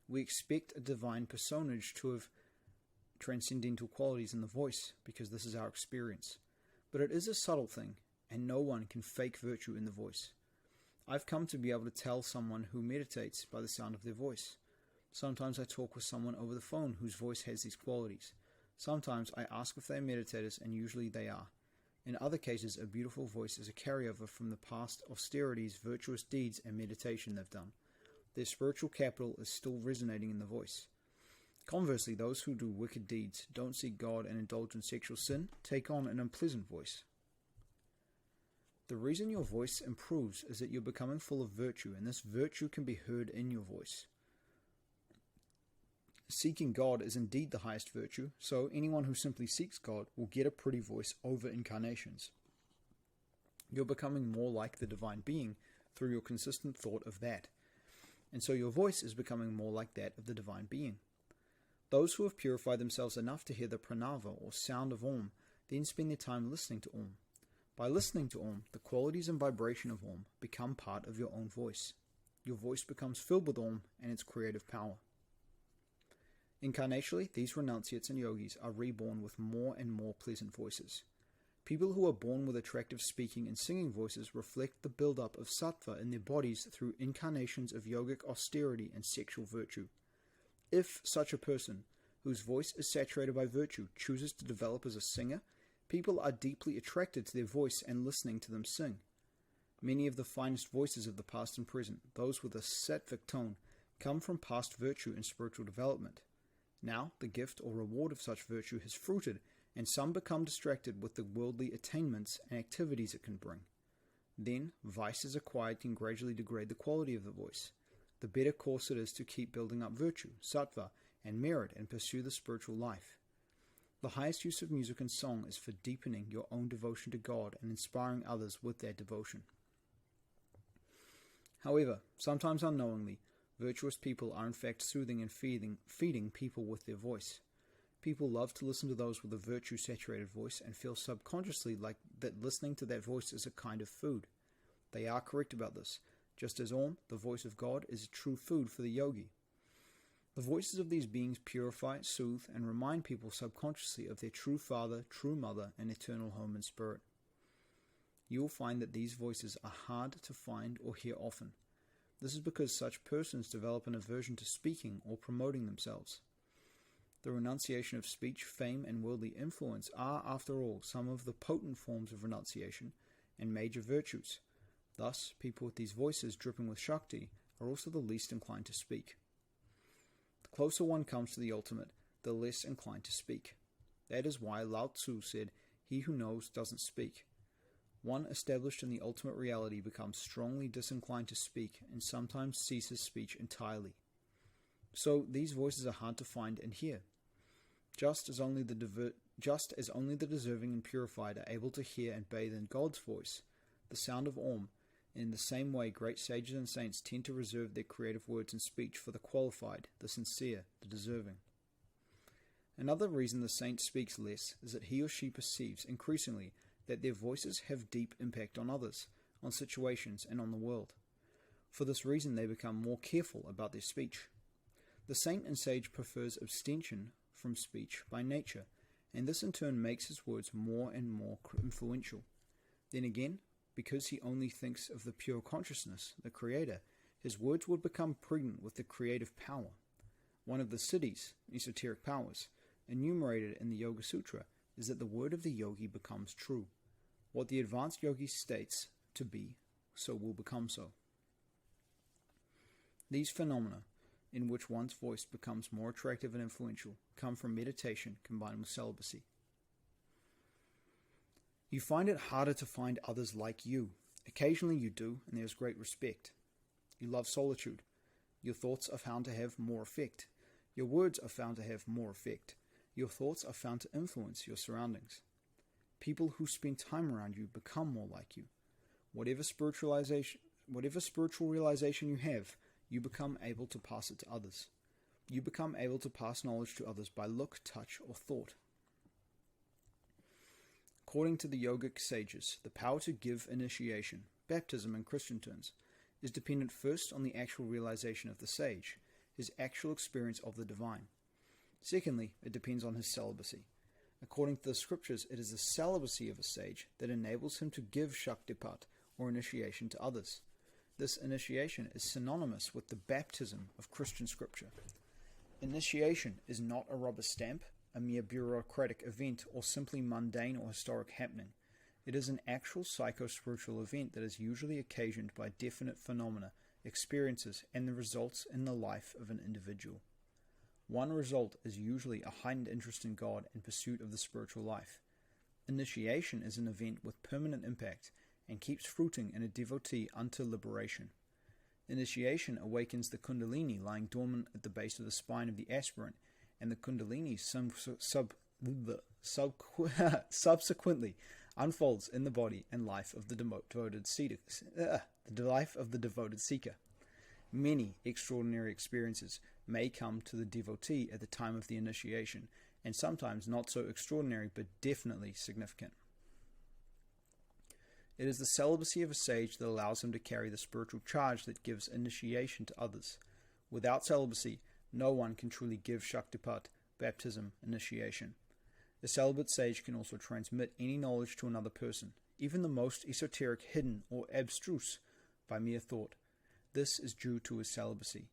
We expect a divine personage to have transcendental qualities in the voice, because this is our experience. But it is a subtle thing, and no one can fake virtue in the voice. I've come to be able to tell someone who meditates by the sound of their voice. Sometimes I talk with someone over the phone whose voice has these qualities. Sometimes I ask if they are meditators, and usually they are. In other cases, a beautiful voice is a carryover from the past austerities, virtuous deeds, and meditation they've done. Their spiritual capital is still resonating in the voice. Conversely, those who do wicked deeds, don't seek God, and indulge in sexual sin, take on an unpleasant voice. The reason your voice improves is that you're becoming full of virtue, and this virtue can be heard in your voice. Seeking God is indeed the highest virtue, so anyone who simply seeks God will get a pretty voice over incarnations. You're becoming more like the divine being through your consistent thought of that, and so your voice is becoming more like that of the divine being. Those who have purified themselves enough to hear the pranava or sound of Om then spend their time listening to Om. By listening to Om, the qualities and vibration of Om become part of your own voice. Your voice becomes filled with Om and its creative power. Incarnationally, these renunciates and yogis are reborn with more and more pleasant voices. People who are born with attractive speaking and singing voices reflect the build-up of sattva in their bodies through incarnations of yogic austerity and sexual virtue. If such a person, whose voice is saturated by virtue, chooses to develop as a singer, people are deeply attracted to their voice and listening to them sing. Many of the finest voices of the past and present, those with a sattvic tone, come from past virtue and spiritual development. Now, the gift or reward of such virtue has fruited, and some become distracted with the worldly attainments and activities it can bring. Then, vices acquired can gradually degrade the quality of the voice. The better course it is to keep building up virtue, sattva, and merit and pursue the spiritual life. The highest use of music and song is for deepening your own devotion to God and inspiring others with that devotion. However, sometimes unknowingly, virtuous people are in fact soothing and feeding people with their voice. People love to listen to those with a virtue-saturated voice and feel subconsciously like that listening to that voice is a kind of food. They are correct about this, just as Om, the voice of God, is true food for the yogi. The voices of these beings purify, soothe, and remind people subconsciously of their true father, true mother, and eternal home in spirit. You will find that these voices are hard to find or hear often. This is because such persons develop an aversion to speaking or promoting themselves. The renunciation of speech, fame, and worldly influence are, after all, some of the potent forms of renunciation and major virtues. Thus, people with these voices dripping with Shakti are also the least inclined to speak. The closer one comes to the ultimate, the less inclined to speak. That is why Lao Tzu said, "He who knows doesn't speak." One established in the ultimate reality becomes strongly disinclined to speak and sometimes ceases speech entirely. So these voices are hard to find and hear. Just as only the deserving and purified are able to hear and bathe in God's voice, the sound of Om, in the same way great sages and saints tend to reserve their creative words and speech for the qualified, the sincere, the deserving. Another reason the saint speaks less is that he or she perceives increasingly that their voices have deep impact on others, on situations, and on the world. For this reason they become more careful about their speech. The saint and sage prefers abstention from speech by nature, and this in turn makes his words more and more influential. Then again, because he only thinks of the pure consciousness, the Creator, his words would become pregnant with the creative power. One of the siddhis, esoteric powers, enumerated in the Yoga Sutra is that the word of the yogi becomes true. What the advanced yogi states to be, so will become so. These phenomena, in which one's voice becomes more attractive and influential, come from meditation combined with celibacy. You find it harder to find others like you. Occasionally you do, and there's great respect. You love solitude. Your thoughts are found to have more effect. Your words are found to have more effect. Your thoughts are found to influence your surroundings. People who spend time around you become more like you. Whatever spiritual realization you have, you become able to pass it to others. You become able to pass knowledge to others by look, touch, or thought. According to the yogic sages, the power to give initiation, baptism in Christian terms, is dependent first on the actual realization of the sage, his actual experience of the divine. Secondly, it depends on his celibacy. According to the scriptures, it is the celibacy of a sage that enables him to give Shaktipat, or initiation, to others. This initiation is synonymous with the baptism of Christian scripture. Initiation is not a rubber stamp, a mere bureaucratic event, or simply mundane or historic happening. It is an actual psycho-spiritual event that is usually occasioned by definite phenomena, experiences, and the results in the life of an individual. One result is usually a heightened interest in God and pursuit of the spiritual life. Initiation is an event with permanent impact and keeps fruiting in a devotee unto liberation. Initiation awakens the kundalini lying dormant at the base of the spine of the aspirant, and the kundalini subsequently unfolds in the body and life of the devoted seeker. Many extraordinary experiences may come to the devotee at the time of the initiation, and sometimes not so extraordinary but definitely significant. It is the celibacy of a sage that allows him to carry the spiritual charge that gives initiation to others. Without celibacy, no one can truly give Shaktipat, baptism, initiation. A celibate sage can also transmit any knowledge to another person, even the most esoteric, hidden, or abstruse, by mere thought. This is due to his celibacy.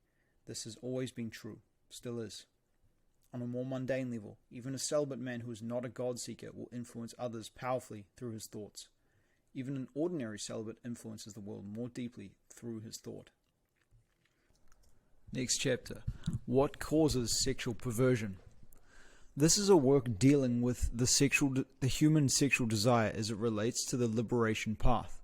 This has always been true, still is. On a more mundane level, even a celibate man who is not a God-seeker will influence others powerfully through his thoughts. Even an ordinary celibate influences the world more deeply through his thought. Next chapter. What causes sexual perversion? This is a work dealing with the human sexual desire as it relates to the liberation path.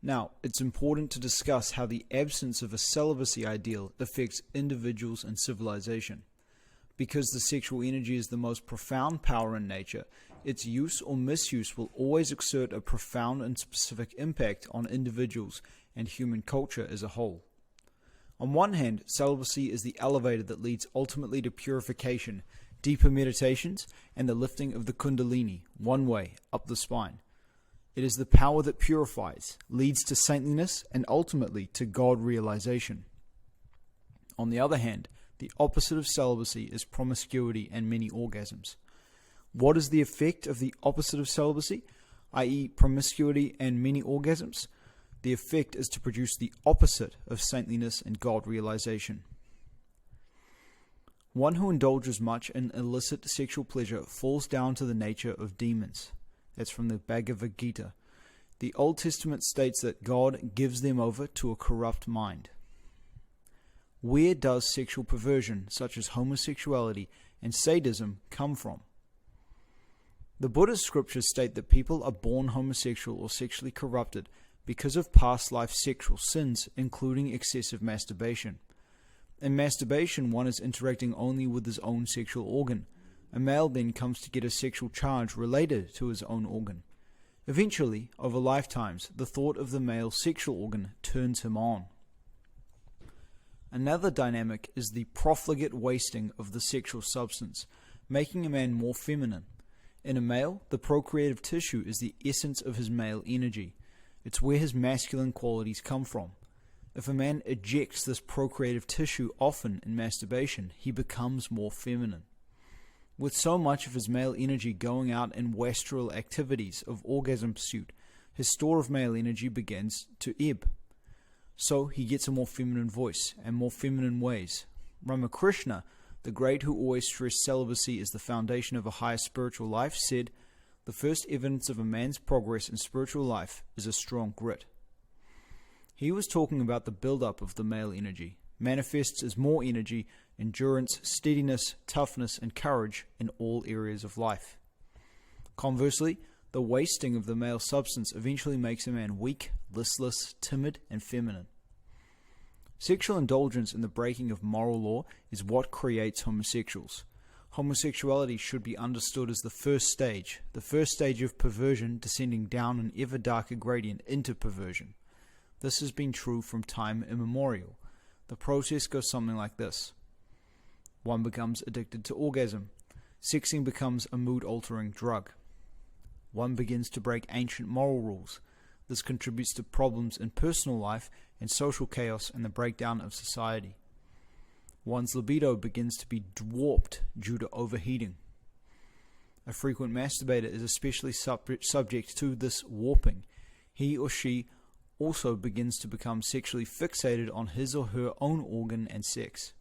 Now, it's important to discuss how the absence of a celibacy ideal affects individuals and civilization. Because the sexual energy is the most profound power in nature, its use or misuse will always exert a profound and specific impact on individuals and human culture as a whole. On one hand, celibacy is the elevator that leads ultimately to purification, deeper meditations, and the lifting of the kundalini, one way, up the spine. It is the power that purifies, leads to saintliness, and ultimately to God realization. On the other hand, the opposite of celibacy is promiscuity and many orgasms. What is the effect of the opposite of celibacy, i.e. promiscuity and many orgasms? The effect is to produce the opposite of saintliness and God realization. One who indulges much in illicit sexual pleasure falls down to the nature of demons. That's from the Bhagavad Gita. The Old Testament states that God gives them over to a corrupt mind. Where does sexual perversion, such as homosexuality and sadism, come from? The Buddhist scriptures state that people are born homosexual or sexually corrupted because of past life sexual sins, including excessive masturbation. In masturbation, one is interacting only with his own sexual organ. A male then comes to get a sexual charge related to his own organ. Eventually, over lifetimes, the thought of the male sexual organ turns him on. Another dynamic is the profligate wasting of the sexual substance, making a man more feminine. In a male, the procreative tissue is the essence of his male energy. It's where his masculine qualities come from. If a man ejects this procreative tissue often in masturbation, he becomes more feminine. With so much of his male energy going out in wastrel activities of orgasm pursuit, his store of male energy begins to ebb. So he gets a more feminine voice and more feminine ways. Ramakrishna, the great who always stressed celibacy as the foundation of a higher spiritual life, said, "The first evidence of a man's progress in spiritual life is a strong grit." He was talking about the build-up of the male energy, manifests as more energy, endurance, steadiness, toughness, and courage in all areas of life. Conversely, the wasting of the male substance eventually makes a man weak, listless, timid, and feminine. Sexual indulgence in the breaking of moral law is what creates homosexuals. Homosexuality should be understood as the first stage of perversion descending down an ever darker gradient into perversion. This has been true from time immemorial. The process goes something like this. One becomes addicted to orgasm. Sexing becomes a mood-altering drug. One begins to break ancient moral rules. This contributes to problems in personal life and social chaos and the breakdown of society. One's libido begins to be dwarfed due to overheating. A frequent masturbator is especially subject to this warping. He or she also begins to become sexually fixated on his or her own organ and sex.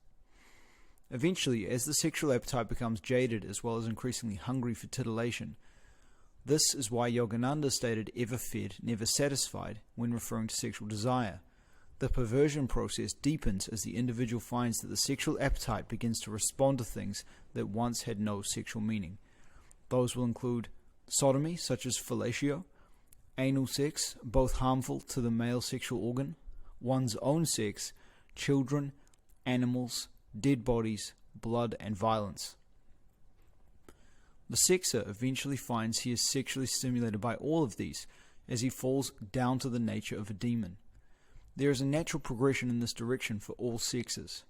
Eventually, as the sexual appetite becomes jaded as well as increasingly hungry for titillation, this is why Yogananda stated ever fed, never satisfied when referring to sexual desire. The perversion process deepens as the individual finds that the sexual appetite begins to respond to things that once had no sexual meaning. Those will include sodomy, such as fellatio, anal sex, both harmful to the male sexual organ, one's own sex, children, animals, dead bodies, blood, and violence. The sexer eventually finds he is sexually stimulated by all of these, as he falls down to the nature of a demon. There is a natural progression in this direction for all sexes.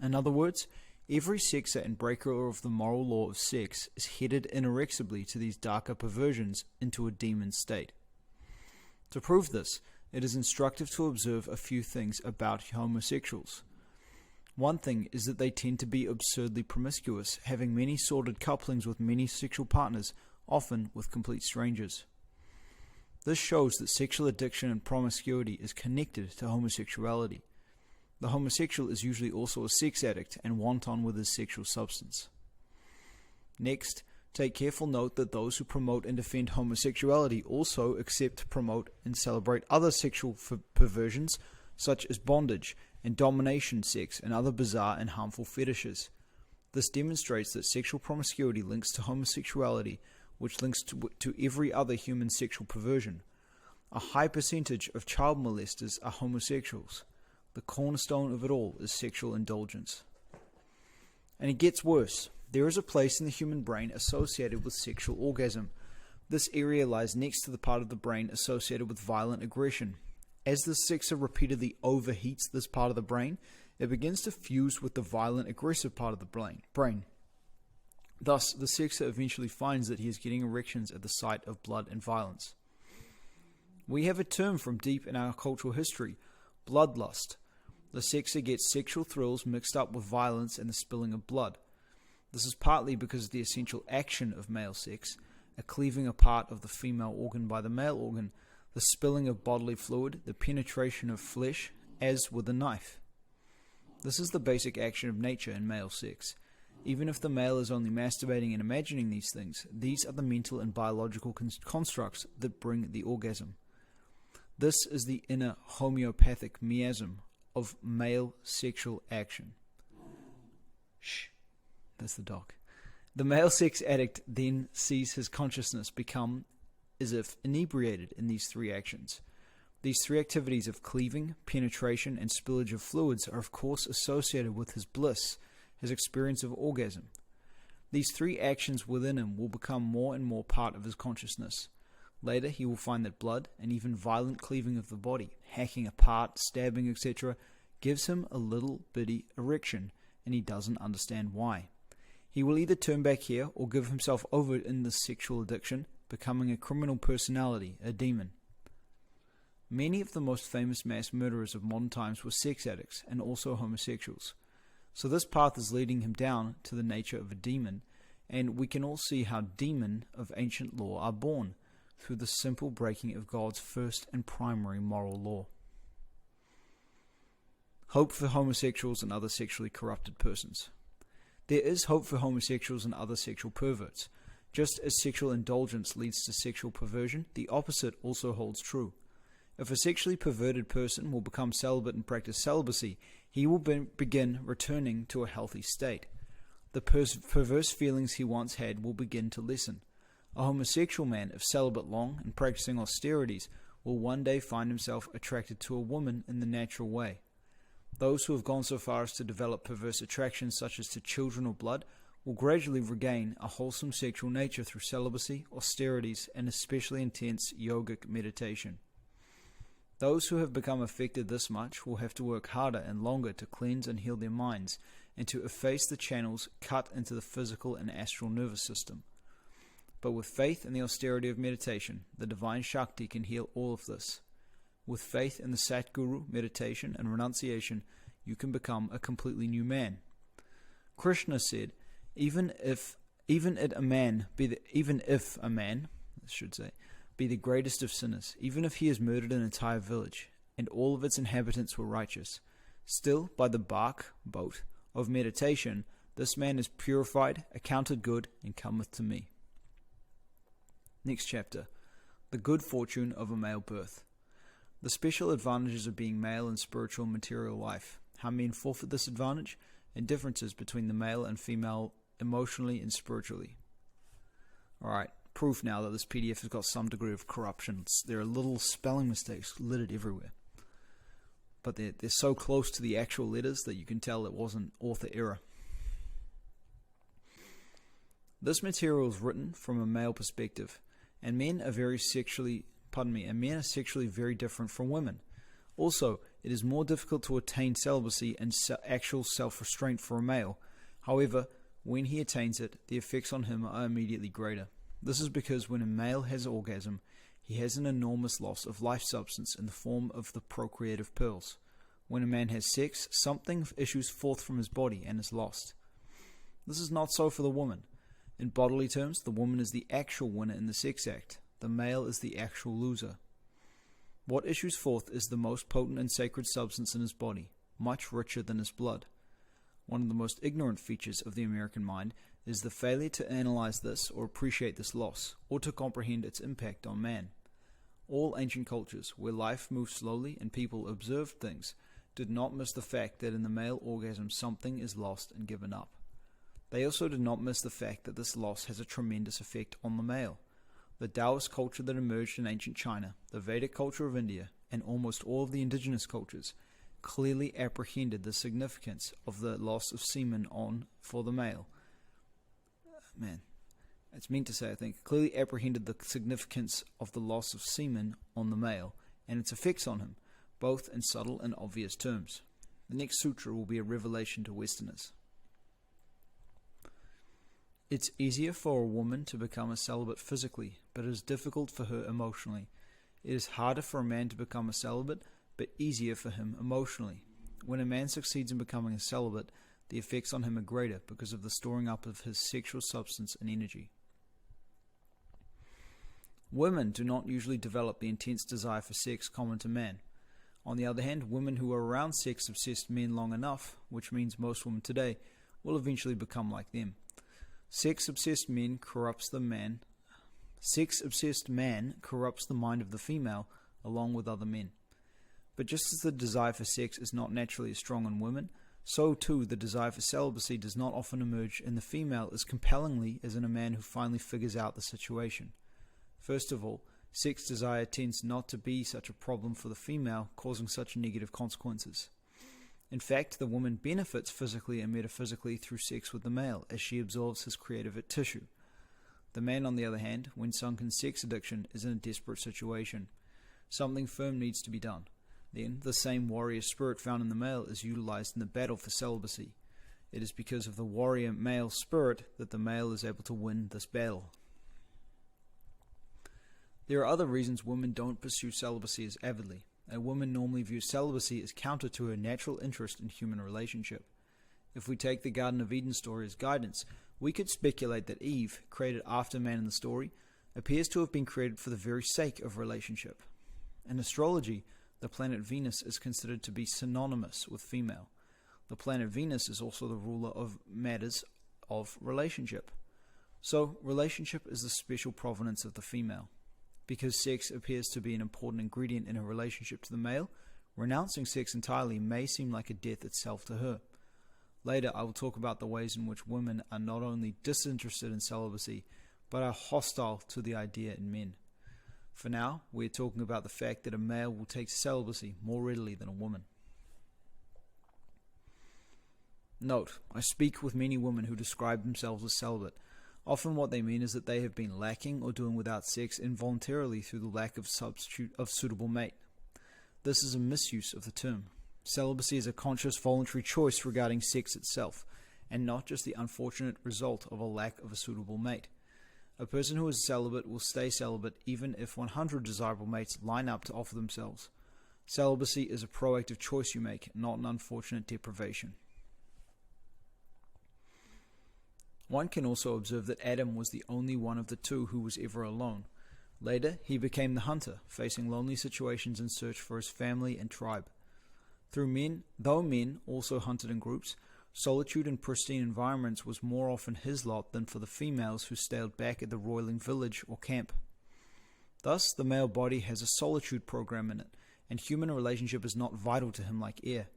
In other words, every sexer and breaker of the moral law of sex is headed inexorably to these darker perversions into a demon state. To prove this, it is instructive to observe a few things about homosexuals. One thing is that they tend to be absurdly promiscuous, having many sordid couplings with many sexual partners, often with complete strangers. This shows that sexual addiction and promiscuity is connected to homosexuality. The homosexual is usually also a sex addict and wanton with his sexual substance. Next, take careful note that those who promote and defend homosexuality also accept, promote, and celebrate other sexual perversions, such as bondage and domination sex and other bizarre and harmful fetishes. This demonstrates that sexual promiscuity links to homosexuality, which links to every other human sexual perversion. A high percentage of child molesters are homosexuals. The cornerstone of it all is sexual indulgence. And it gets worse. There is a place in the human brain associated with sexual orgasm. This area lies next to the part of the brain associated with violent aggression. As the sexer repeatedly overheats this part of the brain, it begins to fuse with the violent aggressive part of the brain. Thus, the sexer eventually finds that he is getting erections at the sight of blood and violence. We have a term from deep in our cultural history, bloodlust. The sexer gets sexual thrills mixed up with violence and the spilling of blood. This is partly because of the essential action of male sex, a cleaving apart of the female organ by the male organ, the spilling of bodily fluid, the penetration of flesh, as with a knife. This is the basic action of nature in male sex. Even if the male is only masturbating and imagining these things, these are the mental and biological constructs that bring the orgasm. This is the inner homeopathic miasm of male sexual action. Shh. That's the dog. The male sex addict then sees his consciousness become as if inebriated in these three actions. These three activities of cleaving, penetration, and spillage of fluids are of course associated with his bliss, his experience of orgasm. These three actions within him will become more and more part of his consciousness. Later, he will find that blood and even violent cleaving of the body, hacking apart, stabbing, etc., gives him a little bitty erection, and he doesn't understand why. He will either turn back here or give himself over in this sexual addiction, becoming a criminal personality, a demon. Many of the most famous mass murderers of modern times were sex addicts and also homosexuals. So this path is leading him down to the nature of a demon, and we can all see how demon of ancient law are born, through the simple breaking of God's first and primary moral law. Hope for homosexuals and other sexually corrupted persons. There is hope for homosexuals and other sexual perverts. Just as sexual indulgence leads to sexual perversion, the opposite also holds true. If a sexually perverted person will become celibate and practice celibacy, he will begin returning to a healthy state. The perverse feelings he once had will begin to lessen. A homosexual man, if celibate long and practicing austerities, will one day find himself attracted to a woman in the natural way. Those who have gone so far as to develop perverse attractions such as to children or blood will gradually regain a wholesome sexual nature through celibacy, austerities, and especially intense yogic meditation. Those who have become affected this much will have to work harder and longer to cleanse and heal their minds and to efface the channels cut into the physical and astral nervous system. But with faith and the austerity of meditation, the divine Shakti can heal all of this. With faith in the Satguru, meditation, and renunciation, you can become a completely new man. Krishna said, even if a man be the greatest of sinners, even if he has murdered an entire village, and all of its inhabitants were righteous, still by the bark boat of meditation, this man is purified, accounted good, and cometh to me. Next chapter, the good fortune of a male birth. The special advantages of being male in spiritual and material life, how men forfeit this advantage, and differences between the male and female emotionally and spiritually. Alright, proof now that this PDF has got some degree of corruption. There are little spelling mistakes littered everywhere. But they're so close to the actual letters that you can tell it wasn't author error. This material is written from a male perspective, and men are sexually very different from women. Also, it is more difficult to attain celibacy and actual self-restraint for a male. However, when he attains it, the effects on him are immediately greater. This is because when a male has orgasm, he has an enormous loss of life substance in the form of the procreative pearls. When a man has sex, something issues forth from his body and is lost. This is not so for the woman. In bodily terms, the woman is the actual winner in the sex act. The male is the actual loser. What issues forth is the most potent and sacred substance in his body, much richer than his blood. One of the most ignorant features of the American mind is the failure to analyze this or appreciate this loss, or to comprehend its impact on man. All ancient cultures, where life moved slowly and people observed things, did not miss the fact that in the male orgasm something is lost and given up. They also did not miss the fact that this loss has a tremendous effect on the male. The Taoist culture that emerged in ancient China, the Vedic culture of India, and almost all of the indigenous cultures clearly apprehended the significance of the loss of semen for the male. Clearly apprehended the significance of the loss of semen on the male and its effects on him, both in subtle and obvious terms. The next sutra will be a revelation to Westerners. It's easier for a woman to become a celibate physically, but it is difficult for her emotionally. It is harder for a man to become a celibate, but easier for him emotionally. When a man succeeds in becoming a celibate, the effects on him are greater because of the storing up of his sexual substance and energy. Women do not usually develop the intense desire for sex common to man. On the other hand, women who are around sex-obsessed men long enough, which means most women today, will eventually become like them. Sex-obsessed man corrupts the mind of the female along with other men. But just as the desire for sex is not naturally as strong in women, so too the desire for celibacy does not often emerge in the female as compellingly as in a man who finally figures out the situation. First of all, sex desire tends not to be such a problem for the female, causing such negative consequences. In fact, the woman benefits physically and metaphysically through sex with the male, as she absorbs his creative tissue. The man, on the other hand, when sunk in sex addiction, is in a desperate situation. Something firm needs to be done. Then, the same warrior spirit found in the male is utilized in the battle for celibacy. It is because of the warrior male spirit that the male is able to win this battle. There are other reasons women don't pursue celibacy as avidly. A woman normally views celibacy as counter to her natural interest in human relationship. If we take the Garden of Eden story as guidance, we could speculate that Eve, created after man in the story, appears to have been created for the very sake of relationship. In astrology, the planet Venus is considered to be synonymous with female. The planet Venus is also the ruler of matters of relationship. So, relationship is the special provenance of the female. Because sex appears to be an important ingredient in a relationship to the male, renouncing sex entirely may seem like a death itself to her. Later, I will talk about the ways in which women are not only disinterested in celibacy, but are hostile to the idea in men. For now, we are talking about the fact that a male will take celibacy more readily than a woman. Note, I speak with many women who describe themselves as celibate. Often what they mean is that they have been lacking or doing without sex involuntarily through the lack of suitable mate. This is a misuse of the term. Celibacy is a conscious voluntary choice regarding sex itself, and not just the unfortunate result of a lack of a suitable mate. A person who is celibate will stay celibate even if 100 desirable mates line up to offer themselves. Celibacy is a proactive choice you make, not an unfortunate deprivation. One can also observe that Adam was the only one of the two who was ever alone. Later, he became the hunter, facing lonely situations in search for his family and tribe. Though men also hunted in groups, solitude in pristine environments was more often his lot than for the females who stayed back at the roiling village or camp. Thus, the male body has a solitude program in it, and human relationship is not vital to him like air.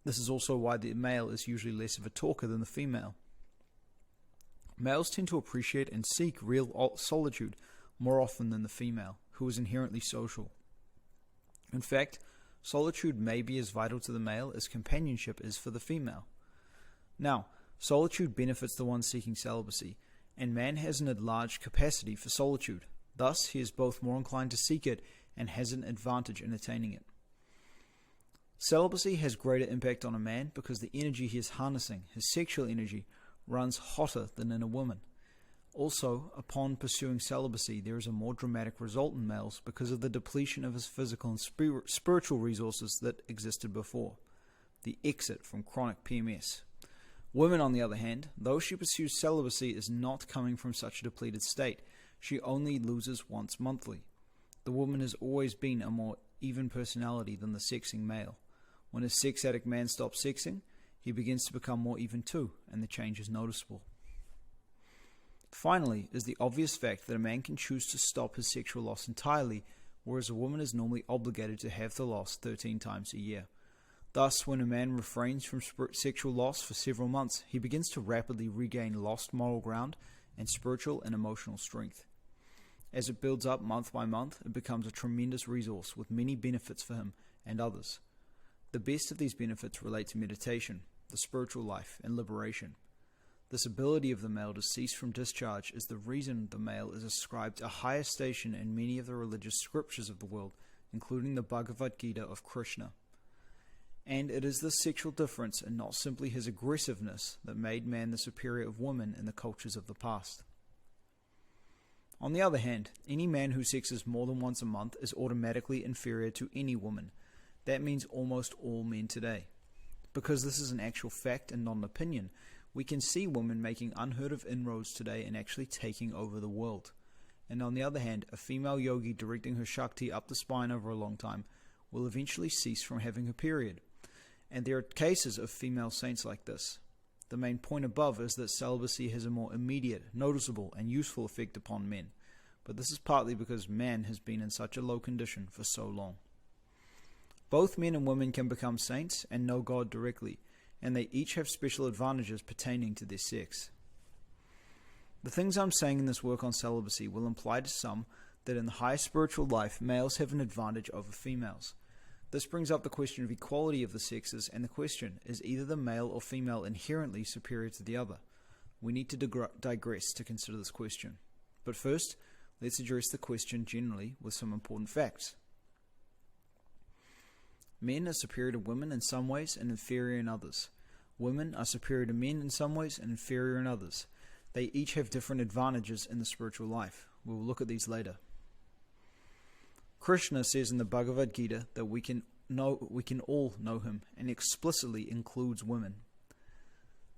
This is also why the male is usually less of a talker than the female. Males tend to appreciate and seek real solitude more often than the female, who is inherently social. In fact, solitude may be as vital to the male as companionship is for the female. Now, solitude benefits the one seeking celibacy, and man has an enlarged capacity for solitude. Thus, he is both more inclined to seek it and has an advantage in attaining it. Celibacy has greater impact on a man because the energy he is harnessing, his sexual energy, runs hotter than in a woman. Also, upon pursuing celibacy, there is a more dramatic result in males because of the depletion of his physical and spiritual resources that existed before. The exit from chronic PMS. Women, on the other hand, though she pursues celibacy, is not coming from such a depleted state. She only loses once monthly. The woman has always been a more even personality than the sexing male. When a sex addict man stops sexing, he begins to become more even too, and the change is noticeable. Finally, is the obvious fact that a man can choose to stop his sexual loss entirely, whereas a woman is normally obligated to have the loss 13 times a year. Thus, when a man refrains from sexual loss for several months, he begins to rapidly regain lost moral ground and spiritual and emotional strength. As it builds up month by month, it becomes a tremendous resource with many benefits for him and others. The best of these benefits relate to meditation, the spiritual life, and liberation. This ability of the male to cease from discharge is the reason the male is ascribed a higher station in many of the religious scriptures of the world, including the Bhagavad Gita of Krishna. And it is this sexual difference and not simply his aggressiveness that made man the superior of women in the cultures of the past. On the other hand, any man who sexes more than once a month is automatically inferior to any woman. That means almost all men today. Because this is an actual fact and not an opinion, we can see women making unheard of inroads today and actually taking over the world. And on the other hand, a female yogi directing her Shakti up the spine over a long time will eventually cease from having her period. And there are cases of female saints like this. The main point above is that celibacy has a more immediate, noticeable, and useful effect upon men. But this is partly because man has been in such a low condition for so long. Both men and women can become saints and know God directly, and they each have special advantages pertaining to their sex. The things I'm saying in this work on celibacy will imply to some that in the high spiritual life, males have an advantage over females. This brings up the question of equality of the sexes, and the question, is either the male or female inherently superior to the other? We need to digress to consider this question. But first, let's address the question generally with some important facts. Men are superior to women in some ways and inferior in others. Women are superior to men in some ways and inferior in others. They each have different advantages in the spiritual life. We will look at these later. Krishna says in the Bhagavad Gita that we can all know him, and explicitly includes women.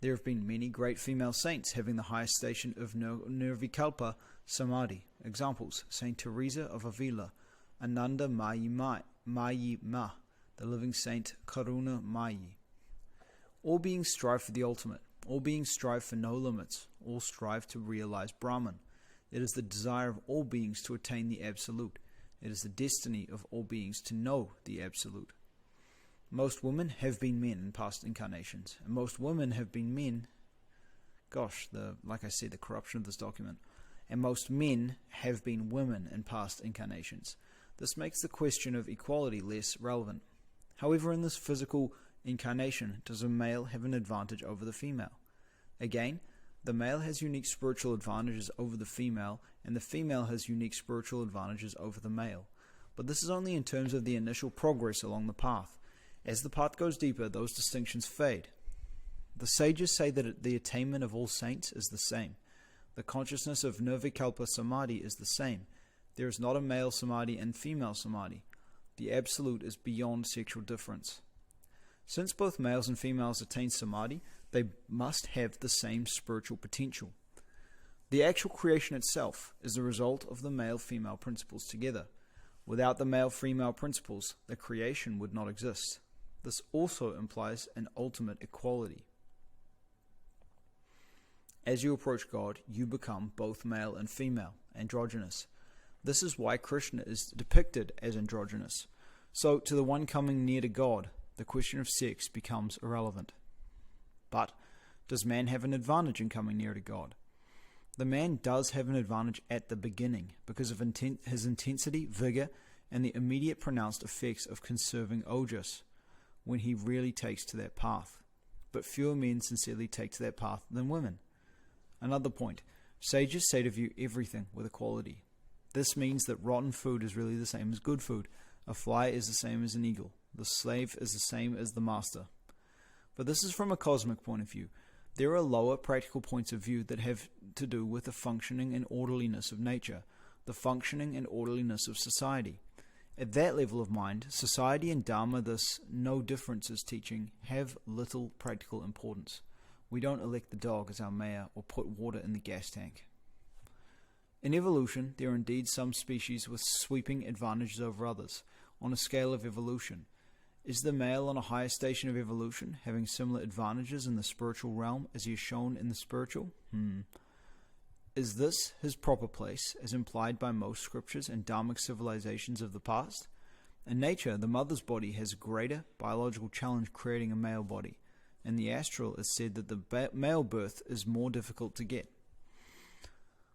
There have been many great female saints having the highest station of Nirvikalpa Samadhi. Examples: Saint Teresa of Avila, Ananda Mayi Ma, the living saint Karuna Mayi. All beings strive for the ultimate. All beings strive for no limits. All strive to realize Brahman. It is the desire of all beings to attain the Absolute. It is the destiny of all beings to know the Absolute. Most women have been men in past incarnations, and most women have been men. Like I said, the corruption of this document. And most men have been women in past incarnations. This makes the question of equality less relevant. However, in this physical incarnation, does a male have an advantage over the female? Again, the male has unique spiritual advantages over the female, and the female has unique spiritual advantages over the male. But this is only in terms of the initial progress along the path. As the path goes deeper, those distinctions fade. The sages say that the attainment of all saints is the same. The consciousness of Nirvikalpa Samadhi is the same. There is not a male Samadhi and female Samadhi. The Absolute is beyond sexual difference. Since both males and females attain Samadhi, they must have the same spiritual potential. The actual creation itself is the result of the male-female principles together. Without the male-female principles, the creation would not exist. This also implies an ultimate equality. As you approach God, you become both male and female, androgynous. This is why Krishna is depicted as androgynous. So, to the one coming near to God, the question of sex becomes irrelevant. But, does man have an advantage in coming near to God? The man does have an advantage at the beginning, because of his intensity, vigor, and the immediate pronounced effects of conserving ojas, when he really takes to that path. But fewer men sincerely take to that path than women. Another point, sages say to view everything with equality. This means that rotten food is really the same as good food. A fly is the same as an eagle. The slave is the same as the master. But this is from a cosmic point of view. There are lower practical points of view that have to do with the functioning and orderliness of nature, the functioning and orderliness of society. At that level of mind, society and Dharma, this no differences teaching, have little practical importance. We don't elect the dog as our mayor or put water in the gas tank. In evolution, there are indeed some species with sweeping advantages over others, on a scale of evolution. Is the male on a higher station of evolution, having similar advantages in the spiritual realm as he is shown in the spiritual? Is this his proper place, as implied by most scriptures and dharmic civilizations of the past? In nature, the mother's body has a greater biological challenge creating a male body. In the astral, it's said that the male birth is more difficult to get.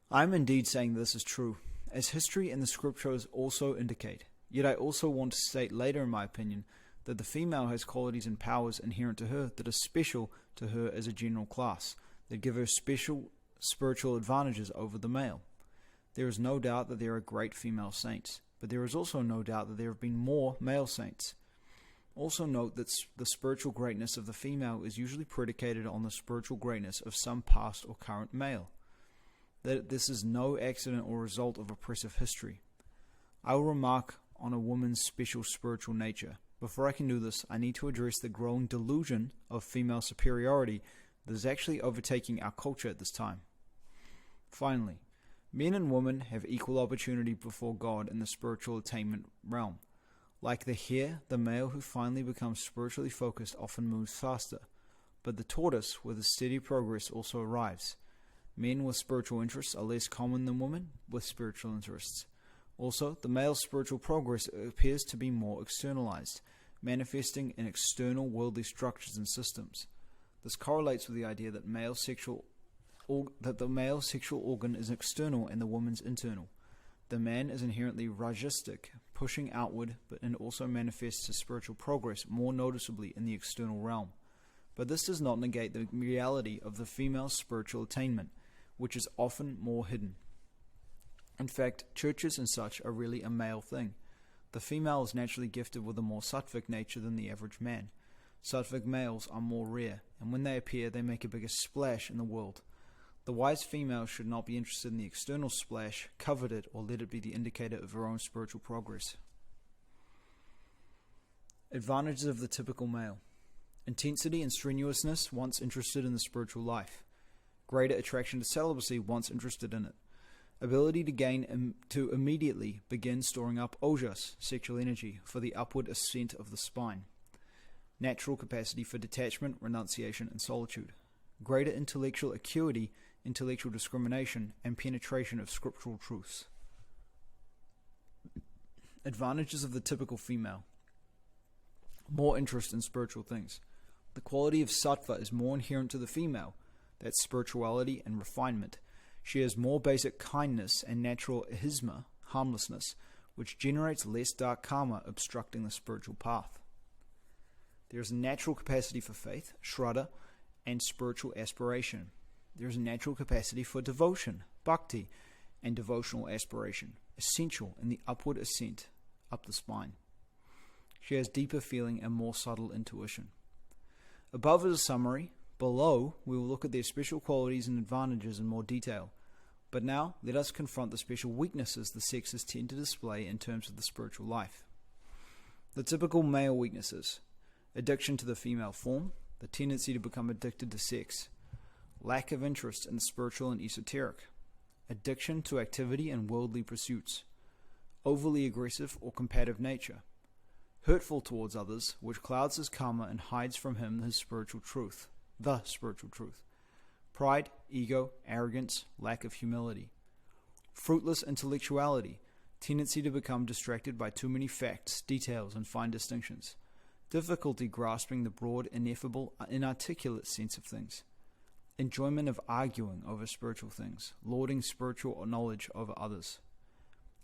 I am indeed saying this is true, as history and the scriptures also indicate. Yet I also want to state later, in my opinion, that the female has qualities and powers inherent to her that are special to her as a general class, that give her special spiritual advantages over the male. There is no doubt that there are great female saints, but there is also no doubt that there have been more male saints. Also note that the spiritual greatness of the female is usually predicated on the spiritual greatness of some past or current male. That this is no accident or result of oppressive history. I will remark on a woman's special spiritual nature. Before I can do this, I need to address the growing delusion of female superiority that is actually overtaking our culture at this time. Finally, men and women have equal opportunity before God in the spiritual attainment realm. Like the hare, the male who finally becomes spiritually focused often moves faster, but the tortoise with a steady progress also arrives. Men with spiritual interests are less common than women with spiritual interests. Also, the male's spiritual progress appears to be more externalized, manifesting in external worldly structures and systems. This correlates with the idea that the male sexual organ is external and the woman's internal. The man is inherently rajastic, pushing outward, and also manifests his spiritual progress more noticeably in the external realm. But this does not negate the reality of the female's spiritual attainment, which is often more hidden. In fact, churches and such are really a male thing. The female is naturally gifted with a more sattvic nature than the average man. Sattvic males are more rare, and when they appear, they make a bigger splash in the world. The wise female should not be interested in the external splash, covet it, or let it be the indicator of her own spiritual progress. Advantages of the typical male. Intensity and strenuousness once interested in the spiritual life. Greater attraction to celibacy once interested in it. Ability to immediately begin storing up ojas, sexual energy, for the upward ascent of the spine. Natural capacity for detachment, renunciation, and solitude. Greater intellectual acuity, intellectual discrimination, and penetration of scriptural truths. Advantages of the typical female. More interest in spiritual things. The quality of sattva is more inherent to the female. That's spirituality and refinement. She has more basic kindness and natural ahisma, harmlessness, which generates less dark karma obstructing the spiritual path. There is a natural capacity for faith, shraddha, and spiritual aspiration. There is a natural capacity for devotion, bhakti, and devotional aspiration, essential in the upward ascent up the spine. She has deeper feeling and more subtle intuition. Above is a summary. Below, we will look at their special qualities and advantages in more detail. But now, let us confront the special weaknesses the sexes tend to display in terms of the spiritual life. The typical male weaknesses: addiction to the female form, the tendency to become addicted to sex, lack of interest in the spiritual and esoteric, addiction to activity and worldly pursuits, overly aggressive or combative nature, hurtful towards others, which clouds his karma and hides from him his spiritual truth. The spiritual truth. Pride, ego, arrogance, lack of humility. Fruitless intellectuality, tendency to become distracted by too many facts, details, and fine distinctions. Difficulty grasping the broad, ineffable, inarticulate sense of things. Enjoyment of arguing over spiritual things, lording spiritual knowledge over others.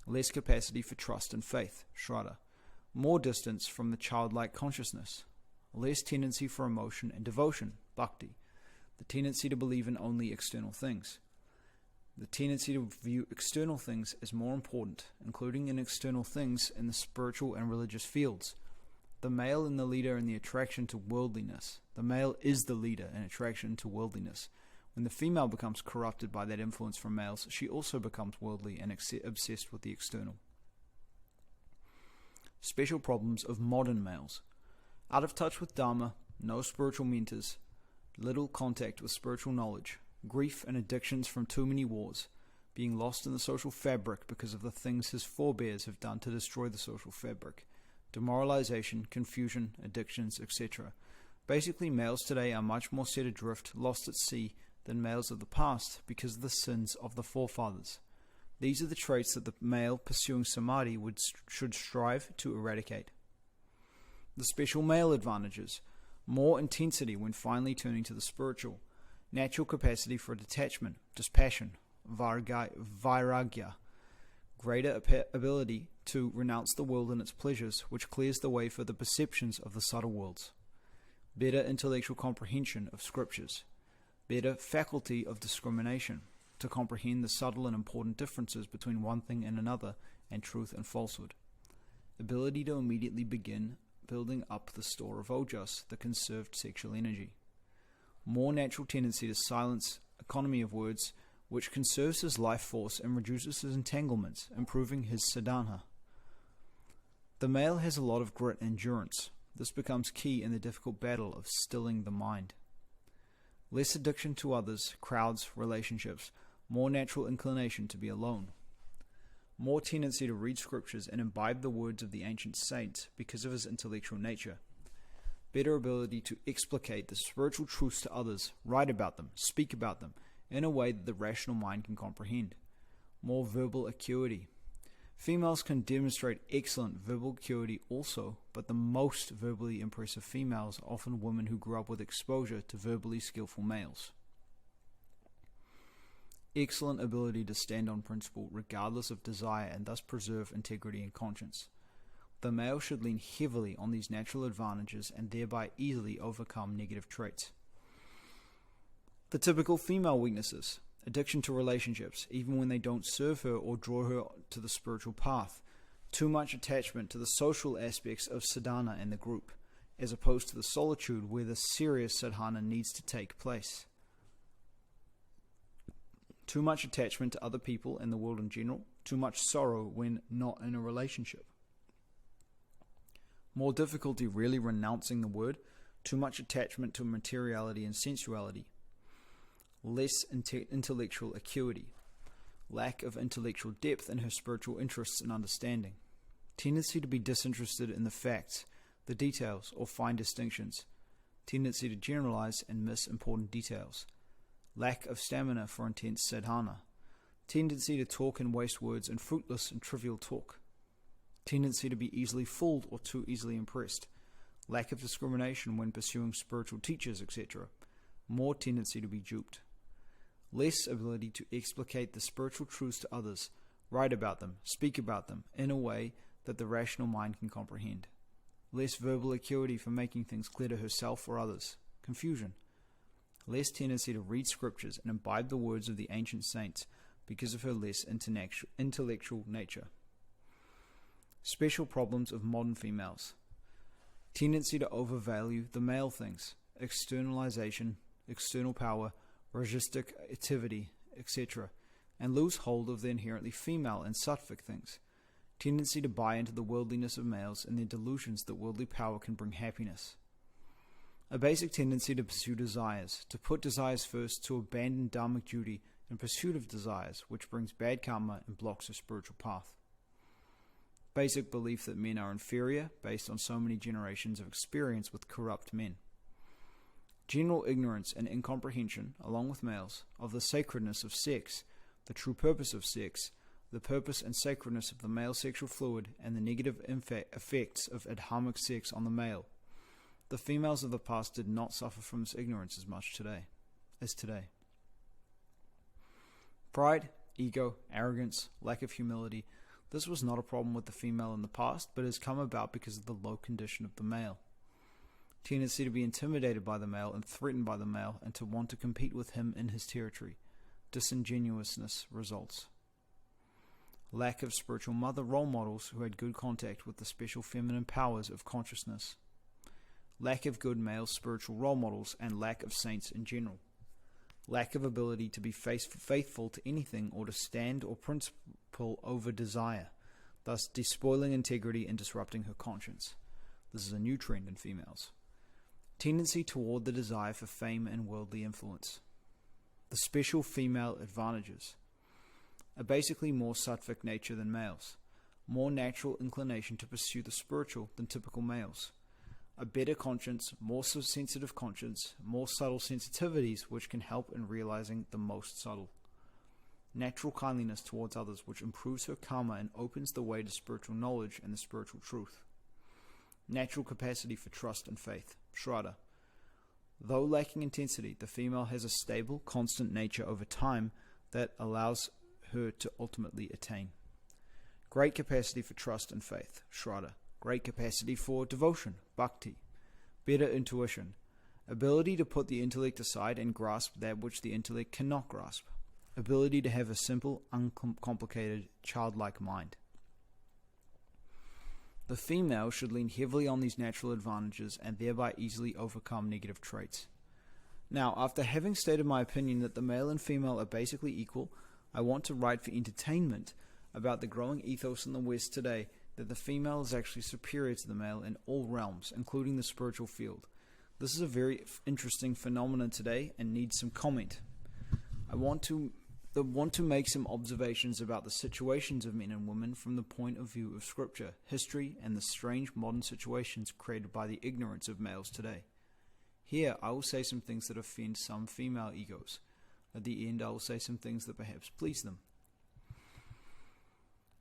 Less capacity for trust and faith, shraddha. More distance from the childlike consciousness. Less tendency for emotion and devotion, bhakti, the tendency to believe in only external things. The tendency to view external things as more important, including in external things in the spiritual and religious fields. The male and the leader in the attraction to worldliness. The male is the leader in attraction to worldliness. When the female becomes corrupted by that influence from males, she also becomes worldly and obsessed with the external. Special problems of modern males. Out of touch with Dharma, no spiritual mentors, little contact with spiritual knowledge, grief and addictions from too many wars, being lost in the social fabric because of the things his forebears have done to destroy the social fabric, demoralization, confusion, addictions, etc. Basically, males today are much more set adrift, lost at sea, than males of the past because of the sins of the forefathers. These are the traits that the male pursuing samadhi should strive to eradicate. The special male advantages: more intensity when finally turning to the spiritual, natural capacity for detachment, dispassion, vairagya, greater ability to renounce the world and its pleasures, which clears the way for the perceptions of the subtle worlds, better intellectual comprehension of scriptures, better faculty of discrimination, to comprehend the subtle and important differences between one thing and another, and truth and falsehood, ability to immediately begin building up the store of ojas, the conserved sexual energy, more natural tendency to silence, economy of words, which conserves his life force and reduces his entanglements, improving his sadhana. The male has a lot of grit and endurance. This becomes key in the difficult battle of stilling the mind. Less addiction to others, crowds, relationships, more natural inclination to be alone. More tendency to read scriptures and imbibe the words of the ancient saints because of his intellectual nature. Better ability to explicate the spiritual truths to others, write about them, speak about them, in a way that the rational mind can comprehend. More verbal acuity. Females can demonstrate excellent verbal acuity also, but the most verbally impressive females are often women who grew up with exposure to verbally skillful males. excellent ability to stand on principle regardless of desire and thus preserve integrity and conscience. The male should lean heavily on these natural advantages and thereby easily overcome negative traits. The typical female weaknesses: addiction to relationships, even when they don't serve her or draw her to the spiritual path. Too much attachment to the social aspects of sadhana and the group, as opposed to the solitude where the serious sadhana needs to take place. Too much attachment to other people and the world in general. Too much sorrow when not in a relationship. More difficulty really renouncing the word. Too much attachment to materiality and sensuality. Less intellectual acuity. Lack of intellectual depth in her spiritual interests and understanding. Tendency to be disinterested in the facts, the details, or fine distinctions. Tendency to generalize and miss important details. Lack of stamina for intense sadhana. Tendency to talk and waste words in fruitless and trivial talk. Tendency to be easily fooled or too easily impressed. Lack of discrimination when pursuing spiritual teachers, etc. More tendency to be duped. Less ability to explicate the spiritual truths to others, write about them, speak about them, in a way that the rational mind can comprehend. Less verbal acuity for making things clear to herself or others. Confusion. Less tendency to read scriptures and imbibe the words of the ancient saints because of her less intellectual nature. Special problems of modern females. Tendency to overvalue the male things, externalization, external power, rajasic activity, etc., and lose hold of the inherently female and sattvic things. Tendency to buy into the worldliness of males and their delusions that worldly power can bring happiness. A basic tendency to pursue desires, to put desires first, to abandon dharmic duty in pursuit of desires, which brings bad karma and blocks a spiritual path. Basic belief that men are inferior, based on so many generations of experience with corrupt men. General ignorance and incomprehension, along with males, of the sacredness of sex, the true purpose of sex, the purpose and sacredness of the male sexual fluid, and the negative effects of adharmic sex on the male. The females of the past did not suffer from this ignorance as much as today. Pride, ego, arrogance, lack of humility. This was not a problem with the female in the past, but has come about because of the low condition of the male. Tendency to be intimidated by the male and threatened by the male, and to want to compete with him in his territory. Disingenuousness results. Lack of spiritual mother role models who had good contact with the special feminine powers of consciousness. Lack of good male spiritual role models and lack of saints in general. Lack of ability to be faithful to anything or to stand or principle over desire, thus despoiling integrity and disrupting her conscience. This is a new trend in females. Tendency toward the desire for fame and worldly influence. The special female advantages. A basically more sattvic nature than males. More natural inclination to pursue the spiritual than typical males. A better conscience, more sensitive conscience, more subtle sensitivities which can help in realizing the most subtle. Natural kindliness towards others which improves her karma and opens the way to spiritual knowledge and the spiritual truth. Natural capacity for trust and faith, Shraddha. Though lacking intensity, the female has a stable, constant nature over time that allows her to ultimately attain. Great capacity for trust and faith, Shraddha. Great capacity for devotion, bhakti. Better intuition. Ability to put the intellect aside and grasp that which the intellect cannot grasp. Ability to have a simple, uncomplicated, childlike mind. The female should lean heavily on these natural advantages and thereby easily overcome negative traits. Now, after having stated my opinion that the male and female are basically equal, I want to write for entertainment about the growing ethos in the West today that the female is actually superior to the male in all realms, including the spiritual field. This is a very interesting phenomenon today and needs some comment. I want to make some observations about the situations of men and women from the point of view of scripture, history, and the strange modern situations created by the ignorance of males today. Here, I will say some things that offend some female egos. At the end, I will say some things that perhaps please them.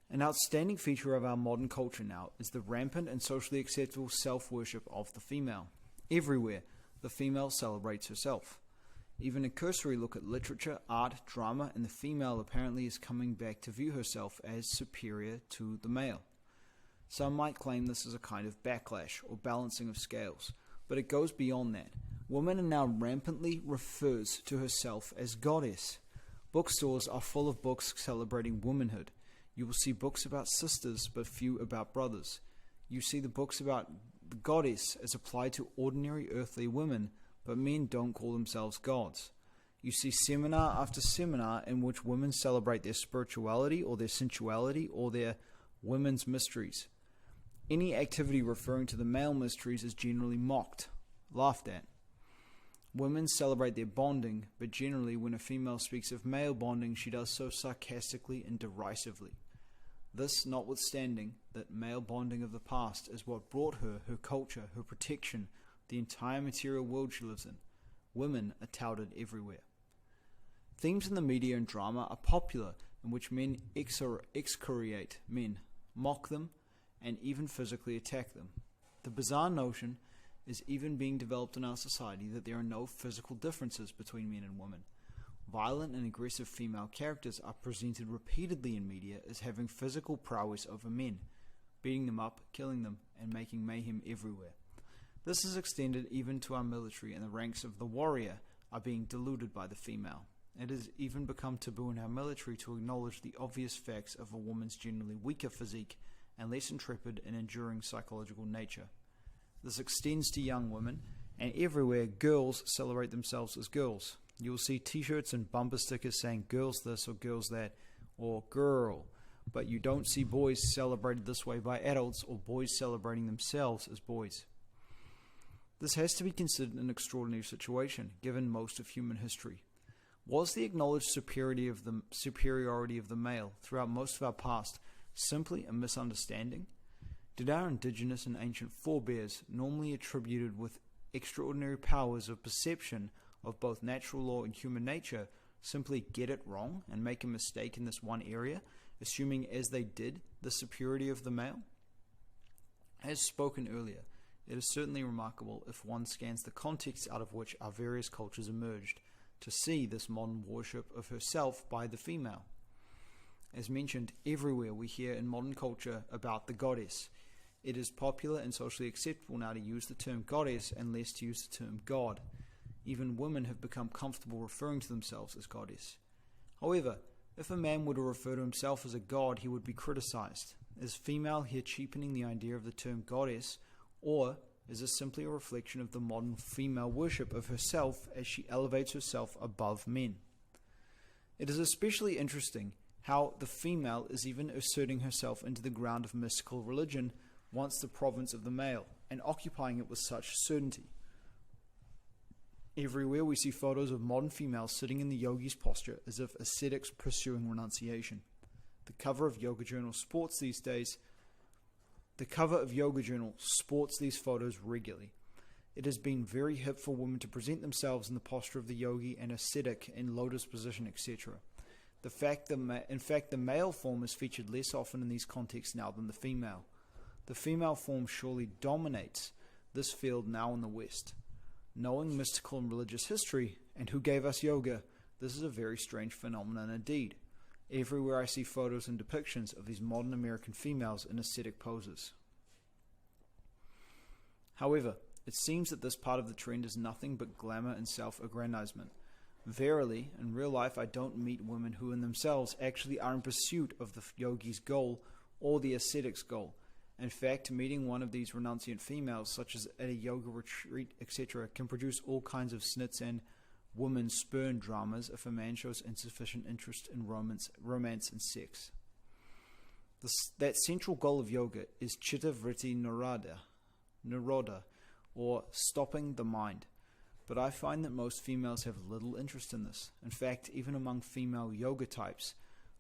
An outstanding feature of our modern culture now is the rampant and socially acceptable self-worship of the female. Everywhere, the female celebrates herself. Even a cursory look at literature, art, drama, and the female apparently is coming back to view herself as superior to the male. Some might claim this is a kind of backlash or balancing of scales, but it goes beyond that. Woman now rampantly refers to herself as goddess. Bookstores are full of books celebrating womanhood. You will see books about sisters, but few about brothers. You see the books about the goddess as applied to ordinary earthly women, but men don't call themselves gods. You see seminar after seminar in which women celebrate their spirituality or their sensuality or their women's mysteries. Any activity referring to the male mysteries is generally mocked, laughed at. Women celebrate their bonding, but generally when a female speaks of male bonding, she does so sarcastically and derisively. This notwithstanding that male bonding of the past is what brought her culture, her protection, the entire material world she lives in. Women are touted everywhere. Themes in the media and drama are popular in which men excoriate men, mock them, and even physically attack them. The bizarre notion is even being developed in our society that there are no physical differences between men and women. Violent and aggressive female characters are presented repeatedly in media as having physical prowess over men, beating them up, killing them, and making mayhem everywhere. This is extended even to our military, and the ranks of the warrior are being diluted by the female. It has even become taboo in our military to acknowledge the obvious facts of a woman's generally weaker physique and less intrepid and enduring psychological nature. This extends to young women, and everywhere girls celebrate themselves as girls. You will see t-shirts and bumper stickers saying girls this or girls that, or girl, but you don't see boys celebrated this way by adults or boys celebrating themselves as boys. This has to be considered an extraordinary situation, given most of human history. Was the acknowledged superiority of the male throughout most of our past simply a misunderstanding? Did our indigenous and ancient forebears, normally attributed with extraordinary powers of perception of both natural law and human nature, simply get it wrong and make a mistake in this one area, assuming as they did the superiority of the male? As spoken earlier, it is certainly remarkable if one scans the context out of which our various cultures emerged to see this modern worship of herself by the female. As mentioned, everywhere we hear in modern culture about the goddess. It is popular and socially acceptable now to use the term goddess and less to use the term god. Even women have become comfortable referring to themselves as goddess. However, if a man were to refer to himself as a god, he would be criticized. Is female here cheapening the idea of the term goddess, or is this simply a reflection of the modern female worship of herself as she elevates herself above men? It is especially interesting how the female is even asserting herself into the ground of mystical religion, once the province of the male, and occupying it with such certainty. Everywhere we see photos of modern females sitting in the yogi's posture as if ascetics pursuing renunciation. The cover of Yoga Journal sports these photos regularly. It has been very hip for women to present themselves in the posture of the yogi and ascetic in lotus position, etc. In fact, the male form is featured less often in these contexts now than the female. The female form surely dominates this field now in the West. Knowing mystical and religious history, and who gave us yoga, this is a very strange phenomenon indeed. Everywhere I see photos and depictions of these modern American females in ascetic poses. However, it seems that this part of the trend is nothing but glamour and self-aggrandizement. Verily, in real life I don't meet women who in themselves actually are in pursuit of the yogi's goal or the ascetic's goal. In fact, meeting one of these renunciant females, such as at a yoga retreat, etc., can produce all kinds of snits and woman spurn dramas if a man shows insufficient interest in romance and sex. That central goal of yoga is chitta vritti nirodha, or stopping the mind. But I find that most females have little interest in this. In fact, even among female yoga types,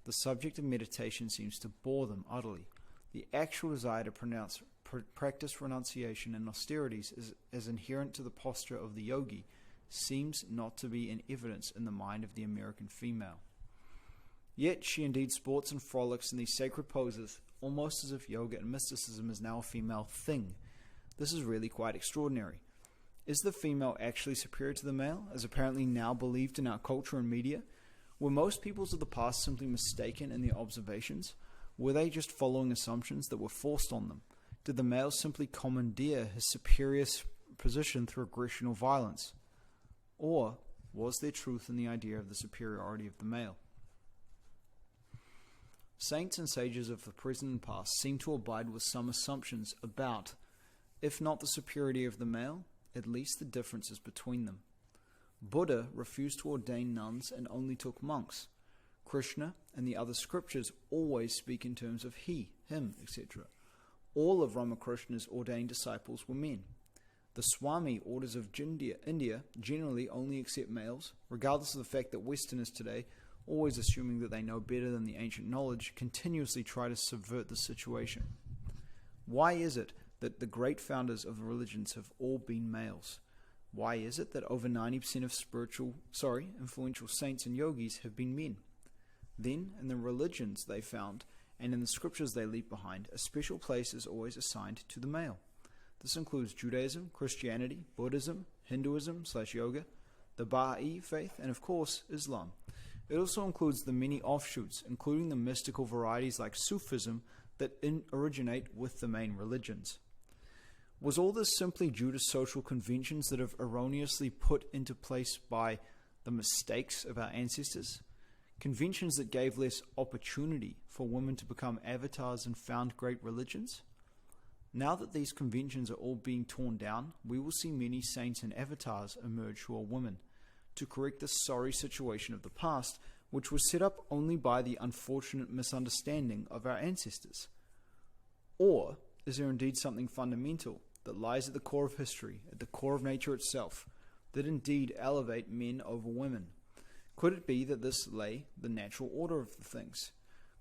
the subject of meditation seems to bore them utterly. The actual desire to practice renunciation and austerities as inherent to the posture of the yogi seems not to be in evidence in the mind of the American female. Yet she indeed sports and frolics in these sacred poses, almost as if yoga and mysticism is now a female thing. This is really quite extraordinary. Is the female actually superior to the male, as apparently now believed in our culture and media? Were most peoples of the past simply mistaken in their observations? Were they just following assumptions that were forced on them? Did the male simply commandeer his superior position through aggression or violence? Or was there truth in the idea of the superiority of the male? Saints and sages of the present and past seem to abide with some assumptions about, if not the superiority of the male, at least the differences between them. Buddha refused to ordain nuns and only took monks. Krishna and the other scriptures always speak in terms of he, him, etc. All of Ramakrishna's ordained disciples were men. The Swami orders of India generally only accept males, regardless of the fact that Westerners today, always assuming that they know better than the ancient knowledge, continuously try to subvert the situation. Why is it that the great founders of the religions have all been males? Why is it that over 90% of influential saints and yogis have been men? Then, in the religions they found, and in the scriptures they leave behind, a special place is always assigned to the male. This includes Judaism, Christianity, Buddhism, Hinduism/yoga, the Baha'i faith, and of course, Islam. It also includes the many offshoots, including the mystical varieties like Sufism that originate with the main religions. Was all this simply due to social conventions that have erroneously put into place by the mistakes of our ancestors? Conventions that gave less opportunity for women to become avatars and found great religions? Now that these conventions are all being torn down, we will see many saints and avatars emerge who are women, to correct this sorry situation of the past, which was set up only by the unfortunate misunderstanding of our ancestors. Or is there indeed something fundamental that lies at the core of history, at the core of nature itself, that indeed elevate men over women? Could it be that this lay the natural order of the things?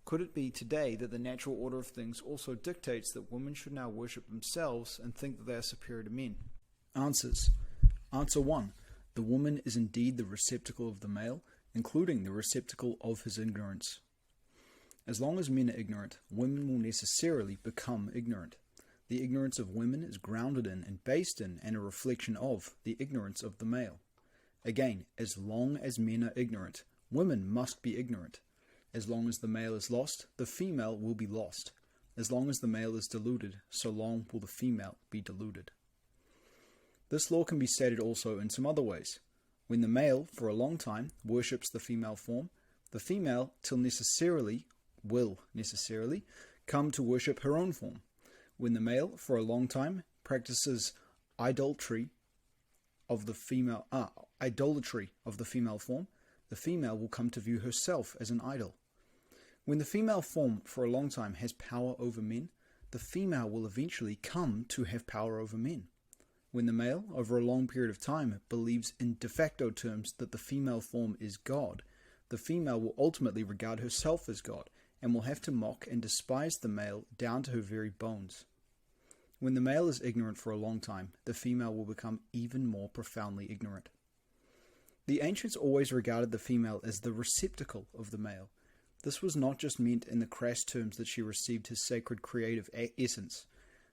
Could it be today that the natural order of things also dictates that women should now worship themselves and think that they are superior to men? Answers. Answer 1. The woman is indeed the receptacle of the male, including the receptacle of his ignorance. As long as men are ignorant, women will necessarily become ignorant. The ignorance of women is grounded in and based in and a reflection of the ignorance of the male. Again, as long as men are ignorant, women must be ignorant. As long as the male is lost, the female will be lost. As long as the male is deluded, so long will the female be deluded. This law can be stated also in some other ways. When the male, for a long time, worships the female form, the female will necessarily come to worship her own form. When the male, for a long time, practices idolatry of the female form, the female will come to view herself as an idol. When the female form, for a long time, has power over men, the female will eventually come to have power over men. When the male, over a long period of time, believes in de facto terms that the female form is God, the female will ultimately regard herself as God, and will have to mock and despise the male down to her very bones. When the male is ignorant for a long time, the female will become even more profoundly ignorant. The ancients always regarded the female as the receptacle of the male. This was not just meant in the crass terms that she received his sacred creative essence.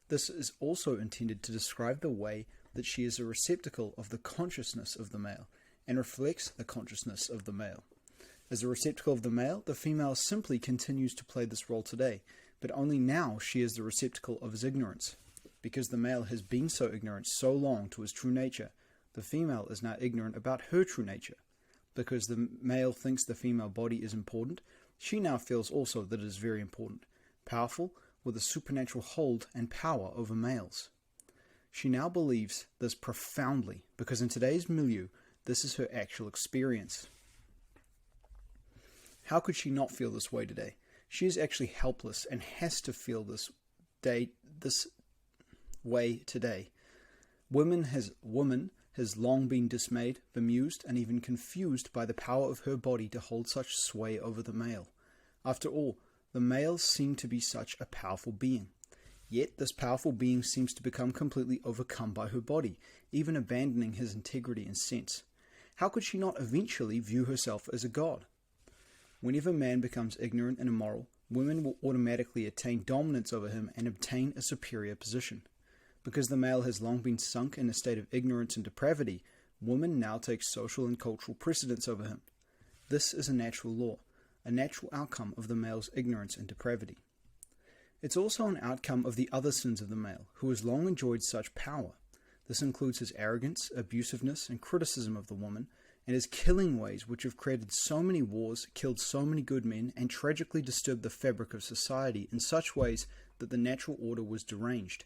This is also intended to describe the way that she is a receptacle of the consciousness of the male, and reflects the consciousness of the male. As a receptacle of the male, the female simply continues to play this role today, but only now she is the receptacle of his ignorance. Because the male has been so ignorant so long to his true nature, the female is now ignorant about her true nature. Because the male thinks the female body is important, she now feels also that it is very important, powerful, with a supernatural hold and power over males. She now believes this profoundly, because in today's milieu, this is her actual experience. How could she not feel this way today? She is actually helpless and has to feel this way today. Woman has long been dismayed, bemused, and even confused by the power of her body to hold such sway over the male. After all, the male seemed to be such a powerful being. Yet this powerful being seems to become completely overcome by her body, even abandoning his integrity and sense. How could she not eventually view herself as a god? Whenever man becomes ignorant and immoral, women will automatically attain dominance over him and obtain a superior position. Because the male has long been sunk in a state of ignorance and depravity, woman now takes social and cultural precedence over him. This is a natural law, a natural outcome of the male's ignorance and depravity. It's also an outcome of the other sins of the male, who has long enjoyed such power. This includes his arrogance, abusiveness, and criticism of the woman, and his killing ways which have created so many wars, killed so many good men, and tragically disturbed the fabric of society in such ways that the natural order was deranged.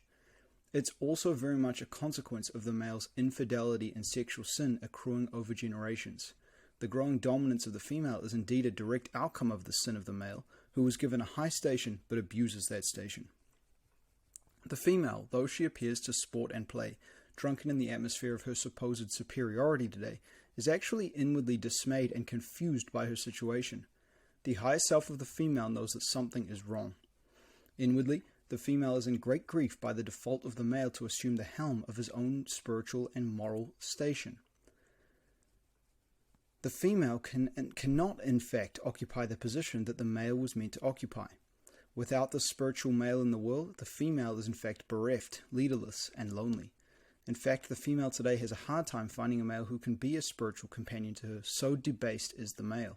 It's also very much a consequence of the male's infidelity and sexual sin accruing over generations. The growing dominance of the female is indeed a direct outcome of the sin of the male, who was given a high station but abuses that station. The female, though she appears to sport and play, drunken in the atmosphere of her supposed superiority today, is actually inwardly dismayed and confused by her situation. The higher self of the female knows that something is wrong. Inwardly, the female is in great grief by the default of the male to assume the helm of his own spiritual and moral station. The female cannot, in fact, occupy the position that the male was meant to occupy. Without the spiritual male in the world, the female is in fact bereft, leaderless, and lonely. In fact, the female today has a hard time finding a male who can be a spiritual companion to her, so debased is the male.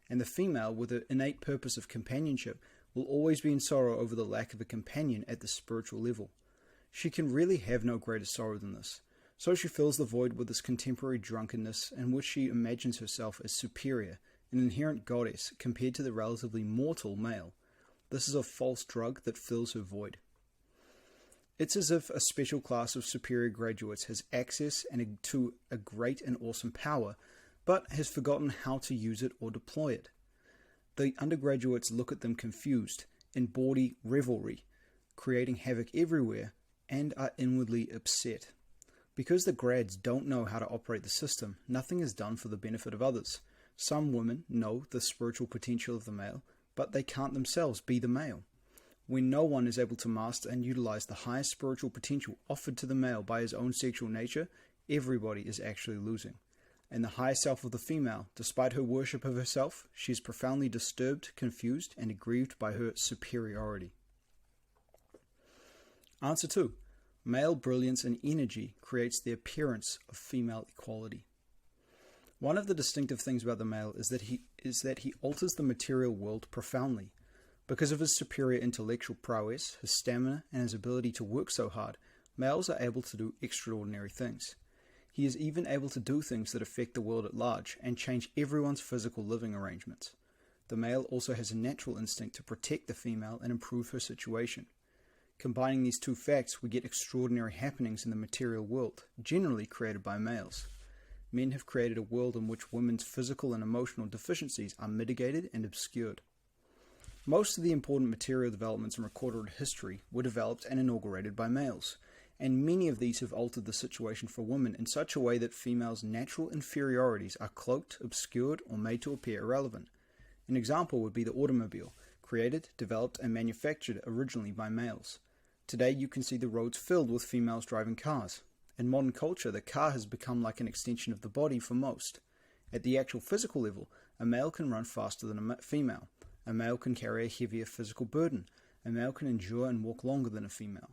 And the female, with an innate purpose of companionship, will always be in sorrow over the lack of a companion at the spiritual level. She can really have no greater sorrow than this. So she fills the void with this contemporary drunkenness in which she imagines herself as superior, an inherent goddess compared to the relatively mortal male. This is a false drug that fills her void. It's as if a special class of superior graduates has access to a great and awesome power, but has forgotten how to use it or deploy it. The undergraduates look at them confused, in bawdy revelry, creating havoc everywhere, and are inwardly upset. Because the grads don't know how to operate the system, nothing is done for the benefit of others. Some women know the spiritual potential of the male, but they can't themselves be the male. When no one is able to master and utilize the highest spiritual potential offered to the male by his own sexual nature, everybody is actually losing. And the higher self of the female, despite her worship of herself, she is profoundly disturbed, confused, and aggrieved by her superiority. Answer 2. Male brilliance and energy creates the appearance of female equality. One of the distinctive things about the male is that he alters the material world profoundly. Because of his superior intellectual prowess, his stamina, and his ability to work so hard, males are able to do extraordinary things. He is even able to do things that affect the world at large and change everyone's physical living arrangements. The male also has a natural instinct to protect the female and improve her situation. Combining these two facts, we get extraordinary happenings in the material world, generally created by males. Men have created a world in which women's physical and emotional deficiencies are mitigated and obscured. Most of the important material developments in recorded history were developed and inaugurated by males, and many of these have altered the situation for women in such a way that females' natural inferiorities are cloaked, obscured, or made to appear irrelevant. An example would be the automobile, created, developed, and manufactured originally by males. Today you can see the roads filled with females driving cars. In modern culture, the car has become like an extension of the body for most. At the actual physical level, a male can run faster than a female. A male can carry a heavier physical burden. A male can endure and walk longer than a female.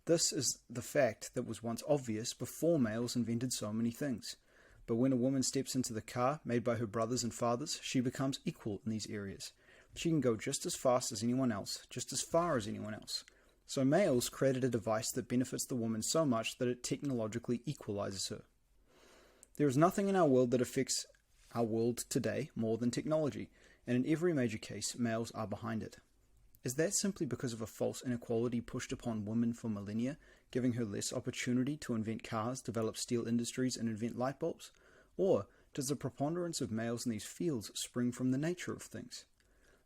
This is the fact that was once obvious before males invented so many things. But when a woman steps into the car made by her brothers and fathers, she becomes equal in these areas. She can go just as fast as anyone else, just as far as anyone else. So males created a device that benefits the woman so much that it technologically equalizes her. There is nothing in our world that affects our world today more than technology, and in every major case, males are behind it. Is that simply because of a false inequality pushed upon women for millennia, giving her less opportunity to invent cars, develop steel industries, and invent light bulbs? Or does the preponderance of males in these fields spring from the nature of things?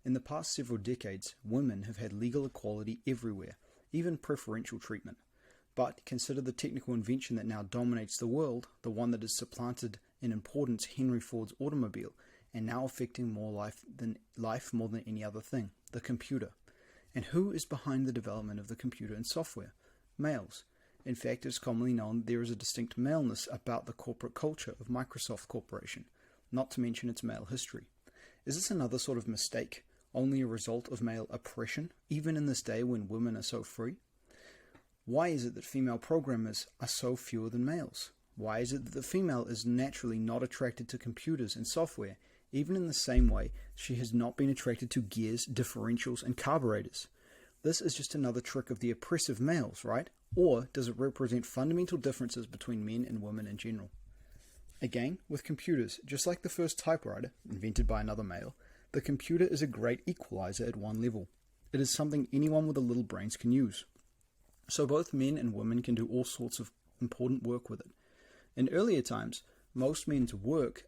In the past several decades, women have had legal equality everywhere, even preferential treatment. But consider the technical invention that now dominates the world, the one that has supplanted in importance Henry Ford's automobile, and now affecting life more than any other thing, the computer. And who is behind the development of the computer and software? Males. In fact, it is commonly known there is a distinct maleness about the corporate culture of Microsoft Corporation, not to mention its male history. Is this another sort of mistake, only a result of male oppression, even in this day when women are so free? Why is it that female programmers are so fewer than males? Why is it that the female is naturally not attracted to computers and software, even in the same way she has not been attracted to gears, differentials, and carburetors? This is just another trick of the oppressive males, right? Or does it represent fundamental differences between men and women in general? Again, with computers, just like the first typewriter, invented by another male, the computer is a great equalizer at one level. It is something anyone with a little brains can use. So both men and women can do all sorts of important work with it. In earlier times, most men's work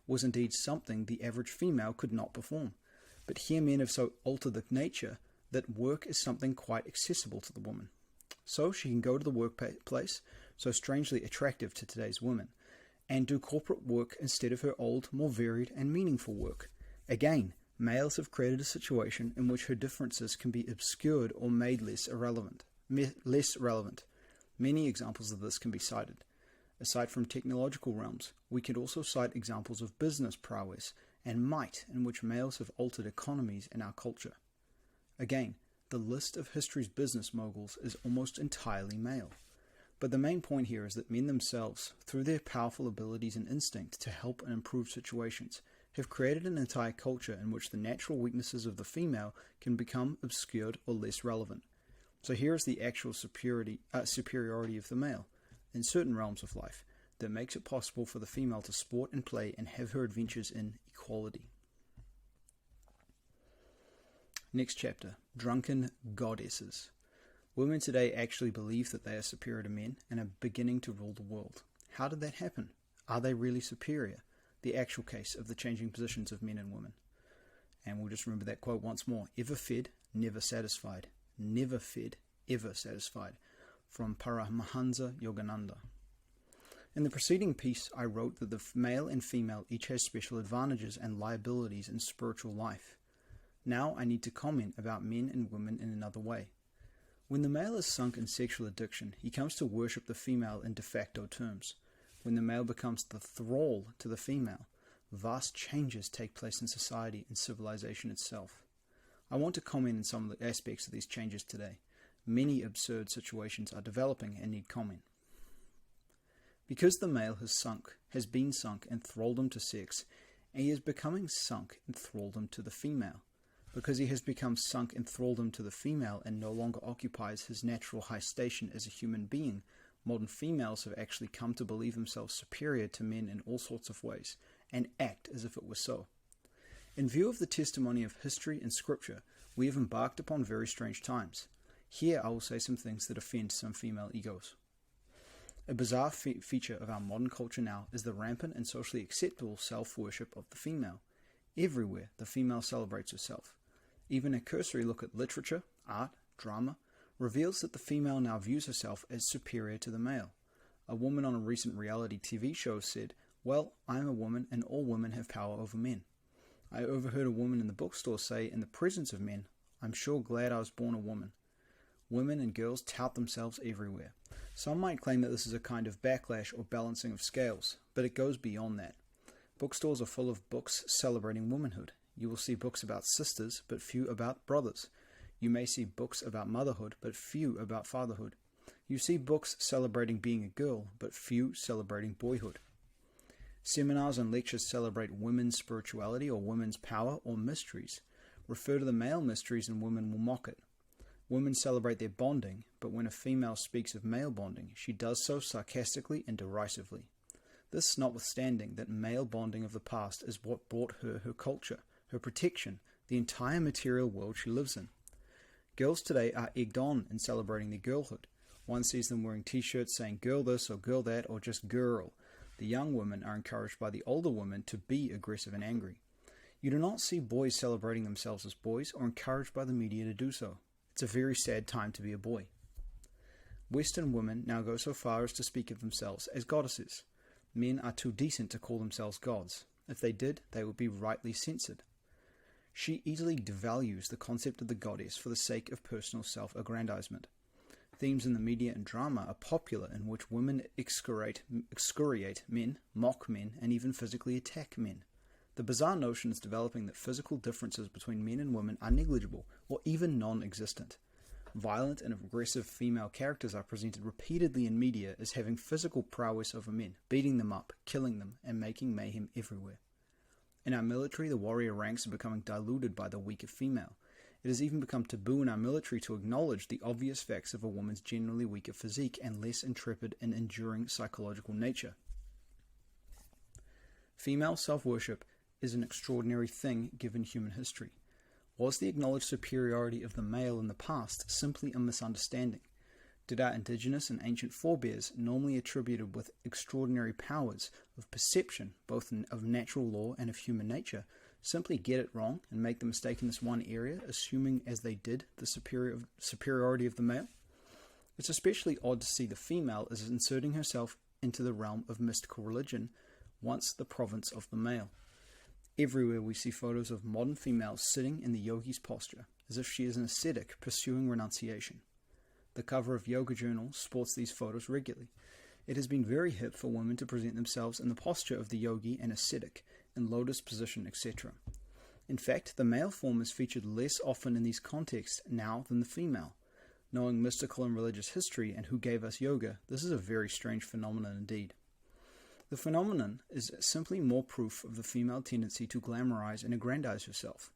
was indeed something the average female could not perform. But here men have so altered the nature that work is something quite accessible to the woman. So she can go to the workplace, so strangely attractive to today's women, and do corporate work instead of her old, more varied and meaningful work. Again, males have created a situation in which her differences can be obscured or made less relevant. Many examples of this can be cited. Aside from technological realms, we could also cite examples of business prowess and might in which males have altered economies in our culture. Again, the list of history's business moguls is almost entirely male. But the main point here is that men themselves, through their powerful abilities and instinct to help and improve situations, have created an entire culture in which the natural weaknesses of the female can become obscured or less relevant. So here is the actual superiority of the male, in certain realms of life, that makes it possible for the female to sport and play and have her adventures in equality. Next chapter, Drunken Goddesses. Women today actually believe that they are superior to men and are beginning to rule the world. How did that happen? Are they really superior? The actual case of the changing positions of men and women. And we'll just remember that quote once more. Ever fed, never satisfied. Never fed, ever satisfied. From Paramahansa Yogananda. In the preceding piece, I wrote that the male and female each has special advantages and liabilities in spiritual life. Now I need to comment about men and women in another way. When the male is sunk in sexual addiction, he comes to worship the female in de facto terms. When the male becomes the thrall to the female, vast changes take place in society and civilization itself. I want to comment on some of the aspects of these changes today. Many absurd situations are developing and need comment. Because the male has been sunk in thraldom to sex, he is becoming sunk in thraldom to the female. Because he has become sunk in thraldom to the female and no longer occupies his natural high station as a human being, modern females have actually come to believe themselves superior to men in all sorts of ways, and act as if it were so. In view of the testimony of history and scripture, we have embarked upon very strange times. Here I will say some things that offend some female egos. A bizarre feature of our modern culture now is the rampant and socially acceptable self-worship of the female. Everywhere the female celebrates herself. Even a cursory look at literature, art, drama, reveals that the female now views herself as superior to the male. A woman on a recent reality TV show said, "Well, I am a woman and all women have power over men." I overheard a woman in the bookstore say in the presence of men, "I'm sure glad I was born a woman." Women and girls tout themselves everywhere. Some might claim that this is a kind of backlash or balancing of scales, but it goes beyond that. Bookstores are full of books celebrating womanhood. You will see books about sisters, but few about brothers. You may see books about motherhood, but few about fatherhood. You see books celebrating being a girl, but few celebrating boyhood. Seminars and lectures celebrate women's spirituality or women's power or mysteries. Refer to the male mysteries and women will mock it. Women celebrate their bonding, but when a female speaks of male bonding, she does so sarcastically and derisively. This notwithstanding that male bonding of the past is what brought her her culture, her protection, the entire material world she lives in. Girls today are egged on in celebrating their girlhood. One sees them wearing t-shirts saying girl this or girl that or just girl. The young women are encouraged by the older women to be aggressive and angry. You do not see boys celebrating themselves as boys or encouraged by the media to do so. It's a very sad time to be a boy. Western women now go so far as to speak of themselves as goddesses. Men are too decent to call themselves gods. If they did, they would be rightly censored. She easily devalues the concept of the goddess for the sake of personal self-aggrandizement. Themes in the media and drama are popular in which women excoriate men, mock men, and even physically attack men. The bizarre notion is developing that physical differences between men and women are negligible or even non-existent. Violent and aggressive female characters are presented repeatedly in media as having physical prowess over men, beating them up, killing them, and making mayhem everywhere. In our military, the warrior ranks are becoming diluted by the weaker female. It has even become taboo in our military to acknowledge the obvious facts of a woman's generally weaker physique and less intrepid and enduring psychological nature. Female self-worship is an extraordinary thing given human history. Was the acknowledged superiority of the male in the past simply a misunderstanding? Did our indigenous and ancient forebears, normally attributed with extraordinary powers of perception, both of natural law and of human nature, simply get it wrong and make the mistake in this one area, assuming as they did the superiority of the male? It's especially odd to see the female as inserting herself into the realm of mystical religion, once the province of the male. Everywhere we see photos of modern females sitting in the yogi's posture, as if she is an ascetic pursuing renunciation. The cover of yoga journals sports these photos regularly. It has been very hip for women to present themselves in the posture of the yogi and ascetic, in lotus position, etc. In fact, the male form is featured less often in these contexts now than the female. Knowing mystical and religious history and who gave us yoga, this is a very strange phenomenon indeed. The phenomenon is simply more proof of the female tendency to glamorize and aggrandize herself.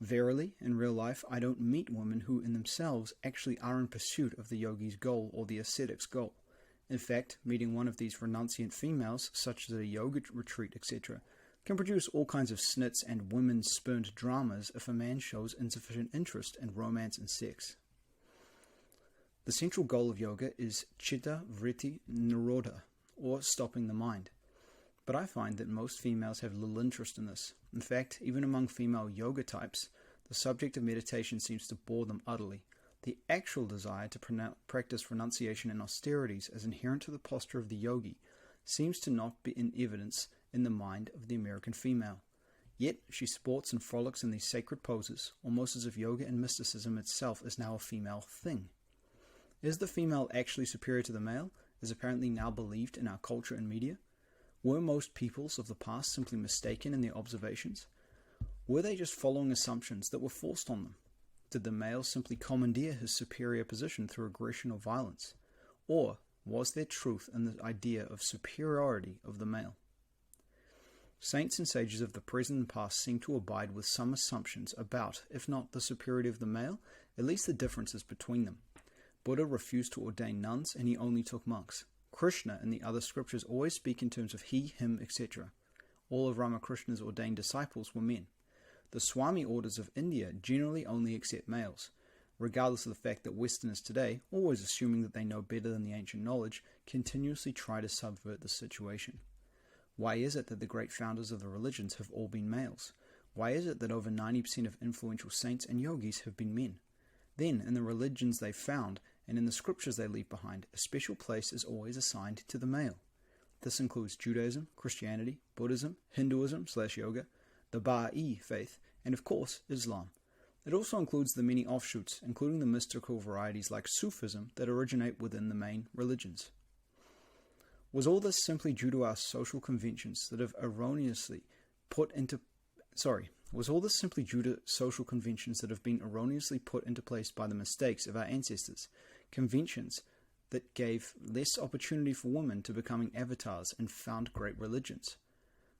Verily, in real life, I don't meet women who in themselves actually are in pursuit of the yogi's goal or the ascetic's goal. In fact, meeting one of these renunciant females, such as at a yoga retreat, etc., can produce all kinds of snits and women-spurned dramas if a man shows insufficient interest in romance and sex. The central goal of yoga is chitta vritti nirodha, or stopping the mind. But I find that most females have little interest in this. In fact, even among female yoga types, the subject of meditation seems to bore them utterly. The actual desire to practice renunciation and austerities as inherent to the posture of the yogi seems to not be in evidence in the mind of the American female. Yet she sports and frolics in these sacred poses, almost as if yoga and mysticism itself is now a female thing. Is the female actually superior to the male, as apparently now believed in our culture and media? Were most peoples of the past simply mistaken in their observations? Were they just following assumptions that were forced on them? Did the male simply commandeer his superior position through aggression or violence? Or was there truth in the idea of superiority of the male? Saints and sages of the present and past seem to abide with some assumptions about, if not the superiority of the male, at least the differences between them. Buddha refused to ordain nuns and he only took monks. Krishna and the other scriptures always speak in terms of he, him, etc. All of Ramakrishna's ordained disciples were men. The Swami orders of India generally only accept males, regardless of the fact that Westerners today, always assuming that they know better than the ancient knowledge, continuously try to subvert the situation. Why is it that the great founders of the religions have all been males? Why is it that over 90% of influential saints and yogis have been men? Then, in the religions they found, and in the scriptures they leave behind, a special place is always assigned to the male. This includes Judaism, Christianity, Buddhism, Hinduism/yoga, the Baha'i faith, and of course, Islam. It also includes the many offshoots, including the mystical varieties like Sufism that originate within the main religions. Was all this simply due to our social conventions that have Was all this simply due to social conventions that have been erroneously put into place by the mistakes of our ancestors? Conventions that gave less opportunity for women to becoming avatars and found great religions.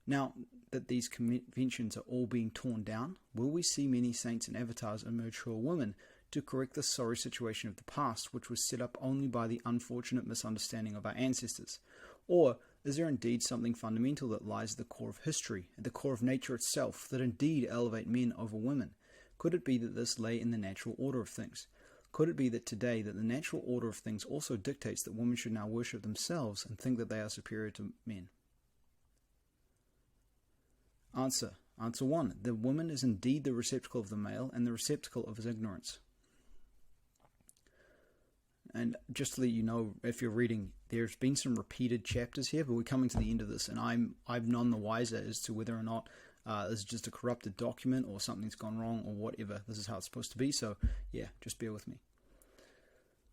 Now that these conventions are all being torn down, will we see many saints and avatars emerge who are women to correct the sorry situation of the past, which was set up only by the unfortunate misunderstanding of our ancestors? Or is there indeed something fundamental that lies at the core of history, at the core of nature itself, that indeed elevate men over women? Could it be that this lay in the natural order of things? Could it be that today that the natural order of things also dictates that women should now worship themselves and think that they are superior to men? Answer 1. The woman is indeed the receptacle of the male and the receptacle of his ignorance. And just to let you know, if you're reading, there's been some repeated chapters here, but we're coming to the end of this, and I'm none the wiser as to whether or not this is just a corrupted document or something's gone wrong or whatever. This is how it's supposed to be, so yeah, just bear with me.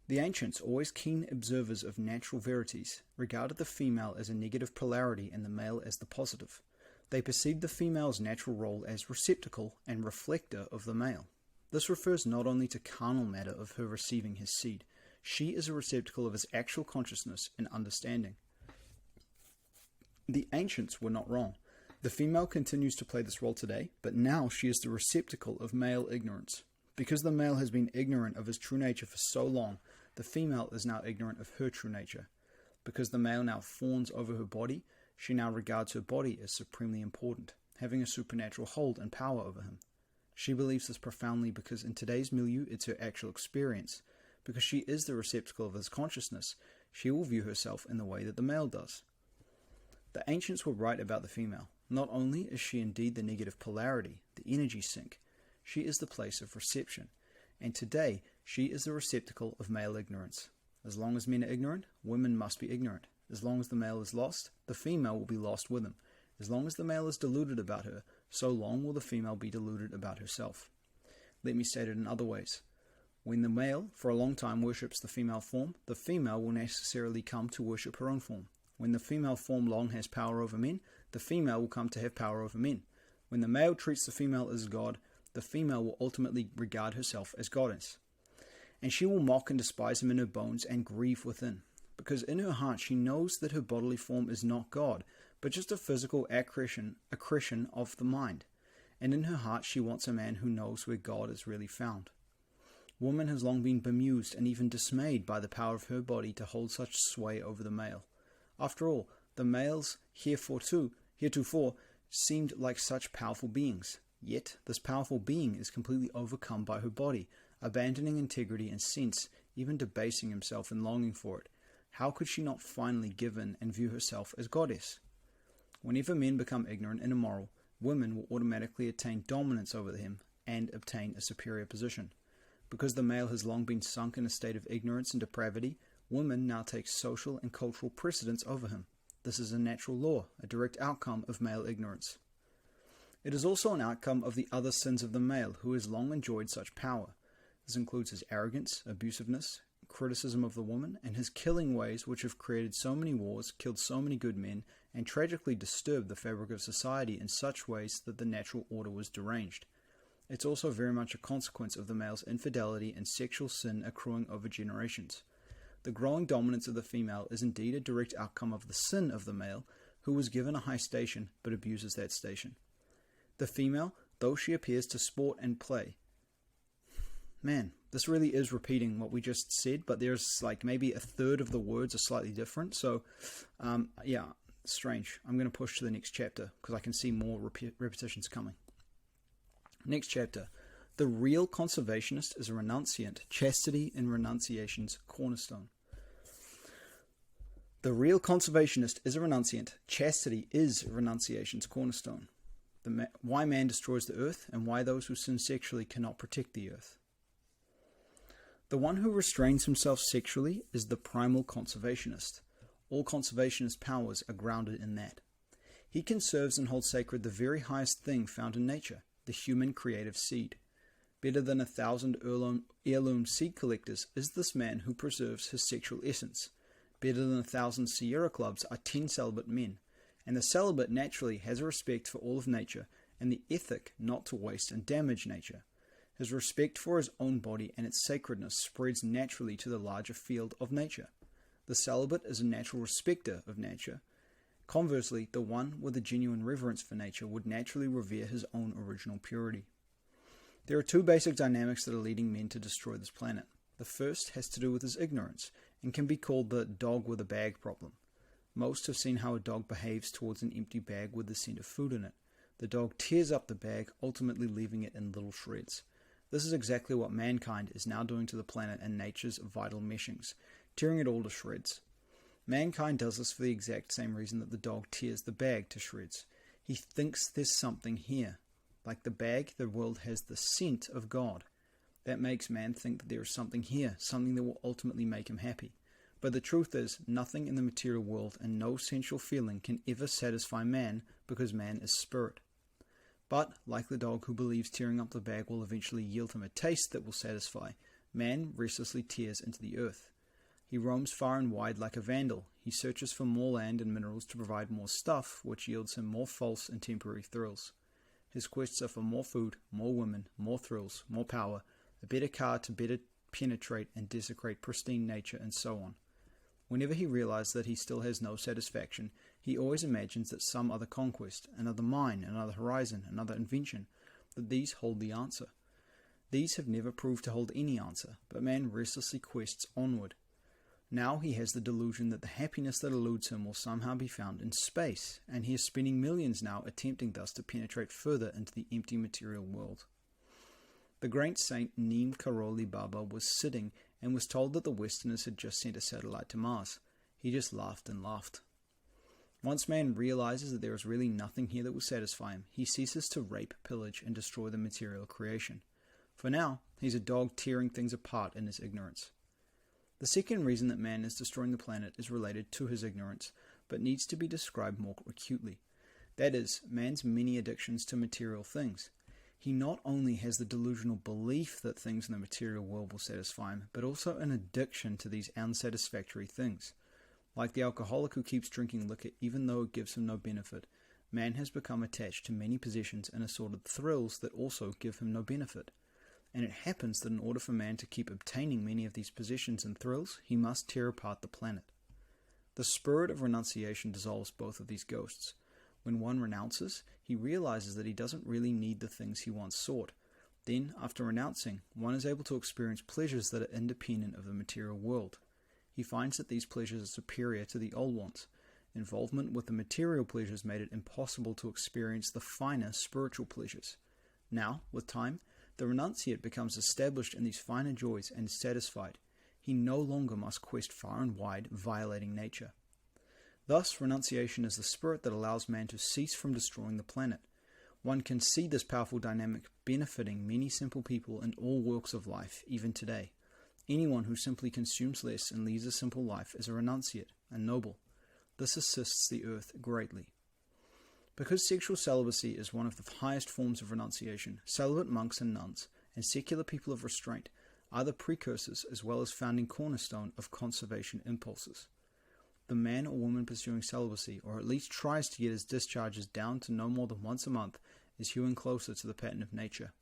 The ancients, always keen observers of natural verities, regarded the female as a negative polarity and the male as the positive. They perceived the female's natural role as receptacle and reflector of the male. This refers not only to carnal matter of her receiving his seed. She is a receptacle of his actual consciousness and understanding. The ancients were not wrong. The female continues to play this role today, but now she is the receptacle of male ignorance. Because the male has been ignorant of his true nature for so long, the female is now ignorant of her true nature. Because the male now fawns over her body, she now regards her body as supremely important, having a supernatural hold and power over him. She believes this profoundly because in today's milieu it's her actual experience. Because she is the receptacle of his consciousness, she will view herself in the way that the male does. The ancients were right about the female. Not only is she indeed the negative polarity, the energy sink, she is the place of reception, and today she is the receptacle of male ignorance. As long as men are ignorant, women must be ignorant. As long as the male is lost, the female will be lost with him. As long as the male is deluded about her, so long will the female be deluded about herself. Let me state it in other ways. When the male for a long time worships the female form, the female will necessarily come to worship her own form. When the female form long has power over men, the female will come to have power over men. When the male treats the female as God, the female will ultimately regard herself as goddess. And she will mock and despise him in her bones and grieve within, because in her heart she knows that her bodily form is not God, but just a physical accretion of the mind. And in her heart she wants a man who knows where God is really found. Woman has long been bemused and even dismayed by the power of her body to hold such sway over the male. After all, the males heretofore seemed like such powerful beings. Yet this powerful being is completely overcome by her body, abandoning integrity and sense, even debasing himself in longing for it. How could she not finally give in and view herself as goddess? Whenever men become ignorant and immoral, women will automatically attain dominance over him and obtain a superior position. Because the male has long been sunk in a state of ignorance and depravity, women now take social and cultural precedence over him. This is a natural law, a direct outcome of male ignorance. It is also an outcome of the other sins of the male, who has long enjoyed such power. This includes his arrogance, abusiveness, criticism of the woman, and his killing ways, which have created so many wars, killed so many good men, and tragically disturbed the fabric of society in such ways that the natural order was deranged. It's also very much a consequence of the male's infidelity and sexual sin accruing over generations. The growing dominance of the female is indeed a direct outcome of the sin of the male, who was given a high station but abuses that station. The female, though she appears to sport and play. Man, this really is repeating what we just said, but there's like maybe a third of the words are slightly different. So, yeah, strange. I'm going to push to the next chapter because I can see more repetitions coming. Next chapter. The real conservationist is a renunciant, chastity in renunciation's cornerstone. The real conservationist is a renunciant, chastity is renunciation's cornerstone. Why man destroys the earth and why those who sin sexually cannot protect the earth. The one who restrains himself sexually is the primal conservationist. All conservationist powers are grounded in that. He conserves and holds sacred the very highest thing found in nature, the human creative seed. Better than 1,000 heirloom seed collectors is this man who preserves his sexual essence. Better than 1,000 Sierra clubs are 10 celibate men. And the celibate naturally has a respect for all of nature and the ethic not to waste and damage nature. His respect for his own body and its sacredness spreads naturally to the larger field of nature. The celibate is a natural respecter of nature. Conversely, the one with a genuine reverence for nature would naturally revere his own original purity. There are two basic dynamics that are leading men to destroy this planet. The first has to do with his ignorance and can be called the dog with a bag problem. Most have seen how a dog behaves towards an empty bag with the scent of food in it. The dog tears up the bag, ultimately leaving it in little shreds. This is exactly what mankind is now doing to the planet and nature's vital meshings, tearing it all to shreds. Mankind does this for the exact same reason that the dog tears the bag to shreds. He thinks there's something here. Like the bag, the world has the scent of God. That makes man think that there is something here, something that will ultimately make him happy. But the truth is, nothing in the material world and no sensual feeling can ever satisfy man because man is spirit. But, like the dog who believes tearing up the bag will eventually yield him a taste that will satisfy, man restlessly tears into the earth. He roams far and wide like a vandal. He searches for more land and minerals to provide more stuff, which yields him more false and temporary thrills. His quests are for more food, more women, more thrills, more power, a better car to better penetrate and desecrate pristine nature, and so on. Whenever he realizes that he still has no satisfaction, he always imagines that some other conquest, another mine, another horizon, another invention, that these hold the answer. These have never proved to hold any answer, but man restlessly quests onward. Now he has the delusion that the happiness that eludes him will somehow be found in space, and he is spending millions now attempting thus to penetrate further into the empty material world. The great saint Neem Karoli Baba was sitting and was told that the Westerners had just sent a satellite to Mars. He just laughed and laughed. Once man realizes that there is really nothing here that will satisfy him, he ceases to rape, pillage, and destroy the material creation. For now, he's a dog tearing things apart in his ignorance. The second reason that man is destroying the planet is related to his ignorance, but needs to be described more acutely. That is, man's many addictions to material things. He not only has the delusional belief that things in the material world will satisfy him, but also an addiction to these unsatisfactory things. Like the alcoholic who keeps drinking liquor even though it gives him no benefit, man has become attached to many possessions and assorted thrills that also give him no benefit. And it happens that in order for man to keep obtaining many of these possessions and thrills, he must tear apart the planet. The spirit of renunciation dissolves both of these ghosts. When one renounces, he realizes that he doesn't really need the things he once sought. Then, after renouncing, one is able to experience pleasures that are independent of the material world. He finds that these pleasures are superior to the old ones. Involvement with the material pleasures made it impossible to experience the finer spiritual pleasures. Now, with time, the renunciate becomes established in these finer joys and is satisfied. He no longer must quest far and wide, violating nature. Thus, renunciation is the spirit that allows man to cease from destroying the planet. One can see this powerful dynamic benefiting many simple people in all walks of life, even today. Anyone who simply consumes less and leads a simple life is a renunciate, and noble. This assists the earth greatly. Because sexual celibacy is one of the highest forms of renunciation, celibate monks and nuns, and secular people of restraint, are the precursors as well as founding cornerstone of conservation impulses. The man or woman pursuing celibacy, or at least tries to get his discharges down to no more than once a month, is hewing closer to the pattern of nature.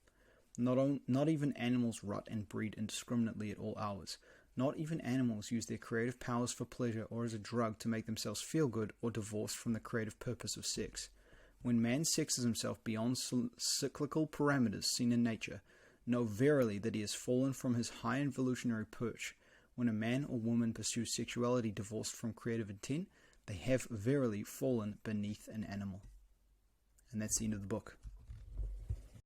Not even animals rut and breed indiscriminately at all hours. Not even animals use their creative powers for pleasure or as a drug to make themselves feel good or divorced from the creative purpose of sex. When man sexes himself beyond cyclical parameters seen in nature, know verily that he has fallen from his high evolutionary perch. When a man or woman pursues sexuality divorced from creative intent, they have verily fallen beneath an animal. And that's the end of the book.